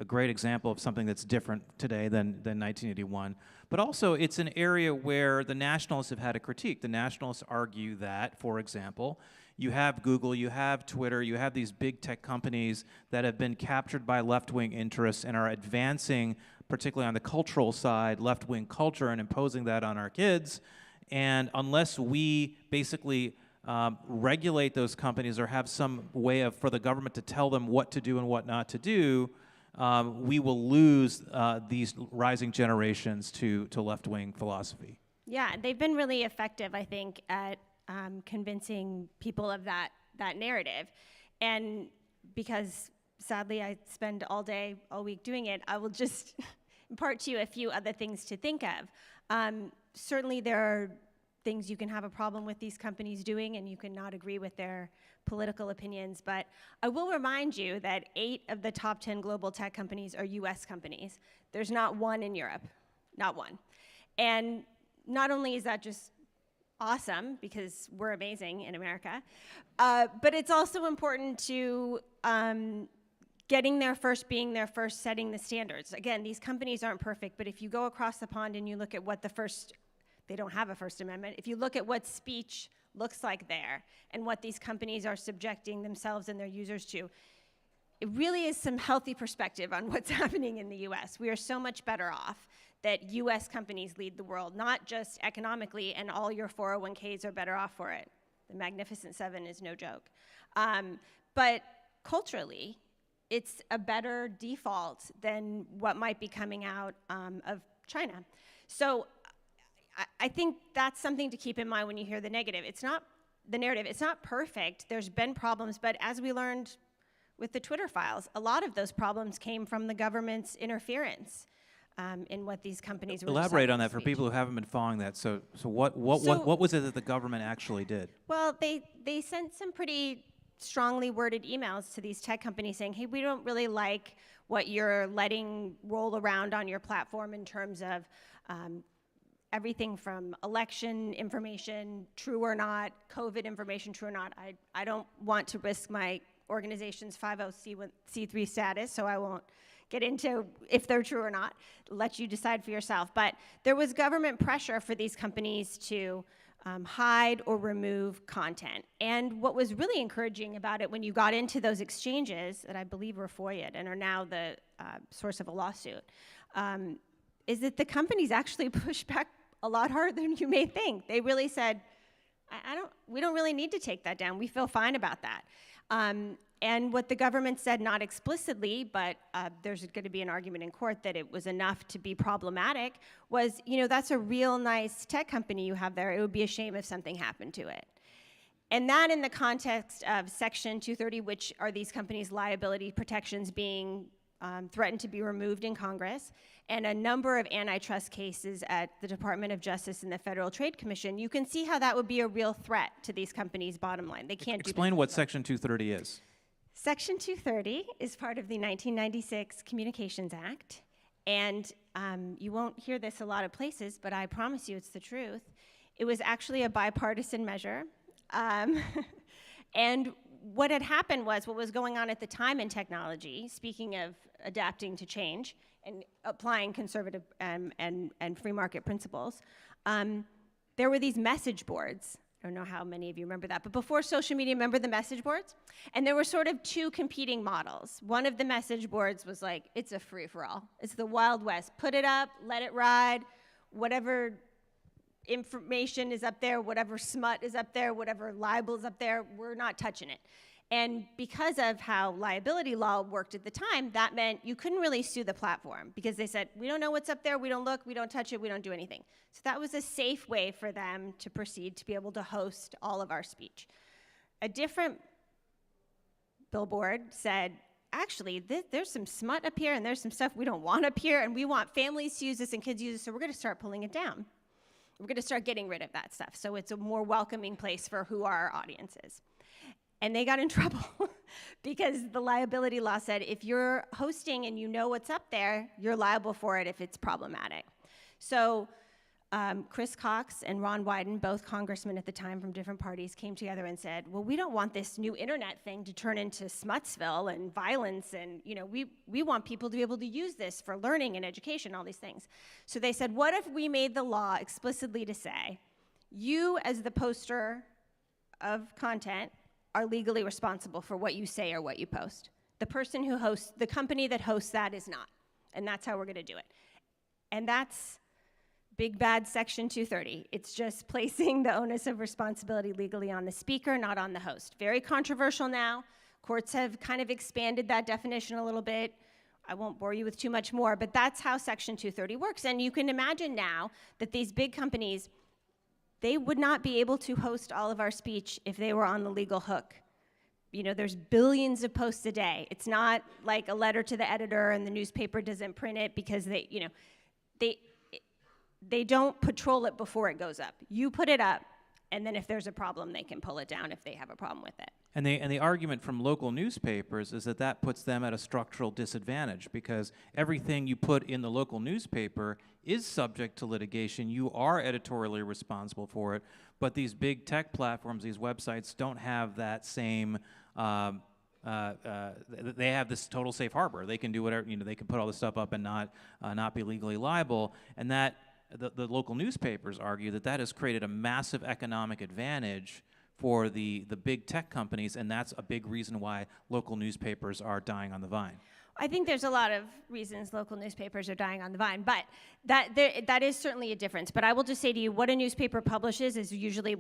a great example of something that's different today than 1981. But also, it's an area where the nationalists have had a critique. The nationalists argue that, for example, you have Google, you have Twitter, you have these big tech companies that have been captured by left-wing interests and are advancing, particularly on the cultural side, left-wing culture and imposing that on our kids. And unless we basically regulate those companies or have some way for the government to tell them what to do and what not to do, we will lose these rising generations to left-wing philosophy. Yeah, they've been really effective, I think, at convincing people of that narrative. And because sadly I spend all week doing it, I will just impart to you a few other things to think of. Certainly there are things you can have a problem with these companies doing, and you can not agree with their political opinions, but I will remind you that 8 of the top 10 global tech companies are US companies. There's not one in Europe, not one. And not only is that just awesome, because we're amazing in America, but it's also important to getting there first, being there first, setting the standards. Again, these companies aren't perfect, but if you go across the pond and you look at what the they don't have a First Amendment. If you look at what speech looks like there and what these companies are subjecting themselves and their users to, it really is some healthy perspective on what's happening in the US. We are so much better off that US companies lead the world, not just economically, and all your 401ks are better off for it. The Magnificent Seven is no joke. But culturally, it's a better default than what might be coming out of China. So I think that's something to keep in mind when you hear the negative. It's not the narrative. It's not perfect. There's been problems, but as we learned with the Twitter files, a lot of those problems came from the government's interference in what these companies were Elaborate deciding on that to for speech. people who haven't been following that. So what was it that the government actually did? Well, they sent some pretty strongly worded emails to these tech companies saying, hey, we don't really like what you're letting roll around on your platform in terms of everything from election information, true or not, COVID information, true or not. I don't want to risk my organization's 50C3 status, so I won't get into if they're true or not, let you decide for yourself. But there was government pressure for these companies to hide or remove content. And what was really encouraging about it when you got into those exchanges that I believe were FOIA'd and are now the source of a lawsuit, is that the companies actually pushed back a lot harder than you may think. They really said, we don't really need to take that down. We feel fine about that. And what the government said, not explicitly, but there's going to be an argument in court that it was enough to be problematic, was, that's a real nice tech company you have there. It would be a shame if something happened to it. And that in the context of Section 230, which are these companies' liability protections being threatened to be removed in Congress, and a number of antitrust cases at the Department of Justice and the Federal Trade Commission, you can see how that would be a real threat to these companies' bottom line. They can't Explain what Section 230 is. Section 230 is part of the 1996 Communications Act, and you won't hear this a lot of places, but I promise you it's the truth. It was actually a bipartisan measure, and what had happened was, what was going on at the time in technology, speaking of adapting to change and applying conservative and free market principles, there were these message boards. I don't know how many of you remember that, but before social media, remember the message boards? And there were sort of two competing models. One of the message boards was like, it's a free-for-all. It's the Wild West. Put it up, let it ride, whatever information is up there, whatever smut is up there, whatever libel is up there, we're not touching it. And because of how liability law worked at the time, that meant you couldn't really sue the platform because they said, we don't know what's up there, we don't look, we don't touch it, we don't do anything. So that was a safe way for them to proceed to be able to host all of our speech. A different billboard said, actually, there's some smut up here and there's some stuff we don't want up here and we want families to use this and kids to use this, so we're gonna start pulling it down. We're gonna start getting rid of that stuff so it's a more welcoming place for who our audience is. And they got in trouble because the liability law said if you're hosting and you know what's up there, you're liable for it if it's problematic. So Chris Cox and Ron Wyden, both congressmen at the time from different parties, came together and said, well, we don't want this new internet thing to turn into Smutsville and violence, and we want people to be able to use this for learning and education, all these things. So they said, what if we made the law explicitly to say, you as the poster of content are legally responsible for what you say or what you post. The person who hosts, the company that hosts that is not. And that's how we're gonna do it. And that's big bad Section 230. It's just placing the onus of responsibility legally on the speaker, not on the host. Very controversial now. Courts have kind of expanded that definition a little bit. I won't bore you with too much more, but that's how Section 230 works. And you can imagine now that these big companies, they would not be able to host all of our speech if they were on the legal hook. There's billions of posts a day. It's not like a letter to the editor and the newspaper doesn't print it because they don't patrol it before it goes up. You put it up, and then if there's a problem, they can pull it down if they have a problem with it. And the argument from local newspapers is that puts them at a structural disadvantage because everything you put in the local newspaper is subject to litigation. You are editorially responsible for it, but these big tech platforms, these websites, don't have that same. They have this total safe harbor. They can do whatever. They can put all this stuff up and not be legally liable, and that the local newspapers argue that that has created a massive economic advantage for the big tech companies, and that's a big reason why local newspapers are dying on the vine. I think there's a lot of reasons local newspapers are dying on the vine, but that is certainly a difference. But I will just say to you, what a newspaper publishes is usually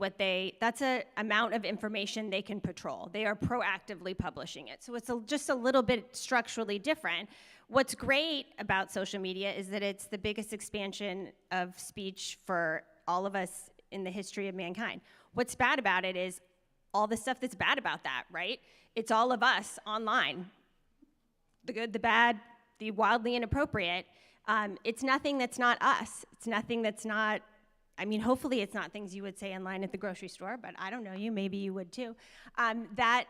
that's an amount of information they can patrol. They are proactively publishing it. So it's just a little bit structurally different. What's great about social media is that it's the biggest expansion of speech for all of us in the history of mankind. What's bad about it is all the stuff that's bad about that, right? It's all of us online. The good, the bad, the wildly inappropriate. It's nothing that's not us. It's nothing that's not, I mean, hopefully it's not things you would say online at the grocery store, but I don't know you, maybe you would too. That,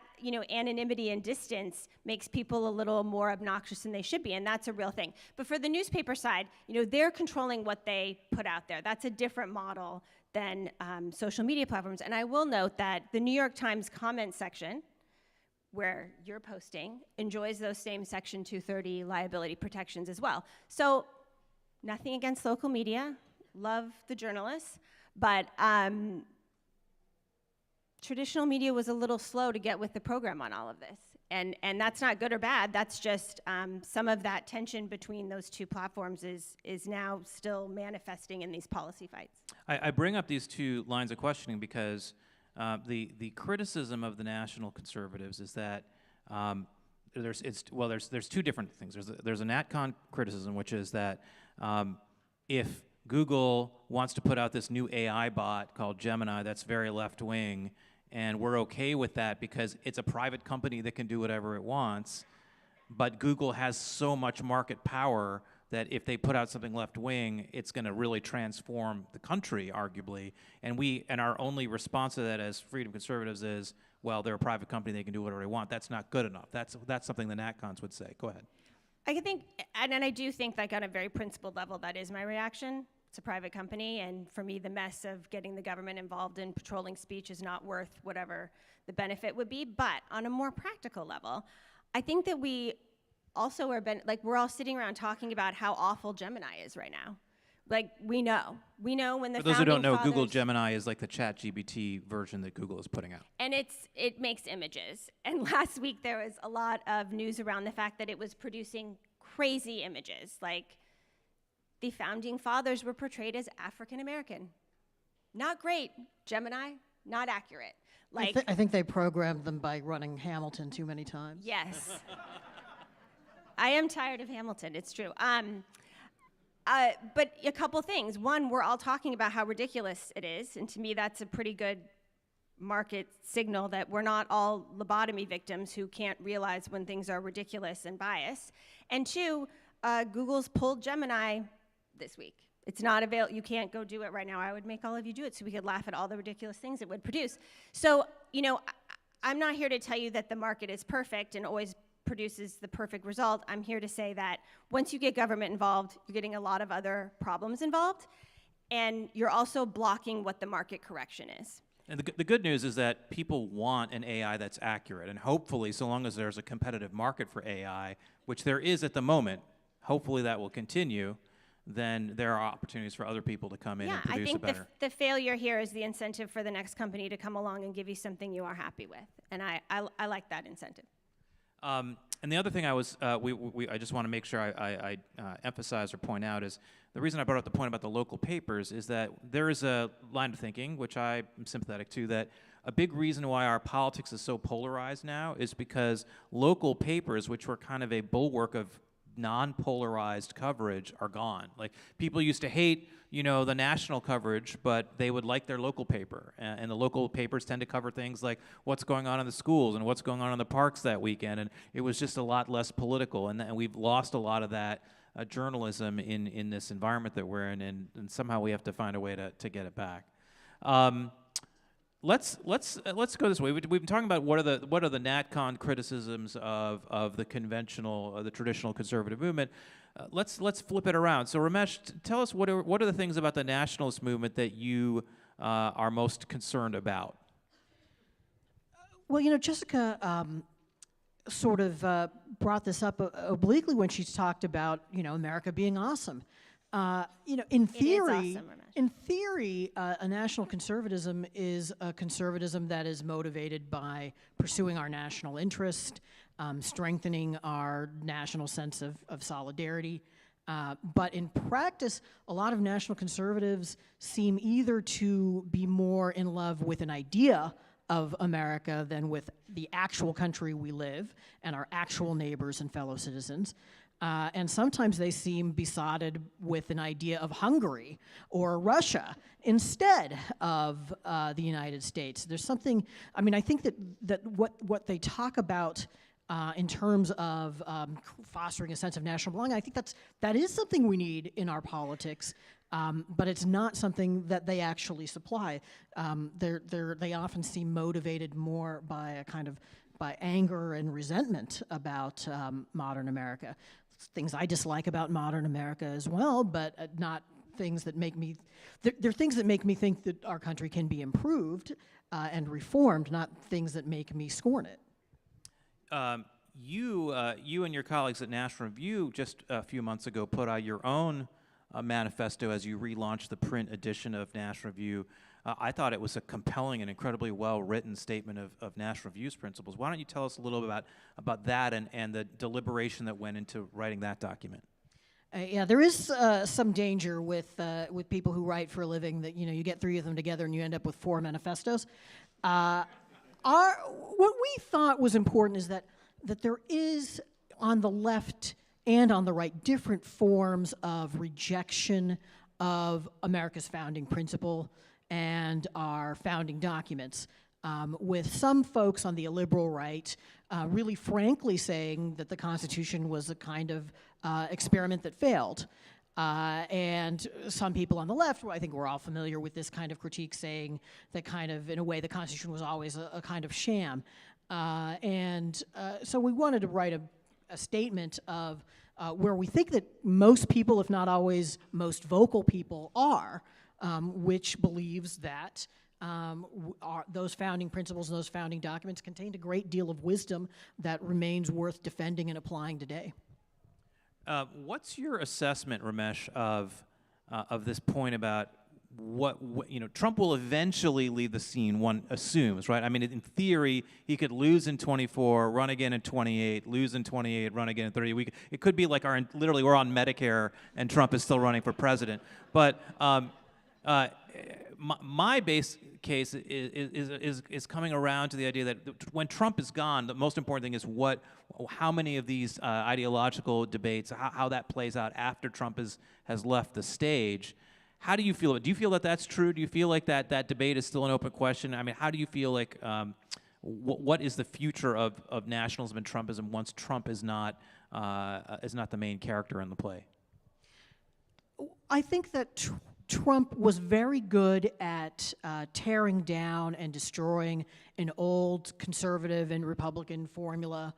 anonymity and distance makes people a little more obnoxious than they should be, and that's a real thing. But for the newspaper side, they're controlling what they put out there. That's a different model than social media platforms. And I will note that the New York Times comment section, where you're posting, enjoys those same Section 230 liability protections as well. So nothing against local media, love the journalists, but traditional media was a little slow to get with the program on all of this. And that's not good or bad, that's just some of that tension between those two platforms is now still manifesting in these policy fights. I bring up these two lines of questioning because the criticism of the national conservatives is that there's two different things. There's a NatCon criticism, which is that if Google wants to put out this new AI bot called Gemini that's very left-wing, and we're okay with that because it's a private company that can do whatever it wants, but Google has so much market power that if they put out something left-wing, it's going to really transform the country, arguably. And our only response to that as freedom conservatives is, well, they're a private company, they can do whatever they want. That's not good enough. That's something the NatCons would say. Go ahead. I think, and I do think, like, on a very principled level, that is my reaction. It's a private company, and for me, the mess of getting the government involved in patrolling speech is not worth whatever the benefit would be. But on a more practical level, I think that we also we're all sitting around talking about how awful Gemini is right now. Like, we know when the For those who don't know, founding Google fathers- Gemini is like the ChatGPT version that Google is putting out. And it makes images. And last week there was a lot of news around the fact that it was producing crazy images. Like, the founding fathers were portrayed as African American. Not great. Gemini, not accurate. Like, I think they programmed them by running Hamilton too many times. yes. I am tired of Hamilton, it's true. But a couple things. One, we're all talking about how ridiculous it is, and to me that's a pretty good market signal that we're not all lobotomy victims who can't realize when things are ridiculous and biased. And two, Google's pulled Gemini this week. It's not available. You can't go do it right now. I would make all of you do it so we could laugh at all the ridiculous things it would produce. So, I'm not here to tell you that the market is perfect and always produces the perfect result. I'm here to say that once you get government involved, you're getting a lot of other problems involved, and you're also blocking what the market correction is. And the good news is that people want an AI that's accurate, and hopefully, so long as there's a competitive market for AI, which there is at the moment, hopefully that will continue, then there are opportunities for other people to come in and produce I think it better. the failure here is the incentive for the next company to come along and give you something you are happy with, and I like that incentive. And the other thing I just want to make sure I emphasize or point out is the reason I brought up the point about the local papers is that there is a line of thinking, which I am sympathetic to, that a big reason why our politics is so polarized now is because local papers, which were kind of a bulwark of non-polarized coverage, are gone. Like, people used to hate, the national coverage, but they would like their local paper. And the local papers tend to cover things like what's going on in the schools and what's going on in the parks that weekend. And it was just a lot less political. And we've lost a lot of that journalism in this environment that we're in. And somehow we have to find a way to get it back. Let's go this way. We've been talking about what are the NatCon criticisms of the conventional, the traditional conservative movement. Let's flip it around. So Ramesh, tell us what are the things about the nationalist movement that you are most concerned about? Well, Jessica sort of brought this up obliquely when she talked about America being awesome. In It is theory, awesome, a national conservatism is a conservatism that is motivated by pursuing our national interest, strengthening our national sense of solidarity. But in practice, a lot of national conservatives seem either to be more in love with an idea of America than with the actual country we live and our actual neighbors and fellow citizens. And sometimes they seem besotted with an idea of Hungary or Russia instead of the United States. There's something, I mean, I think that what they talk about in terms of fostering a sense of national belonging, I think that is something we need in our politics, but it's not something that they actually supply. They often seem motivated more by by anger and resentment about modern America. Things I dislike about modern America as well, but not things that make me, they're things that make me think that our country can be improved and reformed, not things that make me scorn it. You and your colleagues at National Review just a few months ago put out your own manifesto as you relaunched the print edition of National Review. I thought it was a compelling and incredibly well-written statement of National Review's principles. Why don't you tell us a little bit about that and the deliberation that went into writing that document? Yeah, there is some danger with people who write for a living that, you get 3 of them together and you end up with 4 manifestos. What we thought was important is that there is, on the left and on the right, different forms of rejection of America's founding principle and our founding documents, with some folks on the illiberal right really frankly saying that the Constitution was a kind of experiment that failed. And some people on the left, I think we're all familiar with this kind of critique, saying that in a way, the Constitution was always a kind of sham. So we wanted to write a statement of where we think that most people, if not always most vocal people, are, which believes that those founding principles and those founding documents contained a great deal of wisdom that remains worth defending and applying today. What's your assessment, Ramesh, of this point about what Trump will eventually lead the scene, one assumes, right? I mean, in theory, he could lose in 24, run again in 28, lose in 28, run again in 30. It could be like literally we're on Medicare and Trump is still running for president. But my base case is coming around to the idea that when Trump is gone, the most important thing is how many of these ideological debates, how that plays out after Trump has left the stage. How do you feel? Do you feel that that's true? Do you feel like that debate is still an open question? I mean, how do you feel like what is the future of nationalism and Trumpism once Trump is not the main character in the play? I think that Trump was very good at tearing down and destroying an old conservative and Republican formula,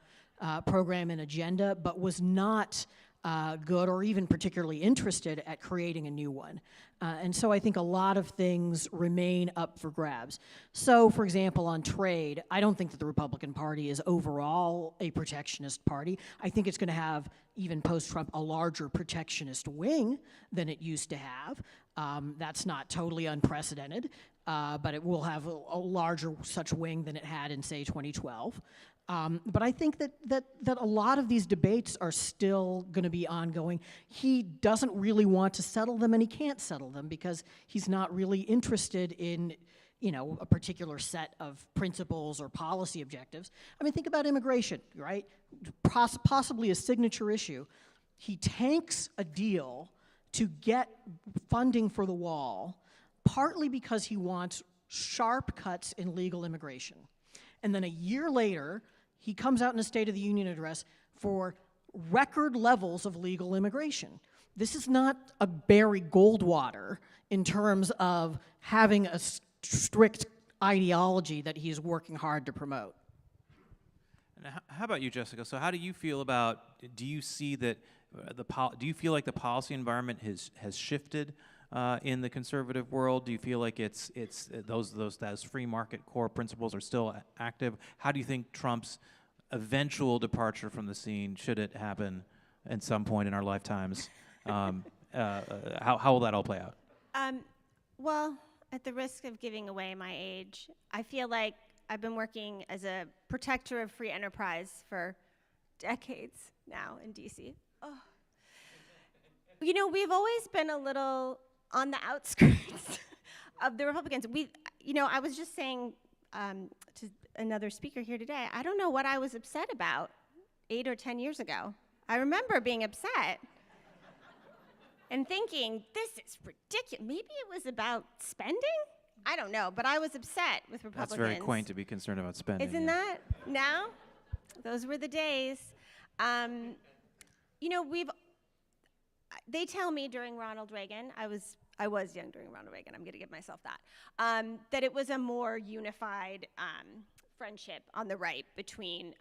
program, and agenda, but was not good or even particularly interested at creating a new one. And so I think a lot of things remain up for grabs. So, for example, on trade, I don't think that the Republican Party is overall a protectionist party. I think it's going to have, even post-Trump, a larger protectionist wing than it used to have. That's not totally unprecedented, but it will have a larger such wing than it had in, say, 2012. But I think that a lot of these debates are still going to be ongoing. He doesn't really want to settle them, and he can't settle them because he's not really interested in, a particular set of principles or policy objectives. I mean, think about immigration, right? Possibly a signature issue. He tanks a deal to get funding for the wall, partly because he wants sharp cuts in legal immigration. And then a year later, he comes out in a State of the Union address for record levels of legal immigration. This is not a Barry Goldwater in terms of having a strict ideology that he's working hard to promote. And how about you, Jessica? So how do you feel about, do you see that, do you feel like the policy environment has shifted in the conservative world? Do you feel like it's those free market core principles are still active? How do you think Trump's eventual departure from the scene, should it happen at some point in our lifetimes, How will that all play out? Well, at the risk of giving away my age, I feel like I've been working as a protector of free enterprise for decades now in DC. Oh. You know, we've always been a little on the outskirts of the Republicans. I was just saying to another speaker here today, I don't know what I was upset about 8 or 10 years ago. I remember being upset and thinking, this is ridiculous. Maybe it was about spending? I don't know, but I was upset with Republicans. That's very quaint to be concerned about spending. Isn't that now? Those were the days. They tell me during Ronald Reagan, I was young during Ronald Reagan, I'm going to give myself that, that it was a more unified friendship on the right between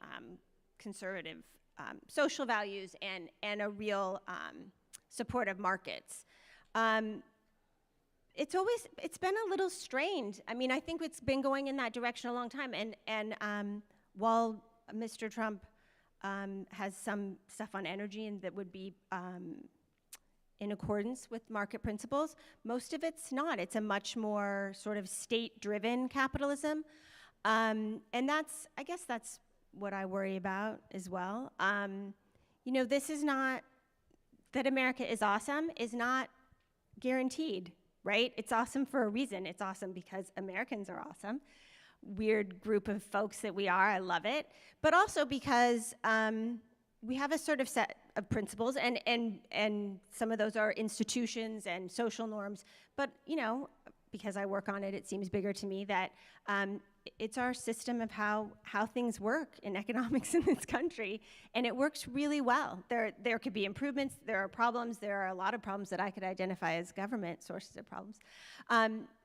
conservative social values and a real support of markets. It's been a little strained. I mean, I think it's been going in that direction a long time. And while Mr. Trump has some stuff on energy and that would be in accordance with market principles, most of it's not. It's a much more sort of state-driven capitalism. And I guess that's what I worry about as well. This is not, that America is awesome is not guaranteed, right? It's awesome for a reason. It's awesome because Americans are awesome. Weird group of folks that we are, I love it. But also because we have a sort of set of principles, and some of those are institutions and social norms. But, because I work on it, it seems bigger to me that it's our system of how things work in economics in this country, and it works really well. There could be improvements, there are problems, there are a lot of problems that I could identify as government sources of problems.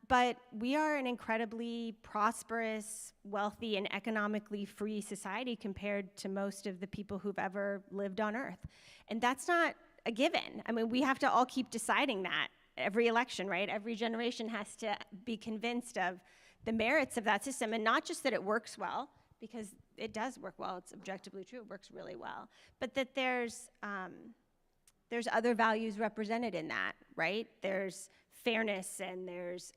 But we are an incredibly prosperous, wealthy, and economically free society compared to most of the people who've ever lived on Earth. And that's not a given. I mean, we have to all keep deciding that every election, right? Every generation has to be convinced of the merits of that system, and not just that it works well, because it does work well, it's objectively true, it works really well, but that there's other values represented in that, right? There's fairness, and there's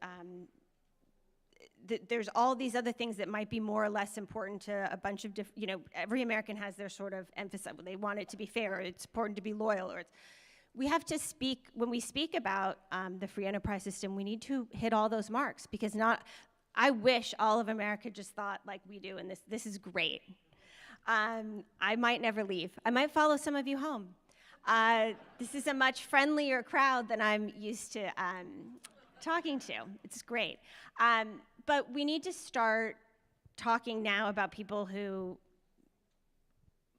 all these other things that might be more or less important to a bunch of different, every American has their sort of emphasis. They want it to be fair, or it's important to be loyal, or we have to speak, when we speak about the free enterprise system, we need to hit all those marks, because I wish all of America just thought like we do, and this is great. I might never leave. I might follow some of you home. This is a much friendlier crowd than I'm used to talking to. It's great. But we need to start talking now about people who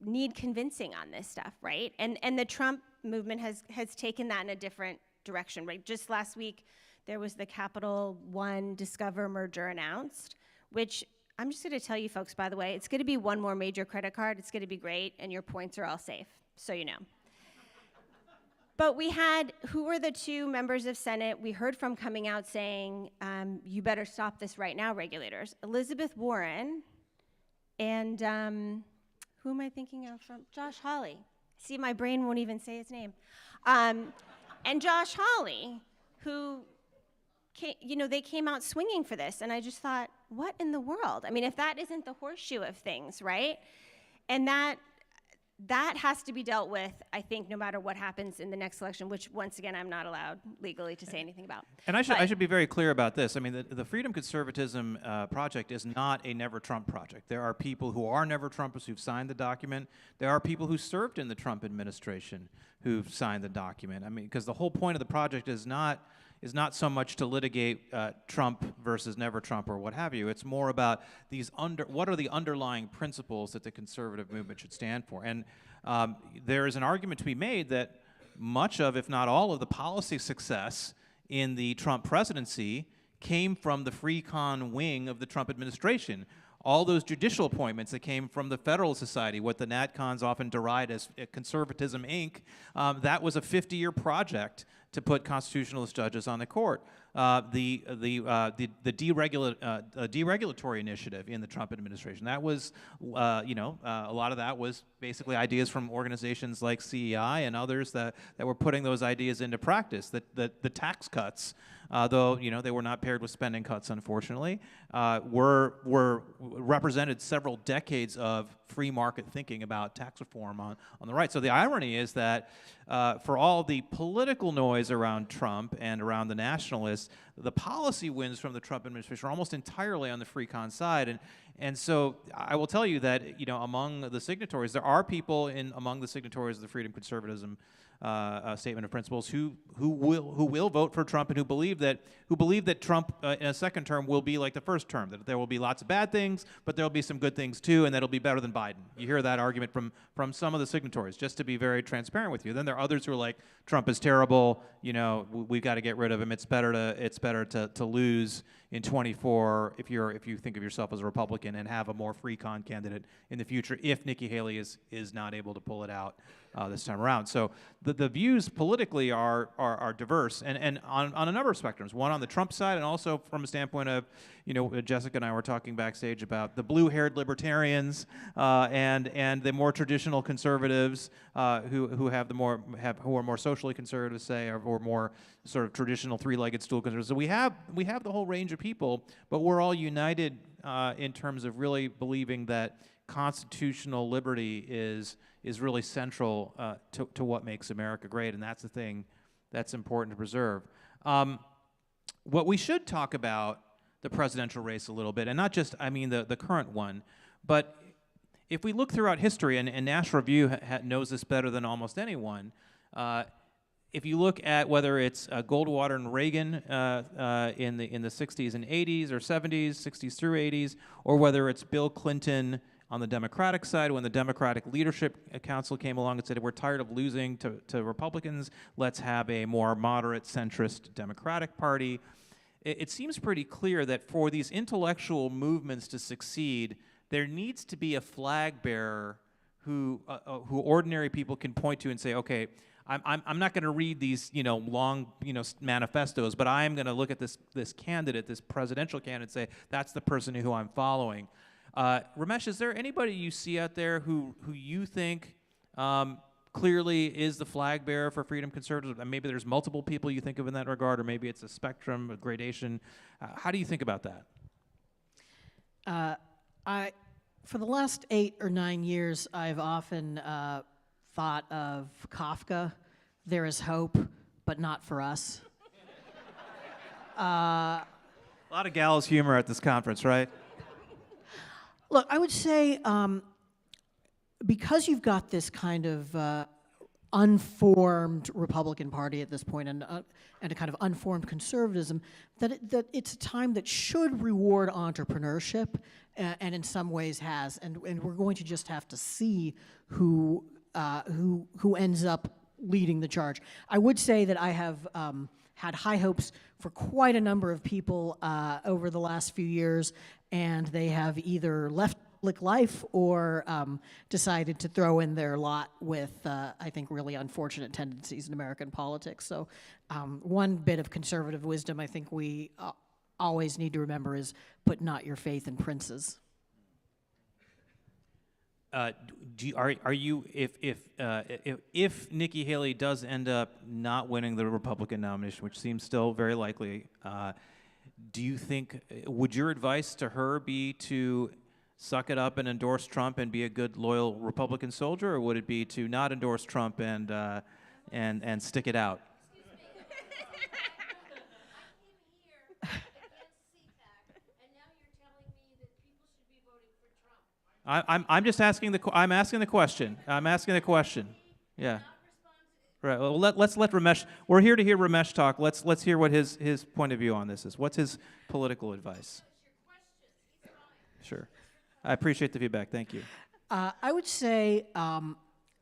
need convincing on this stuff, right? And the Trump movement has taken that in a different direction, right? Just last week, there was the Capital One Discover merger announced, which I'm just going to tell you folks, by the way, it's going to be one more major credit card. It's going to be great, and your points are all safe, so you know. But we had, who were the two members of Senate we heard from coming out saying, you better stop this right now, regulators? Elizabeth Warren and, who am I thinking of from? Josh Hawley. See, my brain won't even say his name. And Josh Hawley, who, they came out swinging for this, and I just thought, what in the world? I mean, if that isn't the horseshoe of things, right? And that has to be dealt with, I think, no matter what happens in the next election, which, once again, I'm not allowed legally to say anything about. And I should be very clear about this. I mean, the Freedom Conservatism Project is not a Never Trump project. There are people who are Never Trumpers who've signed the document. There are people who served in the Trump administration who've signed the document. I mean, because the whole point of the project is not so much to litigate Trump versus Never Trump or what have you. It's more about what are the underlying principles that the conservative movement should stand for. And there is an argument to be made that much of, if not all of, the policy success in the Trump presidency came from the free con wing of the Trump administration. All those judicial appointments that came from the Federalist Society, what the NatCons often deride as Conservatism, Inc., that was a 50-year project to put constitutionalist judges on the court. deregulatory initiative in the Trump administration. That was, a lot of that was basically ideas from organizations like CEI and others that were putting those ideas into practice. The tax cuts, though they were not paired with spending cuts, unfortunately, were represented several decades of free market thinking about tax reform on the right. So the irony is that for all the political noise around Trump and around the nationalists, the policy wins from the Trump administration are almost entirely on the free con side. And so I will tell you that among the signatories, there are people among the signatories of the Freedom Conservatism Statement of Principles who will vote for Trump and who believe that Trump in a second term will be like the first term, that there will be lots of bad things, but there will be some good things too, and that it'll be better than Biden. You hear that argument from some of the signatories, just to be very transparent with you. Then there are others who are like, Trump is terrible, we've got to get rid of him. It's better to lose in 24 if you think of yourself as a Republican and have a more free con candidate in the future if Nikki Haley is not able to pull it out this time around. So the views politically are diverse and on a number of spectrums. One on the Trump side, and also from a standpoint of, Jessica and I were talking backstage about the blue-haired libertarians and the more traditional conservatives who are more socially conservative, say, or more sort of traditional three-legged stool conservatives. So we have the whole range of people, but we're all united in terms of really believing that constitutional liberty is really central to what makes America great, and that's the thing that's important to preserve. What we should talk about the presidential race a little bit, and not just, the current one, but if we look throughout history, and National Review knows this better than almost anyone, if you look at whether it's Goldwater and Reagan in the 60s and 80s or 70s, 60s through 80s, or whether it's Bill Clinton on the Democratic side, when the Democratic Leadership Council came along and said, we're tired of losing to Republicans, let's have a more moderate, centrist Democratic Party. It seems pretty clear that for these intellectual movements to succeed, there needs to be a flag bearer who ordinary people can point to and say, okay, I'm not going to read these long manifestos, but I'm going to look at this candidate, this presidential candidate, and say that's the person who I'm following. Ramesh, is there anybody you see out there who you think clearly is the flag bearer for Freedom Conservatives? And maybe there's multiple people you think of in that regard, or maybe it's a spectrum, a gradation. How do you think about that? For the last 8 or 9 years, I've often thought of Kafka, there is hope, but not for us. A lot of gallows humor at this conference, right? Look, I would say because you've got this kind of unformed Republican Party at this point and a kind of unformed conservatism, that it's a time that should reward entrepreneurship and in some ways has. And we're going to just have to see who ends up leading the charge. I would say that I have had high hopes for quite a number of people over the last few years, and they have either left public life or decided to throw in their lot with, I think, really unfortunate tendencies in American politics. So one bit of conservative wisdom I think we always need to remember is put not your faith in princes. Are you if Nikki Haley does end up not winning the Republican nomination, which seems still very likely, do you think would your advice to her be to suck it up and endorse Trump and be a good loyal Republican soldier, or would it be to not endorse Trump and stick it out? I'm just asking I'm asking the question. I'm asking the question. Yeah. Right. Well, let's let Ramesh. We're here to hear Ramesh talk. Let's hear what his point of view on this is. What's his political advice? Sure. I appreciate the feedback. Thank you. I would say I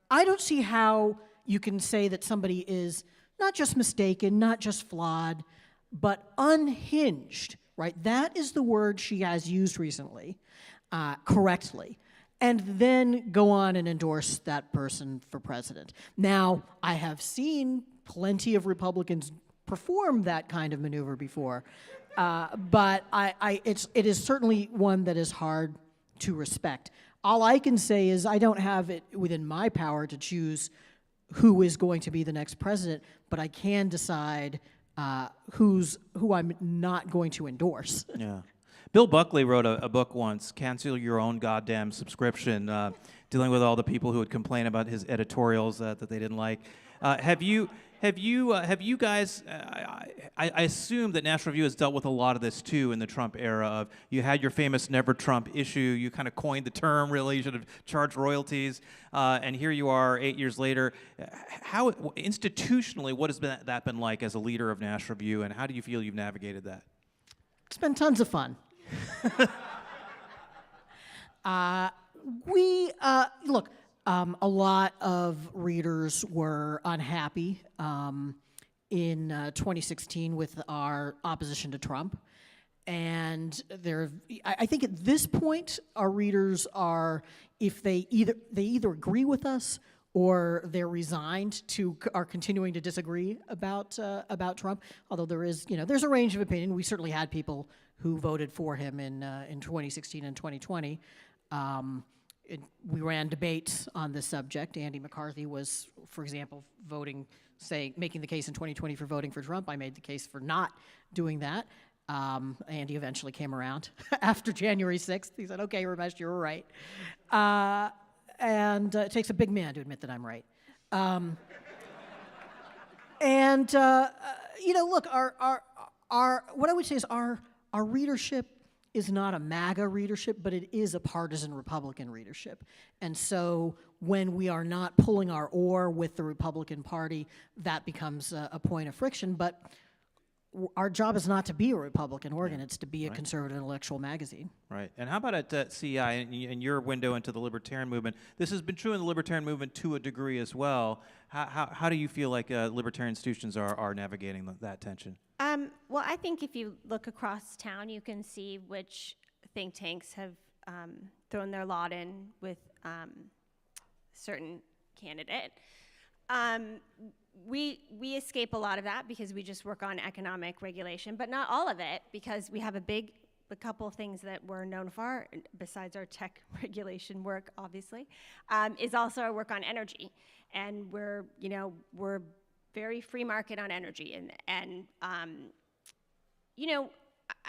don't see how you can say that somebody is not just mistaken, not just flawed, but unhinged. Right. That is the word she has used recently. Correctly, and then go on and endorse that person for president. Now, I have seen plenty of Republicans performed that kind of maneuver before. But it is certainly one that is hard to respect. All I can say is I don't have it within my power to choose who is going to be the next president, but I can decide who I'm not going to endorse. Yeah. Bill Buckley wrote a book once, Cancel Your Own Goddamn Subscription, dealing with all the people who would complain about his editorials that they didn't like. Have you guys, I assume that National Review has dealt with a lot of this too in the Trump era of, you had your famous Never Trump issue, you kind of coined the term really, you should have charged royalties, and here you are 8 years later. How, institutionally, what has that been like as a leader of National Review, and how do you feel you've navigated that? It's been tons of fun. Look, a lot of readers were unhappy in 2016 with our opposition to Trump. And I think at this point, our readers are, if they either agree with us or they're resigned to, are continuing to disagree about Trump. Although there's a range of opinion. We certainly had people who voted for him in 2016 and 2020. We ran debates on this subject. Andy McCarthy was, for example, making the case in 2020 for voting for Trump. I made the case for not doing that. Andy eventually came around after January 6th. He said, okay, Ramesh, you were right. And it takes a big man to admit that I'm right. Look, what I would say is our readership is not a MAGA readership, but it is a partisan Republican readership. And so when we are not pulling our oar with the Republican Party, that becomes a point of friction. But our job is not to be a Republican organ, it's to be a conservative intellectual magazine. Right. And how about at CEI and your window into the libertarian movement? This has been true in the libertarian movement to a degree as well. How do you feel like libertarian institutions are navigating that tension? Well, I think if you look across town, you can see which think tanks have thrown their lot in with certain candidate. We escape a lot of that because we just work on economic regulation, but not all of it, because we have a couple of things that we're known for, besides our tech regulation work, obviously, is also our work on energy. And we're very free market on energy. And I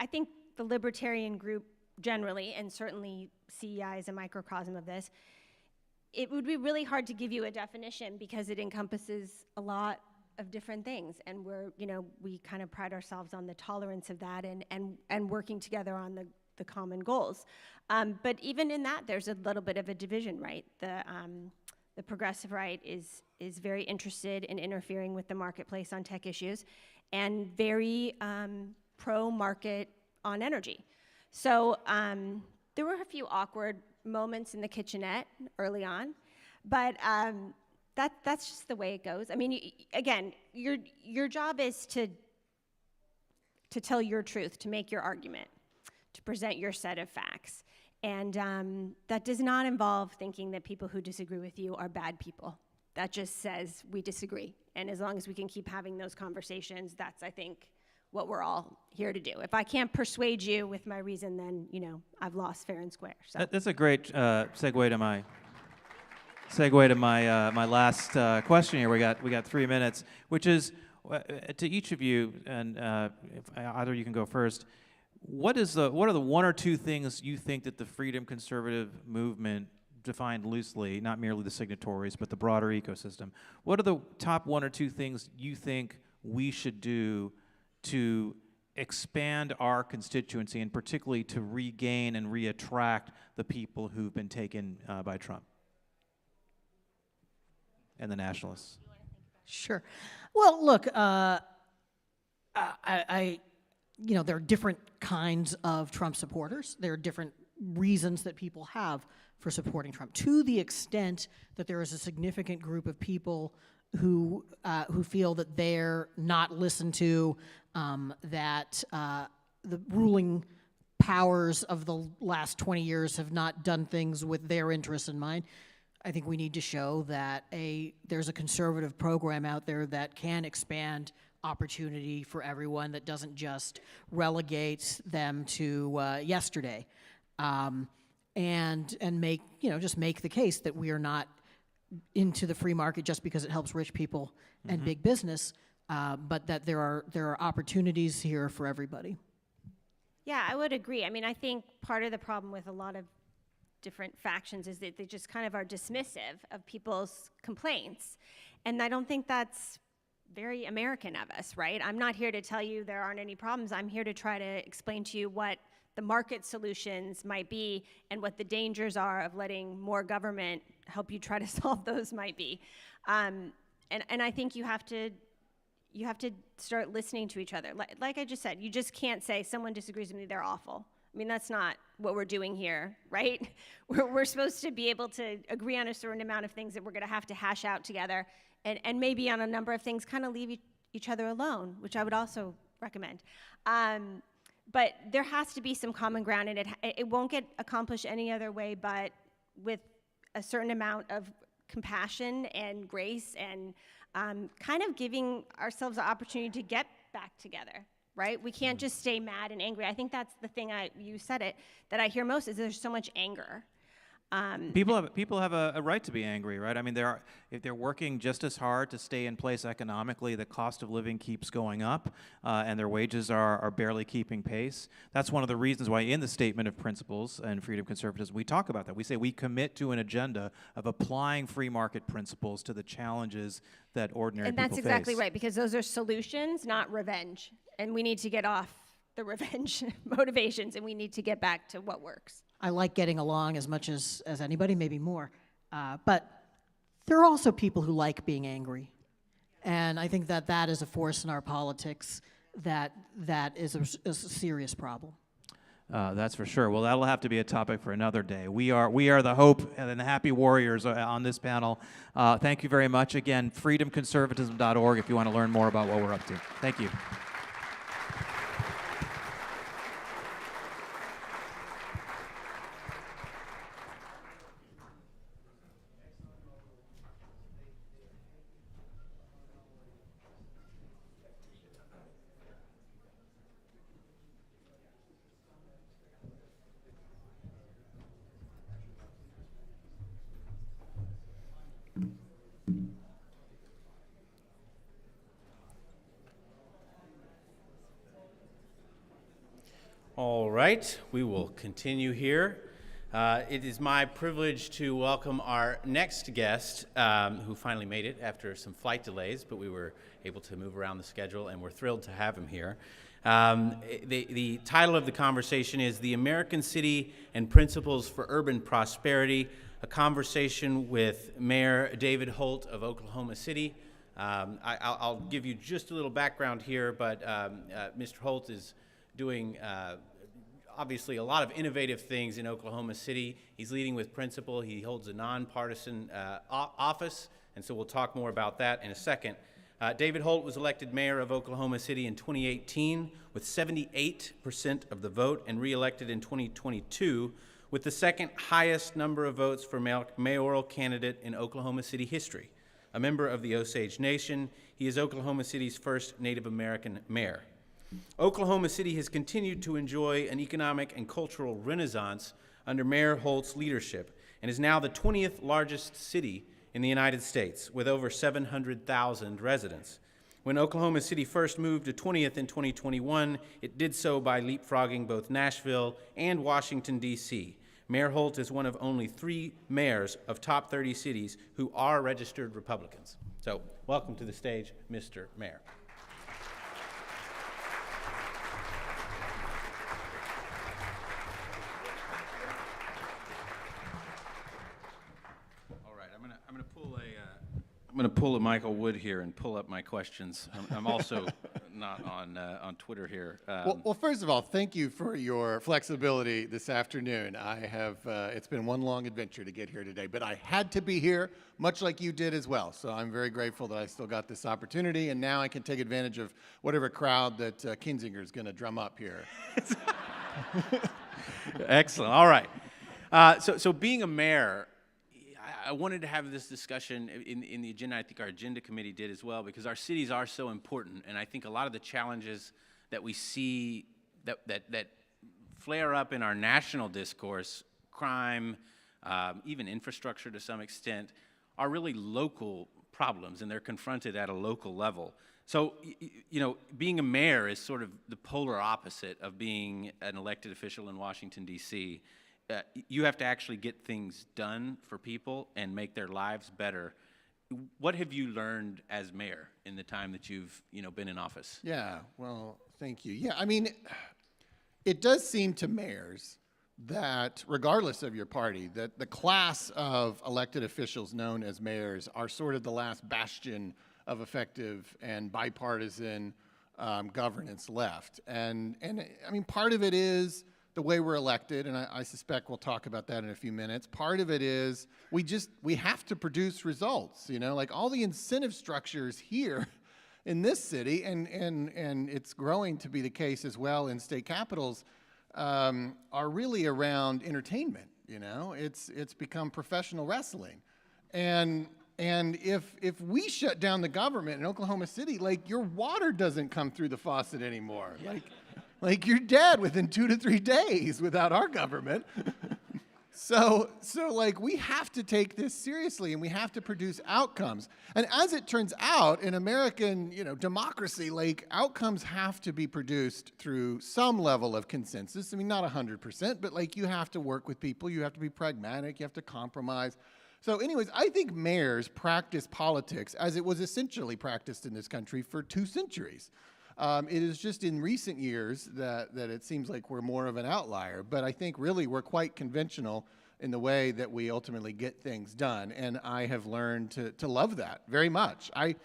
think the libertarian group generally, and certainly CEI is a microcosm of this, it would be really hard to give you a definition because it encompasses a lot of different things. And we kind of pride ourselves on the tolerance of that and working together on the common goals. But even in that, there's a little bit of a division, right? The progressive right is very interested in interfering with the marketplace on tech issues and very pro-market on energy. So there were a few awkward moments in the kitchenette early on, but that's just the way it goes. I mean, again, your job is to tell your truth, to make your argument, to present your set of facts. And that does not involve thinking that people who disagree with you are bad people. That just says we disagree. And as long as we can keep having those conversations, that's, I think, what we're all here to do. If I can't persuade you with my reason, then, I've lost fair and square. So. That's a great segue to my last question here. We got 3 minutes, which is to each of you, and if either you can go first. What are the one or two things you think that the freedom conservative movement, defined loosely, not merely the signatories, but the broader ecosystem, what are the top one or two things you think we should do to expand our constituency, and particularly to regain and re-attract the people who've been taken by Trump and the nationalists? Sure. Well, look, there are different kinds of Trump supporters. There are different reasons that people have for supporting Trump. To the extent that there is a significant group of people who feel that they're not listened to, that the ruling powers of the last 20 years have not done things with their interests in mind, I think we need to show that there's a conservative program out there that can expand opportunity for everyone that doesn't just relegate them to yesterday, and make, just make the case that we are not into the free market just because it helps rich people and big business, but that there are opportunities here for everybody. Yeah, I would agree. I mean, I think part of the problem with a lot of different factions is that they just kind of are dismissive of people's complaints. And I don't think that's very American of us, right? I'm not here to tell you there aren't any problems. I'm here to try to explain to you what the market solutions might be and what the dangers are of letting more government help you try to solve those might be. And I think you have to start listening to each other. Like I just said, you just can't say someone disagrees with me, they're awful. I mean, that's not what we're doing here, right? We're supposed to be able to agree on a certain amount of things that we're going to hash out together, and maybe on a number of things kind of leave each other alone, which I would also recommend. But there has to be some common ground, and it won't get accomplished any other way but with a certain amount of compassion and grace and kind of giving ourselves the opportunity to get back together, right? We can't just stay mad and angry. I think that's the thing, you said it, that I hear most is there's so much anger. People have a right to be angry, right? I mean, if they're working just as hard to stay in place economically, the cost of living keeps going up, and their wages are barely keeping pace. That's one of the reasons why in the Statement of Principles and Freedom Conservatism, we talk about that. We say we commit to an agenda of applying free market principles to the challenges that ordinary people face. And that's exactly right, because those are solutions, not revenge. And we need to get off the revenge motivations, and we need to get back to what works. I like getting along as much as anybody, maybe more. But there are also people who like being angry. And I think that is a force in our politics that is a serious problem. That's for sure. Well, that'll have to be a topic for another day. We are the hope and the happy warriors on this panel. Thank you very much. Again, freedomconservatism.org if you want to learn more about what we're up to. Thank you. All right, we will continue here. It is my privilege to welcome our next guest, who finally made it after some flight delays, but we were able to move around the schedule, and we're thrilled to have him here. The title of the conversation is The American City and Principles for Urban Prosperity, a conversation with Mayor David Holt of Oklahoma City. I'll give you just a little background here, but Mr. Holt is doing obviously a lot of innovative things in Oklahoma City. He's leading with principle. He holds a nonpartisan office, and so we'll talk more about that in a second. David Holt was elected mayor of Oklahoma City in 2018 with 78% of the vote and re-elected in 2022 with the second highest number of votes for mayoral candidate in Oklahoma City history. A member of the Osage Nation, he is Oklahoma City's first Native American mayor. Oklahoma City has continued to enjoy an economic and cultural renaissance under Mayor Holt's leadership and is now the 20th largest city in the United States with over 700,000 residents. When Oklahoma City first moved to 20th in 2021, it did so by leapfrogging both Nashville and Washington, D.C. Mayor Holt is one of only 3 mayors of top 30 cities who are registered Republicans. So, welcome to the stage, Mr. Mayor. I'm going to pull a Michael Wood here and pull up my questions. I'm also not on Twitter here. Well, first of all, thank you for your flexibility this afternoon. I have it's been one long adventure to get here today, but I had to be here, much like you did as well. So I'm very grateful that I still got this opportunity, and now I can take advantage of whatever crowd that Kinzinger is going to drum up here. Excellent. All right. So being a mayor, I wanted to have this discussion in the agenda. I think our agenda committee did as well, because our cities are so important, and I think a lot of the challenges that we see that flare up in our national discourse, crime, even infrastructure to some extent, are really local problems, and they're confronted at a local level. So, being a mayor is sort of the polar opposite of being an elected official in Washington, D.C. You have to actually get things done for people and make their lives better. What have you learned as mayor in the time that you've, been in office? Yeah, well, thank you. Yeah, I mean, it does seem to mayors that regardless of your party, that the class of elected officials known as mayors are sort of the last bastion of effective and bipartisan governance left. And I mean, part of it is the way we're elected, and I suspect we'll talk about that in a few minutes. Part of it is we have to produce results, like all the incentive structures here in this city, and it's growing to be the case as well in state capitals, are really around entertainment. It's become professional wrestling, and if we shut down the government in Oklahoma City, like your water doesn't come through the faucet anymore. Yeah. Like you're dead within 2 to 3 days without our government. So like we have to take this seriously, and we have to produce outcomes. And as it turns out, in American, democracy, like outcomes have to be produced through some level of consensus. I mean, not 100%, but like you have to work with people, you have to be pragmatic, you have to compromise. So anyways, I think mayors practice politics as it was essentially practiced in this country for 2 centuries. It is just in recent years that it seems like we're more of an outlier, but I think really we're quite conventional in the way that we ultimately get things done, and I have learned to love that very much. I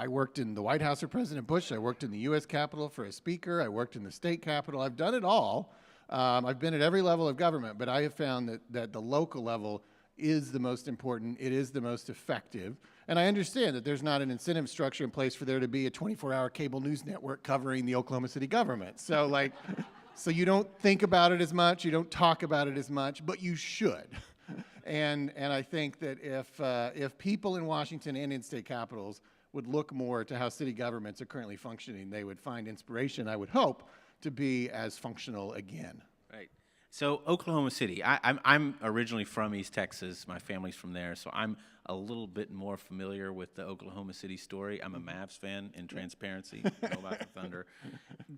worked in the White House for President Bush, I worked in the U.S. Capitol for a speaker, I worked in the state capitol, I've done it all. I've been at every level of government, but I have found that the local level is the most important, it is the most effective. And I understand that there's not an incentive structure in place for there to be a 24-hour cable news network covering the Oklahoma City government. So so you don't think about it as much, you don't talk about it as much, but you should. And I think that if people in Washington and in state capitals would look more to how city governments are currently functioning, they would find inspiration, I would hope, to be as functional again. Right. So Oklahoma City, I'm originally from East Texas. My family's from there, so I'm a little bit more familiar with the Oklahoma City story. I'm a Mavs fan, in transparency, know about the Thunder.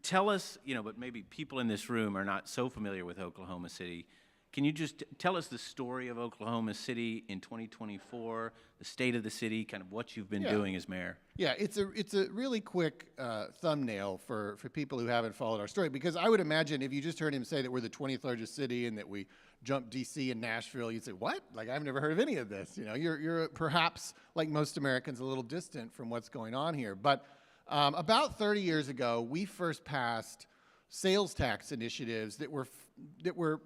Tell us, but maybe people in this room are not so familiar with Oklahoma City. Can you just tell us the story of Oklahoma City in 2024, the state of the city, kind of what you've been doing as mayor? Yeah, it's a really quick thumbnail for people who haven't followed our story, because I would imagine if you just heard him say that we're the 20th largest city and that we jumped D.C. and Nashville, you'd say, what? Like, I've never heard of any of this. You're perhaps, like most Americans, a little distant from what's going on here. But about 30 years ago, we first passed sales tax initiatives that were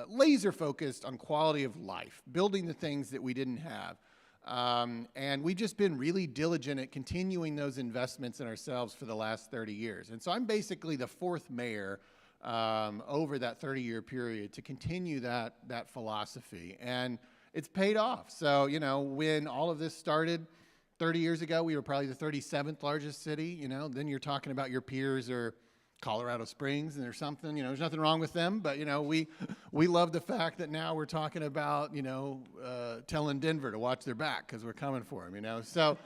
laser focused on quality of life, building the things that we didn't have. And we've just been really diligent at continuing those investments in ourselves for the last 30 years. And so I'm basically the 4th mayor over that 30-year period to continue that philosophy. And it's paid off. So, when all of this started 30 years ago, we were probably the 37th largest city. Then you're talking about your peers are Colorado Springs and there's something, there's nothing wrong with them, but we love the fact that now we're talking about, telling Denver to watch their back because we're coming for them, so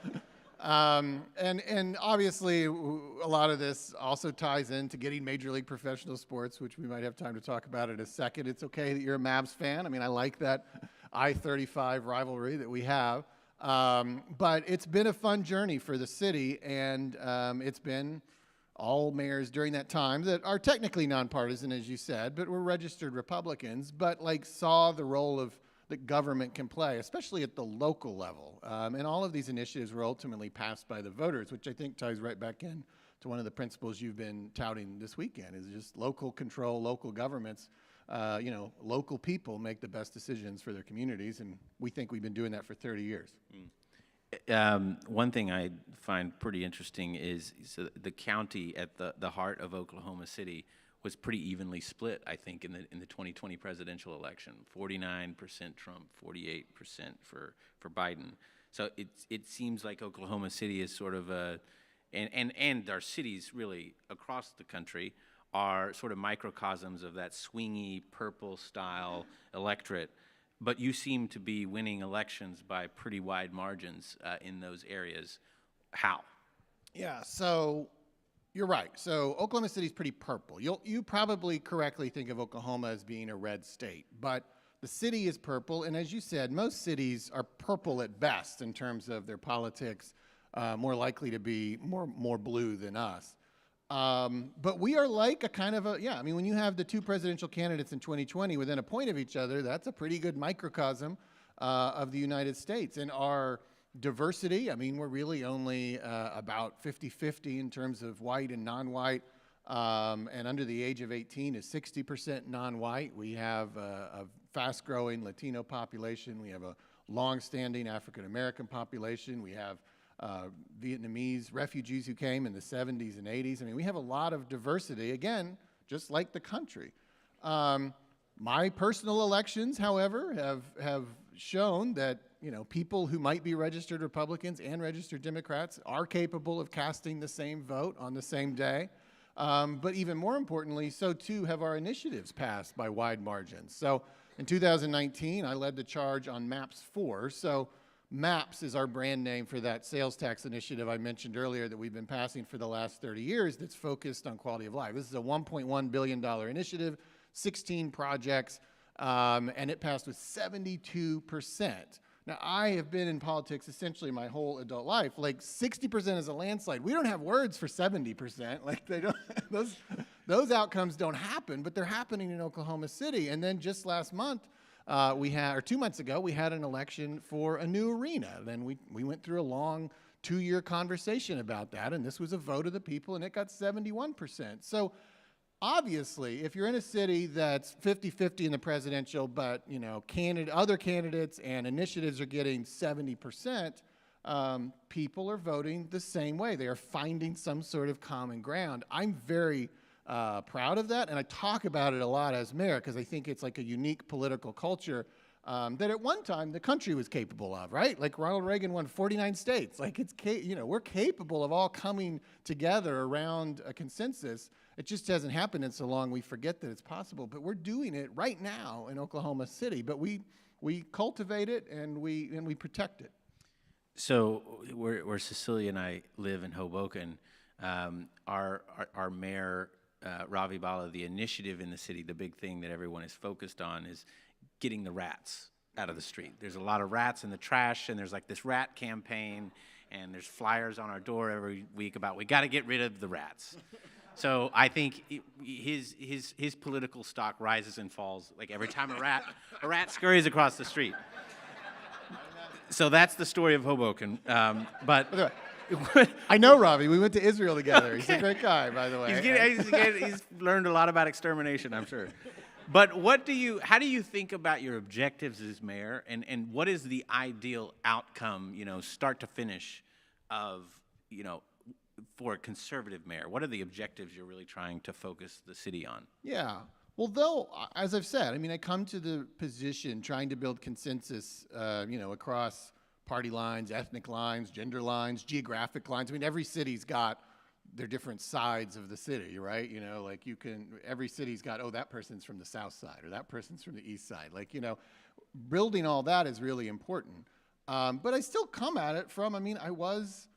and obviously a lot of this also ties into getting Major League professional sports, which we might have time to talk about in a second. It's okay that you're a Mavs fan. I mean, I like that I-35 rivalry that we have, but it's been a fun journey for the city, and it's been all mayors during that time that are technically nonpartisan, as you said, but were registered Republicans, but saw the role that government can play, especially at the local level. And all of these initiatives were ultimately passed by the voters, which I think ties right back in to one of the principles you've been touting this weekend, is just local control, local governments. Local people make the best decisions for their communities, and we think we've been doing that for 30 years. One thing I find pretty interesting is the county at the heart of Oklahoma City. was pretty evenly split, I think, in the 2020 presidential election. 49% Trump, 48% for Biden. So it seems like Oklahoma City is sort of and our cities really across the country are sort of microcosms of that swingy purple style electorate. But you seem to be winning elections by pretty wide margins in those areas. How? Yeah, so you're right. So Oklahoma City's pretty purple. You probably correctly think of Oklahoma as being a red state, but the city is purple, and as you said, most cities are purple at best in terms of their politics, more likely to be more blue than us. But we are like a kind of I mean, when you have the two presidential candidates in 2020 within a point of each other, that's a pretty good microcosm of the United States. And our diversity, I mean, we're really only about 50-50 in terms of white and non-white, and under the age of 18 is 60% non-white. We have a fast-growing Latino population. We have a long-standing African-American population. We have Vietnamese refugees who came in the 70s and 80s. I mean, we have a lot of diversity, again, just like the country. My personal elections, however, have shown that, you know, people who might be registered Republicans and registered Democrats are capable of casting the same vote on the same day. But even more importantly, so too have our initiatives passed by wide margins. So in 2019, I led the charge on MAPS 4. So MAPS is our brand name for that sales tax initiative I mentioned earlier that we've been passing for the last 30 years that's focused on quality of life. This is a $1.1 billion initiative, 16 projects, and it passed with 72%. Now, I have been in politics essentially my whole adult life. Like 60% is a landslide. We don't have words for 70%. Like they don't, those outcomes don't happen, but they're happening in Oklahoma City. And then just last month, or 2 months ago, we had an election for a new arena. Then we went through a long 2-year conversation about that, and this was a vote of the people, and it got 71%. So obviously, if you're in a city that's 50-50 in the presidential, but you know, other candidates and initiatives are getting 70%, people are voting the same way. They are finding some sort of common ground. I'm very proud of that, and I talk about it a lot as mayor because I think it's like a unique political culture that at one time the country was capable of, right? Like Ronald Reagan won 49 states. Like we're capable of all coming together around a consensus. It just hasn't happened in so long we forget that it's possible. But we're doing it right now in Oklahoma City. But we cultivate it and we protect it. So where Cecilia and I live in Hoboken, our mayor, Ravi Bala, the initiative in the city, the big thing that everyone is focused on is getting the rats out of the street. There's a lot of rats in the trash, and there's like this rat campaign, and there's flyers on our door every week about we got to get rid of the rats. So I think his political stock rises and falls like every time a rat scurries across the street. So that's the story of Hoboken. But I know Ravi. We went to Israel together. He's a great guy, by the way. He's learned a lot about extermination, I'm sure. But how do you think about your objectives as mayor, and what is the ideal outcome, you know, start to finish of, you know, for a conservative mayor? What are the objectives you're really trying to focus the city on? Yeah. Well, though, as I've said, I mean, I come to the position trying to build consensus, you know, across party lines, ethnic lines, gender lines, geographic lines. I mean, every city's got their different sides of the city, right? You know, like every city's got, oh, that person's from the south side or that person's from the east side. Like, you know, building all that is really important. But I still come at it from, I mean, I was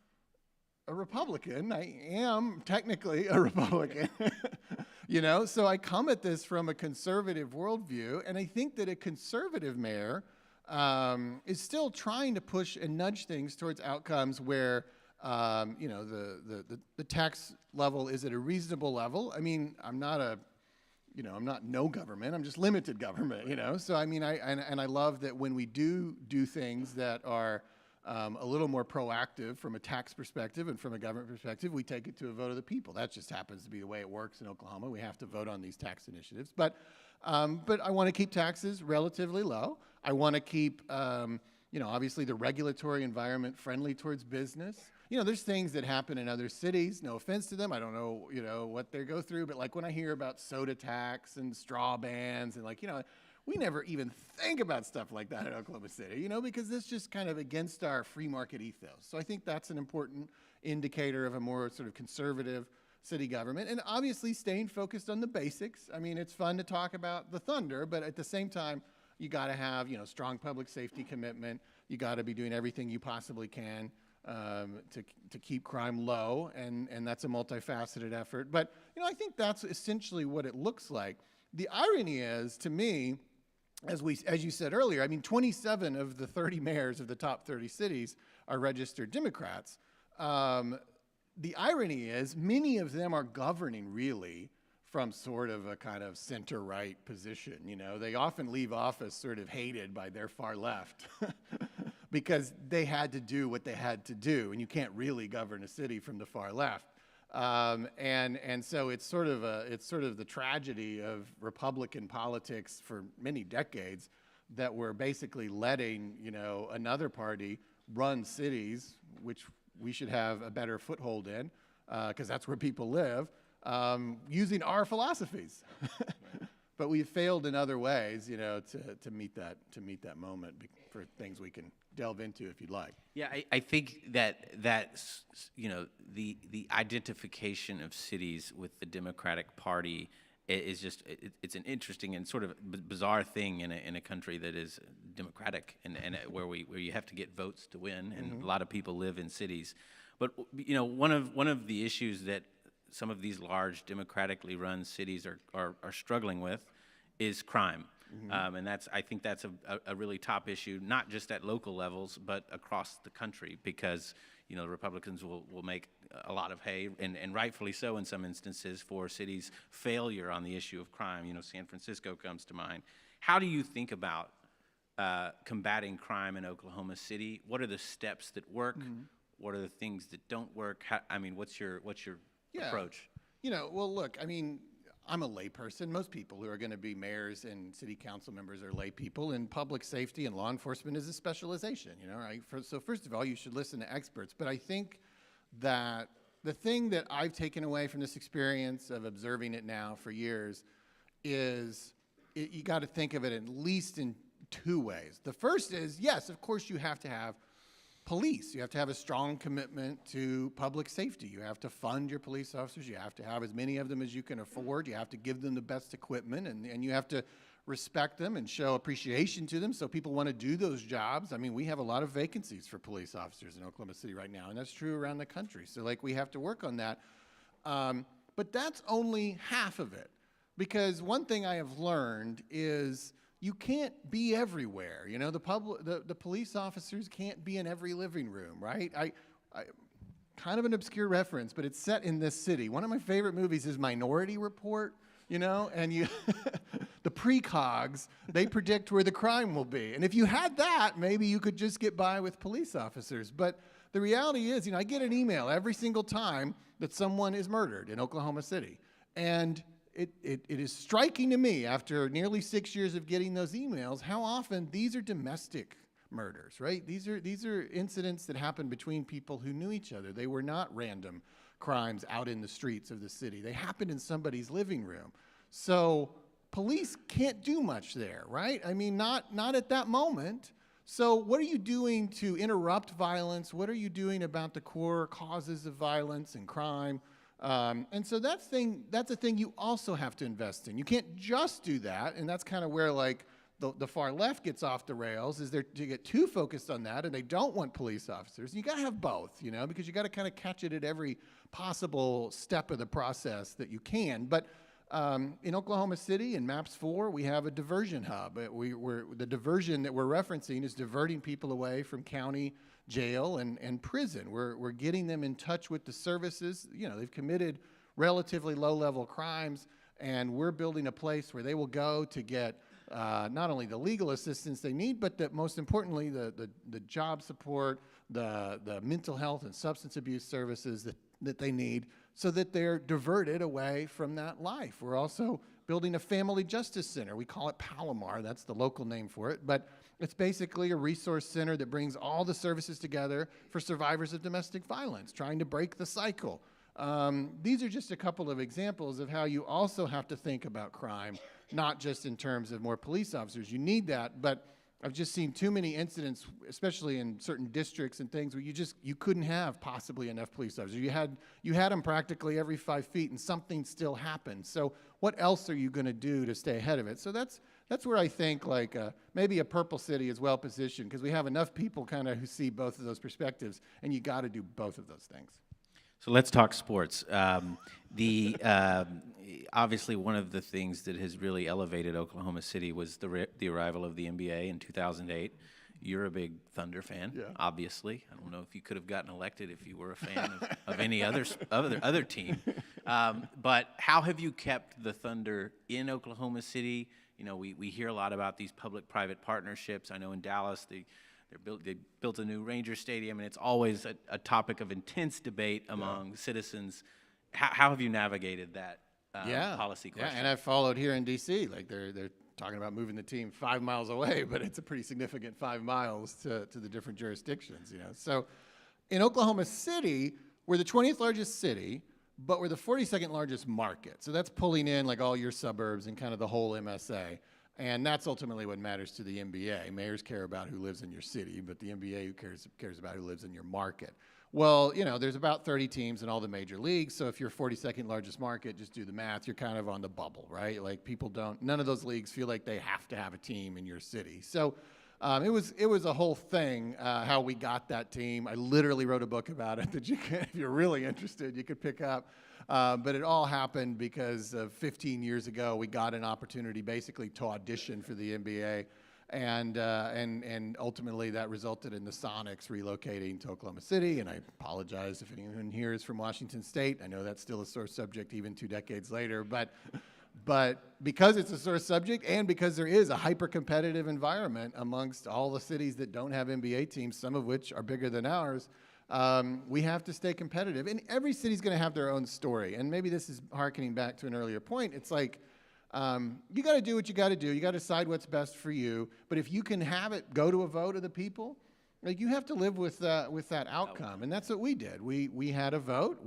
a Republican. I am technically a Republican, you know? So I come at this from a conservative worldview, and I think that a conservative mayor is still trying to push and nudge things towards outcomes where, you know, the tax level is at a reasonable level. I mean, I'm not no government. I'm just limited government, you know? So, I mean, I love that when we do things that are a little more proactive from a tax perspective and from a government perspective, we take it to a vote of the people. That just happens to be the way it works in Oklahoma. We have to vote on these tax initiatives. But I want to keep taxes relatively low. I want to keep, you know, obviously the regulatory environment friendly towards business. you know, there's things that happen in other cities, no offense to them, I don't know, you know, what they go through, but like when I hear about soda tax and straw bans and like, you know, we never even think about stuff like that in Oklahoma City, you know, because it's just kind of against our free market ethos. So I think that's an important indicator of a more sort of conservative city government. And obviously staying focused on the basics. I mean, it's fun to talk about the thunder, but at the same time, you got to have, you know, strong public safety commitment. You got to be doing everything you possibly can to keep crime low, and that's a multifaceted effort. But, you know, I think that's essentially what it looks like. The irony is, to me, as you said earlier, I mean, 27 of the 30 mayors of the top 30 cities are registered Democrats. The irony is many of them are governing really from sort of a kind of center-right position. You know, they often leave office sort of hated by their far left because they had to do what they had to do, and you can't really govern a city from the far left. And so it's sort of the tragedy of Republican politics for many decades that we're basically letting, you know, another party run cities, which we should have a better foothold in, because that's where people live, using our philosophies. But we've failed in other ways, you know, to meet that moment for things we can delve into if you'd like. Yeah, I think that's you know, the identification of cities with the Democratic Party is just it's an interesting and sort of bizarre thing in a country that is democratic and where you have to get votes to win, and a lot of people live in cities. But you know, one of the issues that some of these large democratically run cities are struggling with is crime. And I think that's a really top issue, not just at local levels, but across the country, because, you know, the Republicans will make a lot of hay, and rightfully so in some instances, for cities' failure on the issue of crime. You know, San Francisco comes to mind. How do you think about combating crime in Oklahoma City? What are the steps that work? What are the things that don't work? I mean, what's your approach? You know, well, look, I mean, I'm a layperson. Most people who are going to be mayors and city council members are lay people, and public safety and law enforcement is a specialization, you know, right? So first of all, you should listen to experts. But I think that the thing that I've taken away from this experience of observing it now for years is you got to think of it at least in two ways. The first is, yes, of course you have to have police. You have to have a strong commitment to public safety. You have to fund your police officers. You have to have as many of them as you can afford. You have to give them the best equipment, and you have to respect them and show appreciation to them so people want to do those jobs. I mean, we have a lot of vacancies for police officers in Oklahoma City right now, and that's true around the country. So, like, we have to work on that. But that's only half of it, because one thing I have learned is you can't be everywhere. You know, the police officers can't be in every living room, right? I kind of an obscure reference, but it's set in this city. One of my favorite movies is Minority Report, you know, and the precogs, they predict where the crime will be. And if you had that, maybe you could just get by with police officers. But the reality is, you know, I get an email every single time that someone is murdered in Oklahoma City. And it is striking to me, after nearly 6 years of getting those emails, how often these are domestic murders, right? These are incidents that happen between people who knew each other. They were not random crimes out in the streets of the city. They happened in somebody's living room. So police can't do much there, right? I mean, not at that moment. So what are you doing to interrupt violence? What are you doing about the core causes of violence and crime? And so that's a thing you also have to invest in. You can't just do that, and that's kind of where, like, the far left gets off the rails, is they get too focused on that, and they don't want police officers. And you got to have both, you know, because you got to kind of catch it at every possible step of the process that you can. But in Oklahoma City, in MAPS 4, we have a diversion hub. The diversion that we're referencing is diverting people away from county jail and prison. We're getting them in touch with the services. You know, they've committed relatively low-level crimes, and we're building a place where they will go to get not only the legal assistance they need, but most importantly, the job support, the mental health and substance abuse services that they need, so that they're diverted away from that life. We're also building a family justice center. We call it Palomar. That's the local name for it. But It's basically a resource center that brings all the services together for survivors of domestic violence, trying to break the cycle. These are just a couple of examples of how you also have to think about crime, not just in terms of more police officers. You need that, but I've just seen too many incidents, especially in certain districts and things, where you couldn't have possibly enough police officers. You had them practically every 5 feet, and something still happened. So what else are you going to do to stay ahead of it? So that's where I think like maybe a purple city is well positioned, because we have enough people kind of who see both of those perspectives, and you got to do both of those things. So let's talk sports. Obviously, one of the things that has really elevated Oklahoma City was the arrival of the NBA in 2008. You're a big Thunder fan, obviously. I don't know if you could have gotten elected if you were a fan of any other team. But how have you kept the Thunder in Oklahoma City? You know, we hear a lot about these public-private partnerships. I know in Dallas they built a new Ranger Stadium, and it's always a topic of intense debate among citizens. How have you navigated that policy question? Yeah, and I've followed here in D.C. Like they're talking about moving the team 5 miles away, but it's a pretty significant 5 miles to the different jurisdictions. You know, so in Oklahoma City, we're the 20th largest city, but we're the 42nd largest market. So that's pulling in like all your suburbs and kind of the whole MSA. And that's ultimately what matters to the NBA. Mayors care about who lives in your city, but the NBA cares about who lives in your market. Well, you know, there's about 30 teams in all the major leagues, so if you're 42nd largest market, just do the math, you're kind of on the bubble, right? Like none of those leagues feel like they have to have a team in your city. So it was a whole thing how we got that team. I literally wrote a book about it that if you're really interested, you could pick up. But it all happened because 15 years ago, we got an opportunity basically to audition for the NBA. And ultimately that resulted in the Sonics relocating to Oklahoma City. And I apologize if anyone here is from Washington State. I know that's still a sore subject even 2 decades later. But because it's a sore subject and because there is a hyper-competitive environment amongst all the cities that don't have NBA teams, some of which are bigger than ours, we have to stay competitive. And every city's going to have their own story. And maybe this is hearkening back to an earlier point. It's like, you got to do what you got to do. You got to decide what's best for you. But if you can have it go to a vote of the people, like you have to live with that outcome. And that's what we did. We had a vote.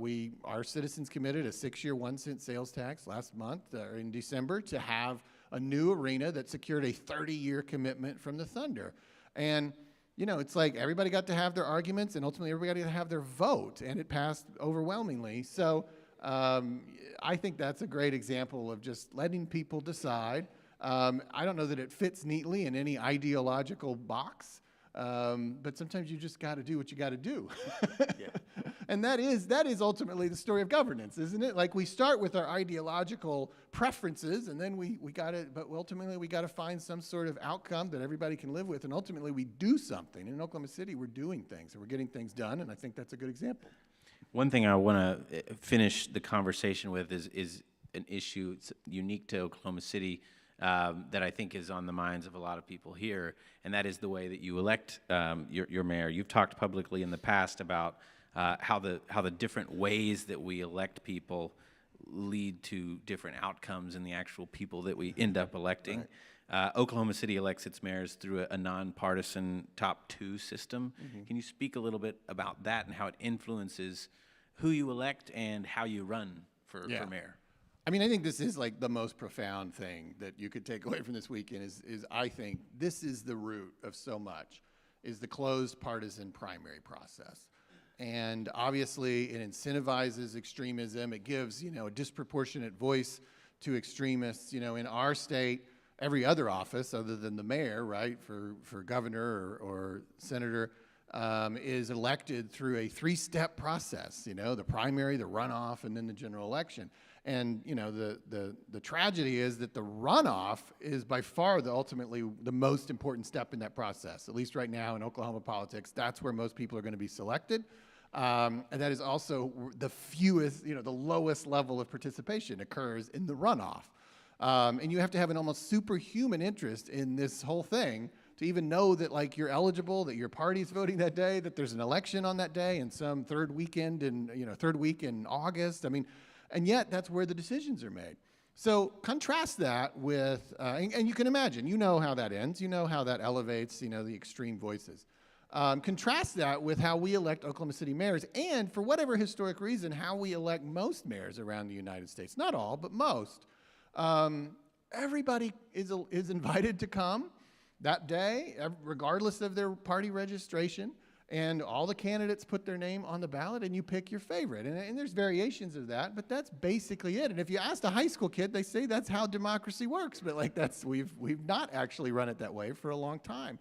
Our citizens committed a 6-year 1-cent sales tax last month in December to have a new arena that secured a 30-year commitment from the Thunder. And you know, it's like everybody got to have their arguments, and ultimately everybody got to have their vote, and it passed overwhelmingly. So I think that's a great example of just letting people decide. I don't know that it fits neatly in any ideological box, but sometimes you just got to do what you got to do. And that is ultimately the story of governance, isn't it? Like we start with our ideological preferences, and then we got to, but ultimately we got to find some sort of outcome that everybody can live with, and ultimately we do something. In Oklahoma City, we're doing things, and we're getting things done, and I think that's a good example. One thing I want to finish the conversation with is an issue unique to Oklahoma City that I think is on the minds of a lot of people here, and that is the way that you elect your mayor. You've talked publicly in the past about how the different ways that we elect people lead to different outcomes in the actual people that we end up electing. Right. Oklahoma City elects its mayors through a nonpartisan top 2 system. Mm-hmm. Can you speak a little bit about that and how it influences who you elect and how you run for mayor? I mean, I think this is like the most profound thing that you could take away from this weekend is I think this is the root of so much, is the closed partisan primary process. And obviously it incentivizes extremism. It gives, you know, a disproportionate voice to extremists. You know, in our state, every other office other than the mayor, right, for governor or senator, is elected through a 3-step process, you know, the primary, the runoff, and then the general election. And, you know, the tragedy is that the runoff is by far ultimately the most important step in that process. At least right now in Oklahoma politics, that's where most people are going to be selected. And that is also the fewest, you know, the lowest level of participation occurs in the runoff. And you have to have an almost superhuman interest in this whole thing to even know that, like, you're eligible, that your party's voting that day, that there's an election on that day, and some third week in August. I mean, and yet that's where the decisions are made. So contrast that with, and you can imagine, you know how that ends, you know how that elevates, the extreme voices. Contrast that with how we elect Oklahoma City mayors, and for whatever historic reason, how we elect most mayors around the United States. Not all, but most. Everybody is invited to come that day, regardless of their party registration, and all the candidates put their name on the ballot, and you pick your favorite. And there's variations of that, but that's basically it. And if you ask a high school kid, they say that's how democracy works. But we've not actually run it that way for a long time.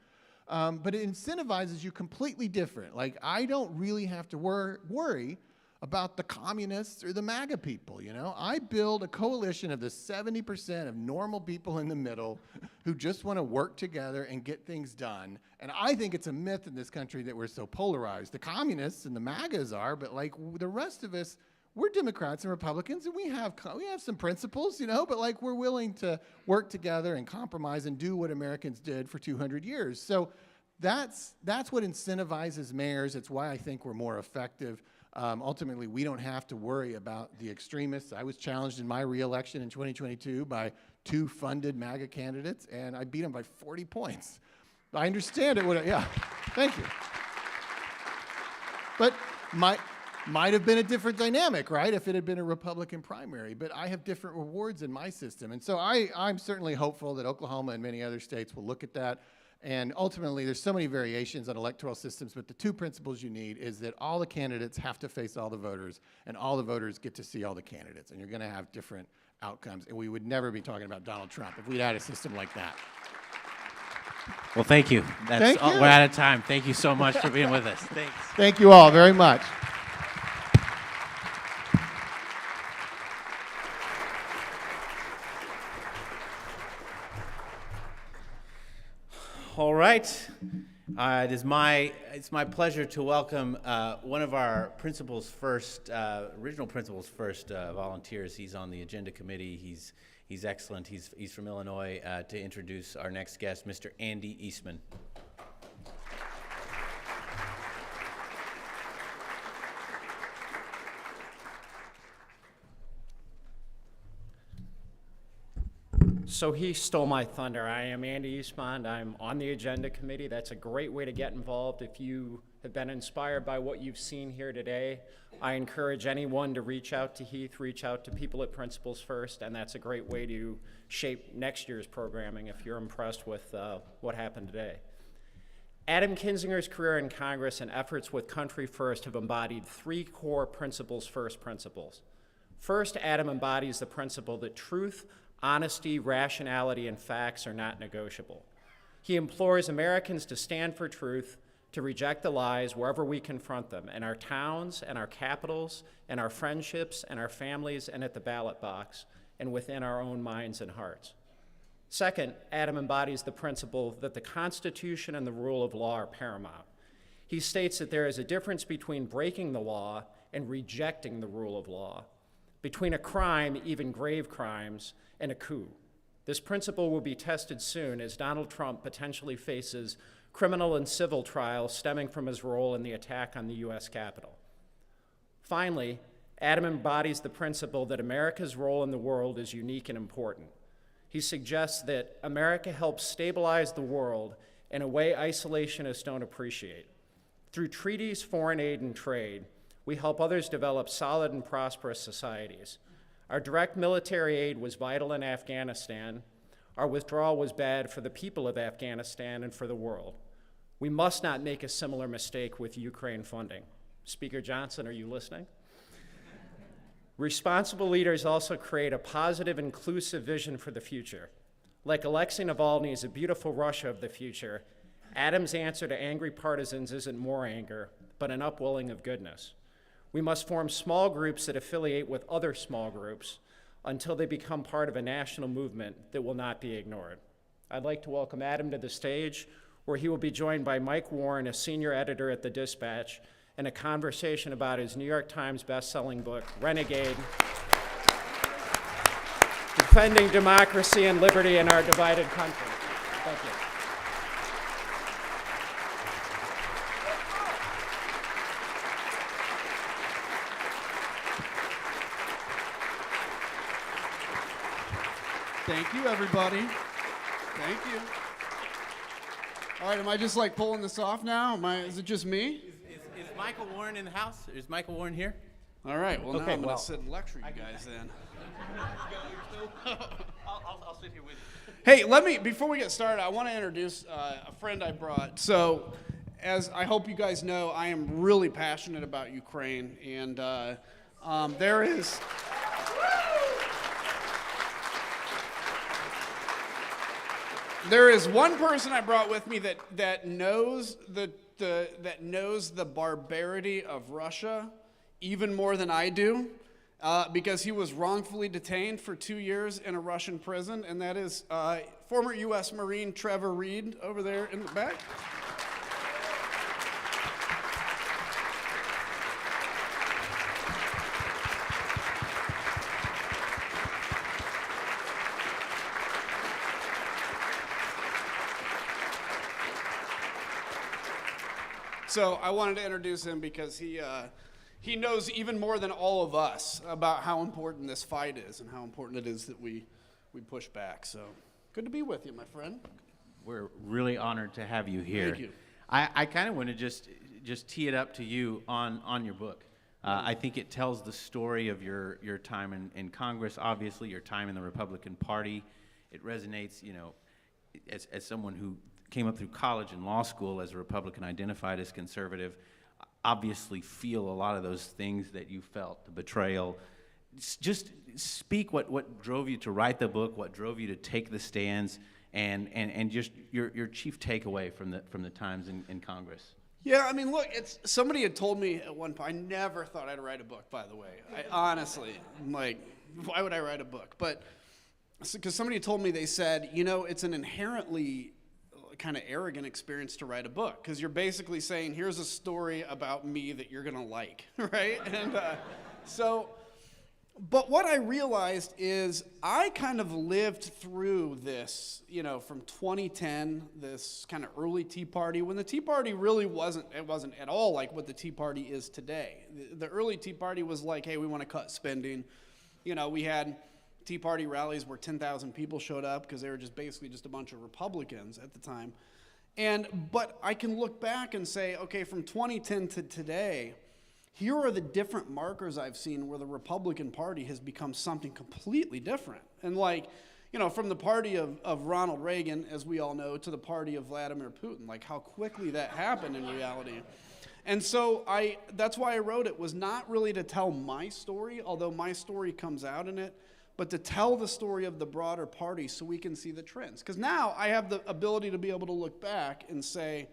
But it incentivizes you completely different. Like, I don't really have to worry about the communists or the MAGA people, I build a coalition of the 70% of normal people in the middle who just want to work together and get things done. And I think it's a myth in this country that we're so polarized. The communists and the MAGAs are, but like the rest of us, we're Democrats and Republicans, and we have some principles, but like we're willing to work together and compromise and do what Americans did for 200 years. So that's what incentivizes mayors. It's why I think we're more effective. Ultimately, we don't have to worry about the extremists. I was challenged in my re-election in 2022 by 2 funded MAGA candidates, and I beat them by 40 points. I understand it. Yeah, thank you. But might have been a different dynamic, right, if it had been a Republican primary. But I have different rewards in my system. And so I'm certainly hopeful that Oklahoma and many other states will look at that. And ultimately, there's so many variations on electoral systems, but the 2 principles you need is that all the candidates have to face all the voters, and all the voters get to see all the candidates. And you're going to have different outcomes. And we would never be talking about Donald Trump if we'd had a system like that. Well, thank you. Thank you. We're out of time. Thank you so much for being with us. Thanks. Thank you all very much. All right. It's my pleasure to welcome one of our original principal's first volunteers. He's on the agenda committee. He's excellent. He's from Illinois. To introduce our next guest, Mr. Andy Eastman. So he stole my thunder. I am Andy Eastman. I'm on the agenda committee. That's a great way to get involved. If you have been inspired by what you've seen here today, I encourage anyone to reach out to Heath, reach out to people at Principles First, and that's a great way to shape next year's programming if you're impressed with what happened today. Adam Kinzinger's career in Congress and efforts with Country First have embodied 3 core Principles First principles. First, Adam embodies the principle that truth, honesty, rationality, and facts are not negotiable. He implores Americans to stand for truth, to reject the lies wherever we confront them, in our towns and our capitals, and our friendships and our families, and at the ballot box, and within our own minds and hearts. Second, Adam embodies the principle that the Constitution and the rule of law are paramount. He states that there is a difference between breaking the law and rejecting the rule of law, between a crime, even grave crimes, and a coup. This principle will be tested soon as Donald Trump potentially faces criminal and civil trials stemming from his role in the attack on the U.S. Capitol. Finally, Adam embodies the principle that America's role in the world is unique and important. He suggests that America helps stabilize the world in a way isolationists don't appreciate. Through treaties, foreign aid, and trade, we help others develop solid and prosperous societies. Our direct military aid was vital in Afghanistan. Our withdrawal was bad for the people of Afghanistan and for the world. We must not make a similar mistake with Ukraine funding. Speaker Johnson, are you listening? Responsible leaders also create a positive, inclusive vision for the future. Like Alexei Navalny's A Beautiful Russia of the Future, Adam's answer to angry partisans isn't more anger, but an upwelling of goodness. We must form small groups that affiliate with other small groups until they become part of a national movement that will not be ignored. I'd like to welcome Adam to the stage, where he will be joined by Mike Warren, a senior editor at The Dispatch, in a conversation about his New York Times best-selling book, Renegade, Defending Democracy and Liberty in Our Divided Country. Thank you. Thank you, everybody. Thank you. All right, am I just like pulling this off now? Is it just me? Is Michael Warren in the house? Is Michael Warren here? All right, well, now Okay, I'm going well, to sit and lecture you guys then. I'll sit here with you. Hey, before we get started, I want to introduce a friend I brought. So, as I hope you guys know, I am really passionate about Ukraine, and there is... There is one person I brought with me that knows the barbarity of Russia even more than I do, because he was wrongfully detained for 2 years in a Russian prison, and that is former U.S. Marine Trevor Reed over there in the back. So I wanted to introduce him because he knows even more than all of us about how important this fight is and how important it is that we push back. So good to be with you, my friend. We're really honored to have you here. Thank you. I kind of want to just tee it up to you on your book. I think it tells the story of your time in Congress, obviously, your time in the Republican Party. It resonates, as someone who came up through college and law school as a Republican, identified as conservative, obviously feel a lot of those things that you felt, the betrayal. Just speak what drove you to write the book, what drove you to take the stands, and just your chief takeaway from the times in Congress. Yeah, I mean, look, somebody had told me at one point, I never thought I'd write a book, by the way. I honestly, I'm like, why would I write a book? But, because somebody had told me, they said, it's an inherently kind of arrogant experience to write a book, because you're basically saying, here's a story about me that you're going to like, right? And but what I realized is I kind of lived through this, from 2010, this kind of early Tea Party, when the Tea Party really wasn't at all like what the Tea Party is today. The early Tea Party was like, hey, we want to cut spending. We had Tea Party rallies where 10,000 people showed up because they were basically just a bunch of Republicans at the time. But I can look back and say, okay, from 2010 to today, here are the different markers I've seen where the Republican Party has become something completely different. And from the party of Ronald Reagan, as we all know, to the party of Vladimir Putin, like how quickly that happened in reality. And so that's why I wrote it, was not really to tell my story, although my story comes out in it, but to tell the story of the broader party so we can see the trends. Because now I have the ability to be able to look back and say,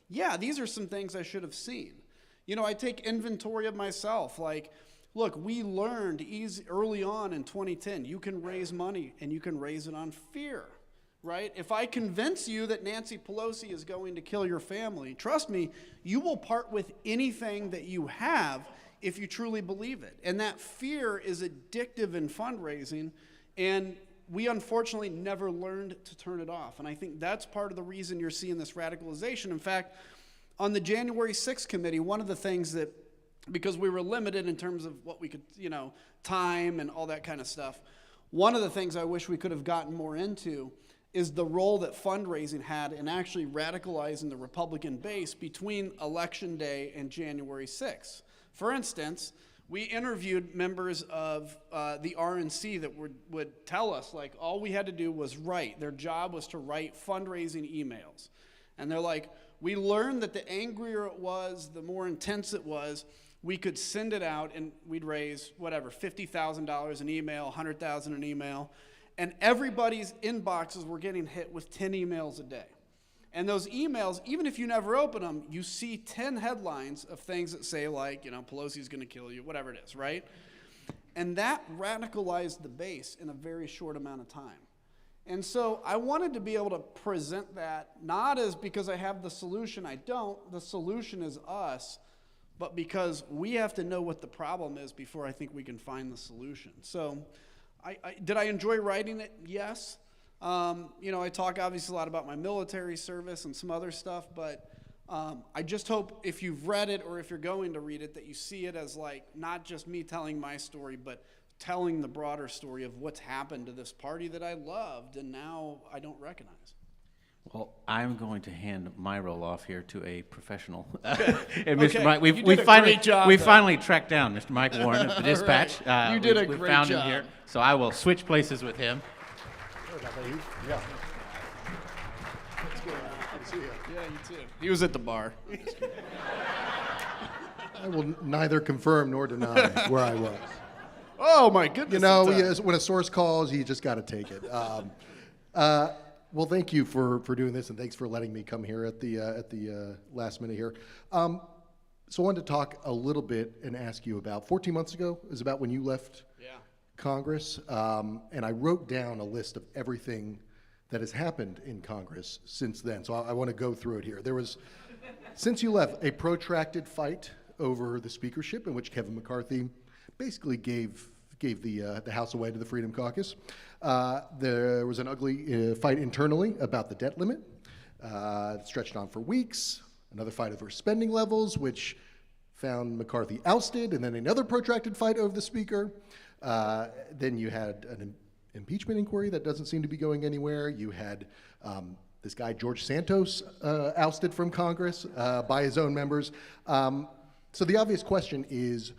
yeah, these are some things I should have seen. I take inventory of myself. Like, look, we learned early on in 2010, you can raise money and you can raise it on fear, right? If I convince you that Nancy Pelosi is going to kill your family, trust me, you will part with anything that you have if you truly believe it. And that fear is addictive in fundraising, and we unfortunately never learned to turn it off. And I think that's part of the reason you're seeing this radicalization. In fact, on the January 6th committee, one of the things that, because we were limited in terms of what we could, time and all that kind of stuff, one of the things I wish we could have gotten more into is the role that fundraising had in actually radicalizing the Republican base between Election Day and January 6th. For instance, we interviewed members of the RNC that would tell us, like, all we had to do was write. Their job was to write fundraising emails. And they're like, we learned that the angrier it was, the more intense it was, we could send it out and we'd raise, whatever, $50,000 an email, $100,000 an email. And everybody's inboxes were getting hit with 10 emails a day. And those emails, even if you never open them, you see 10 headlines of things that say like, Pelosi's going to kill you, whatever it is, right? And that radicalized the base in a very short amount of time. And so I wanted to be able to present that, not as because I have the solution, I don't. The solution is us, but because we have to know what the problem is before I think we can find the solution. So did I enjoy writing it? Yes. I talk obviously a lot about my military service and some other stuff, but I just hope if you've read it or if you're going to read it that you see it as like not just me telling my story, but telling the broader story of what's happened to this party that I loved and now I don't recognize. Well, I'm going to hand my role off here to a professional. Okay. And Mr. Okay. Mike, You did a great job, we though. finally tracked down Mr. Mike Warren of the Dispatch. Right. You did a we great found job. him here, so I will switch places with him. Yeah. Yeah, you too. He was at the bar. I will neither confirm nor deny where I was. Oh my goodness! You know, it's when a source calls, you just got to take it. Well, thank you for doing this, and thanks for letting me come here at the last minute here. So I wanted to talk a little bit and ask you about 14 months ago is about when you left Congress, and I wrote down a list of everything that has happened in Congress since then. So I want to go through it here. There was, since you left, a protracted fight over the speakership in which Kevin McCarthy basically gave the House away to the Freedom Caucus. There was an ugly fight internally about the debt limit. It stretched on for weeks. Another fight over spending levels, which found McCarthy ousted, and then another protracted fight over the speaker. Then you had an impeachment inquiry that doesn't seem to be going anywhere. You had this guy, George Santos, ousted from Congress by his own members. So the obvious question is,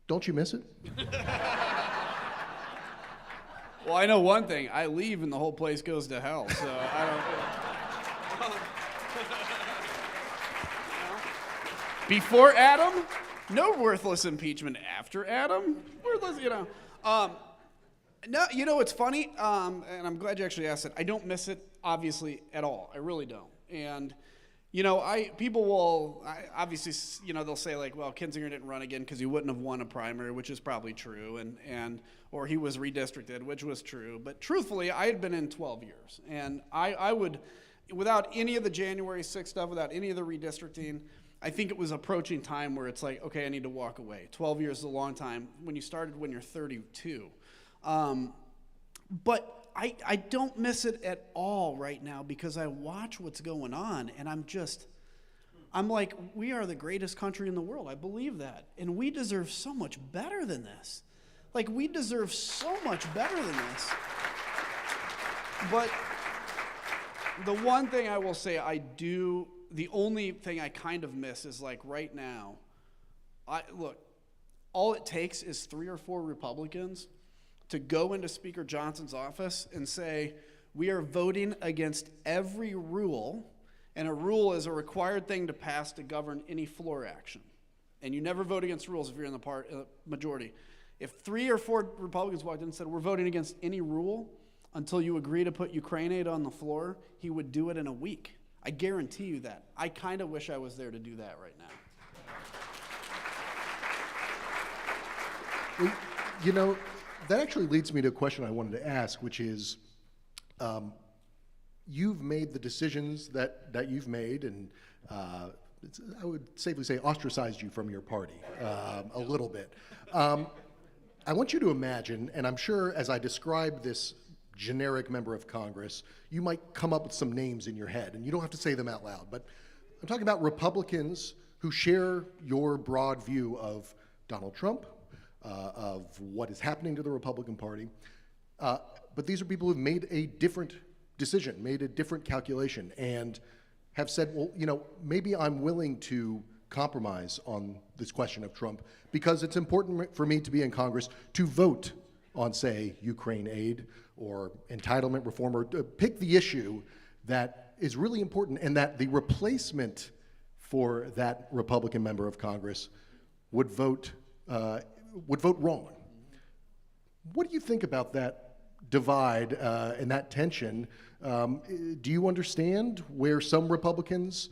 don't you miss it? Well, I know one thing. I leave and the whole place goes to hell, so I don't... Before Adam, no worthless impeachment. After Adam, worthless, you know. No, you know, it's funny, and I'm glad you actually asked it. I don't miss it, obviously, at all. I really don't. And, you know, people will, obviously, you know, they'll say, like, well, Kinzinger didn't run again because he wouldn't have won a primary, which is probably true, or he was redistricted, which was true. But truthfully, I had been in 12 years. And I would, without any of the January 6th stuff, without any of the redistricting, I think it was approaching time where it's like, okay, I need to walk away. 12 years is a long time. When you started when you're 32. But I don't miss it at all right now because I watch what's going on and I'm like, we are the greatest country in the world. I believe that. And we deserve so much better than this. Like, we deserve so much better than this. But the one thing I will say the only thing I kind of miss is, like, right now, look, all it takes is 3 or 4 Republicans to go into Speaker Johnson's office and say, we are voting against every rule, and a rule is a required thing to pass to govern any floor action. And you never vote against rules if you're in the majority. If 3 or 4 Republicans walked in and said, we're voting against any rule until you agree to put Ukraine aid on the floor, he would do it in a week. I guarantee you that. I kind of wish I was there to do that right now. Well, you know, that actually leads me to a question I wanted to ask, which is, you've made the decisions that you've made, and I would safely say ostracized you from your party a little bit. I want you to imagine, and I'm sure as I describe this generic member of Congress, you might come up with some names in your head, and you don't have to say them out loud, but I'm talking about Republicans who share your broad view of Donald Trump, of what is happening to the Republican Party, but these are people who've made a different decision, made a different calculation, and have said, well, you know, maybe I'm willing to compromise on this question of Trump because it's important for me to be in Congress to vote on, say, Ukraine aid or entitlement reform, or pick the issue that is really important and that the replacement for that Republican member of Congress would vote wrong. What do you think about that divide and that tension? Do you understand where some Republicans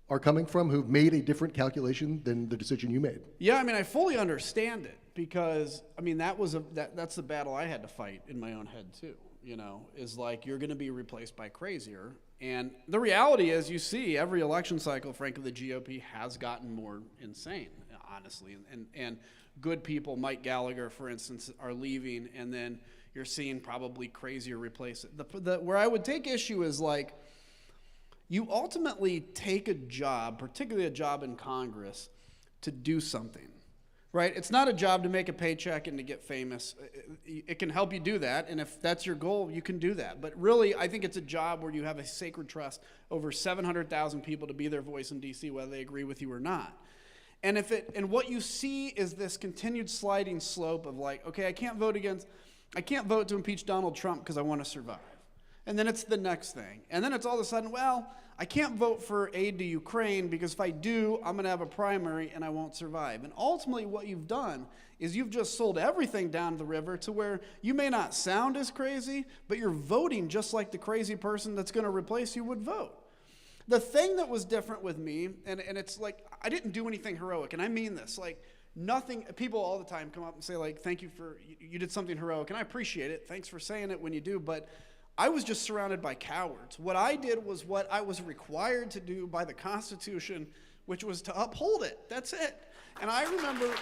are coming from who've made a different calculation than the decision you made? Yeah, I mean, I fully understand it because, I mean, that's the battle I had to fight in my own head too, you know, is like, you're going to be replaced by crazier. And the reality is, you see, every election cycle, frankly, the GOP has gotten more insane, honestly. And good people, Mike Gallagher, for instance, are leaving, and then you're seeing probably crazier replace it. Where I would take issue is, like, you ultimately take a job, particularly a job in Congress, to do something. right? It's not a job to make a paycheck and to get famous. It can help you do that, and if that's your goal, you can do that. But really, I think it's a job where you have a sacred trust over 700,000 people to be their voice in D.C., whether they agree with you or not. And what you see is this continued sliding slope of like, okay, I can't vote to impeach Donald Trump because I want to survive. And then it's the next thing. And then it's all of a sudden, well, I can't vote for aid to Ukraine because if I do, I'm going to have a primary and I won't survive. And ultimately what you've done is you've just sold everything down the river to where you may not sound as crazy, but you're voting just like the crazy person that's going to replace you would vote. The thing that was different with me, and it's like, I didn't do anything heroic, and I mean this, like, nothing, people all the time come up and say, like, thank you for, you did something heroic, and I appreciate it, thanks for saying it when you do, but I was just surrounded by cowards. What I did was what I was required to do by the Constitution, which was to uphold it, that's it. And I remember,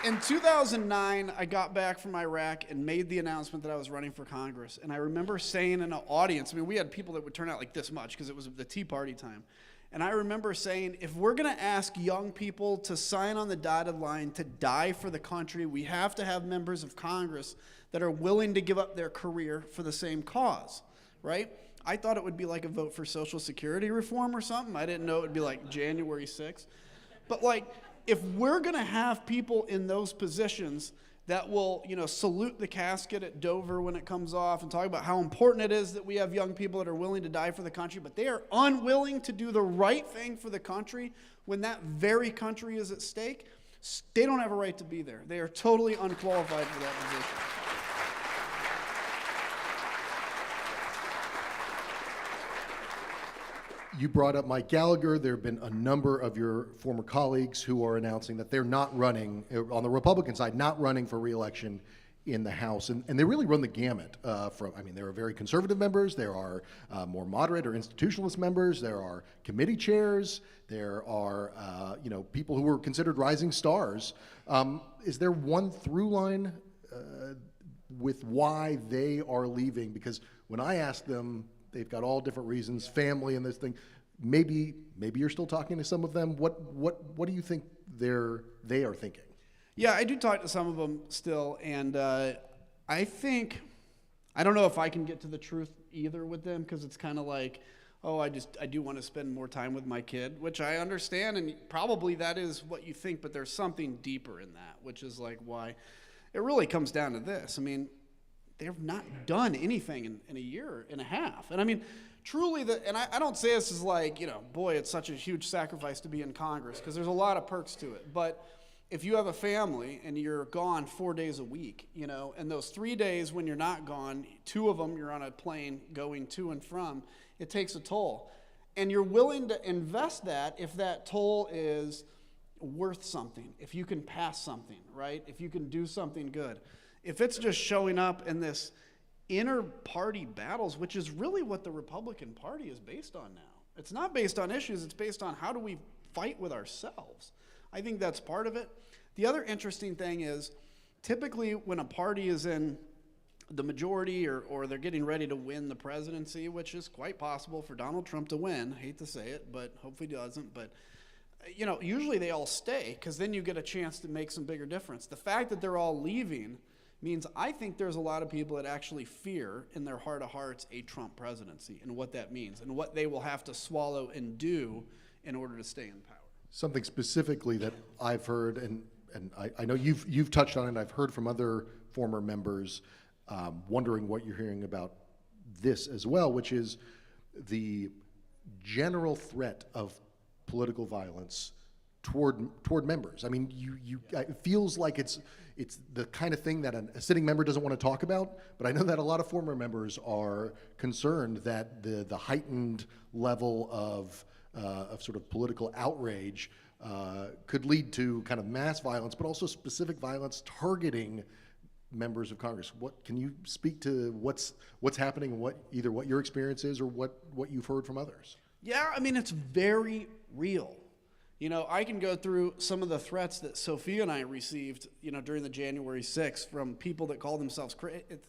in 2009, I got back from Iraq and made the announcement that I was running for Congress. And I remember saying in an audience, I mean, we had people that would turn out like this much because it was the Tea Party time. And I remember saying, if we're going to ask young people to sign on the dotted line to die for the country, we have to have members of Congress that are willing to give up their career for the same cause, right? I thought it would be like a vote for Social Security reform or something. I didn't know it would be like January 6th. But like, if we're going to have people in those positions that will, salute the casket at Dover when it comes off and talk about how important it is that we have young people that are willing to die for the country, but they are unwilling to do the right thing for the country when that very country is at stake, they don't have a right to be there. They are totally unqualified for that position. You brought up Mike Gallagher. There have been a number of your former colleagues who are announcing that they're not running, on the Republican side, not running for re-election in the House. And they really run the gamut there are very conservative members, there are more moderate or institutionalist members, there are committee chairs, there are people who were considered rising stars. Is there one through line with why they are leaving? Because when I ask them, they've got all different reasons, family and this thing. Maybe you're still talking to some of them. What do you think they are thinking? Yeah, I do talk to some of them still, and I think, I don't know if I can get to the truth either with them, because it's kind of like, oh, I do want to spend more time with my kid, which I understand, and probably that is what you think, but there's something deeper in that, which is like why it really comes down to this. I mean, they've not done anything in a year and a half. And I mean, truly, and I don't say this as like, boy, it's such a huge sacrifice to be in Congress, because there's a lot of perks to it. But if you have a family and you're gone 4 days a week, and those 3 days when you're not gone, 2 of them you're on a plane going to and from, it takes a toll. And you're willing to invest that if that toll is worth something, if you can pass something, right? If you can do something good. If it's just showing up in this inner party battles, which is really what the Republican Party is based on now. It's not based on issues, it's based on how do we fight with ourselves. I think that's part of it. The other interesting thing is, typically when a party is in the majority or they're getting ready to win the presidency, which is quite possible for Donald Trump to win, I hate to say it, but hopefully he doesn't, but usually they all stay, because then you get a chance to make some bigger difference. The fact that they're all leaving means I think there's a lot of people that actually fear in their heart of hearts a Trump presidency and what that means and what they will have to swallow and do in order to stay in power. Something specifically that I've heard, and I know you've touched on it, and I've heard from other former members wondering what you're hearing about this as well, which is the general threat of political violence toward members. I mean, it feels like it's the kind of thing that a sitting member doesn't want to talk about, but I know that a lot of former members are concerned that the heightened level of sort of political outrage could lead to kind of mass violence, but also specific violence targeting members of Congress. What can you speak to what's happening, and either what your experience is or what you've heard from others? Yeah, I mean, it's very real. I can go through some of the threats that Sophia and I received, during the January 6th from people that call themselves,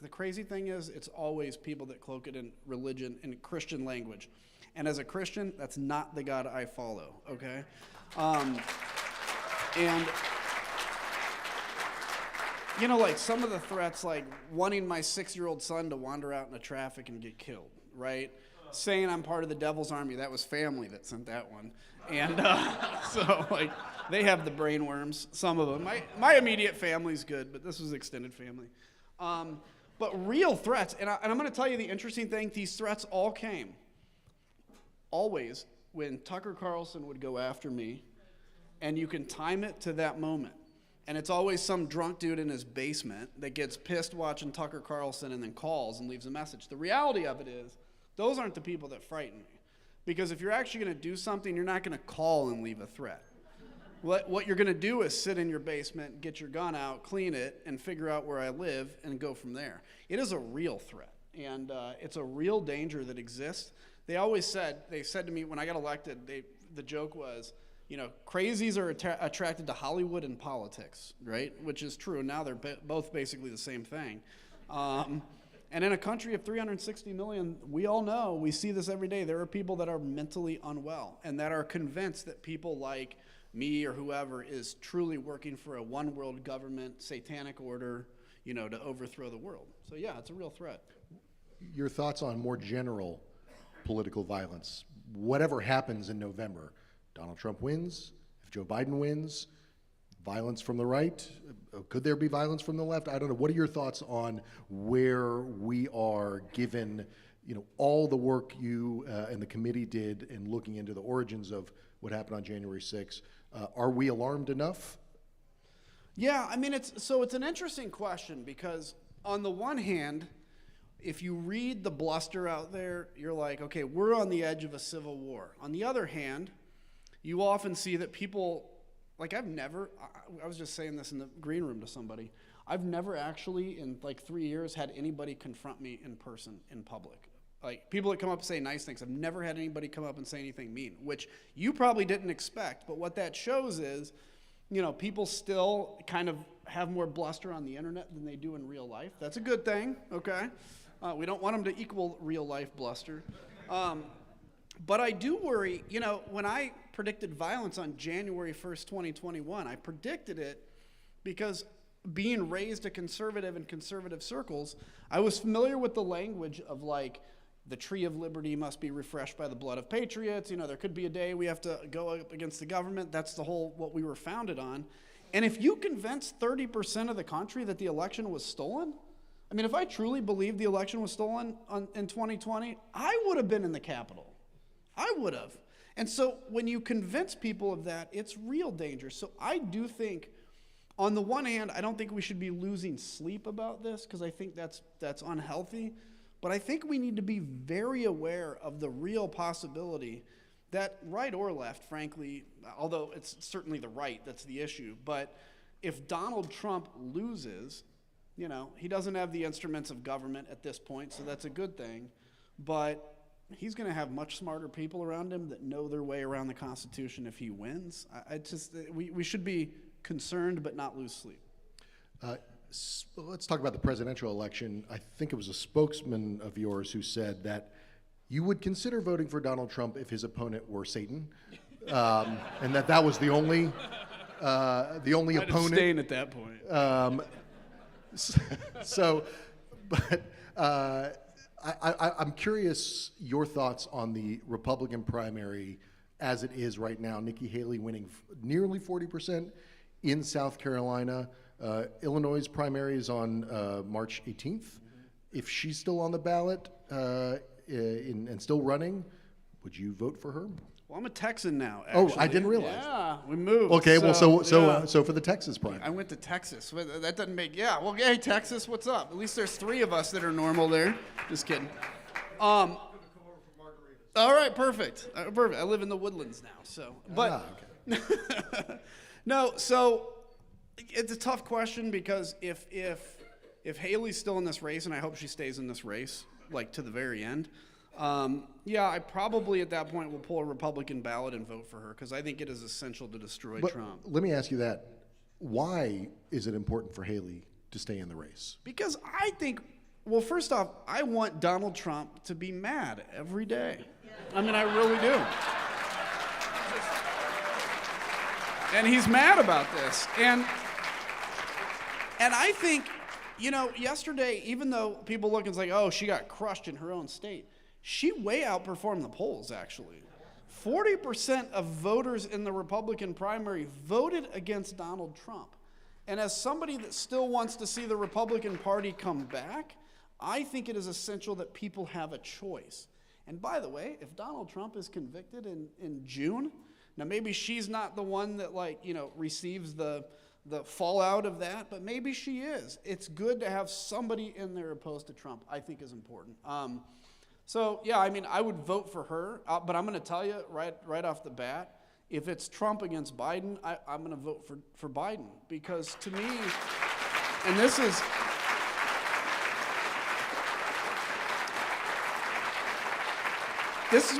the crazy thing is, it's always people that cloak it in religion and Christian language. And as a Christian, that's not the God I follow, okay? And, you know, like some of the threats, like wanting my 6-year-old son to wander out into traffic and get killed, right? Saying I'm part of the devil's army, that was family that sent that one. And so, like, they have the brain worms, some of them. My immediate family's good, but this was extended family. But real threats, and I'm going to tell you the interesting thing, these threats all came, always, when Tucker Carlson would go after me, and you can time it to that moment. And it's always some drunk dude in his basement that gets pissed watching Tucker Carlson and then calls and leaves a message. The reality of it is, those aren't the people that frighten me. Because if you're actually going to do something, you're not going to call and leave a threat. What you're going to do is sit in your basement, get your gun out, clean it, and figure out where I live and go from there. It is a real threat, and it's a real danger that exists. They said to me when I got elected, the joke was, you know, crazies are attracted to Hollywood and politics, right? Which is true. Now they're both basically the same thing. And in a country of 360 million, we all know, we see this every day, there are people that are mentally unwell and that are convinced that people like me or whoever is truly working for a one world government, satanic order, you know, to overthrow the world. So yeah, it's a real threat. Your thoughts on more general political violence? Whatever happens in November, Donald Trump wins, if Joe Biden wins, violence from the right, could there be violence from the left? I don't know. What are your thoughts on where we are given, you know, all the work you and the committee did in looking into the origins of what happened on January 6th? Are we alarmed enough? Yeah, I mean, it's an interesting question because on the one hand, if you read the bluster out there, you're like, okay, we're on the edge of a civil war. On the other hand, you often see that people, like I was just saying this in the green room to somebody, I've never actually in like 3 years had anybody confront me in person, in public. Like people that come up and say nice things, I've never had anybody come up and say anything mean, which you probably didn't expect. But what that shows is, you know, people still kind of have more bluster on the internet than they do in real life. That's a good thing, okay? We don't want them to equal real life bluster. But I do worry, you know, when I predicted violence on January 1st, 2021, I predicted it because being raised a conservative in conservative circles, I was familiar with the language of like, the tree of liberty must be refreshed by the blood of patriots. You know, there could be a day we have to go up against the government. That's the whole, what we were founded on. And if you convince 30% of the country that the election was stolen, I mean, if I truly believed the election was stolen in 2020, I would have been in the Capitol. I would have. And so when you convince people of that, it's real danger. So I do think, on the one hand, I don't think we should be losing sleep about this because I think that's unhealthy. But I think we need to be very aware of the real possibility that right or left, frankly, although it's certainly the right that's the issue, but if Donald Trump loses, you know, he doesn't have the instruments of government at this point, so that's a good thing, but he's going to have much smarter people around him that know their way around the Constitution if he wins. We should be concerned but not lose sleep. Let's talk about the presidential election. I think it was a spokesman of yours who said that you would consider voting for Donald Trump if his opponent were Satan, and that was the only opponent. Abstain at that point. I'm curious your thoughts on the Republican primary as it is right now. Nikki Haley winning nearly 40% in South Carolina. Illinois' primary is on March 18th. If she's still on the ballot and still running, would you vote for her? Well, I'm a Texan now, actually. Oh, I didn't realize. Yeah, we moved. Okay, yeah. so for the Texas primary. I went to Texas. That doesn't make, yeah. Well, hey, Texas, what's up? At least there's 3 of us that are normal there. Just kidding. All right, perfect. Perfect. I live in the Woodlands now, so. But okay. No, so it's a tough question because if Haley's still in this race, and I hope she stays in this race, like to the very end, yeah, I probably at that point will pull a Republican ballot and vote for her because I think it is essential to destroy Trump. Let me ask you that. Why is it important for Haley to stay in the race? Because I think Well, first off, I want Donald Trump to be mad every day. I mean, I really do. And he's mad about this. And I think, you know, yesterday, even though people look and it's like, oh, she got crushed in her own state, she way outperformed the polls, actually. 40% of voters in the Republican primary voted against Donald Trump. And as somebody that still wants to see the Republican Party come back, I think it is essential that people have a choice. And by the way, if Donald Trump is convicted in June, now maybe she's not the one that, like, you know, receives the fallout of that, but maybe she is. It's good to have somebody in there opposed to Trump, I think is important. So yeah, I mean, I would vote for her, but I'm going to tell you right off the bat, if it's Trump against Biden, I'm going to vote for Biden, because to me, and this is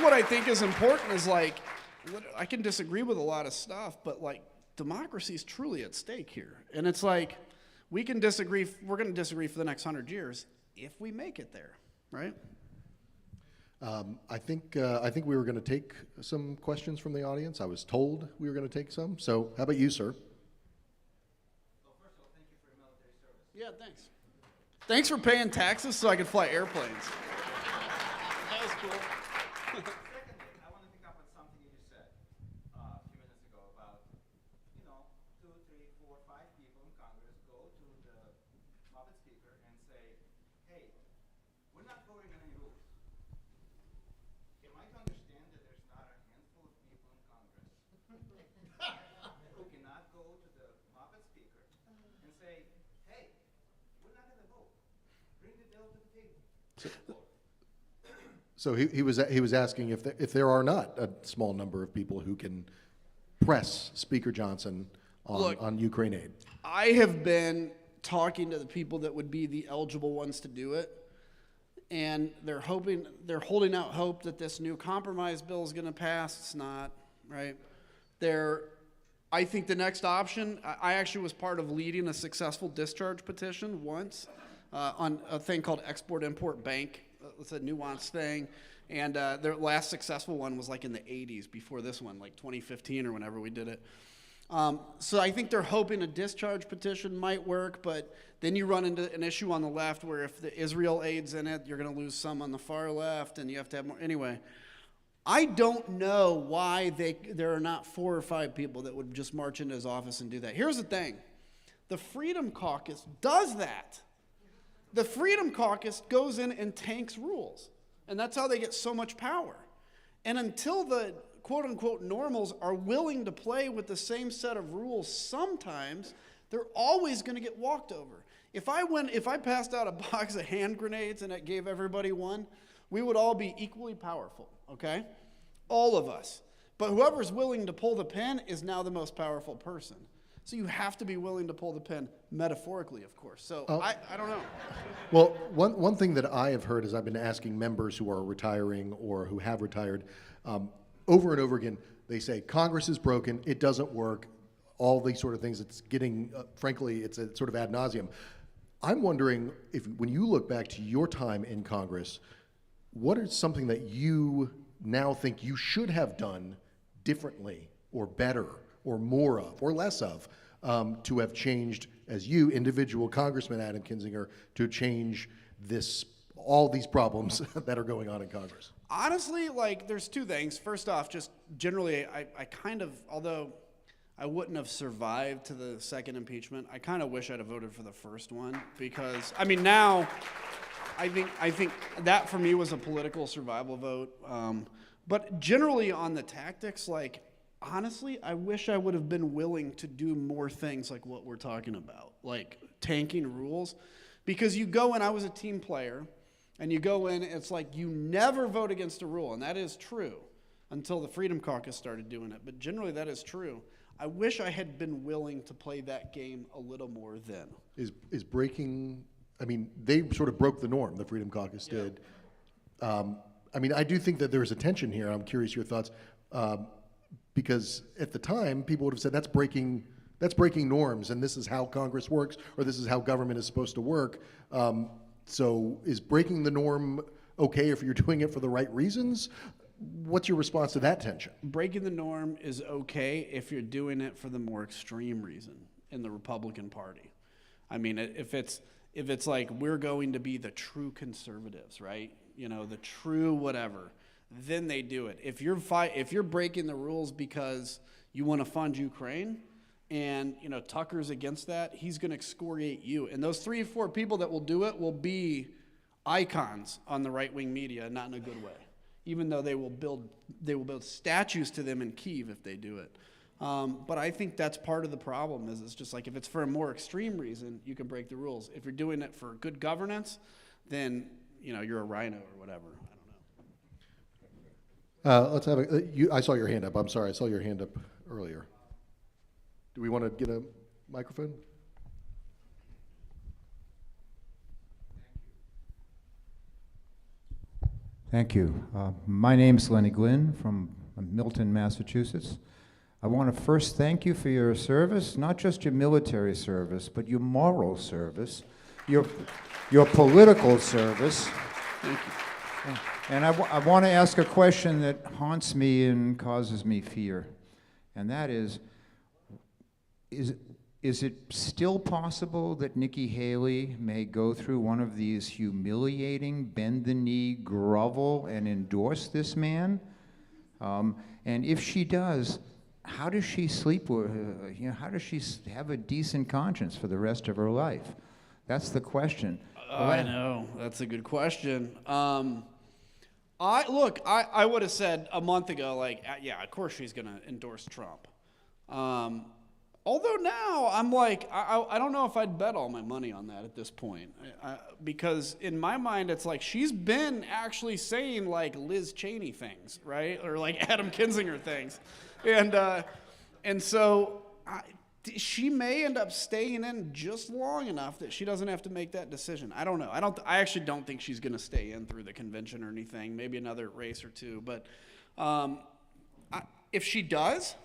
what I think is important, is like, I can disagree with a lot of stuff, but like, democracy is truly at stake here. And it's like, we can disagree, we're going to disagree for the next 100 years if we make it there, right? I think we were going to take some questions from the audience. I was told we were going to take some. So how about you, sir? Well, first of all, thank you for your military service. Yeah, thanks. Thanks for paying taxes so I could fly airplanes. That was cool. Secondly, I want to pick up on something you just said a few minutes ago about, you know, 2, 3, 4, 5 people in Congress go to the Muppet speaker and say, hey, we're not voting on any rules. Am I to understand that there's not a handful of people in Congress who cannot go to the Muppet speaker and say, hey, we're not going to vote. Bring the bill to the table. So he was asking if there are not a small number of people who can press Speaker Johnson on Ukraine aid. I have been talking to the people that would be the eligible ones to do it, and they're holding out hope that this new compromise bill is going to pass. It's not, right? I think the next option, I actually was part of leading a successful discharge petition once on a thing called Export-Import Bank. It's a nuanced thing. And their last successful one was like in the 80s before this one, like 2015 or whenever we did it. So I think they're hoping a discharge petition might work, but then you run into an issue on the left where if the Israel aid's in it, you're going to lose some on the far left, and you have to have more. Anyway, I don't know why there are not 4 or 5 people that would just march into his office and do that. Here's the thing. The Freedom Caucus does that. The Freedom Caucus goes in and tanks rules, and that's how they get so much power. And until the quote-unquote normals are willing to play with the same set of rules sometimes, they're always going to get walked over. If I passed out a box of hand grenades and it gave everybody one, we would all be equally powerful, okay? All of us. But whoever's willing to pull the pen is now the most powerful person. So you have to be willing to pull the pen, metaphorically, of course. So I don't know. Well, one thing that I have heard as I've been asking members who are retiring or who have retired, over and over again, they say, Congress is broken, it doesn't work, all these sort of things. It's getting, frankly, it's a sort of ad nauseum. I'm wondering if, when you look back to your time in Congress, what is something that you now think you should have done differently or better or more of or less of to have changed, as you, individual Congressman Adam Kinzinger, to change all these problems that are going on in Congress? Honestly, like, there's 2 things. First off, just generally, I kind of, although I wouldn't have survived to the second impeachment, I kind of wish I'd have voted for the first one, because, I mean, now, I think that for me was a political survival vote. But generally on the tactics, like, honestly, I wish I would have been willing to do more things like what we're talking about, like tanking rules. Because you go in, I was a team player, and you go in, it's like you never vote against a rule, and that is true until the Freedom Caucus started doing it. But generally, that is true. I wish I had been willing to play that game a little more then. Is breaking, I mean, they sort of broke the norm, the Freedom Caucus did. I mean, I do think that there's a tension here. I'm curious your thoughts. Because at the time, people would have said that's breaking norms, and this is how Congress works, or this is how government is supposed to work. So is breaking the norm okay if you're doing it for the right reasons? What's your response to that tension? Breaking the norm is okay if you're doing it for the more extreme reason in the Republican Party. I mean, if it's like we're going to be the true conservatives, right? You know, the true whatever, then they do it. If you're breaking the rules because you want to fund Ukraine, and you know Tucker's against that, he's going to excoriate you. And those 3 or 4 people that will do it will be icons on the right-wing media, not in a good way. Even though they will build statues to them in Kyiv if they do it. But I think that's part of the problem. Is it's just like if it's for a more extreme reason, you can break the rules. If you're doing it for good governance, then you know you're a rhino or whatever. I don't know. Let's have I saw your hand up. I'm sorry, I saw your hand up earlier. Do we want to get a microphone? Thank you. My name's Lenny Glynn from Milton, Massachusetts. I want to first thank you for your service, not just your military service, but your moral service, your political service. Thank you. And I want to ask a question that haunts me and causes me fear, and that is it still possible that Nikki Haley may go through one of these humiliating, bend-the-knee, grovel, and endorse this man? And if she does, how does she sleep with, how does she have a decent conscience for the rest of her life? That's the question. I know, that's a good question. I would have said a month ago, like, yeah, of course she's going to endorse Trump. Although now I'm like, I don't know if I'd bet all my money on that at this point. Because in my mind, it's like she's been actually saying like Liz Cheney things, right? Or like Adam Kinzinger things. And so she may end up staying in just long enough that she doesn't have to make that decision. I don't know. I actually don't think she's going to stay in through the convention or anything. Maybe another race or two. But if she does,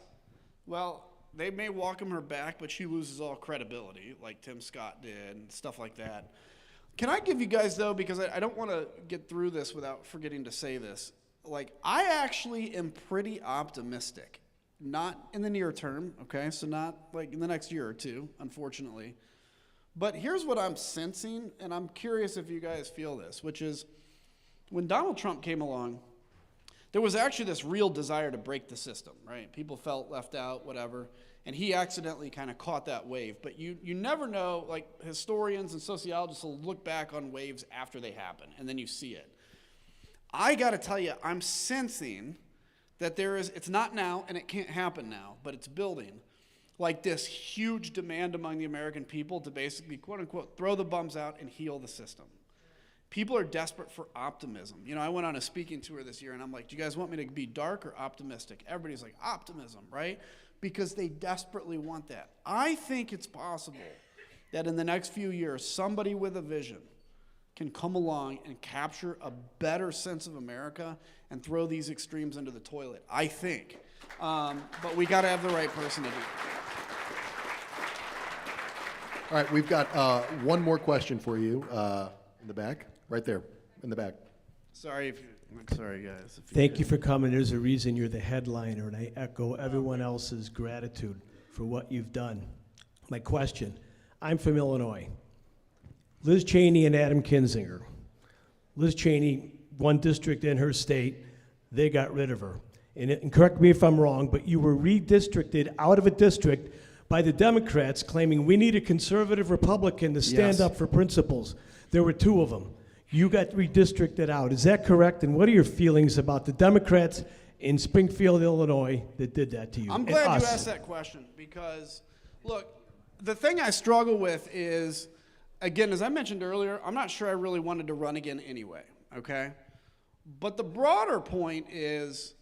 well, they may welcome her back, but she loses all credibility, like Tim Scott did and stuff like that. Can I give you guys, though, because I don't want to get through this without forgetting to say this. Like, I actually am pretty optimistic. Not in the near term, okay? So not like in the next year or two, unfortunately. But here's what I'm sensing, and I'm curious if you guys feel this, which is when Donald Trump came along, there was actually this real desire to break the system, right? People felt left out, whatever, and he accidentally kind of caught that wave. But you never know, like historians and sociologists will look back on waves after they happen, and then you see it. I got to tell you, I'm sensing that it's not now, and it can't happen now, but it's building, like this huge demand among the American people to basically, quote unquote, throw the bums out and heal the system. People are desperate for optimism. You know, I went on a speaking tour this year, and I'm like, do you guys want me to be dark or optimistic? Everybody's like, optimism, right? Because they desperately want that. I think it's possible that in the next few years, somebody with a vision can come along and capture a better sense of America and throw these extremes into the toilet, I think. But we got to have the right person to do it. All right, we've got one more question for you in the back, right there, in the back. Sorry, guys. Thank you for coming. There's a reason you're the headliner, and I echo everyone else's gratitude for what you've done. My question, I'm from Illinois. Liz Cheney and Adam Kinzinger. Liz Cheney, one district in her state, they got rid of her. And correct me if I'm wrong, but you were redistricted out of a district by the Democrats claiming we need a conservative Republican to stand up for principles. There were 2 of them. You got redistricted out. Is that correct? And what are your feelings about the Democrats in Springfield, Illinois that did that to you? I'm glad you asked that question because, look, the thing I struggle with is, again, as I mentioned earlier, I'm not sure I really wanted to run again anyway, okay? But the broader point is,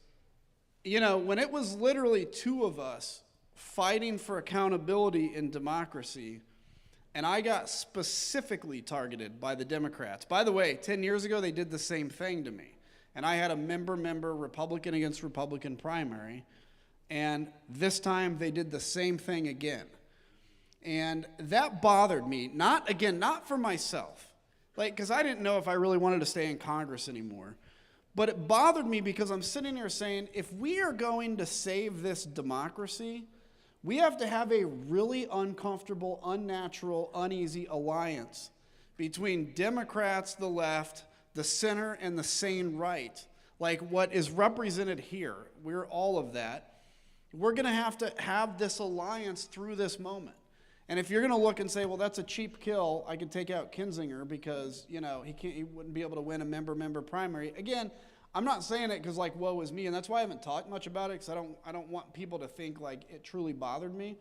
you know, when it was literally 2 of us fighting for accountability in democracy, and I got specifically targeted by the Democrats. By the way, 10 years ago, they did the same thing to me. And I had a member Republican against Republican primary. And this time, they did the same thing again. And that bothered me, not for myself, Like, because I didn't know if I really wanted to stay in Congress anymore. But it bothered me because I'm sitting here saying, if we are going to save this democracy, we have to have a really uncomfortable, unnatural, uneasy alliance between Democrats, the left, the center, and the sane right. Like what is represented here. We're all of that. We're going to have this alliance through this moment. And if you're going to look and say, well, that's a cheap kill, I could take out Kinzinger because, you know, he wouldn't be able to win a member primary. Again, I'm not saying it because, like, woe is me, and that's why I haven't talked much about it, because I don't want people to think, like, it truly bothered me.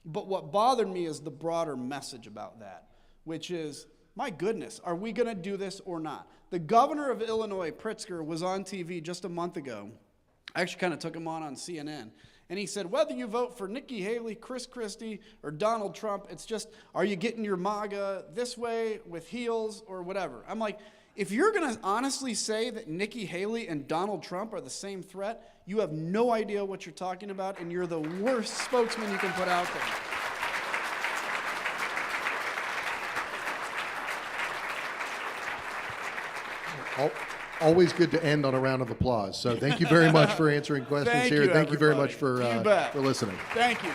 But what bothered me is the broader message about that, which is, my goodness, are we going to do this or not? The governor of Illinois, Pritzker, was on TV just a month ago. I actually kind of took him on CNN. And he said, whether you vote for Nikki Haley, Chris Christie, or Donald Trump, it's just, are you getting your MAGA this way with heels or whatever? I'm like, if you're going to honestly say that Nikki Haley and Donald Trump are the same threat, you have no idea what you're talking about, and you're the worst spokesman you can put out there. Always good to end on a round of applause. So thank you very much for answering questions here. Thank you very much for listening. Thank you.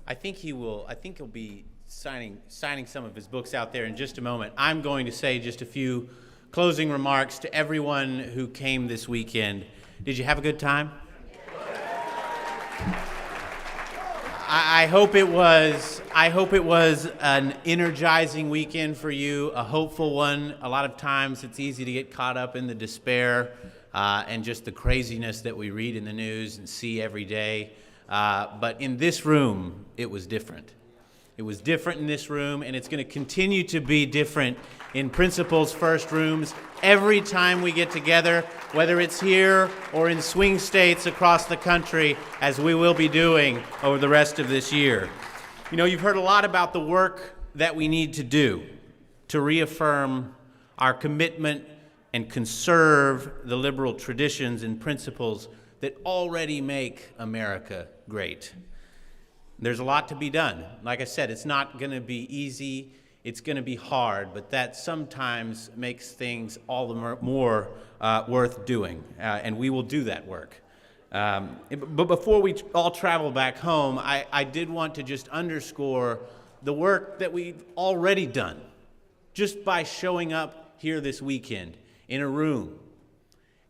I think he'll be signing some of his books out there in just a moment. I'm going to say just a few closing remarks to everyone who came this weekend. Did you have a good time? I hope it was an energizing weekend for you, a hopeful one. A lot of times it's easy to get caught up in the despair and just the craziness that we read in the news and see every day. But in this room, it was different. It was different in this room, and it's going to continue to be different in Principles First rooms every time we get together, whether it's here or in swing states across the country, as we will be doing over the rest of this year. You know, you've heard a lot about the work that we need to do to reaffirm our commitment and conserve the liberal traditions and principles that already make America great. There's a lot to be done. Like I said, it's not going to be easy. It's going to be hard, but that sometimes makes things all the more worth doing, and we will do that work. But before we all travel back home, I did want to just underscore the work that we've already done just by showing up here this weekend in a room,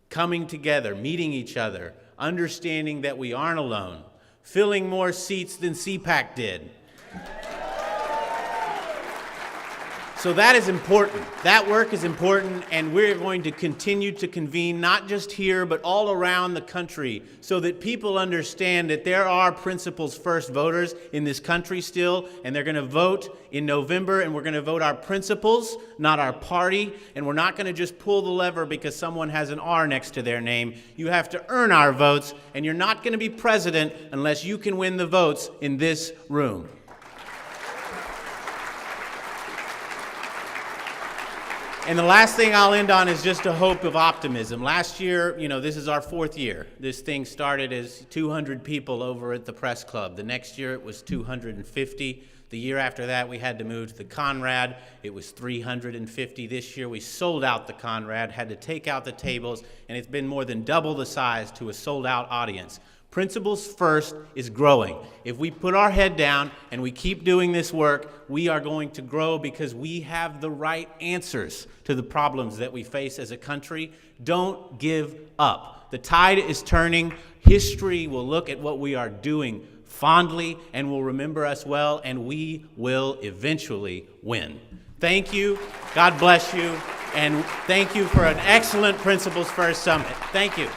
coming together, meeting each other, understanding that we aren't alone, filling more seats than CPAC did. So that is important. That work is important, and we're going to continue to convene, not just here, but all around the country, so that people understand that there are Principles First voters in this country still, and they're going to vote in November, and we're going to vote our principles, not our party, and we're not going to just pull the lever because someone has an R next to their name. You have to earn our votes, and you're not going to be president unless you can win the votes in this room. And the last thing I'll end on is just a hope of optimism. Last year, you know, this is our 4th year. This thing started as 200 people over at the press club. The next year it was 250. The year after that we had to move to the Conrad. It was 350. This year we sold out the Conrad, had to take out the tables, and it's been more than double the size to a sold-out audience. Principles First is growing. If we put our head down and we keep doing this work, we are going to grow because we have the right answers to the problems that we face as a country. Don't give up. The tide is turning. History will look at what we are doing fondly and will remember us well, and we will eventually win. Thank you. God bless you. And thank you for an excellent Principles First Summit. Thank you.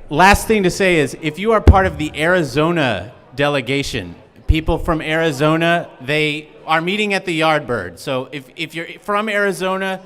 last thing to say is, if you are part of the Arizona delegation, people from Arizona, they are meeting at the Yardbird. So if you're from Arizona,